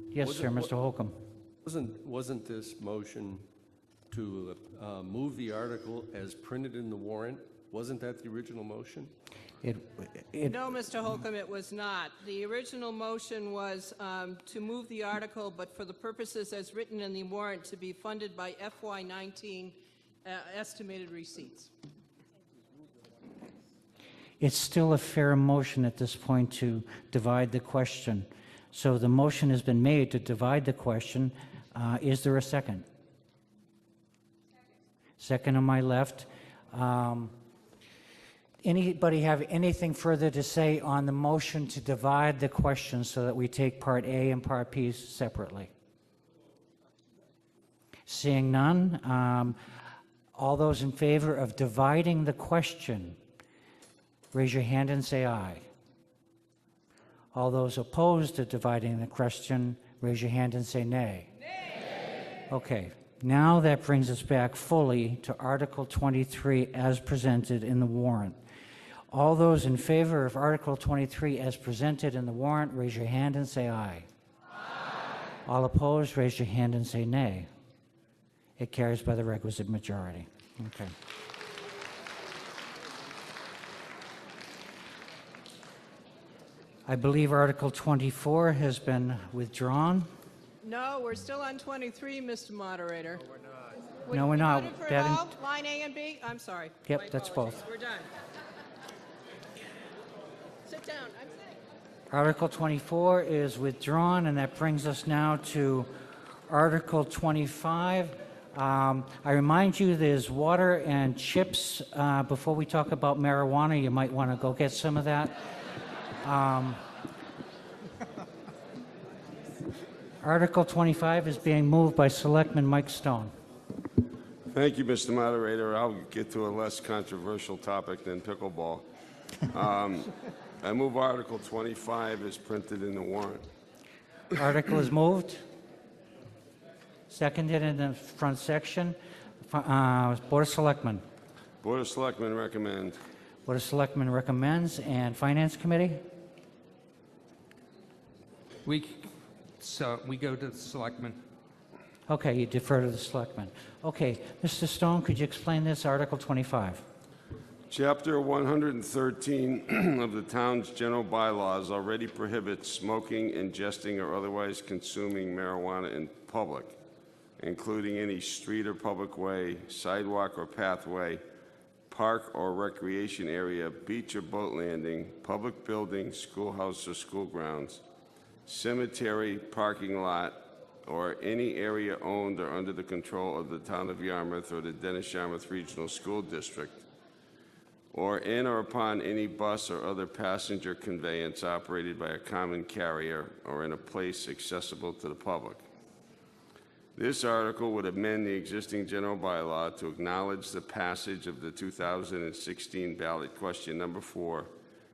Yes, sir, Mr. Holcomb. Wasn't this motion to move the article as printed in the warrant? Wasn't that the original motion? No, Mr. Holcomb, it was not. The original motion was to move the article, but for the purposes as written in the warrant, to be funded by FY19 estimated receipts. It's still a fair motion at this point to divide the question. So the motion has been made to divide the question. Is there a second? Second on my left. Anybody have anything further to say on the motion to divide the question so that we take Part A and Part B separately? Seeing none, all those in favor of dividing the question, raise your hand and say aye. All those opposed to dividing the question, raise your hand and say nay. Nay. Okay, now that brings us back fully to Article 23 as presented in the warrant. All those in favor of Article 23 as presented in the warrant, raise your hand and say aye. Aye. All opposed, raise your hand and say nay. It carries by the requisite majority. Okay. I believe Article 24 has been withdrawn. No, we're still on 23, Mr. Moderator. No, we're not. We voted for it That all? Line A and B? I'm sorry. Yep, My that's apologies. both. We're done. Sit down. I'm sitting. Article 24 is withdrawn, and that brings us now to Article 25. I remind you there's water and chips. Before we talk about marijuana, you might want to go get some of that. Article 25 is being moved by Selectman Mike Stone. Thank you, Mr. Moderator. I'll get to a less controversial topic than pickleball. I move Article 25 is printed in the warrant. Article is moved. Seconded in the front section. Board of Selectmen. Board of Selectmen recommend. Board of Selectmen recommends. And Finance Committee? We go to the selectmen. Okay, you defer to the Selectmen. Okay, Mr. Stone, could you explain this, Article 25? Chapter 113 of the town's general bylaws already prohibits smoking, ingesting, or otherwise consuming marijuana in public, including any street or public way, sidewalk or pathway, park or recreation area, beach or boat landing, public building, schoolhouse or school grounds, cemetery, parking lot, or any area owned or under the control of the Town of Yarmouth or the Dennis Yarmouth Regional School District, or in or upon any bus or other passenger conveyance operated by a common carrier or in a place accessible to the public. This article would amend the existing general bylaw to acknowledge the passage of the 2016 ballot question number 4,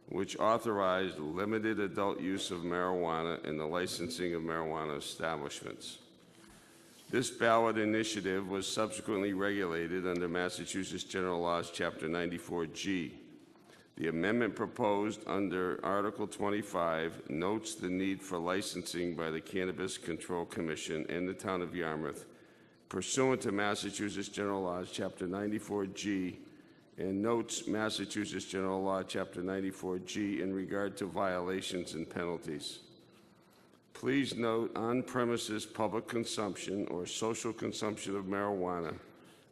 which authorized limited adult use of marijuana in the licensing of marijuana establishments. This ballot initiative was subsequently regulated under Massachusetts General Laws, Chapter 94G. The amendment proposed under Article 25 notes the need for licensing by the Cannabis Control Commission in the Town of Yarmouth pursuant to Massachusetts General Laws, Chapter 94G, and notes Massachusetts General Law, Chapter 94G in regard to violations and penalties. Please note, on-premises public consumption or social consumption of marijuana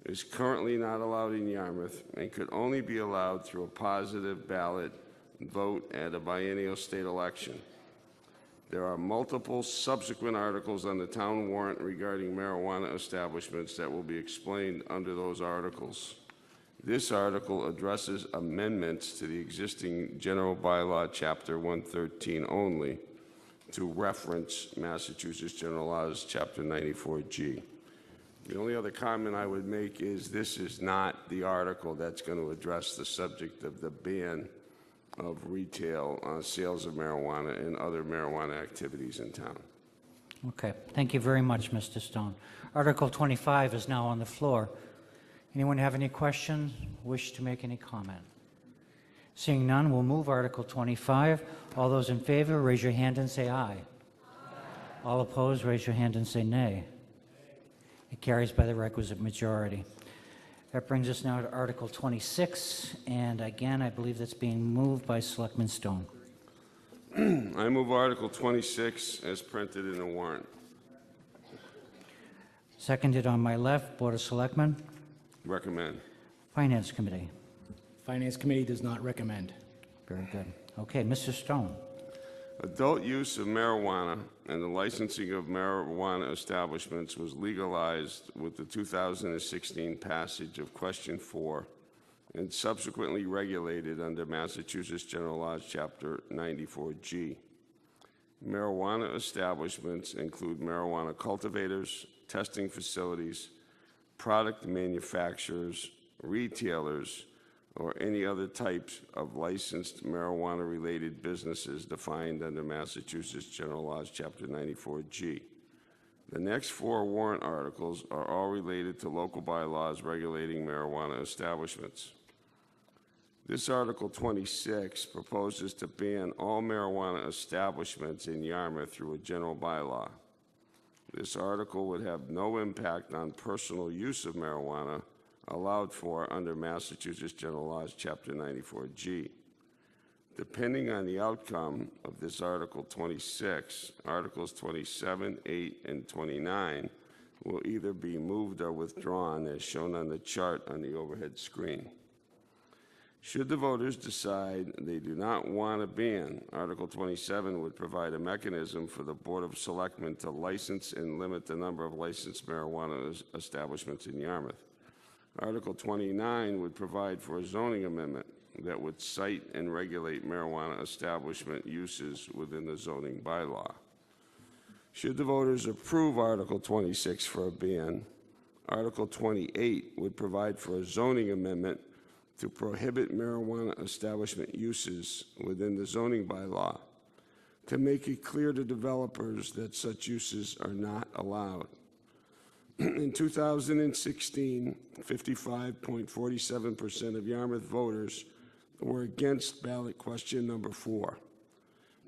is currently not allowed in Yarmouth and could only be allowed through a positive ballot vote at a biennial state election. There are multiple subsequent articles on the town warrant regarding marijuana establishments that will be explained under those articles. This article addresses amendments to the existing general bylaw, Chapter 113 only, to reference Massachusetts General Laws, Chapter 94G. The only other comment I would make is this is not the article that's going to address the subject of the ban of retail sales of marijuana and other marijuana activities in town. Okay, thank you very much, Mr. Stone. Article 25 is now on the floor. Anyone have any questions, wish to make any comment? Seeing none, we'll move Article 25. All those in favor, raise your hand and say aye. All opposed, raise your hand and say nay. It carries by the requisite majority. That brings us now to Article 26, and again, I believe that's being moved by Selectman Stone. I move Article 26 as printed in the warrant. Seconded on my left, Board of Selectmen. Recommend. Finance Committee. Finance Committee does not recommend. Very good. Okay, Mr. Stone. Adult use of marijuana and the licensing of marijuana establishments was legalized with the 2016 passage of Question 4 and subsequently regulated under Massachusetts General Laws, Chapter 94G. Marijuana establishments include marijuana cultivators, testing facilities, product manufacturers, retailers, or any other types of licensed marijuana-related businesses defined under Massachusetts General Laws, Chapter 94G. The next 4 warrant articles are all related to local bylaws regulating marijuana establishments. This Article 26 proposes to ban all marijuana establishments in Yarmouth through a general bylaw. This article would have no impact on personal use of marijuana allowed for under Massachusetts General Laws, Chapter 94G. Depending on the outcome of this Article 26, Articles 27, 8, and 29 will either be moved or withdrawn as shown on the chart on the overhead screen. Should the voters decide they do not want to ban, Article 27 would provide a mechanism for the Board of Selectmen to license and limit the number of licensed marijuana establishments in Yarmouth. Article 29 would provide for a zoning amendment that would cite and regulate marijuana establishment uses within the zoning bylaw. Should the voters approve Article 26 for a ban, Article 28 would provide for a zoning amendment to prohibit marijuana establishment uses within the zoning bylaw to make it clear to developers that such uses are not allowed. In 2016, 55.47% of Yarmouth voters were against ballot question number 4.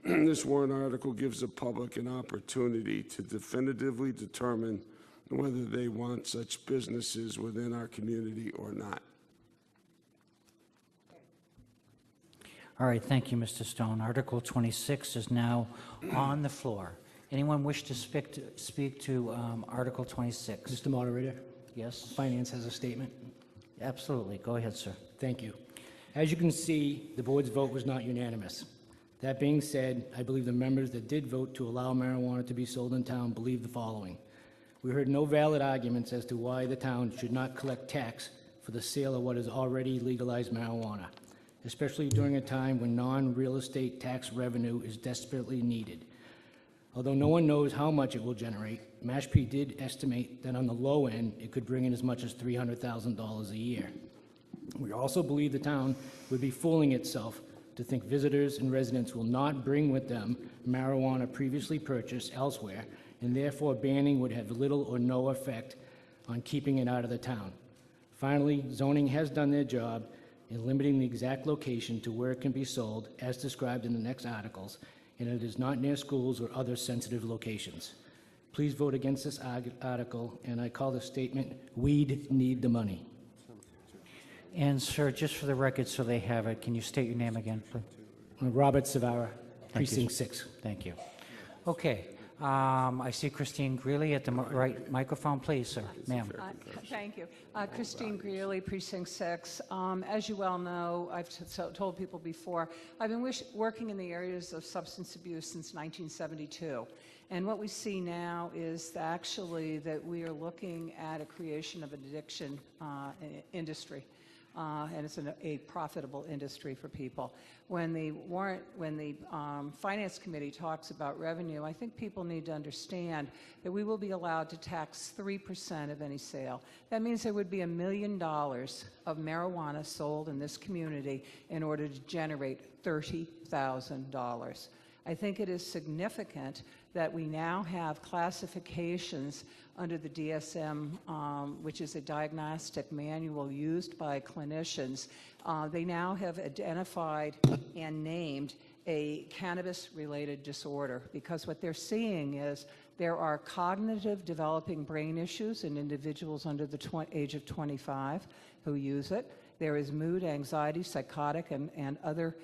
This warrant article gives the public an opportunity to definitively determine whether they want such businesses within our community or not. All right, thank you, Mr. Stone. Article 26 is now on the floor. Anyone wish to speak to Article 26? Mr. Moderator? Yes? Finance has a statement. Absolutely. Go ahead, sir. Thank you. As you can see, the board's vote was not unanimous. That being said, I believe the members that did vote to allow marijuana to be sold in town believe the following. We heard no valid arguments as to why the town should not collect tax for the sale of what is already legalized marijuana, especially during a time when non-real estate tax revenue is desperately needed. Although no one knows how much it will generate, Mashpee did estimate that on the low end, it could bring in as much as $300,000 a year. We also believe the town would be fooling itself to think visitors and residents will not bring with them marijuana previously purchased elsewhere, and therefore banning would have little or no effect on keeping it out of the town. Finally, zoning has done their job in limiting the exact location to where it can be sold, as described in the next articles, and it is not near schools or other sensitive locations. Please vote against this article, and I call the statement, "Weed need the money." And sir, just for the record, so they have it, can you state your name again, please? Robert Savara, Thank you, Precinct sir. 6. Thank you. Okay, I see Christine Greeley at the right microphone, please, sir. Ma'am. Thank you. Christine Greeley, Precinct 6. As you well know, I've told people before, I've been working in the areas of substance abuse since 1972. And what we see now is actually that we are looking at a creation of an addiction industry. And it's a profitable industry for people. When the Finance Committee talks about revenue, I think people need to understand that we will be allowed to tax 3% of any sale. That means there would be $1 million of marijuana sold in this community in order to generate $30,000. I think it is significant that we now have classifications under the DSM, which is a diagnostic manual used by clinicians. They now have identified and named a cannabis-related disorder, because what they're seeing is there are cognitive developing brain issues in individuals under the age of 25 who use it. There is mood, anxiety, psychotic, and other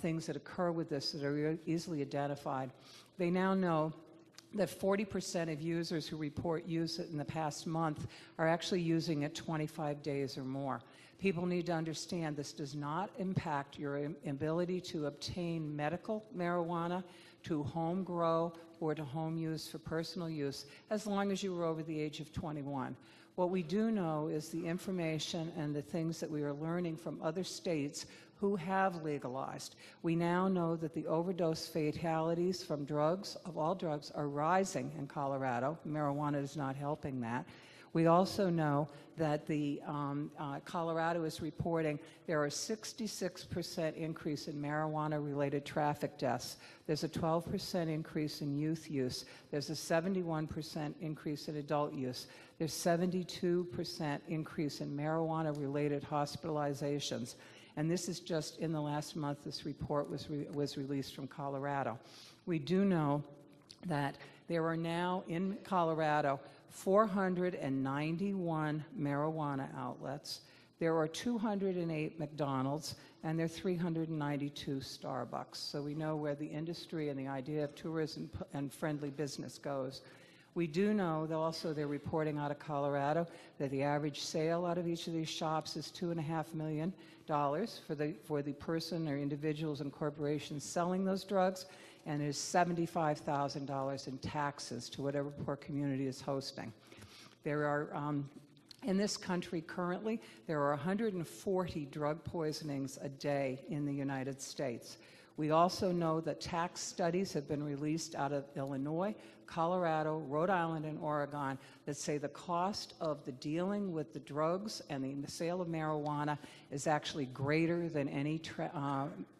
things that occur with this that are easily identified. They now know that 40% of users who report use it in the past month are actually using it 25 days or more. People need to understand this does not impact your ability to obtain medical marijuana, to home grow, or to home use for personal use, as long as you were over the age of 21. What we do know is the information and the things that we are learning from other states who have legalized. We now know that the overdose fatalities from drugs, of all drugs, are rising in Colorado. Marijuana is not helping that. We also know that the Colorado is reporting there are 66% increase in marijuana-related traffic deaths. There's a 12% increase in youth use. There's a 71% increase in adult use. There's 72% increase in marijuana-related hospitalizations. And this is just in the last month this report was released from Colorado. We do know that there are now in Colorado 491 marijuana outlets. There are 208 McDonald's, and there are 392 Starbucks. So we know where the industry and the idea of tourism and friendly business goes. We do know that also they're reporting out of Colorado that the average sale out of each of these shops is $2.5 million for the person or individuals and corporations selling those drugs, and there's $75,000 in taxes to whatever poor community is hosting. There are, in this country currently, there are 140 drug poisonings a day in the United States. We also know that tax studies have been released out of Illinois, Colorado, Rhode Island, and Oregon that say the cost of the dealing with the drugs and the sale of marijuana is actually greater than any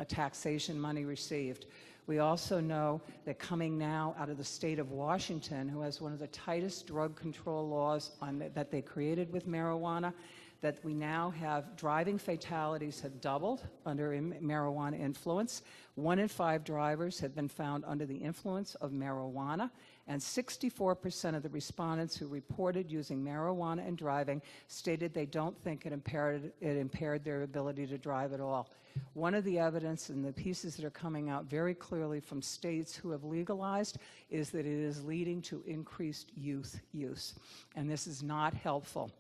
taxation money received. We also know that coming now out of the state of Washington, who has one of the tightest drug control laws that they created with marijuana, that we now have driving fatalities have doubled under marijuana influence. 1 in 5 drivers have been found under the influence of marijuana, and 64% of the respondents who reported using marijuana in driving stated they don't think it impaired their ability to drive at all. One of the evidence and the pieces that are coming out very clearly from states who have legalized is that it is leading to increased youth use, and this is not helpful.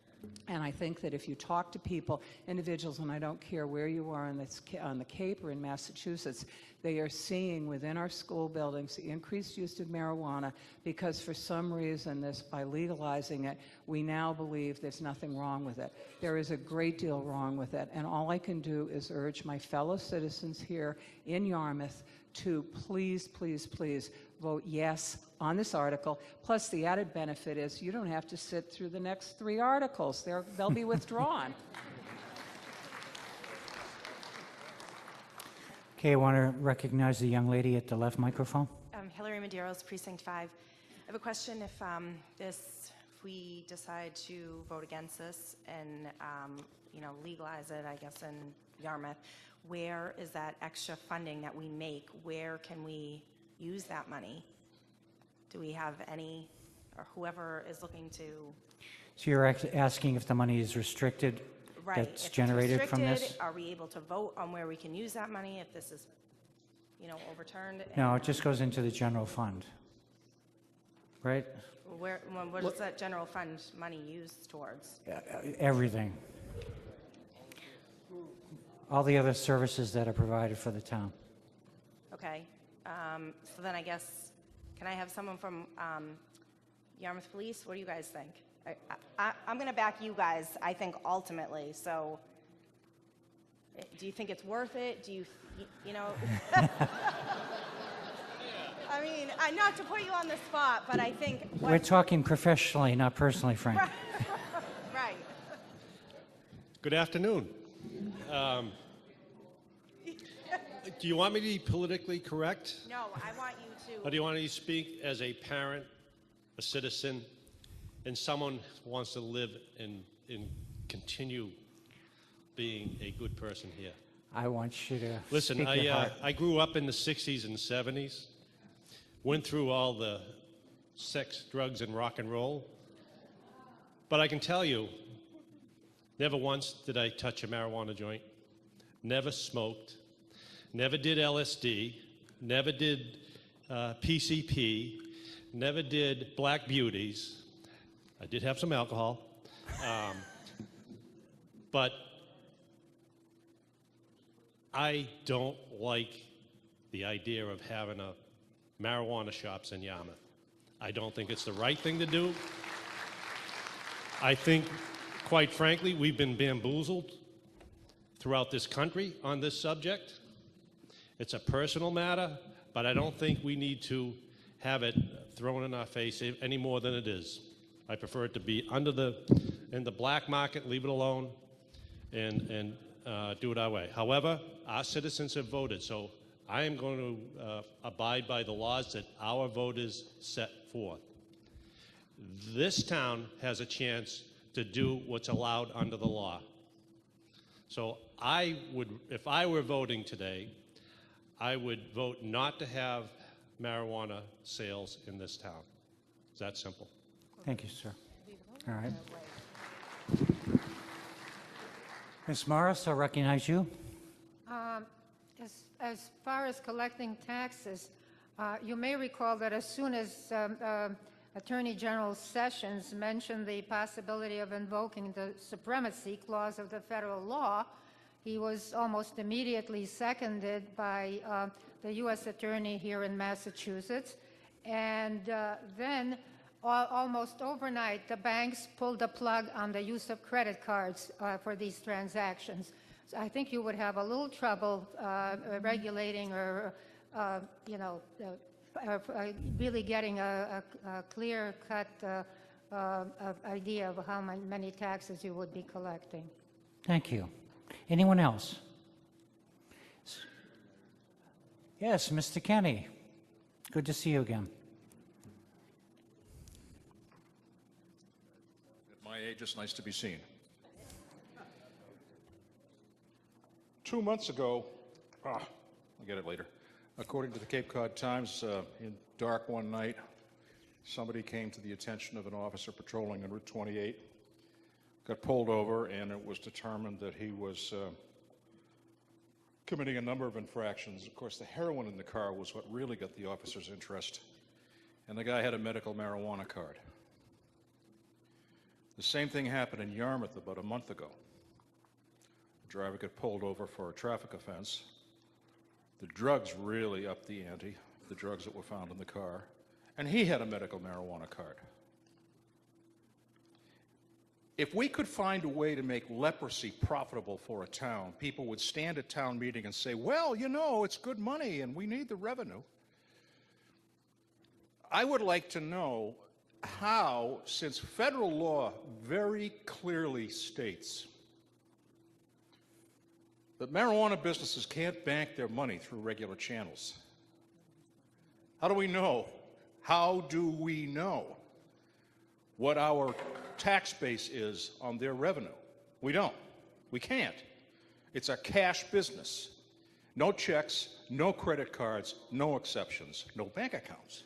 And I think that if you talk to people, individuals, and I don't care where you are on the Cape or in Massachusetts, they are seeing within our school buildings the increased use of marijuana because for some reason by legalizing it, we now believe there's nothing wrong with it. There is a great deal wrong with it. And all I can do is urge my fellow citizens here in Yarmouth to please, please, please vote yes on this article. Plus, the added benefit is you don't have to sit through the next 3 articles. They'll be withdrawn. Okay, I want to recognize the young lady at the left microphone. Hillary Medeiros, Precinct 5. I have a question. If we decide to vote against this and legalize it, I guess in Yarmouth, where is that extra funding that we make? Where can we use that money? Do we have any, or whoever is looking to? So you're asking if the money is restricted Right. that's If it's generated from restricted, this? Are we able to vote on where we can use that money if this is, overturned? No, it just goes into the general fund, right? What is that general fund money used towards? Everything. All the other services that are provided for the town. Okay. So then I guess, can I have someone from Yarmouth Police? What do you guys think? I'm going to back you guys, I think, ultimately. So do you think it's worth it? Do you I mean, not to put you on the spot, but I think... We're talking professionally, not personally, Frank. Right. Good afternoon. Do you want me to be politically correct? No, I want you to... Or do you want me to speak as a parent, a citizen, and someone who wants to live and continue being a good person here? I want you to Listen, speak your heart. I grew up in the 60s and 70s, went through all the sex, drugs, and rock and roll. But I can tell you, never once did I touch a marijuana joint, never smoked, never did LSD, never did PCP, never did Black Beauties. I did have some alcohol. But I don't like the idea of having a marijuana shops in Yarmouth. I don't think it's the right thing to do. I think, quite frankly, we've been bamboozled throughout this country on this subject. It's a personal matter, but I don't think we need to have it thrown in our face any more than it is. I prefer it to be in the black market, leave it alone, and do it our way. However, our citizens have voted, so I am going to abide by the laws that our voters set forth. This town has a chance to do what's allowed under the law. So I would, if I were voting today, I would vote not to have marijuana sales in this town. It's that simple. Thank you, sir. All right. Ms. Morris, I'll recognize you. As far as collecting taxes, you may recall that as soon as Attorney General Sessions mentioned the possibility of invoking the supremacy clause of the federal law, he was almost immediately seconded by the U.S. Attorney here in Massachusetts. And then almost overnight, the banks pulled the plug on the use of credit cards for these transactions. So I think you would have a little trouble regulating or, really getting a clear-cut idea of how many taxes you would be collecting. Thank you. Anyone else? Yes, Mr. Kenny. Good to see you again. At my age, it's nice to be seen. 2 months ago, I'll get it later. According to the Cape Cod Times, in dark one night, somebody came to the attention of an officer patrolling on Route 28, got pulled over, and it was determined that he was committing a number of infractions. Of course, the heroin in the car was what really got the officer's interest, and the guy had a medical marijuana card. The same thing happened in Yarmouth about a month ago. The driver got pulled over for a traffic offense. The drugs really upped the ante, the drugs that were found in the car, and he had a medical marijuana card. If we could find a way to make leprosy profitable for a town, people would stand at town meeting and say, well, you know, it's good money and we need the revenue. I would like to know how, since federal law very clearly states that marijuana businesses can't bank their money through regular channels. How do we know? How do we know what our tax base is on their revenue? We don't. We can't. It's a cash business. No checks, no credit cards, no exceptions, no bank accounts.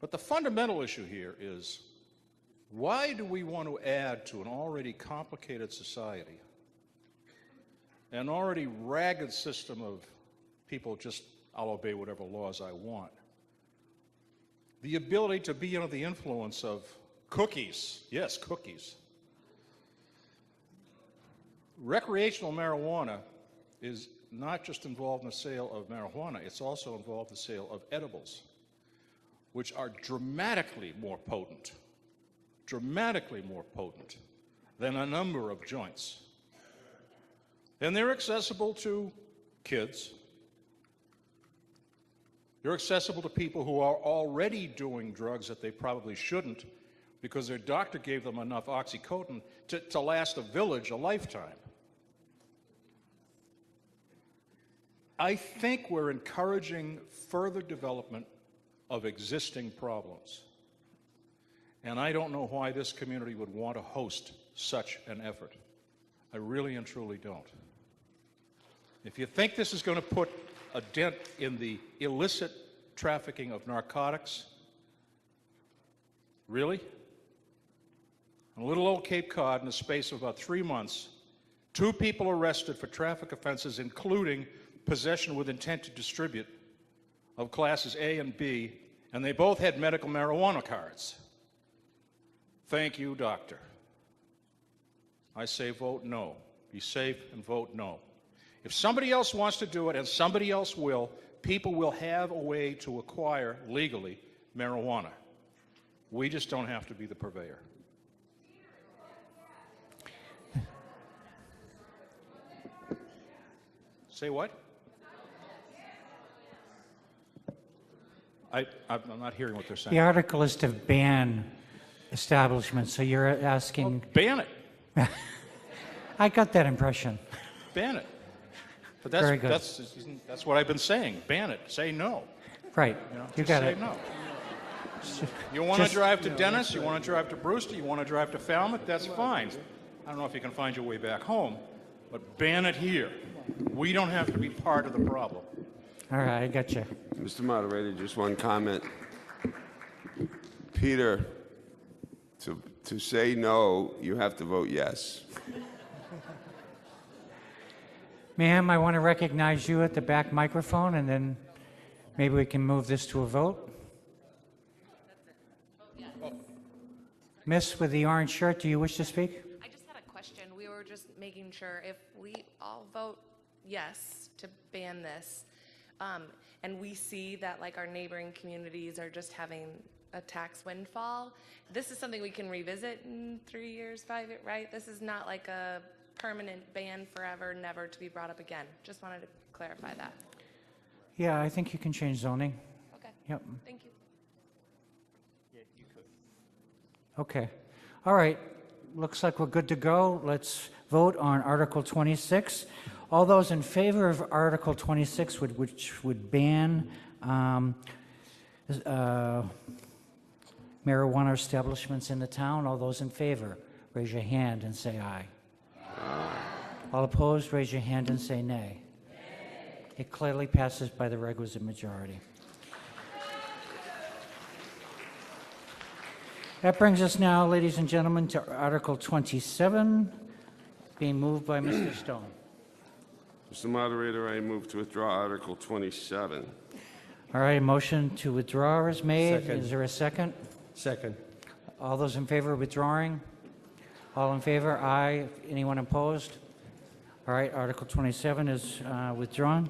But the fundamental issue here is, why do we want to add to an already complicated society, an already ragged system of people just, I'll obey whatever laws I want, the ability to be under the influence of cookies? Yes, cookies. Recreational marijuana is not just involved in the sale of marijuana, it's also involved in the sale of edibles, which are dramatically more potent than a number of joints. And they're accessible to kids. They're accessible to people who are already doing drugs that they probably shouldn't because their doctor gave them enough oxycodone to last a village a lifetime. I think we're encouraging further development of existing problems. And I don't know why this community would want to host such an effort. I really and truly don't. If you think this is going to put a dent in the illicit trafficking of narcotics, really? In little old Cape Cod, in the space of about 3 months, 2 people arrested for traffic offenses, including possession with intent to distribute of classes A and B, and they both had medical marijuana cards. Thank you, doctor. I say vote no. Be safe and vote no. If somebody else wants to do it, and somebody else will, people will have a way to acquire legally marijuana. We just don't have to be the purveyor. Say what? I'm not hearing what they're saying. The article is to ban establishments, so you're asking... Ban it. I got that impression. Ban it. But Very good. That's what I've been saying. Ban it. Say no. Right. Just You got say it. no. You want to drive to Dennis, you want to drive to Brewster, you want to drive to Falmouth, that's fine. I don't know if you can find your way back home, but ban it here. We don't have to be part of the problem. All right, I got you. Mr. Moderator, just one comment. Peter, to say no, you have to vote yes. Ma'am, I want to recognize you at the back microphone, and then maybe we can move this to a vote. Miss with the orange shirt, do you wish to speak? I just had a question. We were just making sure if we all vote yes to ban this, and we see that like our neighboring communities are just having a tax windfall, this is something we can revisit in 3 years, 5 years, right? This is not like a permanent ban forever, never to be brought up again. Just wanted to clarify that. Yeah, I think you can change zoning. Okay. Yep. Thank you. Okay. All right. Looks like we're good to go. Let's vote on Article 26. All those in favor of Article 26, which would ban marijuana establishments in the town, all those in favor, raise your hand and say aye. All opposed, raise your hand and say nay. It clearly passes by the requisite majority. That brings us now, ladies and gentlemen, to Article 27, being moved by Mr. Stone. Mr. Moderator, I move to withdraw Article 27. All right, a motion to withdraw is made. Second. Is there a second? Second. All those in favor of withdrawing? All in favor? Aye. Anyone opposed? All right, Article 27 is withdrawn.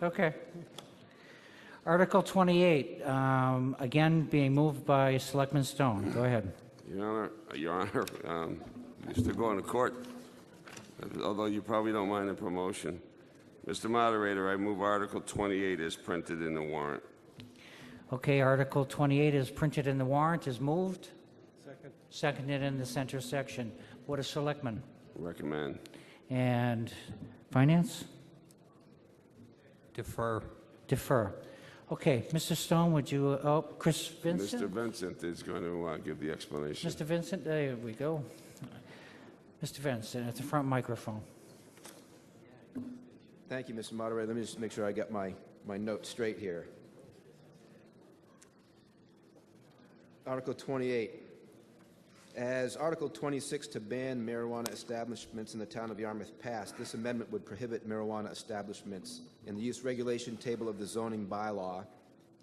Okay. Article 28, again being moved by Selectman Stone. Go ahead. Your Honor, you're still going to court, although you probably don't mind the promotion. Mr. Moderator, I move Article 28 as printed in the warrant. Okay, Article 28 is printed in the warrant, is moved. Second. Seconded in the center section. Board of Selectmen. Recommend. And Finance? Defer. Defer. Okay, Mr. Stone, would you, Chris Vincent? Mr. Vincent is going to give the explanation. Mr. Vincent, there we go. Mr. Vincent, at the front microphone. Thank you, Mr. Moderator. Let me just make sure I got my notes straight here. Article 28. As Article 26 to ban marijuana establishments in the town of Yarmouth passed, this amendment would prohibit marijuana establishments in the use regulation table of the zoning bylaw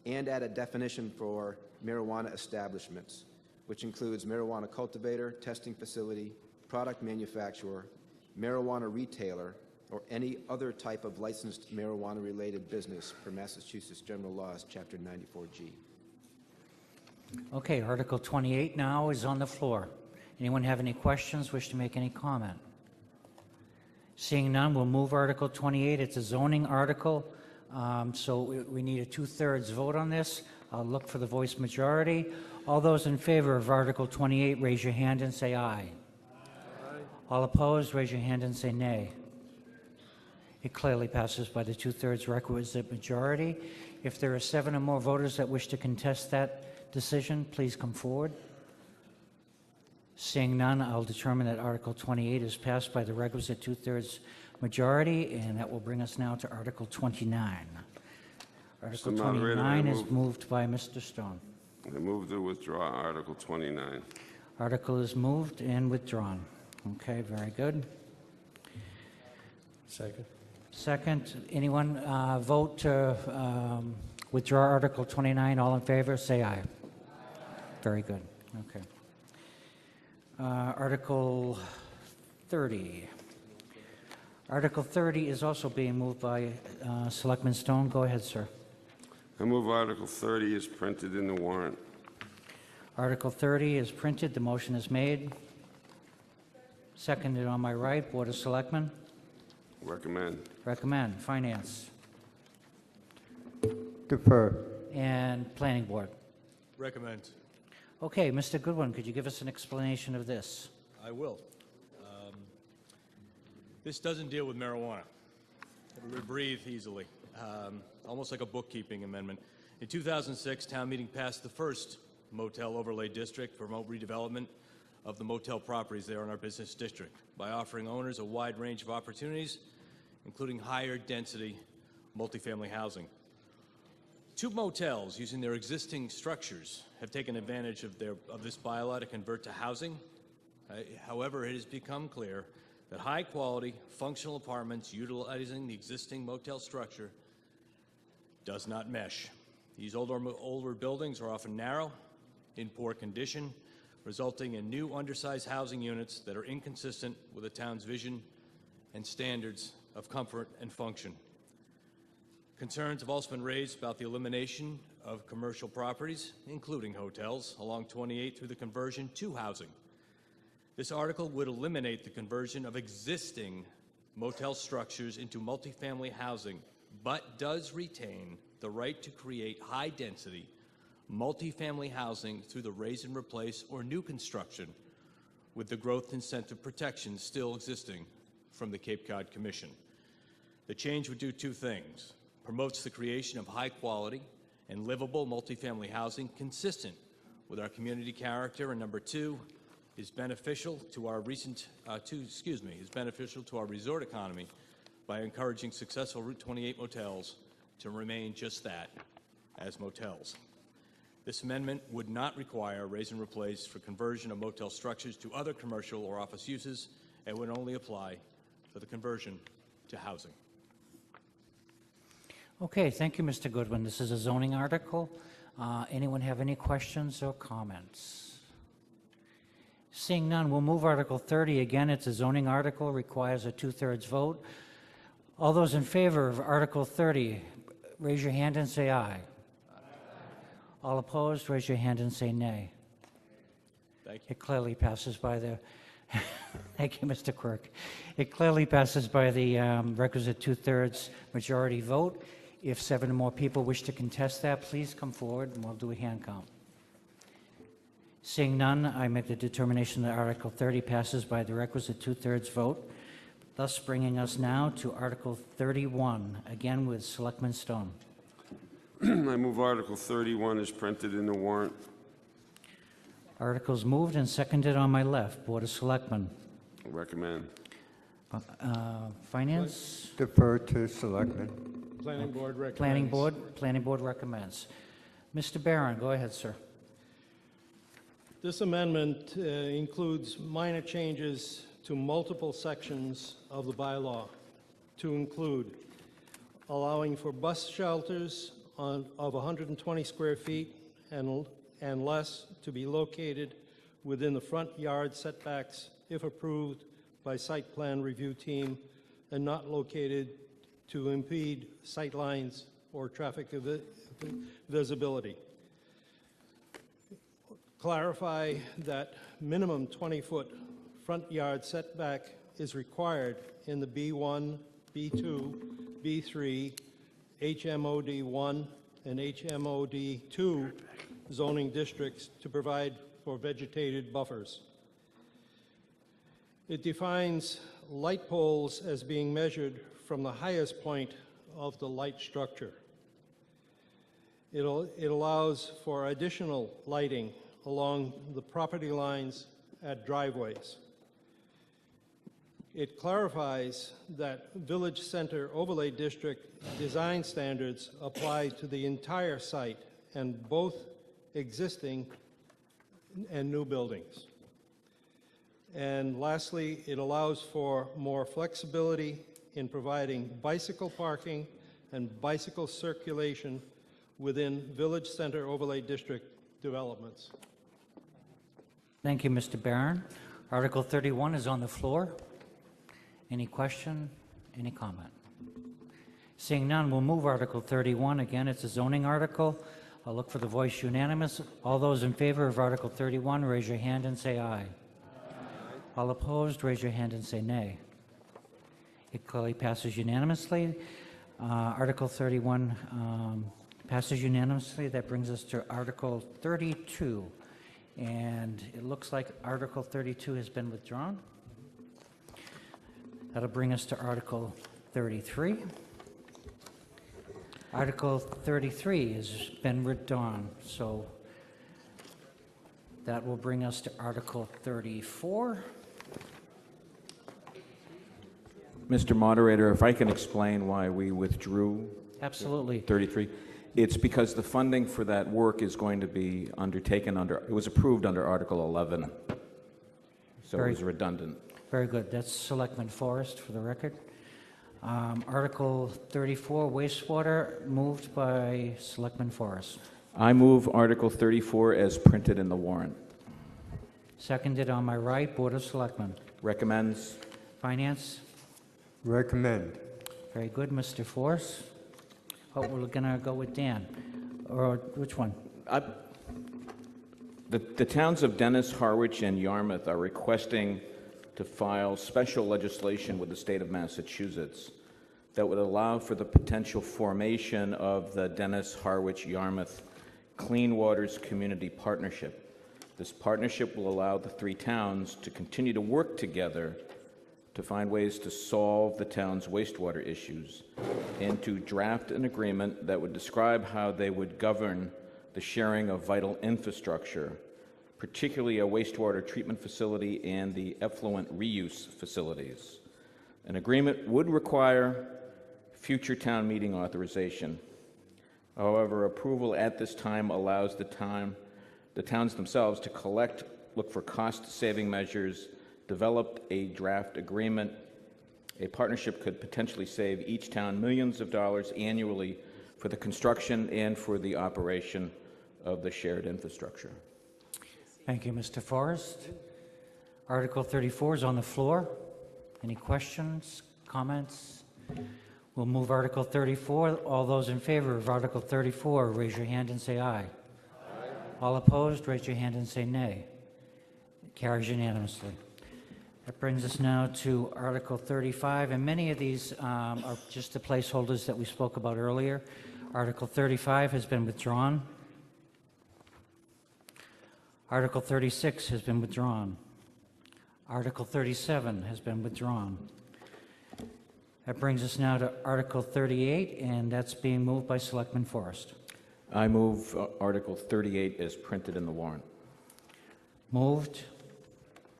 and add a definition for marijuana establishments, which includes marijuana cultivator, testing facility, product manufacturer, marijuana retailer, or any other type of licensed marijuana-related business per Massachusetts General Laws, Chapter 94G. Okay, Article 28 now is on the floor. Anyone have any questions, wish to make any comment? Seeing none, we'll move Article 28. It's a zoning article, so we need a 2/3 vote on this. I'll look for the voice majority. All those in favor of Article 28, raise your hand and say aye. Aye. All opposed, raise your hand and say nay. It clearly passes by the 2/3 requisite majority. If there are 7 or more voters that wish to contest that decision, please come forward. Seeing none, I'll determine that Article 28 is passed by the requisite 2/3 majority, and that will bring us now to Article 29. Article Mr. Moderator, 29 is moved by Mr. Stone. I move to withdraw Article 29. Article is moved and withdrawn. Okay, very good. Second. Second, anyone vote to withdraw Article 29? All in favor, say aye. Very good. Okay. Article 30. Article 30 is also being moved by Selectman Stone. Go ahead, sir. I move Article 30 is printed in the warrant. Article 30 is printed. The motion is made. Seconded on my right. Board of Selectmen. Recommend. Recommend. Finance. Defer. And Planning Board. Recommend. Okay, Mr. Goodwin, could you give us an explanation of this? I will. This doesn't deal with marijuana. We breathe easily, almost like a bookkeeping amendment. In 2006, town meeting passed the first motel overlay district for redevelopment of the motel properties there in our business district by offering owners a wide range of opportunities, including higher density multifamily housing. 2 motels using their existing structures have taken advantage of this bylaw to convert to housing. However, it has become clear that high-quality, functional apartments utilizing the existing motel structure does not mesh. These older buildings are often narrow, in poor condition, resulting in new undersized housing units that are inconsistent with the town's vision and standards of comfort and function. Concerns have also been raised about the elimination of commercial properties, including hotels, along 28 through the conversion to housing. This article would eliminate the conversion of existing motel structures into multifamily housing, but does retain the right to create high-density multifamily housing through the raise and replace or new construction, with the growth incentive protections still existing from the Cape Cod Commission. The change would do 2 things. Promotes the creation of high-quality and livable multifamily housing consistent with our community character, and number 2, is beneficial to our beneficial to our resort economy by encouraging successful Route 28 motels to remain just that, as motels. This amendment would not require raise and replace for conversion of motel structures to other commercial or office uses, and would only apply for the conversion to housing. Okay, thank you, Mr. Goodwin. This is a zoning article. Anyone have any questions or comments? Seeing none, we'll move Article 30. Again, it's a zoning article, requires a two-thirds vote. All those in favor of Article 30, raise your hand and say aye. All opposed, raise your hand and say nay. Thank you. It clearly passes by the, thank you, Mr. Quirk. It clearly passes by the requisite two-thirds majority vote. If 7 or more people wish to contest that, please come forward and we'll do a hand count. Seeing none, I make the determination that Article 30 passes by the requisite two-thirds vote, thus bringing us now to Article 31, again with Selectman Stone. I move Article 31 is printed in the warrant. Articles moved and seconded on my left. Board of Selectmen. Recommend. Finance? Defer to Selectmen. Planning Board recommends. Planning Board recommends. Mr. Barron, go ahead, sir. This amendment includes minor changes to multiple sections of the bylaw to include allowing for bus shelters of 120 square feet and less to be located within the front yard setbacks if approved by site plan review team and not located to impede sight lines or traffic visibility. Clarify that minimum 20-foot front yard setback is required in the B1, B2, B3, HMOD 1, and HMOD 2 zoning districts to provide for vegetated buffers. It defines light poles as being measured from the highest point of the light structure. It allows for additional lighting along the property lines at driveways. It clarifies that Village Center Overlay District design standards apply to the entire site and both existing and new buildings. And lastly, it allows for more flexibility in providing bicycle parking and bicycle circulation within Village Center Overlay District developments. Thank you, Mr. Barron. Article 31 is on the floor. Any question? Any comment? Seeing none, we'll move Article 31. Again, it's a zoning article. I'll look for the voice unanimous. All those in favor of Article 31, raise your hand and say aye. All opposed, raise your hand and say nay. It clearly passes unanimously. Article 31 passes unanimously. That brings us to Article 32. And it looks like Article 32 has been withdrawn. That'll bring us to Article 33. Article 33 has been withdrawn, so that will bring us to Article 34. Mr. Moderator, if I can explain why we withdrew Absolutely. 33. It's because the funding for that work is going to be undertaken under, it was approved under Article 11. So Very it was redundant. Very good. That's Selectman Forrest for the record. Article 34, wastewater, moved by Selectman Forrest. I move Article 34 as printed in the warrant. Seconded on my right, Board of Selectmen. Recommends. Finance? Recommend. Very good, Mr. Forrest. Oh, we're going to go with Dan. Or which one? The towns of Dennis, Harwich, and Yarmouth are requesting to file special legislation with the state of Massachusetts that would allow for the potential formation of the Dennis, Harwich, Yarmouth Clean Waters Community Partnership. This partnership will allow the three towns to continue to work together to find ways to solve the town's wastewater issues and to draft an agreement that would describe how they would govern the sharing of vital infrastructure, particularly a wastewater treatment facility and the effluent reuse facilities. An agreement would require future town meeting authorization. However, approval at this time allows the towns themselves to look for cost-saving measures, develop a draft agreement. A partnership could potentially save each town millions of dollars annually for the construction and for the operation of the shared infrastructure. Thank you, Mr. Forrest. Article 34 is on the floor. Any questions, comments? We'll move Article 34. All those in favor of Article 34, raise your hand and say aye. All opposed, raise your hand and say nay. It carries unanimously. That brings us now to Article 35, and many of these are just the placeholders that we spoke about earlier. Article 35 has been withdrawn. Article 36 has been withdrawn. Article 37 has been withdrawn. That brings us now to Article 38, and that's being moved by Selectman Forrest. I move Article 38 as printed in the warrant. Moved.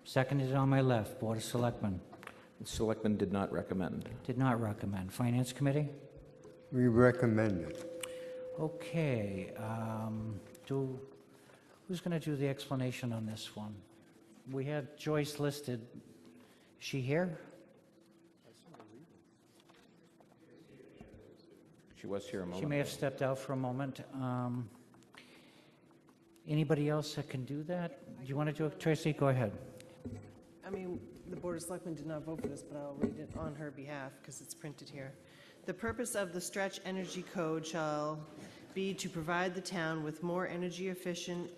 Seconded on my left. Board of Selectmen. The Selectmen did not recommend. Did not recommend. Finance Committee? We recommend it. Okay. Who's going to do the explanation on this one? We had Joyce listed. Is she here? She was here a moment She may have ago. stepped out for a moment. Anybody else that can do that? Do you want to do it, Tracy? Go ahead. I mean, the Board of Selectmen did not vote for this, but I'll read it on her behalf because it's printed here. The purpose of the Stretch Energy Code shall be to provide the town with more energy-efficient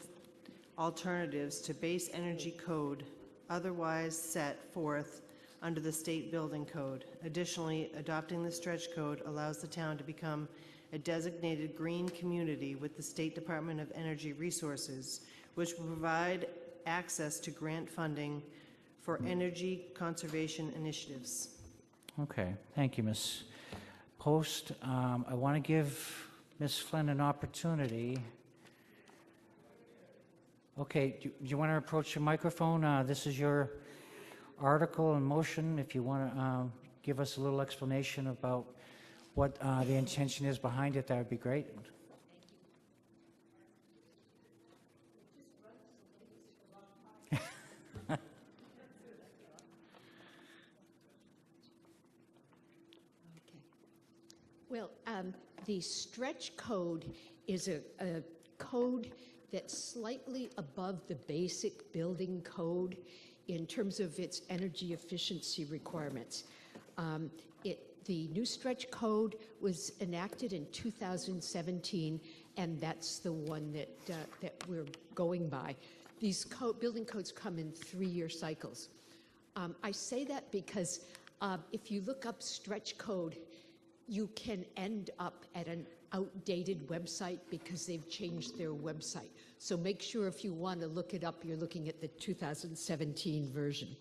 alternatives to base energy code otherwise set forth under the state building code. Additionally, adopting the stretch code allows the town to become a designated green community with the State Department of Energy Resources, which will provide access to grant funding for energy conservation initiatives. Okay. Thank you, Ms. Post. I want to give Ms. Flynn an opportunity. Okay. Do you want to approach the microphone? This is your article in motion. If you want to give us a little explanation about what the intention is behind it, that would be great. Well, the stretch code is a code that's slightly above the basic building code in terms of its energy efficiency requirements. The new stretch code was enacted in 2017, and that's the one that we're going by. These building codes come in 3-year cycles. I say that because if you look up stretch code, you can end up at an outdated website because they've changed their website. So make sure if you want to look it up, you're looking at the 2017 version.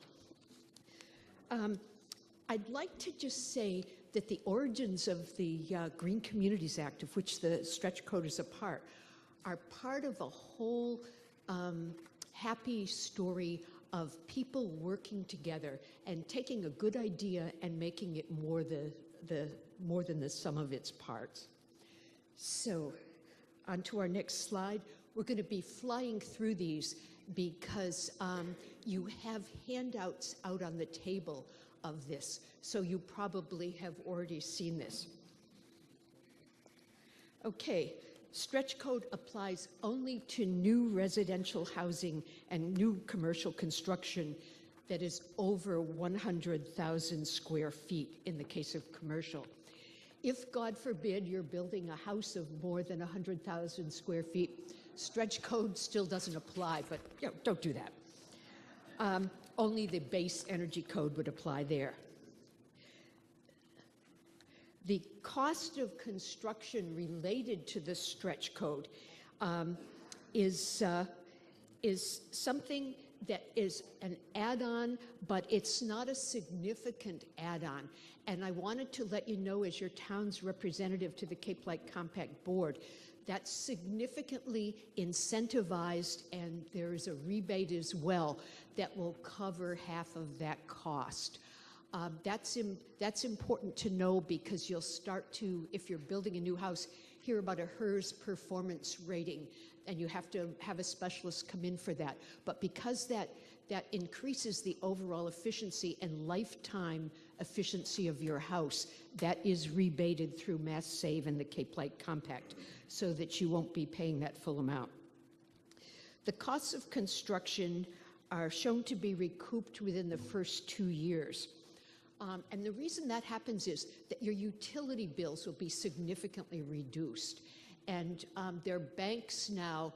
I'd like to just say that the origins of the Green Communities Act, of which the stretch code is a part, are part of a whole happy story of people working together and taking a good idea and making it more than the sum of its parts. So, on to our next slide. We're going to be flying through these because you have handouts out on the table of this, so you probably have already seen this. Okay, stretch code applies only to new residential housing and new commercial construction that is over 100,000 square feet in the case of commercial. If, God forbid, you're building a house of more than 100,000 square feet, stretch code still doesn't apply, but don't do that. Only the base energy code would apply there. The cost of construction related to the stretch code is something that is an add-on, but it's not a significant add-on. And I wanted to let you know, as your town's representative to the Cape Light Compact Board, that's significantly incentivized, and there is a rebate as well that will cover half of that cost. That's important to know because you'll start to, if you're building a new house, hear about a HERS performance rating, and you have to have a specialist come in for that. But because that increases the overall efficiency and lifetime efficiency of your house. That is rebated through Mass Save and the Cape Light Compact, so that you won't be paying that full amount. The costs of construction are shown to be recouped within the first 2 years. And the reason that happens is that your utility bills will be significantly reduced. And there are banks now,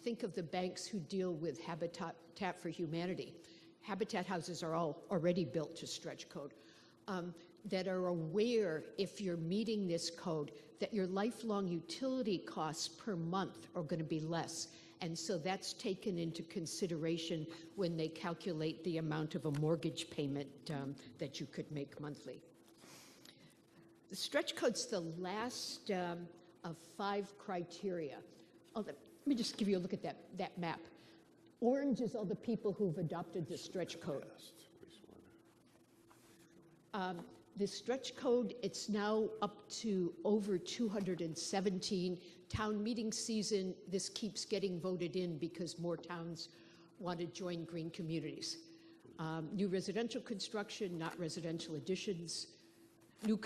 think of the banks who deal with Habitat for Humanity. Habitat houses are all already built to stretch code, that are aware, if you're meeting this code, that your lifelong utility costs per month are going to be less. And so that's taken into consideration when they calculate the amount of a mortgage payment that you could make monthly. The stretch code's the last of 5 criteria. Oh, let me just give you a look at that map. Orange is all the people who've adopted the stretch code. The stretch code, it's now up to over 217. Town meeting season, this keeps getting voted in because more towns want to join green communities. New residential construction, not residential additions, new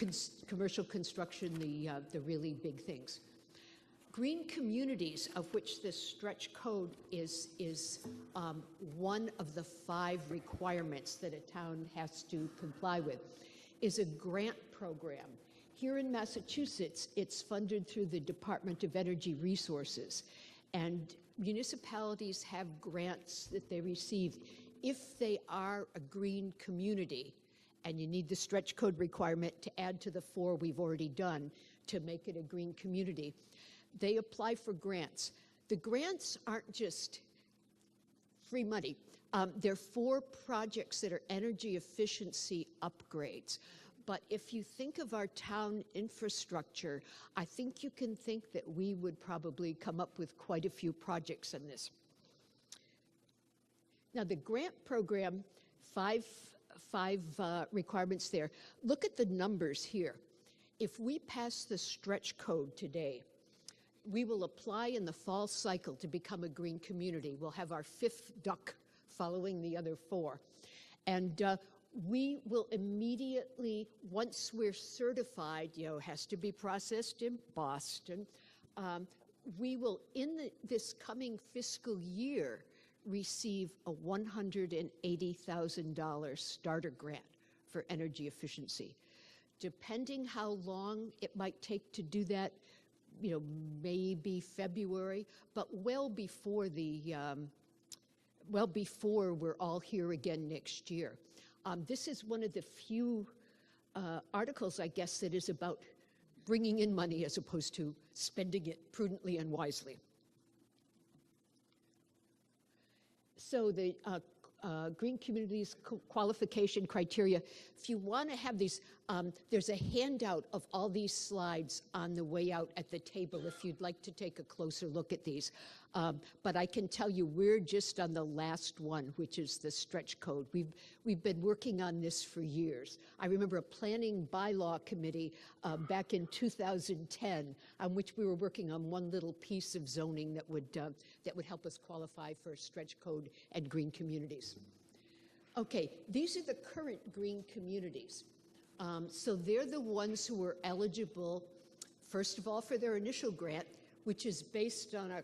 commercial construction, the really big things. Green communities, of which this stretch code is one of the 5 requirements that a town has to comply with, is a grant program. Here in Massachusetts, it's funded through the Department of Energy Resources, and municipalities have grants that they receive if they are a green community, and you need the stretch code requirement to add to the 4 we've already done to make it a green community. They apply for grants. The grants aren't just free money. They're for projects that are energy efficiency upgrades. But if you think of our town infrastructure, I think you can think that we would probably come up with quite a few projects in this. Now, the grant program, five requirements there. Look at the numbers here. If we pass the stretch code today, we will apply in the fall cycle to become a green community. We'll have our 5th duck following the other 4. And we will immediately, once we're certified, has to be processed in Boston, we will, in this coming fiscal year, receive a $180,000 starter grant for energy efficiency. Depending how long it might take to do that, maybe February, but well before we're all here again next year. This is one of the few articles, I guess, that is about bringing in money as opposed to spending it prudently and wisely. So the Green Communities qualification criteria, if you want to have these, there's a handout of all these slides on the way out at the table if you'd like to take a closer look at these. But I can tell you we're just on the last one, which is the stretch code. We've been working on this for years. I remember a planning bylaw committee back in 2010 on which we were working on one little piece of zoning that would help us qualify for stretch code and green communities. Okay, these are the current green communities. So they're the ones who are eligible, first of all, for their initial grant, which is based on a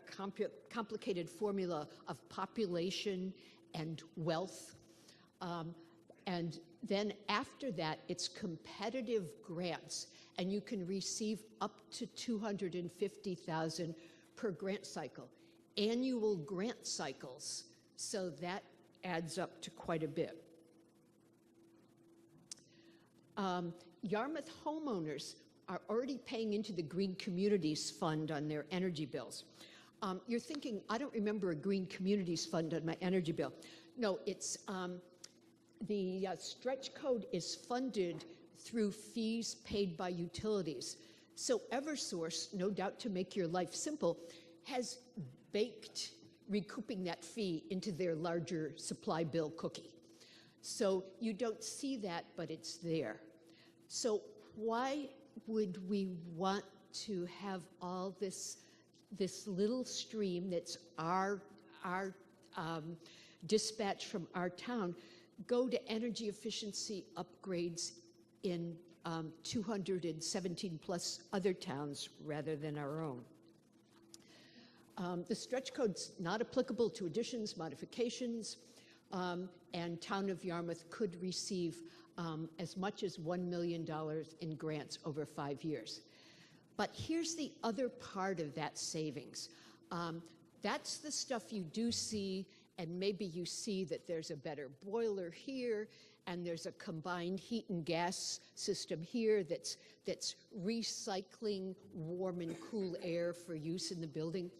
complicated formula of population and wealth. And then after that, it's competitive grants, and you can receive up to $250,000 per grant cycle. Annual grant cycles, so that adds up to quite a bit. Yarmouth homeowners are already paying into the Green Communities Fund on their energy bills. You're thinking, I don't remember a Green Communities Fund on my energy bill. No, it's the stretch code is funded through fees paid by utilities. So Eversource, no doubt to make your life simple, has baked recouping that fee into their larger supply bill cookie. So you don't see that, but it's there. So why would we want to have all this little stream that's our dispatched from our town go to energy efficiency upgrades in 217 plus other towns rather than our own. The stretch code's not applicable to additions, modifications, and Town of Yarmouth could receive as much as $1 million in grants over 5 years. But here's the other part of that savings. That's the stuff you do see, and maybe you see that there's a better boiler here, and there's a combined heat and gas system here that's recycling warm and cool air for use in the building.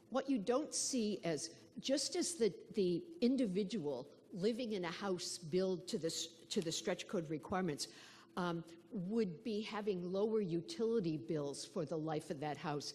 What you don't see as, just as the individual living in a house built to the stretch code requirements would be having lower utility bills for the life of that house.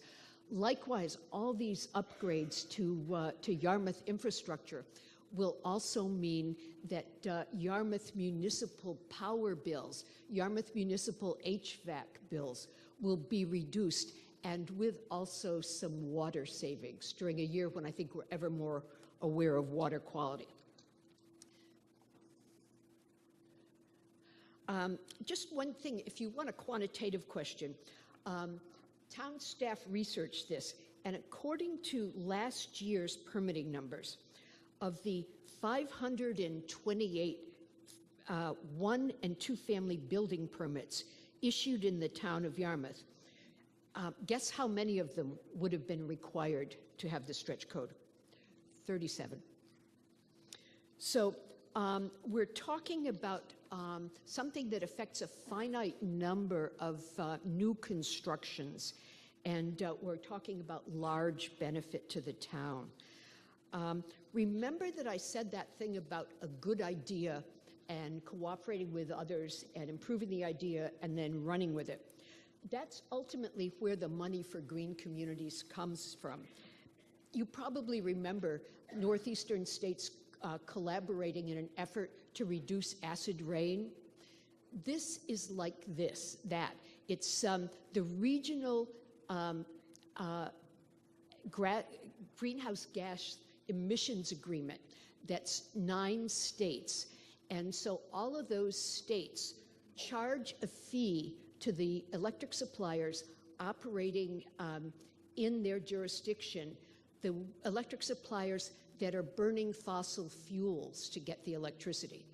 Likewise, all these upgrades to Yarmouth infrastructure will also mean that Yarmouth municipal power bills, Yarmouth municipal HVAC bills will be reduced, and with also some water savings during a year when I think we're ever more aware of water quality. Just one thing, if you want a quantitative question, town staff researched this, and according to last year's permitting numbers, of the 528 one- and two-family building permits issued in the town of Yarmouth, guess how many of them would have been required to have the stretch code? 37. So we're talking about something that affects a finite number of new constructions, and we're talking about large benefit to the town. Remember that I said that thing about a good idea and cooperating with others and improving the idea and then running with it. That's ultimately where the money for green communities comes from. You probably remember northeastern states collaborating in an effort to reduce acid rain. This is like that. It's the regional greenhouse gas emissions agreement that's 9 states. And so all of those states charge a fee to the electric suppliers operating in their jurisdiction, the electric suppliers that are burning fossil fuels to get the electricity.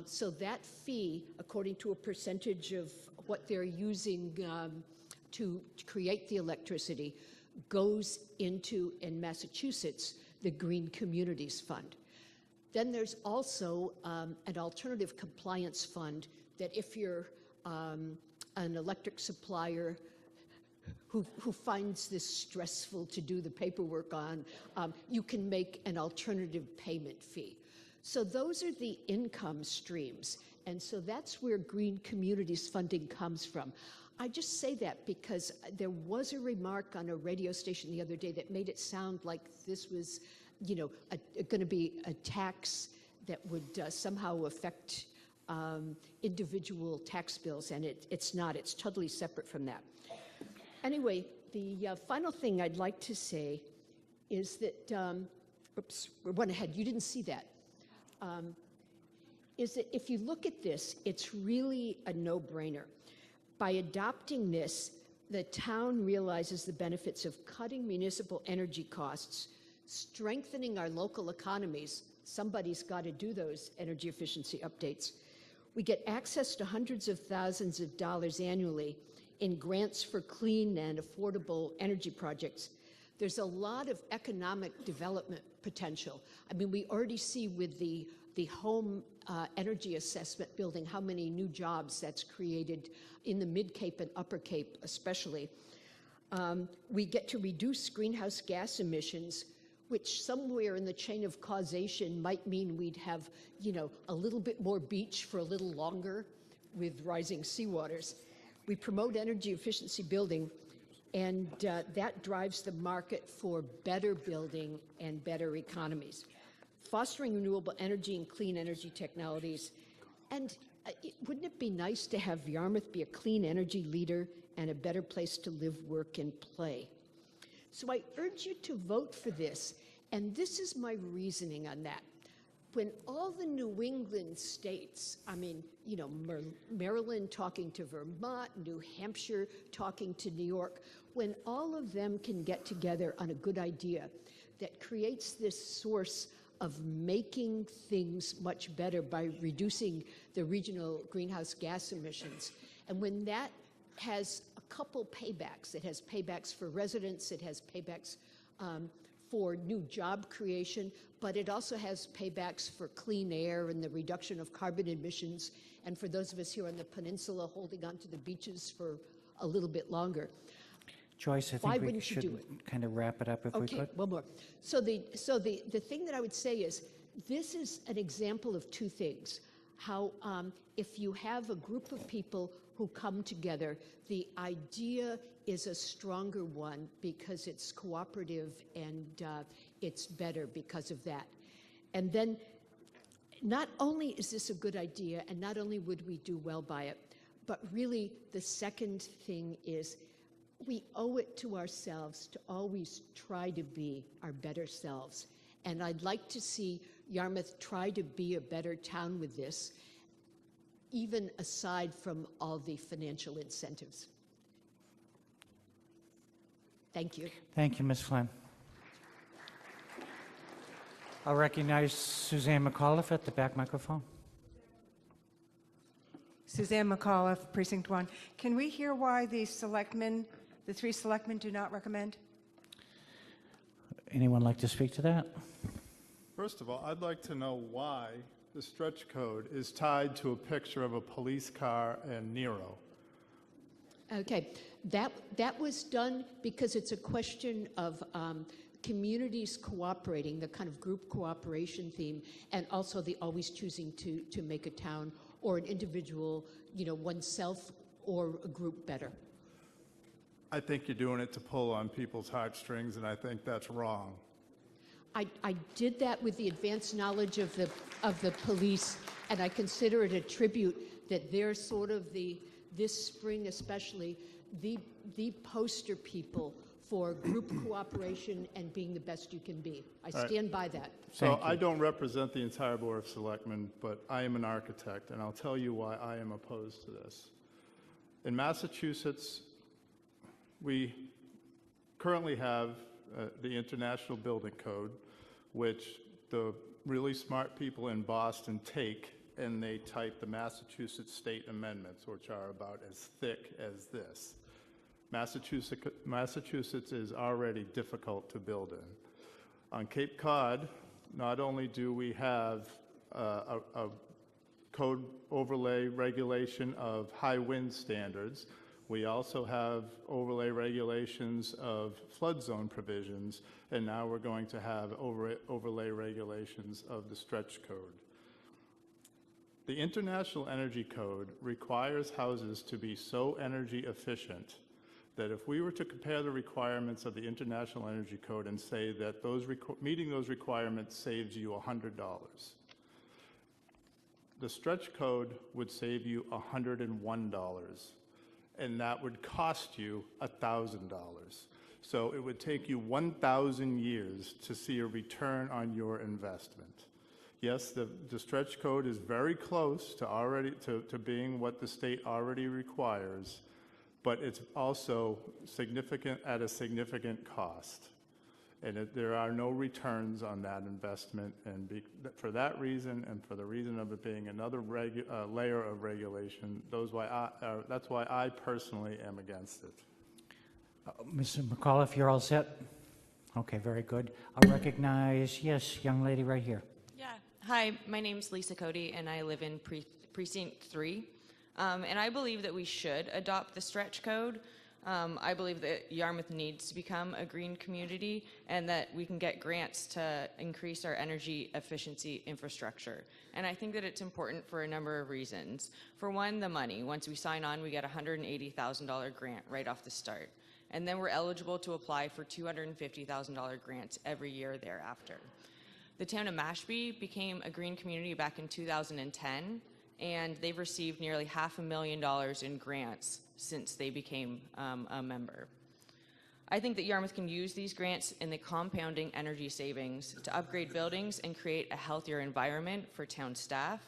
So that fee, according to a percentage of what they're using to create the electricity, goes into, in Massachusetts, the Green Communities Fund. Then there's also an alternative compliance fund that if you're an electric supplier who finds this stressful to do the paperwork on, you can make an alternative payment fee. So those are the income streams, and so that's where Green Communities funding comes from. I just say that because there was a remark on a radio station the other day that made it sound like this was, you know, going to be a tax that would somehow affect individual tax bills, and it's not. It's totally separate from that. Anyway, the final thing I'd like to say is that, oops, we went ahead, you didn't see that, is that if you look at this, it's really a no-brainer. By adopting this, the town realizes the benefits of cutting municipal energy costs, strengthening our local economies. Somebody's got to do those energy efficiency updates. We get access to hundreds of thousands of dollars annually in grants for clean and affordable energy projects. There's a lot of economic development potential. I mean, we already see with the home energy assessment building how many new jobs that's created in the Mid-Cape and Upper Cape especially. We get to reduce greenhouse gas emissions, which somewhere in the chain of causation might mean we'd have, you know, a little bit more beach for a little longer with rising seawaters. We promote energy efficiency building, and that drives the market for better building and better economies. Fostering renewable energy and clean energy technologies. And wouldn't it be nice to have Yarmouth be a clean energy leader and a better place to live, work, and play? So I urge you to vote for this, and this is my reasoning on that. when all the New England states, I mean, you know, Maryland talking to Vermont, New Hampshire talking to New York, when all of them can get together on a good idea that creates this source of making things much better by reducing the regional greenhouse gas emissions, and when that has a couple paybacks, it has paybacks for residents, it has paybacks for new job creation, but it also has paybacks for clean air and the reduction of carbon emissions, and for those of us here on the peninsula holding on to the beaches for a little bit longer. Joyce, I Why think we wouldn't you do should kind of wrap it up if we Okay, could. one more. So the thing that I would say is, this is an example of two things. How if you have a group of people who come together, the idea is a stronger one because it's cooperative and it's better because of that. And then not only is this a good idea and not only would we do well by it, but really the second thing is we owe it to ourselves to always try to be our better selves. And I'd like to see Yarmouth try to be a better town with this, even aside from all the financial incentives. Thank you. Thank you, Ms. Flynn. I'll recognize Suzanne McAuliffe at the back microphone. Suzanne McAuliffe, Precinct 1. Can we hear why the selectmen, the three selectmen, do not recommend? Anyone like to speak to that? First of all, I'd like to know why the stretch code is tied to a picture of a police car and Nero. Okay, that was done because it's a question of communities cooperating, the kind of group cooperation theme, and also the always choosing to make a town or an individual, you know, oneself or a group better. I think you're doing it to pull on people's heartstrings, and I think that's wrong. I did that with the advanced knowledge of the police, and I consider it a tribute that they're sort of this spring especially, the poster people for group cooperation and being the best you can be. I All right. stand by that. So I don't represent the entire Board of Selectmen, but I am an architect, and I'll tell you why I am opposed to this. In Massachusetts, we currently have the International Building Code, which the really smart people in Boston take and they type the Massachusetts state amendments, which are about as thick as this. Massachusetts is already difficult to build in. On Cape Cod, not only do we have a code overlay regulation of high wind standards, we also have overlay regulations of flood zone provisions, and now we're going to have overlay regulations of the stretch code. The International Energy Code requires houses to be so energy efficient that if we were to compare the requirements of the International Energy Code and say that meeting those requirements saves you $100, the stretch code would save you $101, and that would cost you $1,000. So it would take you 1,000 years to see a return on your investment. Yes, the stretch code is very close to being what the state already requires, but it's also at a significant cost. And there are no returns on that investment, and for that reason, and for the reason of it being another layer of regulation, that's why I personally am against it. Mr. McAuliffe, you're all set? Okay, very good. I'll recognize, yes, young lady right here. Yeah. Hi, my name's Lisa Cody, and I live in Precinct 3. And I believe that we should adopt the stretch code. I believe that Yarmouth needs to become a green community and that we can get grants to increase our energy efficiency infrastructure. And I think that it's important for a number of reasons. For one, the money. Once we sign on, we get a $180,000 grant right off the start. And then we're eligible to apply for $250,000 grants every year thereafter. The town of Mashpee became a green community back in 2010, and they've received nearly $500,000 in grants since they became a member. I think that Yarmouth can use these grants in the compounding energy savings to upgrade buildings and create a healthier environment for town staff.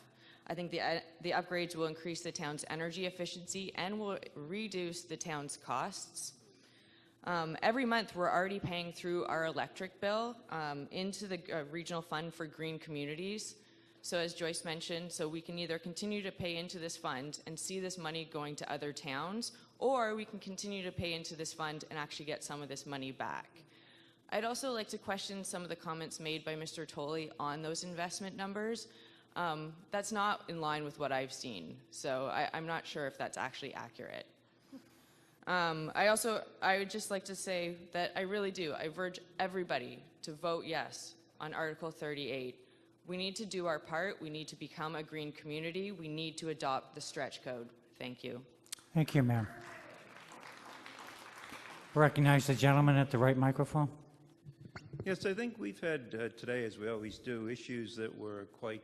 I think the upgrades will increase the town's energy efficiency and will reduce the town's costs. Every month, we're already paying through our electric bill into the regional fund for green communities. So as Joyce mentioned, so we can either continue to pay into this fund and see this money going to other towns, or we can continue to pay into this fund and actually get some of this money back. I'd also like to question some of the comments made by Mr. Tolley on those investment numbers. That's not in line with what I've seen, so I'm not sure if that's actually accurate. I would just like to say that I really do. I urge everybody to vote yes on Article 38. We need to do our part. We need to become a green community. We need to adopt the stretch code. Thank you. Thank you, ma'am. Recognize the gentleman at the right microphone. Yes, I think we've had today, as we always do, issues that were quite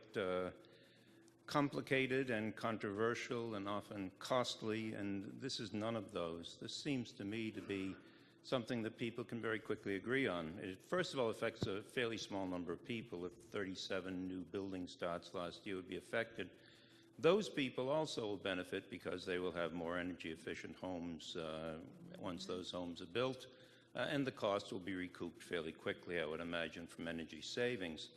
complicated and controversial and often costly, and this is none of those. This seems to me to be something that people can very quickly agree on. It, first of all, affects a fairly small number of people. If 37 new building starts last year would be affected, those people also will benefit because they will have more energy-efficient homes once those homes are built, and the cost will be recouped fairly quickly, I would imagine, from energy savings.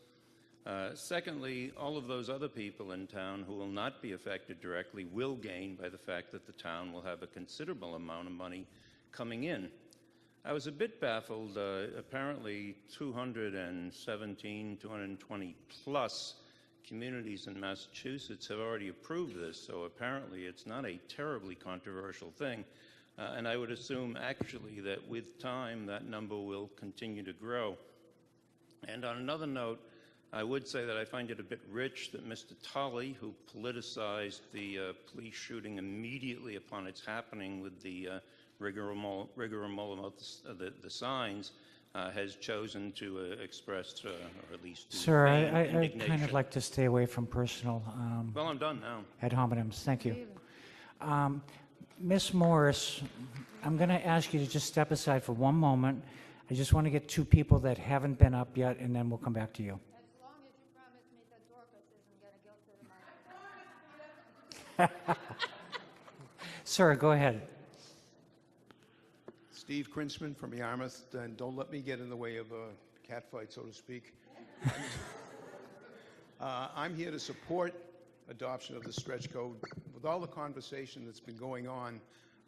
Secondly, all of those other people in town who will not be affected directly will gain by the fact that the town will have a considerable amount of money coming in. I was a bit baffled. Apparently 217, 220 plus communities in Massachusetts have already approved this, so apparently it's not a terribly controversial thing. And I would assume actually that with time that number will continue to grow. And on another note, I would say that I find it a bit rich that Mr. Tolley, who politicized the police shooting immediately upon its happening with the rigmarole of the signs, has chosen to express, or at least to Sir, I indignation. kind of like to stay away from personal Well, I'm done now. ad hominems. Thank you. Ms. Morris, I'm going to ask you to just step aside for one moment. I just want to get two people that haven't been up yet, and then we'll come back to you. As long as you promise me that Dorcas isn't going to go to the microphone. Sir, go ahead. Steve Krinsman from Yarmouth, and don't let me get in the way of a cat fight, so to speak. I'm here to support adoption of the stretch code. With all the conversation that's been going on,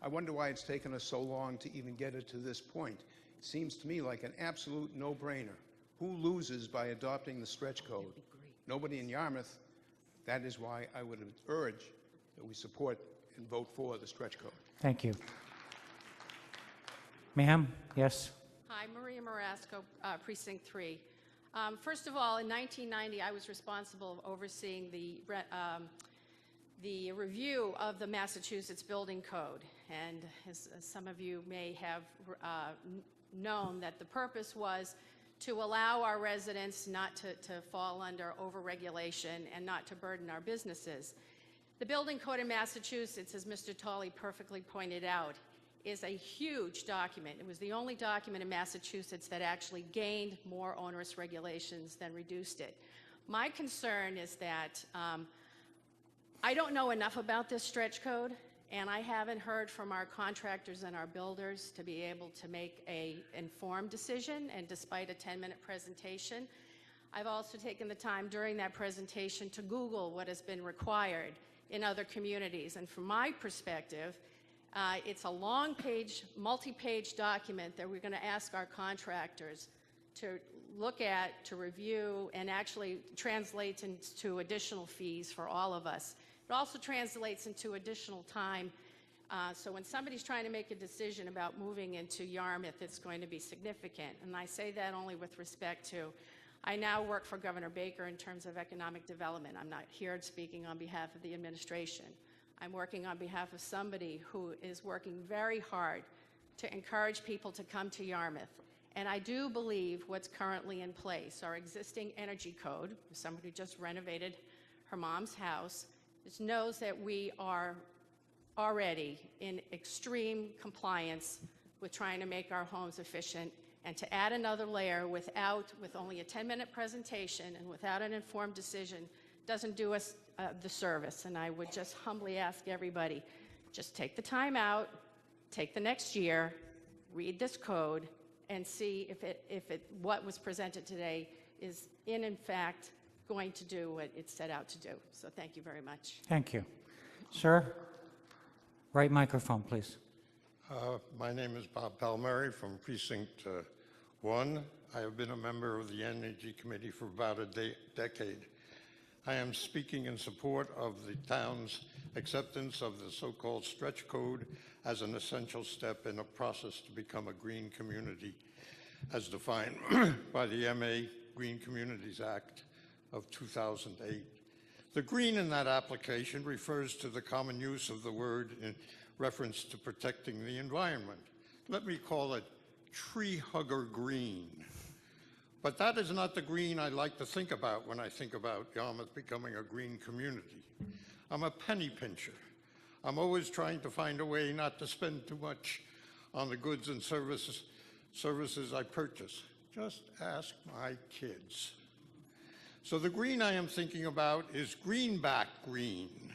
I wonder why it's taken us so long to even get it to this point. It seems to me like an absolute no-brainer. Who loses by adopting the stretch code? Nobody in Yarmouth. That is why I would urge that we support and vote for the stretch code. Thank you. Ma'am, yes? Hi, Maria Marasco, Precinct 3. First of all, in 1990, I was responsible for overseeing the review of the Massachusetts Building Code. And as some of you may have known, that the purpose was to allow our residents not to fall under overregulation and not to burden our businesses. The Building Code in Massachusetts, as Mr. Tolley perfectly pointed out, is a huge document. It was the only document in Massachusetts that actually gained more onerous regulations than reduced it. My concern is that I don't know enough about this stretch code, and I haven't heard from our contractors and our builders to be able to make an informed decision, and despite a 10-minute presentation, I've also taken the time during that presentation to Google what has been required in other communities. And from my perspective, it's a long page, multi-page document that we're going to ask our contractors to look at, to review, and actually translates into additional fees for all of us. It also translates into additional time. So when somebody's trying to make a decision about moving into Yarmouth, it's going to be significant. And I say that only with respect to, I now work for Governor Baker in terms of economic development. I'm not here speaking on behalf of the administration. I'm working on behalf of somebody who is working very hard to encourage people to come to Yarmouth. And I do believe what's currently in place, our existing energy code, somebody just renovated her mom's house, just knows that we are already in extreme compliance with trying to make our homes efficient, and to add another layer with only a 10-minute presentation and without an informed decision doesn't do us the service. And I would just humbly ask everybody, just take the time out, take the next year, read this code, and see if what was presented today is in fact going to do what it set out to do. So thank you very much. Thank you. Sir, right microphone, please. My name is Bob Palmieri from Precinct 1. I have been a member of the Energy Committee for about a decade. I am speaking in support of the town's acceptance of the so-called stretch code as an essential step in a process to become a green community, as defined by the MA Green Communities Act of 2008. The green in that application refers to the common use of the word in reference to protecting the environment. Let me call it tree hugger green. But that is not the green I like to think about when I think about Yarmouth becoming a green community. I'm a penny pincher. I'm always trying to find a way not to spend too much on the goods and services I purchase. Just ask my kids. So the green I am thinking about is greenback green.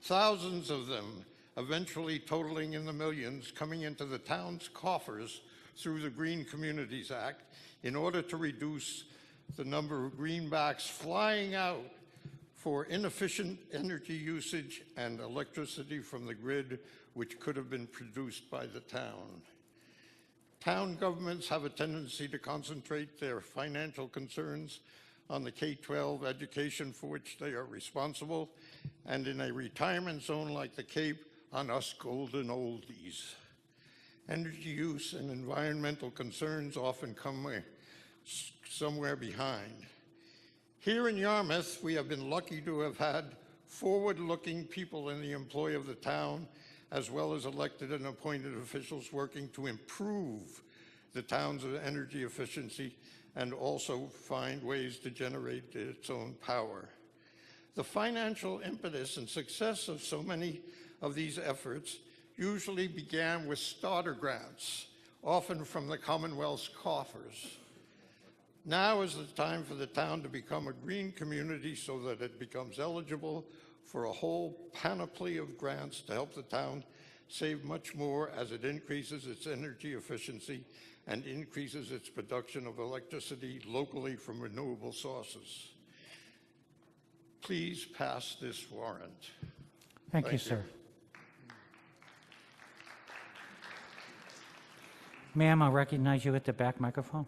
Thousands of them, eventually totaling in the millions, coming into the town's coffers through the Green Communities Act in order to reduce the number of greenbacks flying out for inefficient energy usage and electricity from the grid, which could have been produced by the town. Town governments have a tendency to concentrate their financial concerns on the K-12 education for which they are responsible, and in a retirement zone like the Cape, on us golden oldies. Energy use and environmental concerns often come somewhere behind. Here in Yarmouth, we have been lucky to have had forward-looking people in the employ of the town, as well as elected and appointed officials working to improve the town's energy efficiency and also find ways to generate its own power. The financial impetus and success of so many of these efforts usually began with starter grants, often from the Commonwealth's coffers. Now is the time for the town to become a green community so that it becomes eligible for a whole panoply of grants to help the town save much more as it increases its energy efficiency and increases its production of electricity locally from renewable sources. Please pass this warrant. Thank you, sir. Ma'am, I'll recognize you at the back microphone.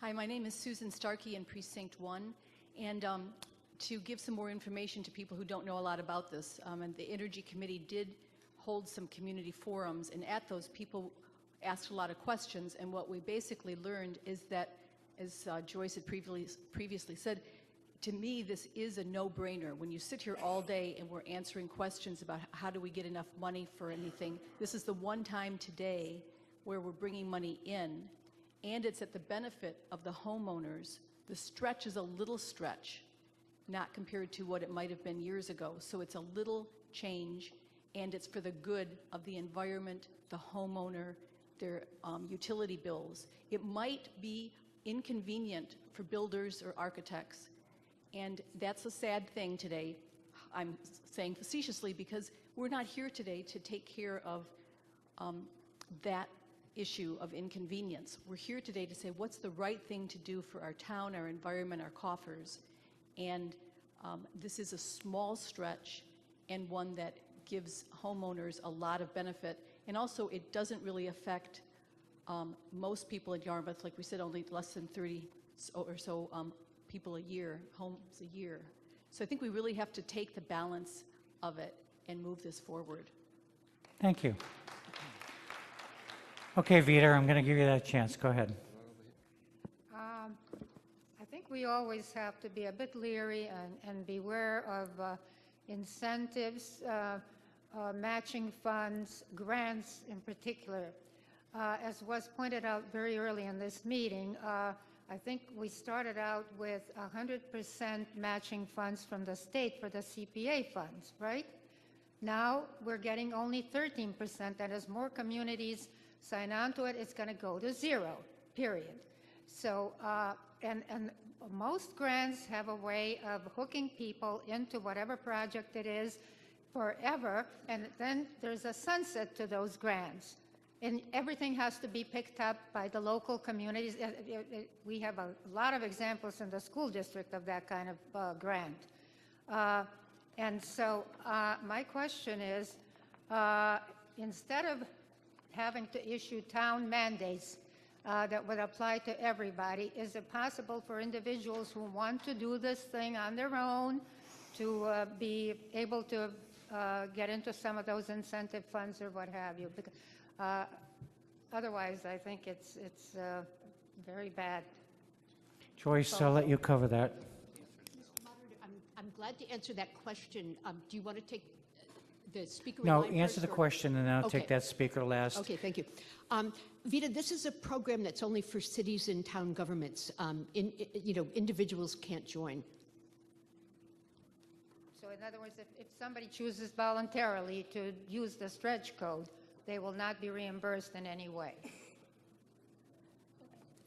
Hi, my name is Susan Starkey in Precinct 1, and to give some more information to people who don't know a lot about this, and the Energy Committee did hold some community forums, and at those people asked a lot of questions, and what we basically learned is that, as Joyce had previously said, to me this is a no-brainer. When you sit here all day and we're answering questions about how do we get enough money for anything, this is the one time today where we're bringing money in, and it's at the benefit of the homeowners. The stretch is a little stretch, not compared to what it might have been years ago. So it's a little change, and it's for the good of the environment, the homeowner, their utility bills. It might be inconvenient for builders or architects, and that's a sad thing today. I'm saying facetiously because we're not here today to take care of that issue of inconvenience. We're here today to say what's the right thing to do for our town, our environment, our coffers. And this is a small stretch and one that gives homeowners a lot of benefit. And also it doesn't really affect most people in Yarmouth. Like we said, only less than 30 or so people a year, homes a year. So I think we really have to take the balance of it and move this forward. Thank you. Okay, Vita, I'm going to give you that chance. Go ahead. I think we always have to be a bit leery and beware of incentives, matching funds, grants in particular. As was pointed out very early in this meeting, I think we started out with 100% matching funds from the state for the CPA funds, right? Now we're getting only 13%, and as more communities sign on to it, it's going to go to zero, period. So, and most grants have a way of hooking people into whatever project it is forever, and then there's a sunset to those grants. And everything has to be picked up by the local communities. We have a lot of examples in the school district of that kind of grant. And so my question is, instead of having to issue town mandates that would apply to everybody, is it possible for individuals who want to do this thing on their own to be able to get into some of those incentive funds or what have you? Because, otherwise, I think it's very bad. Joyce, I'll let you cover that. I'm glad to answer that question. Do you want to take the speaker in No, line answer first, the or- question, and then I'll Okay. take that speaker last. Okay, thank you. Vita, this is a program that's only for cities and town governments. Individuals can't join. So in other words, if somebody chooses voluntarily to use the stretch code, they will not be reimbursed in any way.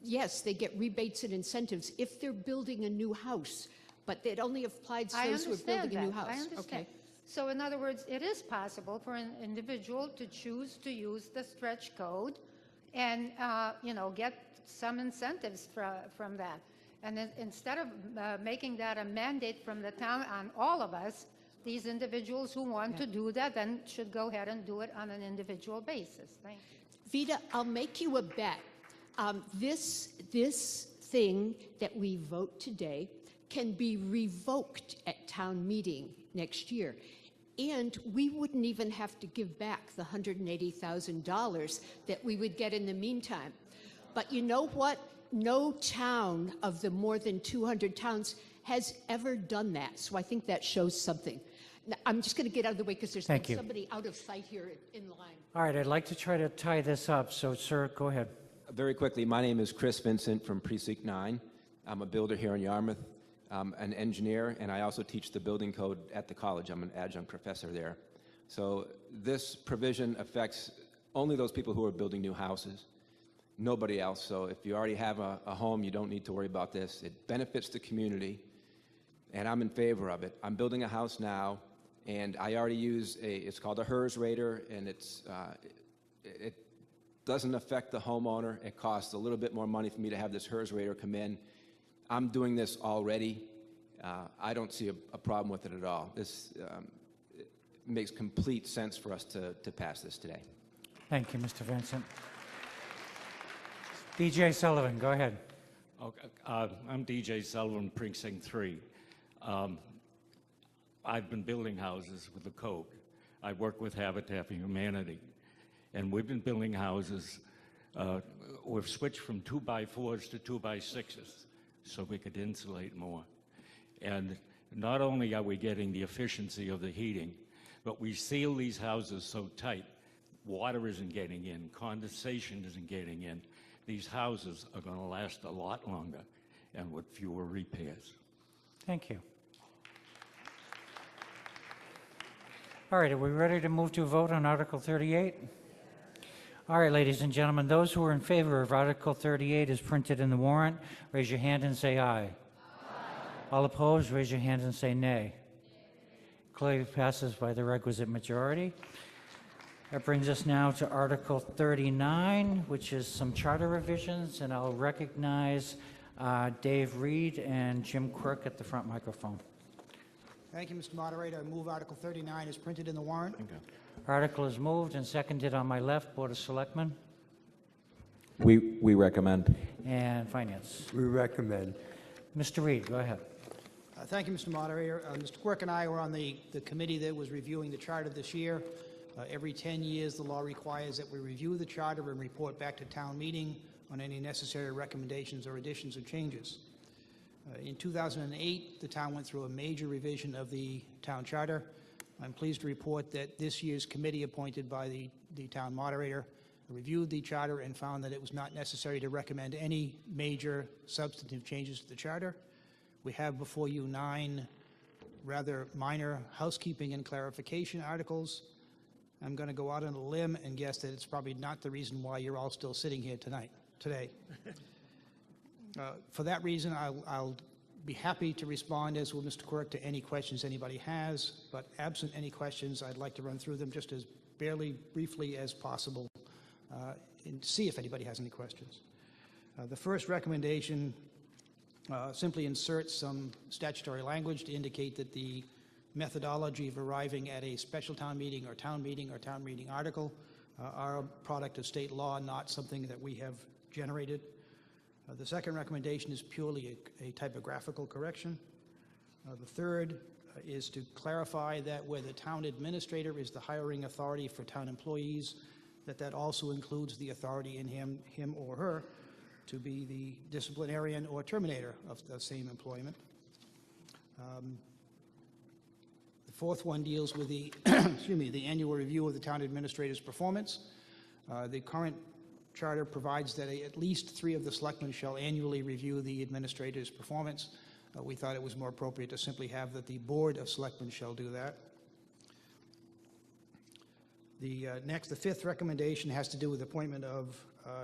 Yes, they get rebates and incentives if they're building a new house, but it only applies to I those who are understand building a new that. house. I understand. Okay. So in other words, it is possible for an individual to choose to use the stretch code and, get some incentives from that. And then instead of making that a mandate from the town on all of us, these individuals who want to do that then should go ahead and do it on an individual basis. Thank you. Vita, I'll make you a bet. This thing that we vote today can be revoked at town meeting next year. And we wouldn't even have to give back the $180,000 that we would get in the meantime. But you know what? No town of the more than 200 towns has ever done that. So I think that shows something. Now, I'm just going to get out of the way because there's Thank you. somebody out of sight here in line. All right, I'd like to try to tie this up. So, sir, go ahead. Very quickly, my name is Chris Vincent from Precinct 9. I'm a builder here in Yarmouth. I'm an engineer, and I also teach the building code at the college. I'm an adjunct professor there. So this provision affects only those people who are building new houses, nobody else. So if you already have a home, you don't need to worry about this. It benefits the community, and I'm in favor of it. I'm building a house now, and I already use it's called a HERS rater, and it doesn't affect the homeowner. It costs a little bit more money for me to have this HERS rater come in. I'm doing this already. I don't see a problem with it at all. This it makes complete sense for us to pass this today. Thank you, Mr. Vincent. DJ Sullivan, go ahead. Okay, I'm DJ Sullivan, Precinct 3. I've been building houses with the code. I work with Habitat for Humanity, and we've been building houses. We've switched from 2x4s to 2x6s so we could insulate more. And not only are we getting the efficiency of the heating, but we seal these houses so tight, water isn't getting in, condensation isn't getting in. These houses are going to last a lot longer and with fewer repairs. Thank you. All right, are we ready to move to a vote on Article 38? All right, ladies and gentlemen, those who are in favor of Article 38 as printed in the warrant, raise your hand and say aye. Aye. All opposed, raise your hand and say nay. Clearly passes by the requisite majority. That brings us now to Article 39, which is some charter revisions, and I'll recognize Dave Reed and Jim Quirk at the front microphone. Thank you, Mr. Moderator. I move Article 39 as printed in the warrant. Article is moved and seconded on my left. Board of Selectmen We recommend. and Finance. We recommend. Mr. Reed, go ahead. Thank you, Mr. Moderator. Mr. Quirk and I were on the committee that was reviewing the charter this year. Every 10 years, the law requires that we review the charter and report back to town meeting on any necessary recommendations or additions or changes. In 2008, the town went through a major revision of the town charter. I'm pleased to report that this year's committee appointed by the town moderator reviewed the charter and found that it was not necessary to recommend any major substantive changes to the charter. We have before you 9 rather minor housekeeping and clarification articles. I'm going to go out on a limb and guess that it's probably not the reason why you're all still sitting here today. For that reason, I'll be happy to respond, as will Mr. Quirk, to any questions anybody has, but absent any questions, I'd like to run through them just as briefly as possible and see if anybody has any questions. The first recommendation simply inserts some statutory language to indicate that the methodology of arriving at a special town meeting or town meeting article are a product of state law, not something that we have generated. The second recommendation is purely a typographical correction. The third is to clarify that where the town administrator is the hiring authority for town employees, that also includes the authority in him or her to be the disciplinarian or terminator of the same employment. The fourth one deals with the, the annual review of the town administrator's performance. The current charter provides that at least 3 of the selectmen shall annually review the administrator's performance. We thought it was more appropriate to simply have that the Board of Selectmen shall do that. The fifth recommendation has to do with appointment of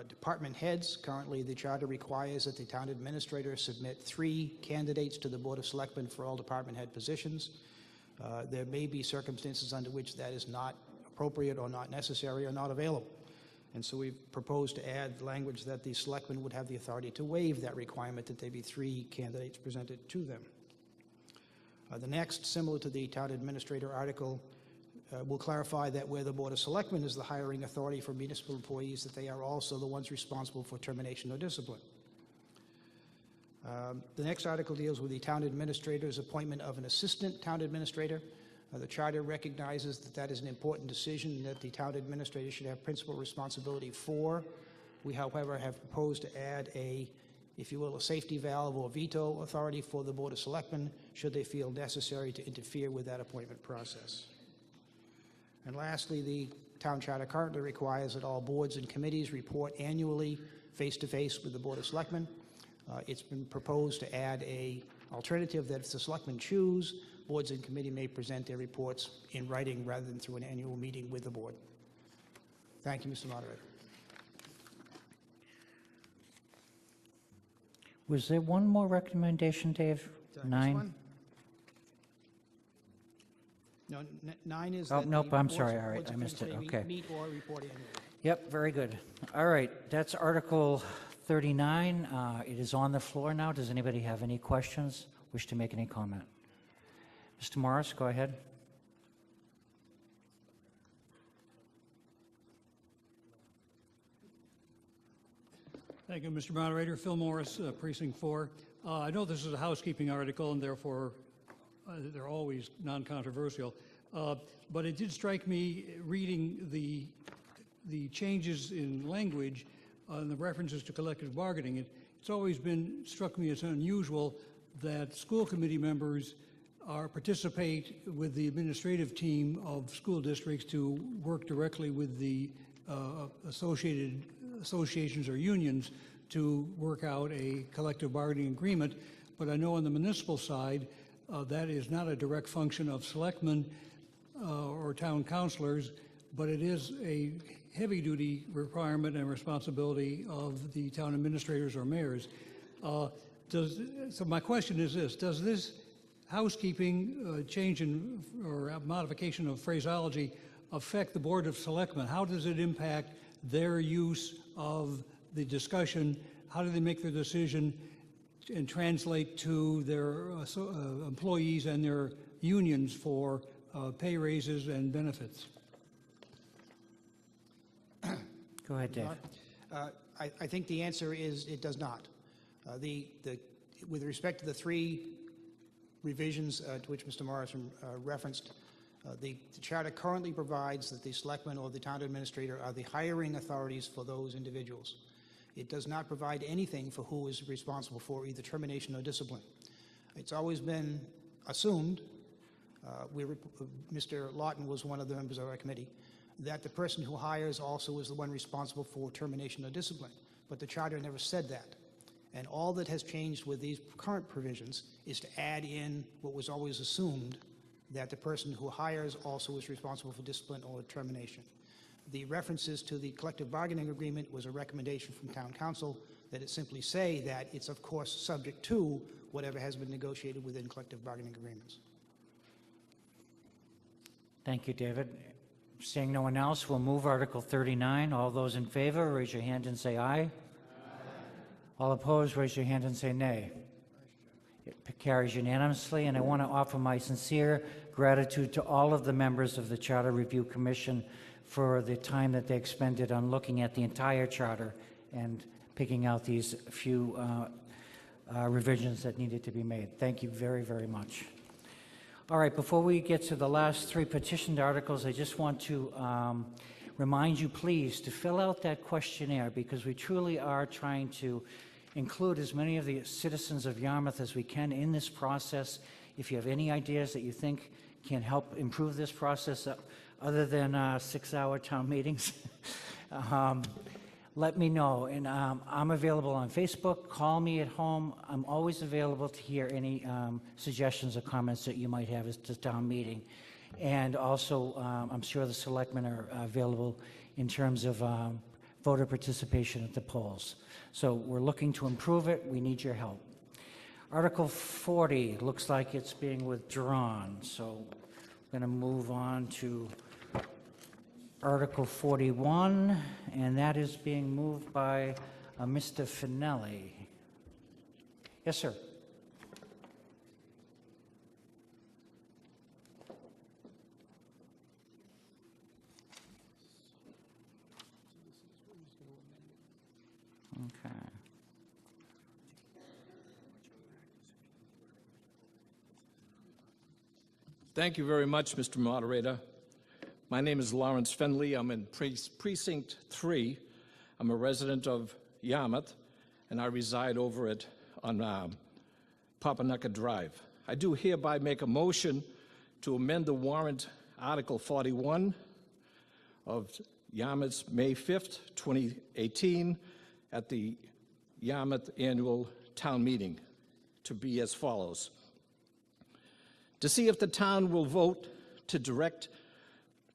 department heads. Currently, the charter requires that the town administrator submit 3 candidates to the Board of Selectmen for all department head positions. There may be circumstances under which that is not appropriate or not necessary or not available. And so we've proposed to add language that the selectmen would have the authority to waive that requirement, that there be 3 candidates presented to them. The next, similar to the town administrator article, will clarify that where the Board of Selectmen is the hiring authority for municipal employees, that they are also the ones responsible for termination or discipline. The next article deals with the town administrator's appointment of an assistant town administrator. The charter recognizes that that is an important decision that the town administrator should have principal responsibility for. We, however, have proposed to add if you will, a safety valve or veto authority for the Board of Selectmen should they feel necessary to interfere with that appointment process. And lastly, the town charter currently requires that all boards and committees report annually face-to-face with the Board of Selectmen. It's been proposed to add an alternative that if the selectmen choose, boards and committee may present their reports in writing rather than through an annual meeting with the board. Thank you, Mr. Moderator. Was there one more recommendation, Dave? Next 9? one? No, 9 is. Oh, that nope, the I'm boards- sorry. All right, boards I and missed it. committees Okay. Meet or report annually. Yep, very good. All right, that's Article 39. It is on the floor now. Does anybody have any questions? Wish to make any comment? Mr. Morris, go ahead. Thank you, Mr. Moderator. Phil Morris, Precinct 4. I know this is a housekeeping article, and therefore they're always non-controversial. But it did strike me, reading the changes in language and the references to collective bargaining, it's always struck me as unusual that school committee members participate with the administrative team of school districts to work directly with the associations or unions to work out a collective bargaining agreement. But I know on the municipal side, that is not a direct function of selectmen or town councilors, but it is a heavy-duty requirement and responsibility of the town administrators or mayors. So my question is this: does this housekeeping change or modification of phraseology affect the Board of Selectmen? How does it impact their use of the discussion? How do they make their decision and translate to their employees and their unions for pay raises and benefits? Go ahead, Dave. I think the answer is it does not. With respect to the 3 revisions to which Mr. Morrison referenced, the charter currently provides that the selectman or the town administrator are the hiring authorities for those individuals. It does not provide anything for who is responsible for either termination or discipline. It's always been assumed, Mr. Lawton was one of the members of our committee, that the person who hires also is the one responsible for termination or discipline. But the charter never said that. And all that has changed with these current provisions is to add in what was always assumed that the person who hires also is responsible for discipline or termination. The references to the collective bargaining agreement was a recommendation from town council that it simply say that it's of course subject to whatever has been negotiated within collective bargaining agreements. Thank you, David. Seeing no one else, we'll move Article 39. All those in favor, raise your hand and say aye. Aye. All opposed, raise your hand and say nay. It carries unanimously, and I want to offer my sincere gratitude to all of the members of the Charter Review Commission for the time that they expended on looking at the entire charter and picking out these few revisions that needed to be made. Thank you very, very much. All right, before we get to the last three petitioned articles, I just want to remind you, please, to fill out that questionnaire, because we truly are trying to include as many of the citizens of Yarmouth as we can in this process. If you have any ideas that you think can help improve this process, other than 6-hour town meetings, let me know. And I'm available on Facebook. Call me at home. I'm always available to hear any suggestions or comments that you might have as to town meeting. And also, I'm sure the selectmen are available in terms of voter participation at the polls. So we're looking to improve it. We need your help. Article 40 looks like it's being withdrawn. So I'm going to move on to Article 41, and that is being moved by Mr. Finelli. Yes, sir. Okay. Thank you very much, Mr. Moderator. My name is Lawrence Fenley. I'm in Precinct 3. I'm a resident of Yarmouth, and I reside over at on Papanucket Drive. I do hereby make a motion to amend the warrant Article 41 of Yarmouth's May 5th, 2018, at the Yarmouth Annual Town Meeting to be as follows. To see if the town will vote to direct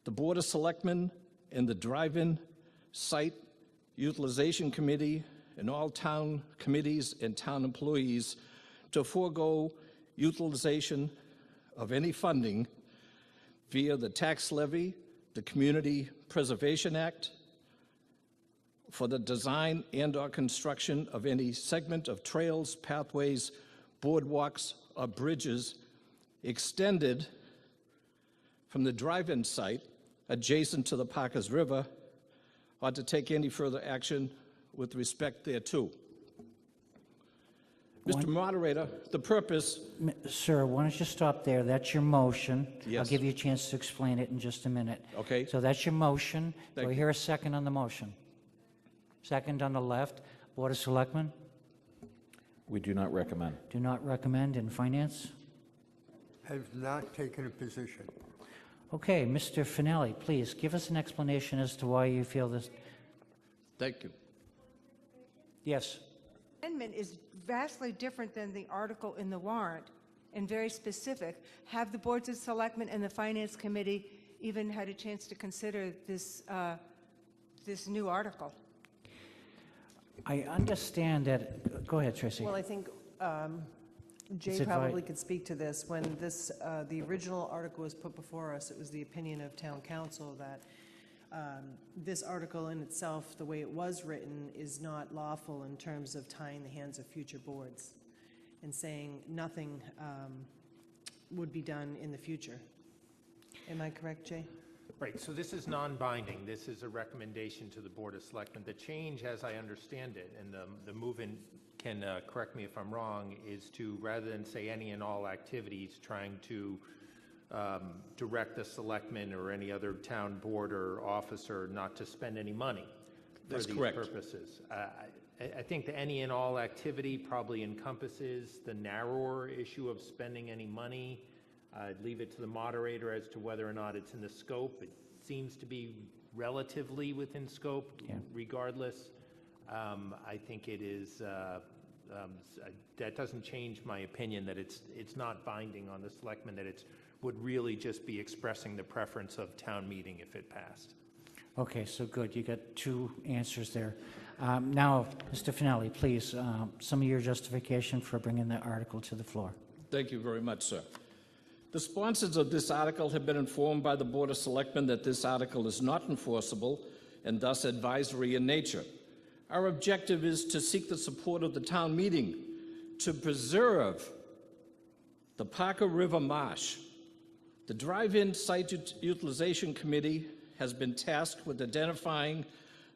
the Board of Selectmen and the Drive-In Site Utilization Committee and all town committees and town employees to forego utilization of any funding via the tax levy, the Community Preservation Act, for the design and/or construction of any segment of trails, pathways, boardwalks, or bridges extended from the drive-in site adjacent to the Parkers River, or to take any further action with respect thereto. Mr. Moderator, the purpose... Sir, why don't you stop there? That's your motion. Yes. I'll give you a chance to explain it in just a minute. Okay. So that's your motion. Thank Do I you. hear a second on the motion? Second on the left. Board of Selectmen? We do not recommend. Do not recommend. In Finance? Have not taken a position. Okay, Mr. Finelli, please give us an explanation as to why you feel this. Thank you. Yes. Amendment is vastly different than the article in the warrant and very specific. Have the boards of selectmen and the finance committee even had a chance to consider this, this new article? I understand that. Go ahead, Tracy. Well, I think Jay It's probably could speak to this. When this, the original article was put before us, it was the opinion of town council that this article in itself, the way it was written, is not lawful in terms of tying the hands of future boards and saying nothing would be done in the future. Am I correct, Jay? Right, so this is non-binding. This is a recommendation to the Board of Selectmen. The change, as I understand it, and the move-in can correct me if I'm wrong, is to, rather than say any and all activities, trying to direct the selectmen or any other town board or officer not to spend any money for That's these correct. purposes. I think the any and all activity probably encompasses the narrower issue of spending any money. I'd leave it to the moderator as to whether or not it's in the scope. It seems to be relatively within scope, regardless. I think it is, that doesn't change my opinion that it's not binding on the selectmen, that it's would really just be expressing the preference of town meeting if it passed. Okay, so good. You got two answers there. Now, Mr. Finelli, please, some of your justification for bringing the article to the floor. Thank you very much, sir. The sponsors of this article have been informed by the Board of Selectmen that this article is not enforceable and thus advisory in nature. Our objective is to seek the support of the town meeting to preserve the Parker River Marsh. The Drive-In Site Utilization Committee has been tasked with identifying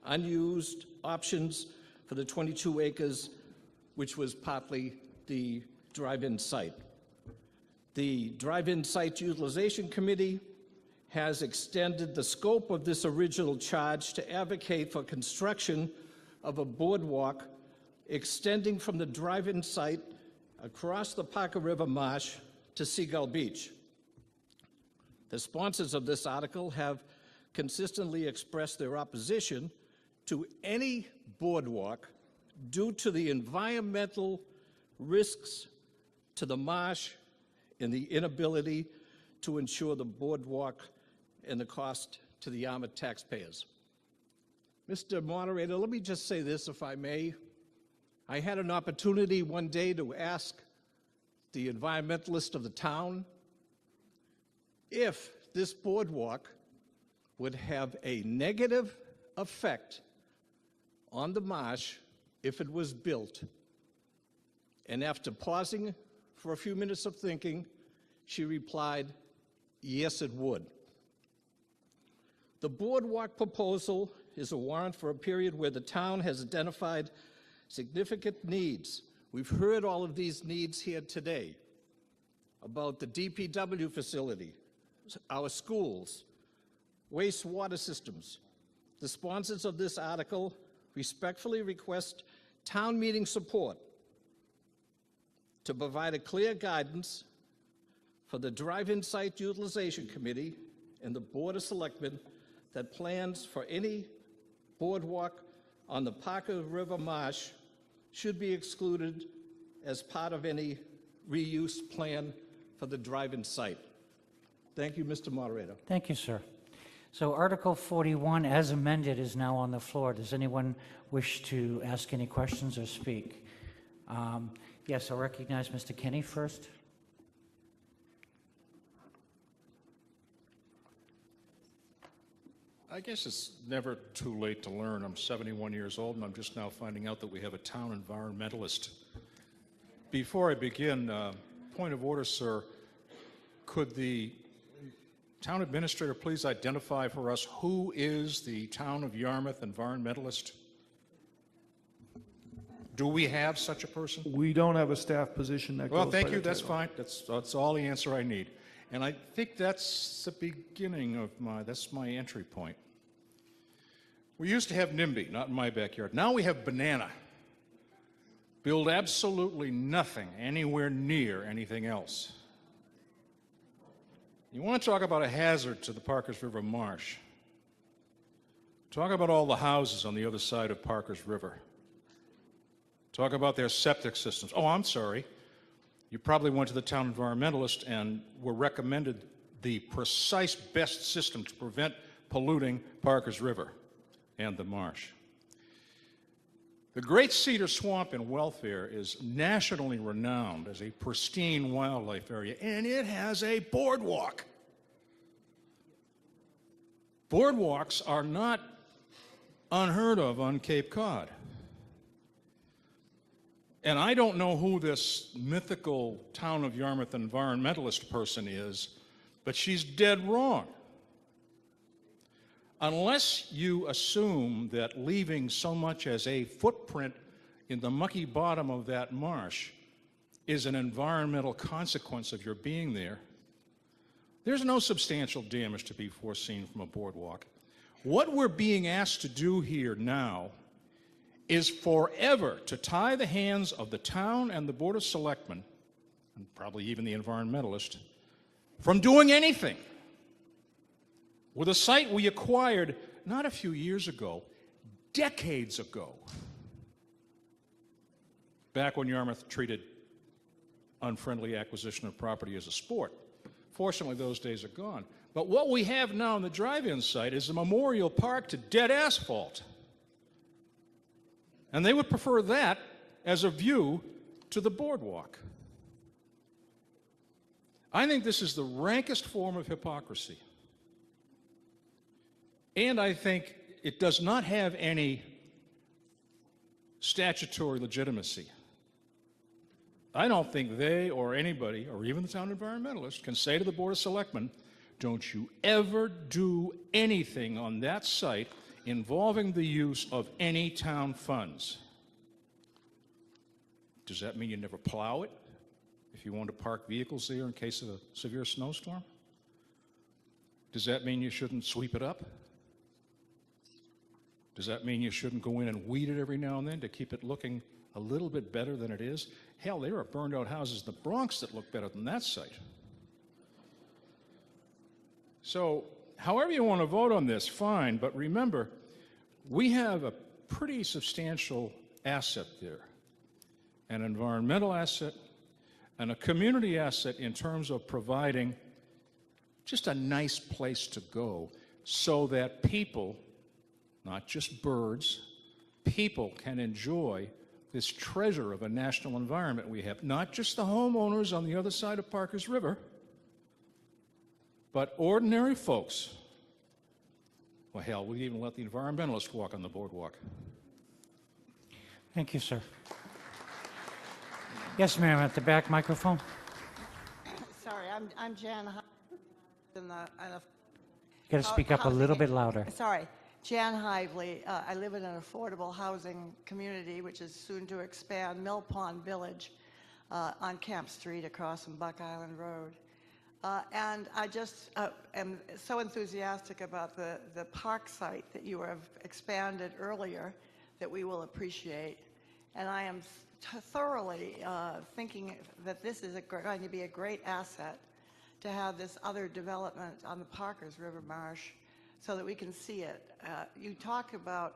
unused options for the 22 acres, which was partly the drive-in site. The Drive-In Site Utilization Committee has extended the scope of this original charge to advocate for construction of a boardwalk extending from the drive-in site across the Parker River Marsh to Seagull Beach. The sponsors of this article have consistently expressed their opposition to any boardwalk due to the environmental risks to the marsh and the inability to ensure the boardwalk and the cost to the Yarmouth taxpayers. Mr. Moderator, let me just say this, if I may. I had an opportunity one day to ask the environmentalist of the town if this boardwalk would have a negative effect on the marsh if it was built. And after pausing for a few minutes of thinking, she replied, yes, it would. The boardwalk proposal is a warrant for a period where the town has identified significant needs. We've heard all of these needs here today about the DPW facility, our schools, wastewater systems. The sponsors of this article respectfully request town meeting support to provide a clear guidance for the Drive-In Site Utilization Committee and the Board of Selectmen that plans for any boardwalk on the Parker River Marsh should be excluded as part of any reuse plan for the drive-in site. Thank you, Mr. Moderator. Thank you, sir. So Article 41, as amended, is now on the floor. Does anyone wish to ask any questions or speak? Yes, I'll recognize Mr. Kenny first. I guess it's never too late to learn. I'm 71 years old, and I'm just now finding out that we have a town environmentalist. Before I begin, point of order, sir, could the town administrator please identify for us who is the town of Yarmouth environmentalist? Do we have such a person? We don't have a staff position that goes by Well, thank the you. That's title. fine. That's all the answer I need. And I think that's the beginning of that's my entry point. We used to have NIMBY, not in my backyard. Now we have Banana. Build absolutely nothing anywhere near anything else. You want to talk about a hazard to the Parkers River Marsh? Talk about all the houses on the other side of Parkers River. Talk about their septic systems. Oh, I'm sorry. You probably went to the town environmentalist and were recommended the precise best system to prevent polluting Parkers River and the marsh. The Great Cedar Swamp in Welfare is nationally renowned as a pristine wildlife area, and it has a boardwalk. Boardwalks are not unheard of on Cape Cod. And I don't know who this mythical town of Yarmouth environmentalist person is, but she's dead wrong. Unless you assume that leaving so much as a footprint in the mucky bottom of that marsh is an environmental consequence of your being there, there's no substantial damage to be foreseen from a boardwalk. What we're being asked to do here now is forever to tie the hands of the town and the Board of Selectmen, and probably even the environmentalist, from doing anything with a site we acquired not a few years ago, decades ago, back when Yarmouth treated unfriendly acquisition of property as a sport. Fortunately, those days are gone. But what we have now in the drive-in site is a memorial park to dead asphalt. And they would prefer that as a view to the boardwalk. I think this is the rankest form of hypocrisy. And I think it does not have any statutory legitimacy. I don't think they or anybody, or even the town environmentalist, can say to the Board of Selectmen, don't you ever do anything on that site involving the use of any town funds. Does that mean you never plow it if you want to park vehicles there in case of a severe snowstorm? Does that mean you shouldn't sweep it up? Does that mean you shouldn't go in and weed it every now and then to keep it looking a little bit better than it is? Hell, there are burned out houses in the Bronx that look better than that site. So, however you want to vote on this, fine, but remember, we have a pretty substantial asset there, an environmental asset and a community asset in terms of providing just a nice place to go so that people, not just birds, people can enjoy this treasure of a national environment we have. Not just the homeowners on the other side of Parker's River, but ordinary folks. Well, hell, we even let the environmentalists walk on the boardwalk. Thank you, sir. Yes, ma'am, at the back microphone. Sorry, I'm Jan. In the, You got to speak up a little bit louder. Sorry, Jan Hively. I live in an affordable housing community, which is soon to expand, Mill Pond Village, on Camp Street across from Buck Island Road. And I just am so enthusiastic about the park site that you have expanded earlier that we will appreciate. And I am thoroughly thinking that this is going to be a great asset to have this other development on the Parkers River Marsh so that we can see it. You talk about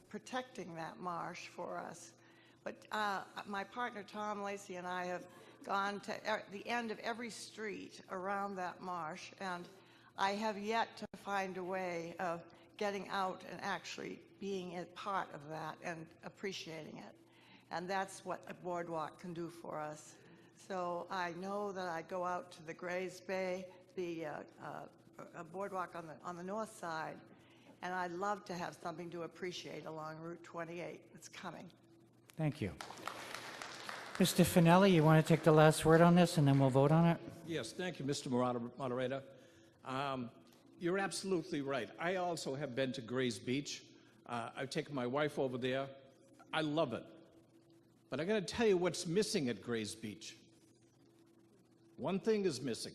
protecting that marsh for us, but my partner Tom Lacey and I have gone to the end of every street around that marsh, and I have yet to find a way of getting out and actually being a part of that and appreciating it. And that's what a boardwalk can do for us. So I know that I go out to the Grays Bay, a boardwalk on the north side, and I'd love to have something to appreciate along Route 28. It's coming. Thank you. Mr. Finelli, you want to take the last word on this, and then we'll vote on it? Yes, thank you, Mr. Moderator. You're absolutely right. I also have been to Grays Beach. I've taken my wife over there. I love it. But I got to tell you what's missing at Grays Beach. One thing is missing.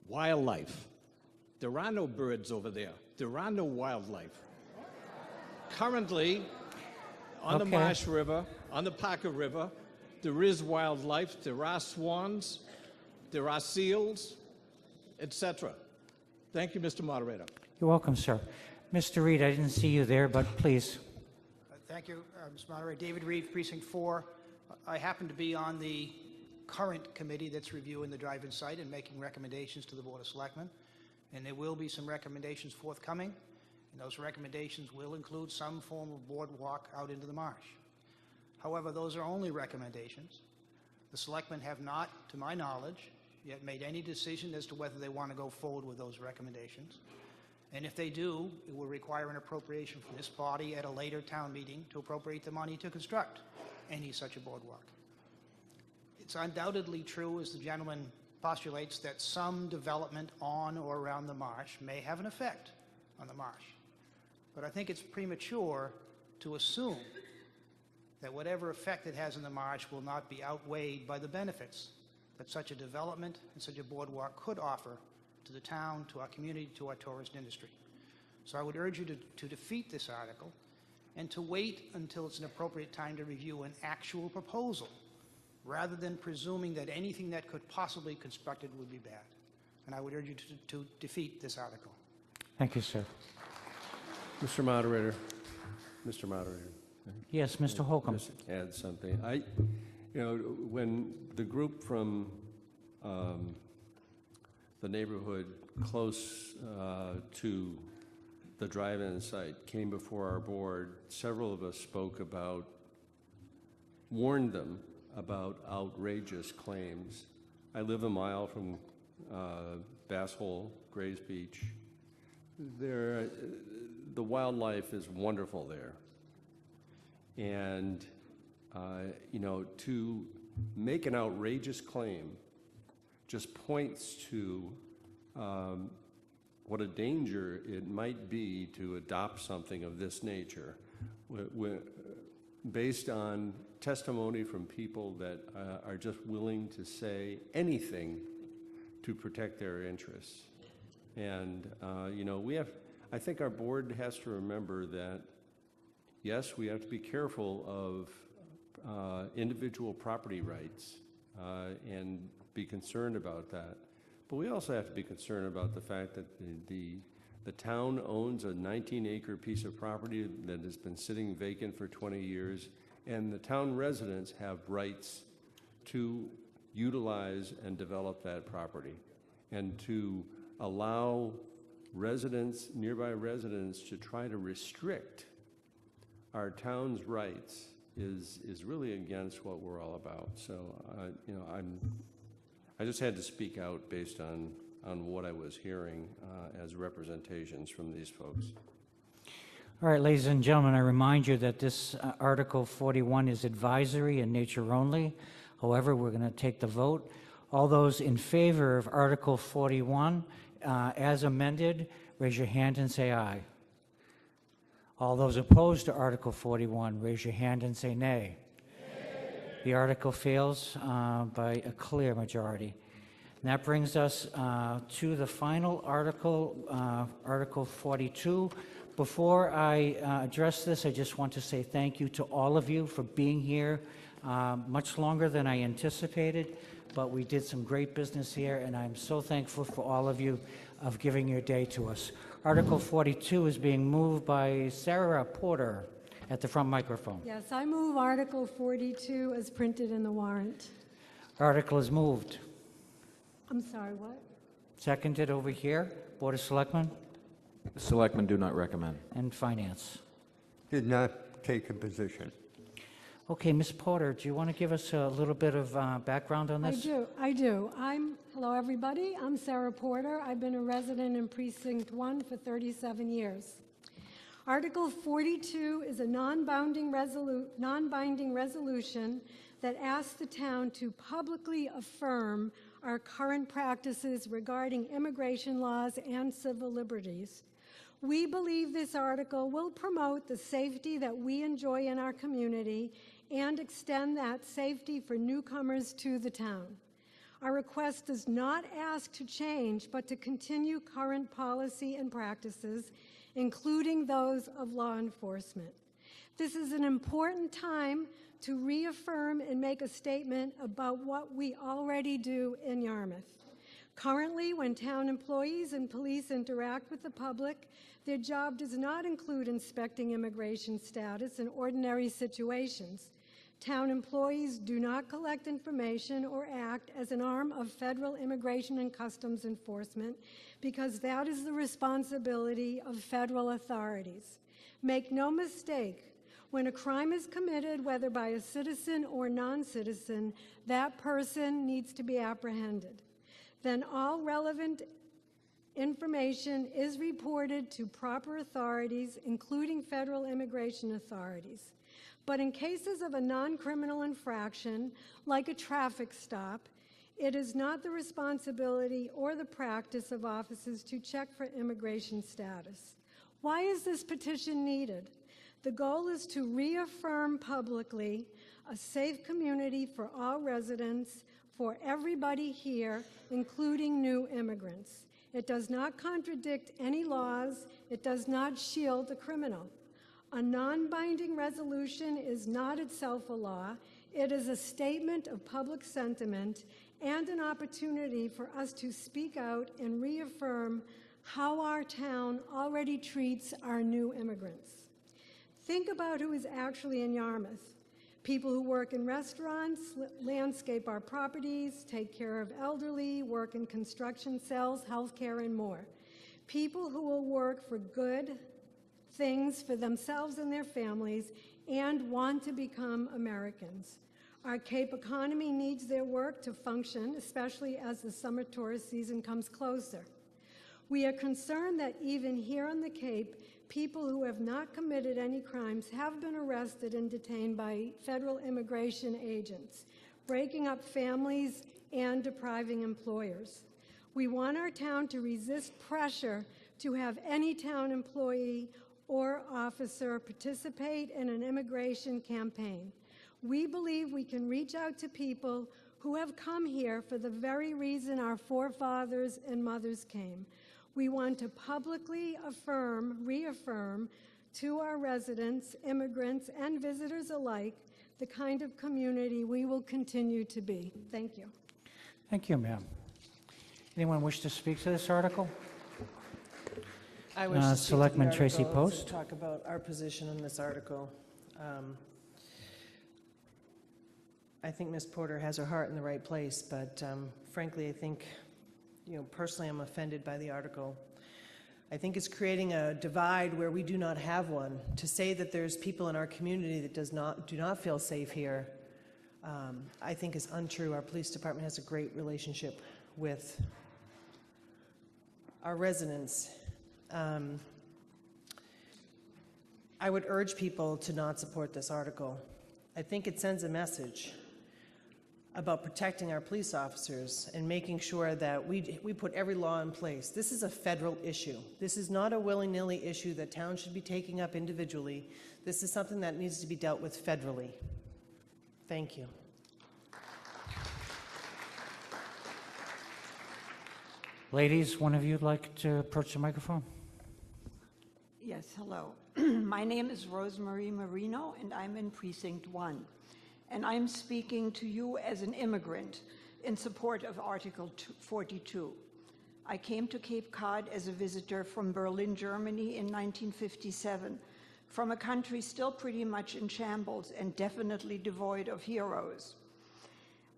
Wildlife. There are no birds over there. There are no wildlife. Currently, on the Marsh River, on the Parker River, there is wildlife. There are swans, there are seals, etc. Thank you, Mr. Moderator. You're welcome, sir. Mr. Reed, I didn't see you there, but please. Thank you, Mr. Moderator. David Reed, Precinct 4. I happen to be on the current committee that's reviewing the drive-in site and making recommendations to the Board of Selectmen. And there will be some recommendations forthcoming. And those recommendations will include some form of boardwalk out into the marsh. However, those are only recommendations. The selectmen have not, to my knowledge, yet made any decision as to whether they want to go forward with those recommendations. And if they do, it will require an appropriation from this body at a later town meeting to appropriate the money to construct any such a boardwalk. It's undoubtedly true, as the gentleman postulates, that some development on or around the marsh may have an effect on the marsh. But I think it's premature to assume that whatever effect it has on the marsh will not be outweighed by the benefits that such a development and such a boardwalk could offer to the town, to our community, to our tourist industry. So I would urge you to defeat this article and to wait until it's an appropriate time to review an actual proposal, rather than presuming that anything that could possibly be constructed would be bad. And I would urge you to defeat this article. Thank you, sir. Mr. Moderator. Mr. Moderator. Yes, Mr. Holcomb. Just add something. When the group from the neighborhood close to the drive-in site came before our board, several of us spoke about, warned them about outrageous claims. I live a mile from Bass Hole, Grays Beach. The wildlife is wonderful there. And, you know, to make an outrageous claim just points to what a danger it might be to adopt something of this nature, based on testimony from people that are just willing to say anything to protect their interests. And, you know, I think our board has to remember that, yes, we have to be careful of individual property rights and be concerned about that. But we also have to be concerned about the fact that the town owns a 19-acre piece of property that has been sitting vacant for 20 years, and the town residents have rights to utilize and develop that property. And to allow residents, nearby residents, to try to restrict our town's rights is really against what we're all about. So, you know, I just had to speak out based on what I was hearing as representations from these folks. All right, ladies and gentlemen, I remind you that this Article 41 is advisory in nature only. However, we're going to take the vote. All those in favor of Article 41 as amended, raise your hand and say aye. All those opposed to Article 41, raise your hand and say nay. The article fails by a clear majority. And that brings us to the final article, Article 42. Before I address this, I just want to say thank you to all of you for being here much longer than I anticipated, but we did some great business here, and I'm so thankful for all of you of giving your day to us. Article 42 is being moved by Sarah Porter at the front microphone. Yes, I move Article 42 as printed in the warrant. Article is moved. I'm sorry, what? Seconded over here. Board of Selectmen Selectmen do not recommend. and Finance. Did not take a position. Okay, Ms. Porter, do you want to give us a little bit of background on this? I do. Hello, everybody. I'm Sarah Porter. I've been a resident in Precinct 1 for 37 years. Article 42 is a non-binding resolution that asks the town to publicly affirm our current practices regarding immigration laws and civil liberties. We believe this article will promote the safety that we enjoy in our community and extend that safety for newcomers to the town. Our request does not ask to change, but to continue current policy and practices, including those of law enforcement. This is an important time to reaffirm and make a statement about what we already do in Yarmouth. Currently, when town employees and police interact with the public, their job does not include inspecting immigration status in ordinary situations. Town employees do not collect information or act as an arm of federal immigration and customs enforcement because that is the responsibility of federal authorities. Make no mistake, when a crime is committed, whether by a citizen or non-citizen, that person needs to be apprehended. Then all relevant information is reported to proper authorities, including federal immigration authorities. But in cases of a non-criminal infraction, like a traffic stop, it is not the responsibility or the practice of officers to check for immigration status. Why is this petition needed? The goal is to reaffirm publicly a safe community for all residents, for everybody here, including new immigrants. It does not contradict any laws. It does not shield the criminal. A non-binding resolution is not itself a law. It is a statement of public sentiment and an opportunity for us to speak out and reaffirm how our town already treats our new immigrants. Think about who is actually in Yarmouth. People who work in restaurants, landscape our properties, take care of elderly, work in construction cells, healthcare, and more. People who will work for good things for themselves and their families and want to become Americans. Our Cape economy needs their work to function, especially as the summer tourist season comes closer. We are concerned that even here on the Cape, people who have not committed any crimes have been arrested and detained by federal immigration agents, breaking up families and depriving employers. We want our town to resist pressure to have any town employee or officer participate in an immigration campaign. We believe we can reach out to people who have come here for the very reason our forefathers and mothers came. We want to publicly reaffirm to our residents, immigrants, and visitors alike the kind of community we will continue to be. Thank you. Thank you, ma'am. Anyone wish to speak to this article? I wish to speak to the Selectman Tracy article Post. to talk about our position on this article. I think Ms. Porter has her heart in the right place, but frankly, I think, personally, I'm offended by the article. I think it's creating a divide where we do not have one. To say that there's people in our community that do not feel safe here, I think is untrue. Our police department has a great relationship with our residents. I would urge people to not support this article. I think it sends a message about protecting our police officers and making sure that we put every law in place. This is a federal issue. This is not a willy-nilly issue that towns should be taking up individually. This is something that needs to be dealt with federally. Thank you. Ladies, one of you would like to approach the microphone? Yes, hello. My name is Rosemarie Marino, and I'm in Precinct 1. And I'm speaking to you as an immigrant in support of Article 42. I came to Cape Cod as a visitor from Berlin, Germany in 1957, from a country still pretty much in shambles and definitely devoid of heroes.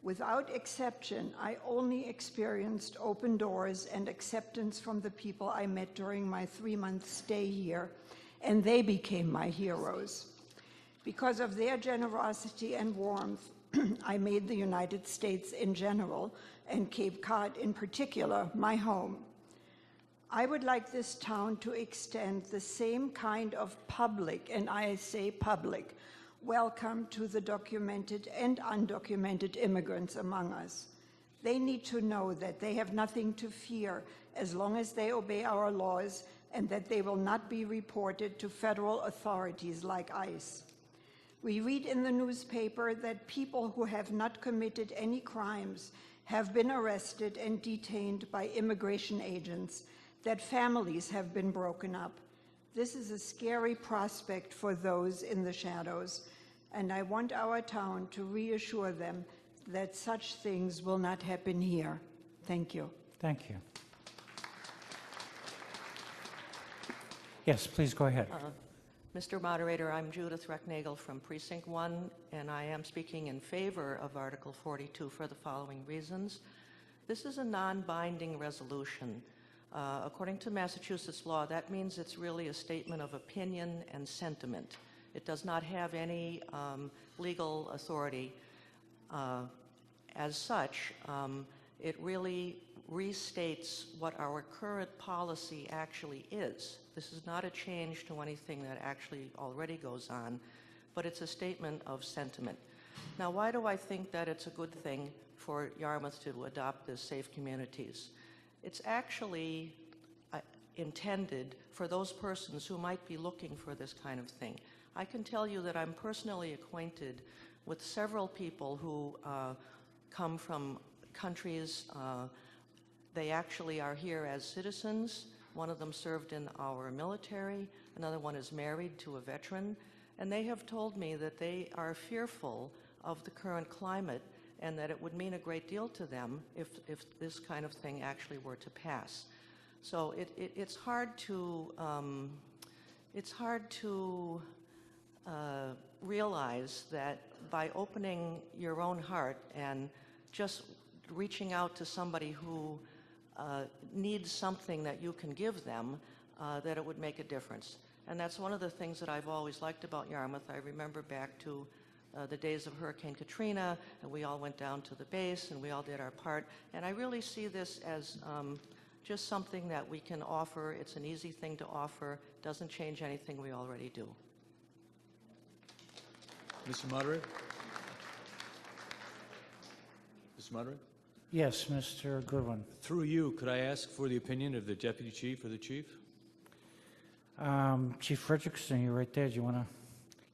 Without exception, I only experienced open doors and acceptance from the people I met during my 3-month stay here, and they became my heroes. Because of their generosity and warmth, I made the United States in general, and Cape Cod in particular, my home. I would like this town to extend the same kind of public, and I say public, welcome to the documented and undocumented immigrants among us. They need to know that they have nothing to fear as long as they obey our laws, and that they will not be reported to federal authorities like ICE. We read in the newspaper that people who have not committed any crimes have been arrested and detained by immigration agents, that families have been broken up. This is a scary prospect for those in the shadows, and I want our town to reassure them that such things will not happen here. Thank you. Thank you. Yes, please go ahead. Mr. Moderator, I'm Judith Recknagel from Precinct 1, and I am speaking in favor of Article 42 for the following reasons. This is a non-binding resolution. According to Massachusetts law, that means it's really a statement of opinion and sentiment. It does not have any legal authority. As such, it really restates what our current policy actually is. This is not a change to anything that actually already goes on, but it's a statement of sentiment. Now, why do I think that it's a good thing for Yarmouth to adopt this Safe Communities? It's actually intended for those persons who might be looking for this kind of thing. I can tell you that I'm personally acquainted with several people who come from countries. They actually are here as citizens. One of them served in our military. Another one is married to a veteran. And they have told me that they are fearful of the current climate and that it would mean a great deal to them if this kind of thing actually were to pass. So it's hard to realize that by opening your own heart and just reaching out to somebody who needs something that you can give them, that it would make a difference. And that's one of the things that I've always liked about Yarmouth. I remember back to the days of Hurricane Katrina, and we all went down to the base and we all did our part. And I really see this as just something that we can offer. It's an easy thing to offer, doesn't change anything we already do. Mr. Moderator? Mr. Moderator? Yes, Mr. Goodwin. Through you, could I ask for the opinion of the Deputy Chief or the Chief? Chief Frederickson, you're right there. Do you want to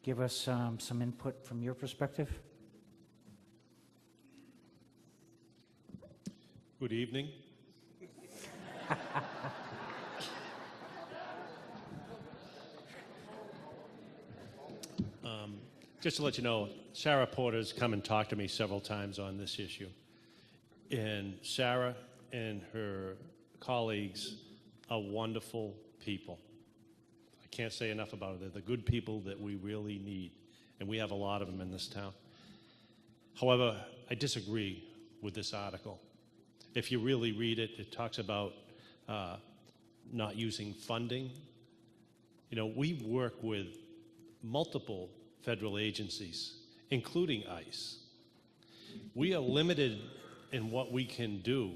give us some input from your perspective? Good evening. Just to let you know, Sarah Porter's come and talked to me several times on this issue. And Sarah and her colleagues are wonderful people. I can't say enough about it. They're the good people that we really need, and we have a lot of them in this town. However, I disagree with this article. If you really read it, it talks about not using funding. You know, we work with multiple federal agencies, including ICE. We are limited in what we can do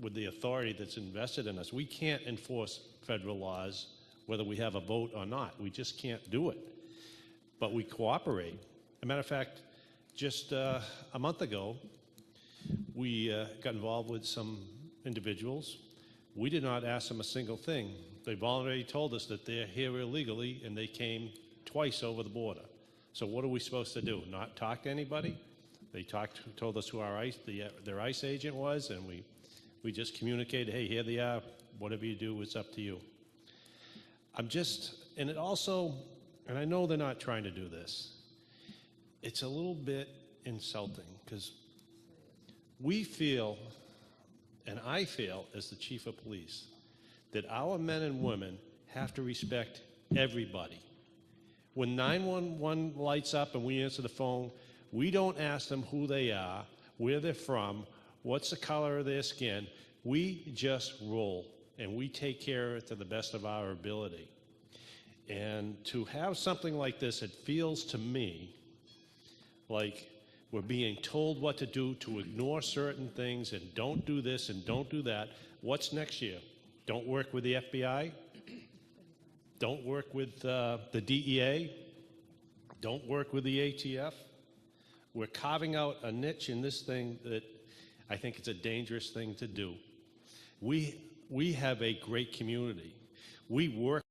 with the authority that's invested in us. We can't enforce federal laws whether we have a vote or not. We just can't do it. But we cooperate. As a matter of fact, just a month ago, we got involved with some individuals. We did not ask them a single thing. They voluntarily told us that they're here illegally, and they came twice over the border. So what are we supposed to do? Not talk to anybody? They told us who our their ICE agent was, and we just communicated, hey, here they are. Whatever you do, it's up to you. And it also, and I know they're not trying to do this, it's a little bit insulting because we feel, and I feel as the chief of police, that our men and women have to respect everybody. When 911 lights up and we answer the phone, we don't ask them who they are, where they're from, what's the color of their skin. We just roll, and we take care of it to the best of our ability. And to have something like this, it feels to me like we're being told what to do, to ignore certain things, and don't do this and don't do that. What's next year? Don't work with the FBI? Don't work with the DEA? Don't work with the ATF? We're carving out a niche in this thing that I think it's a dangerous thing to do. We have a great community. We work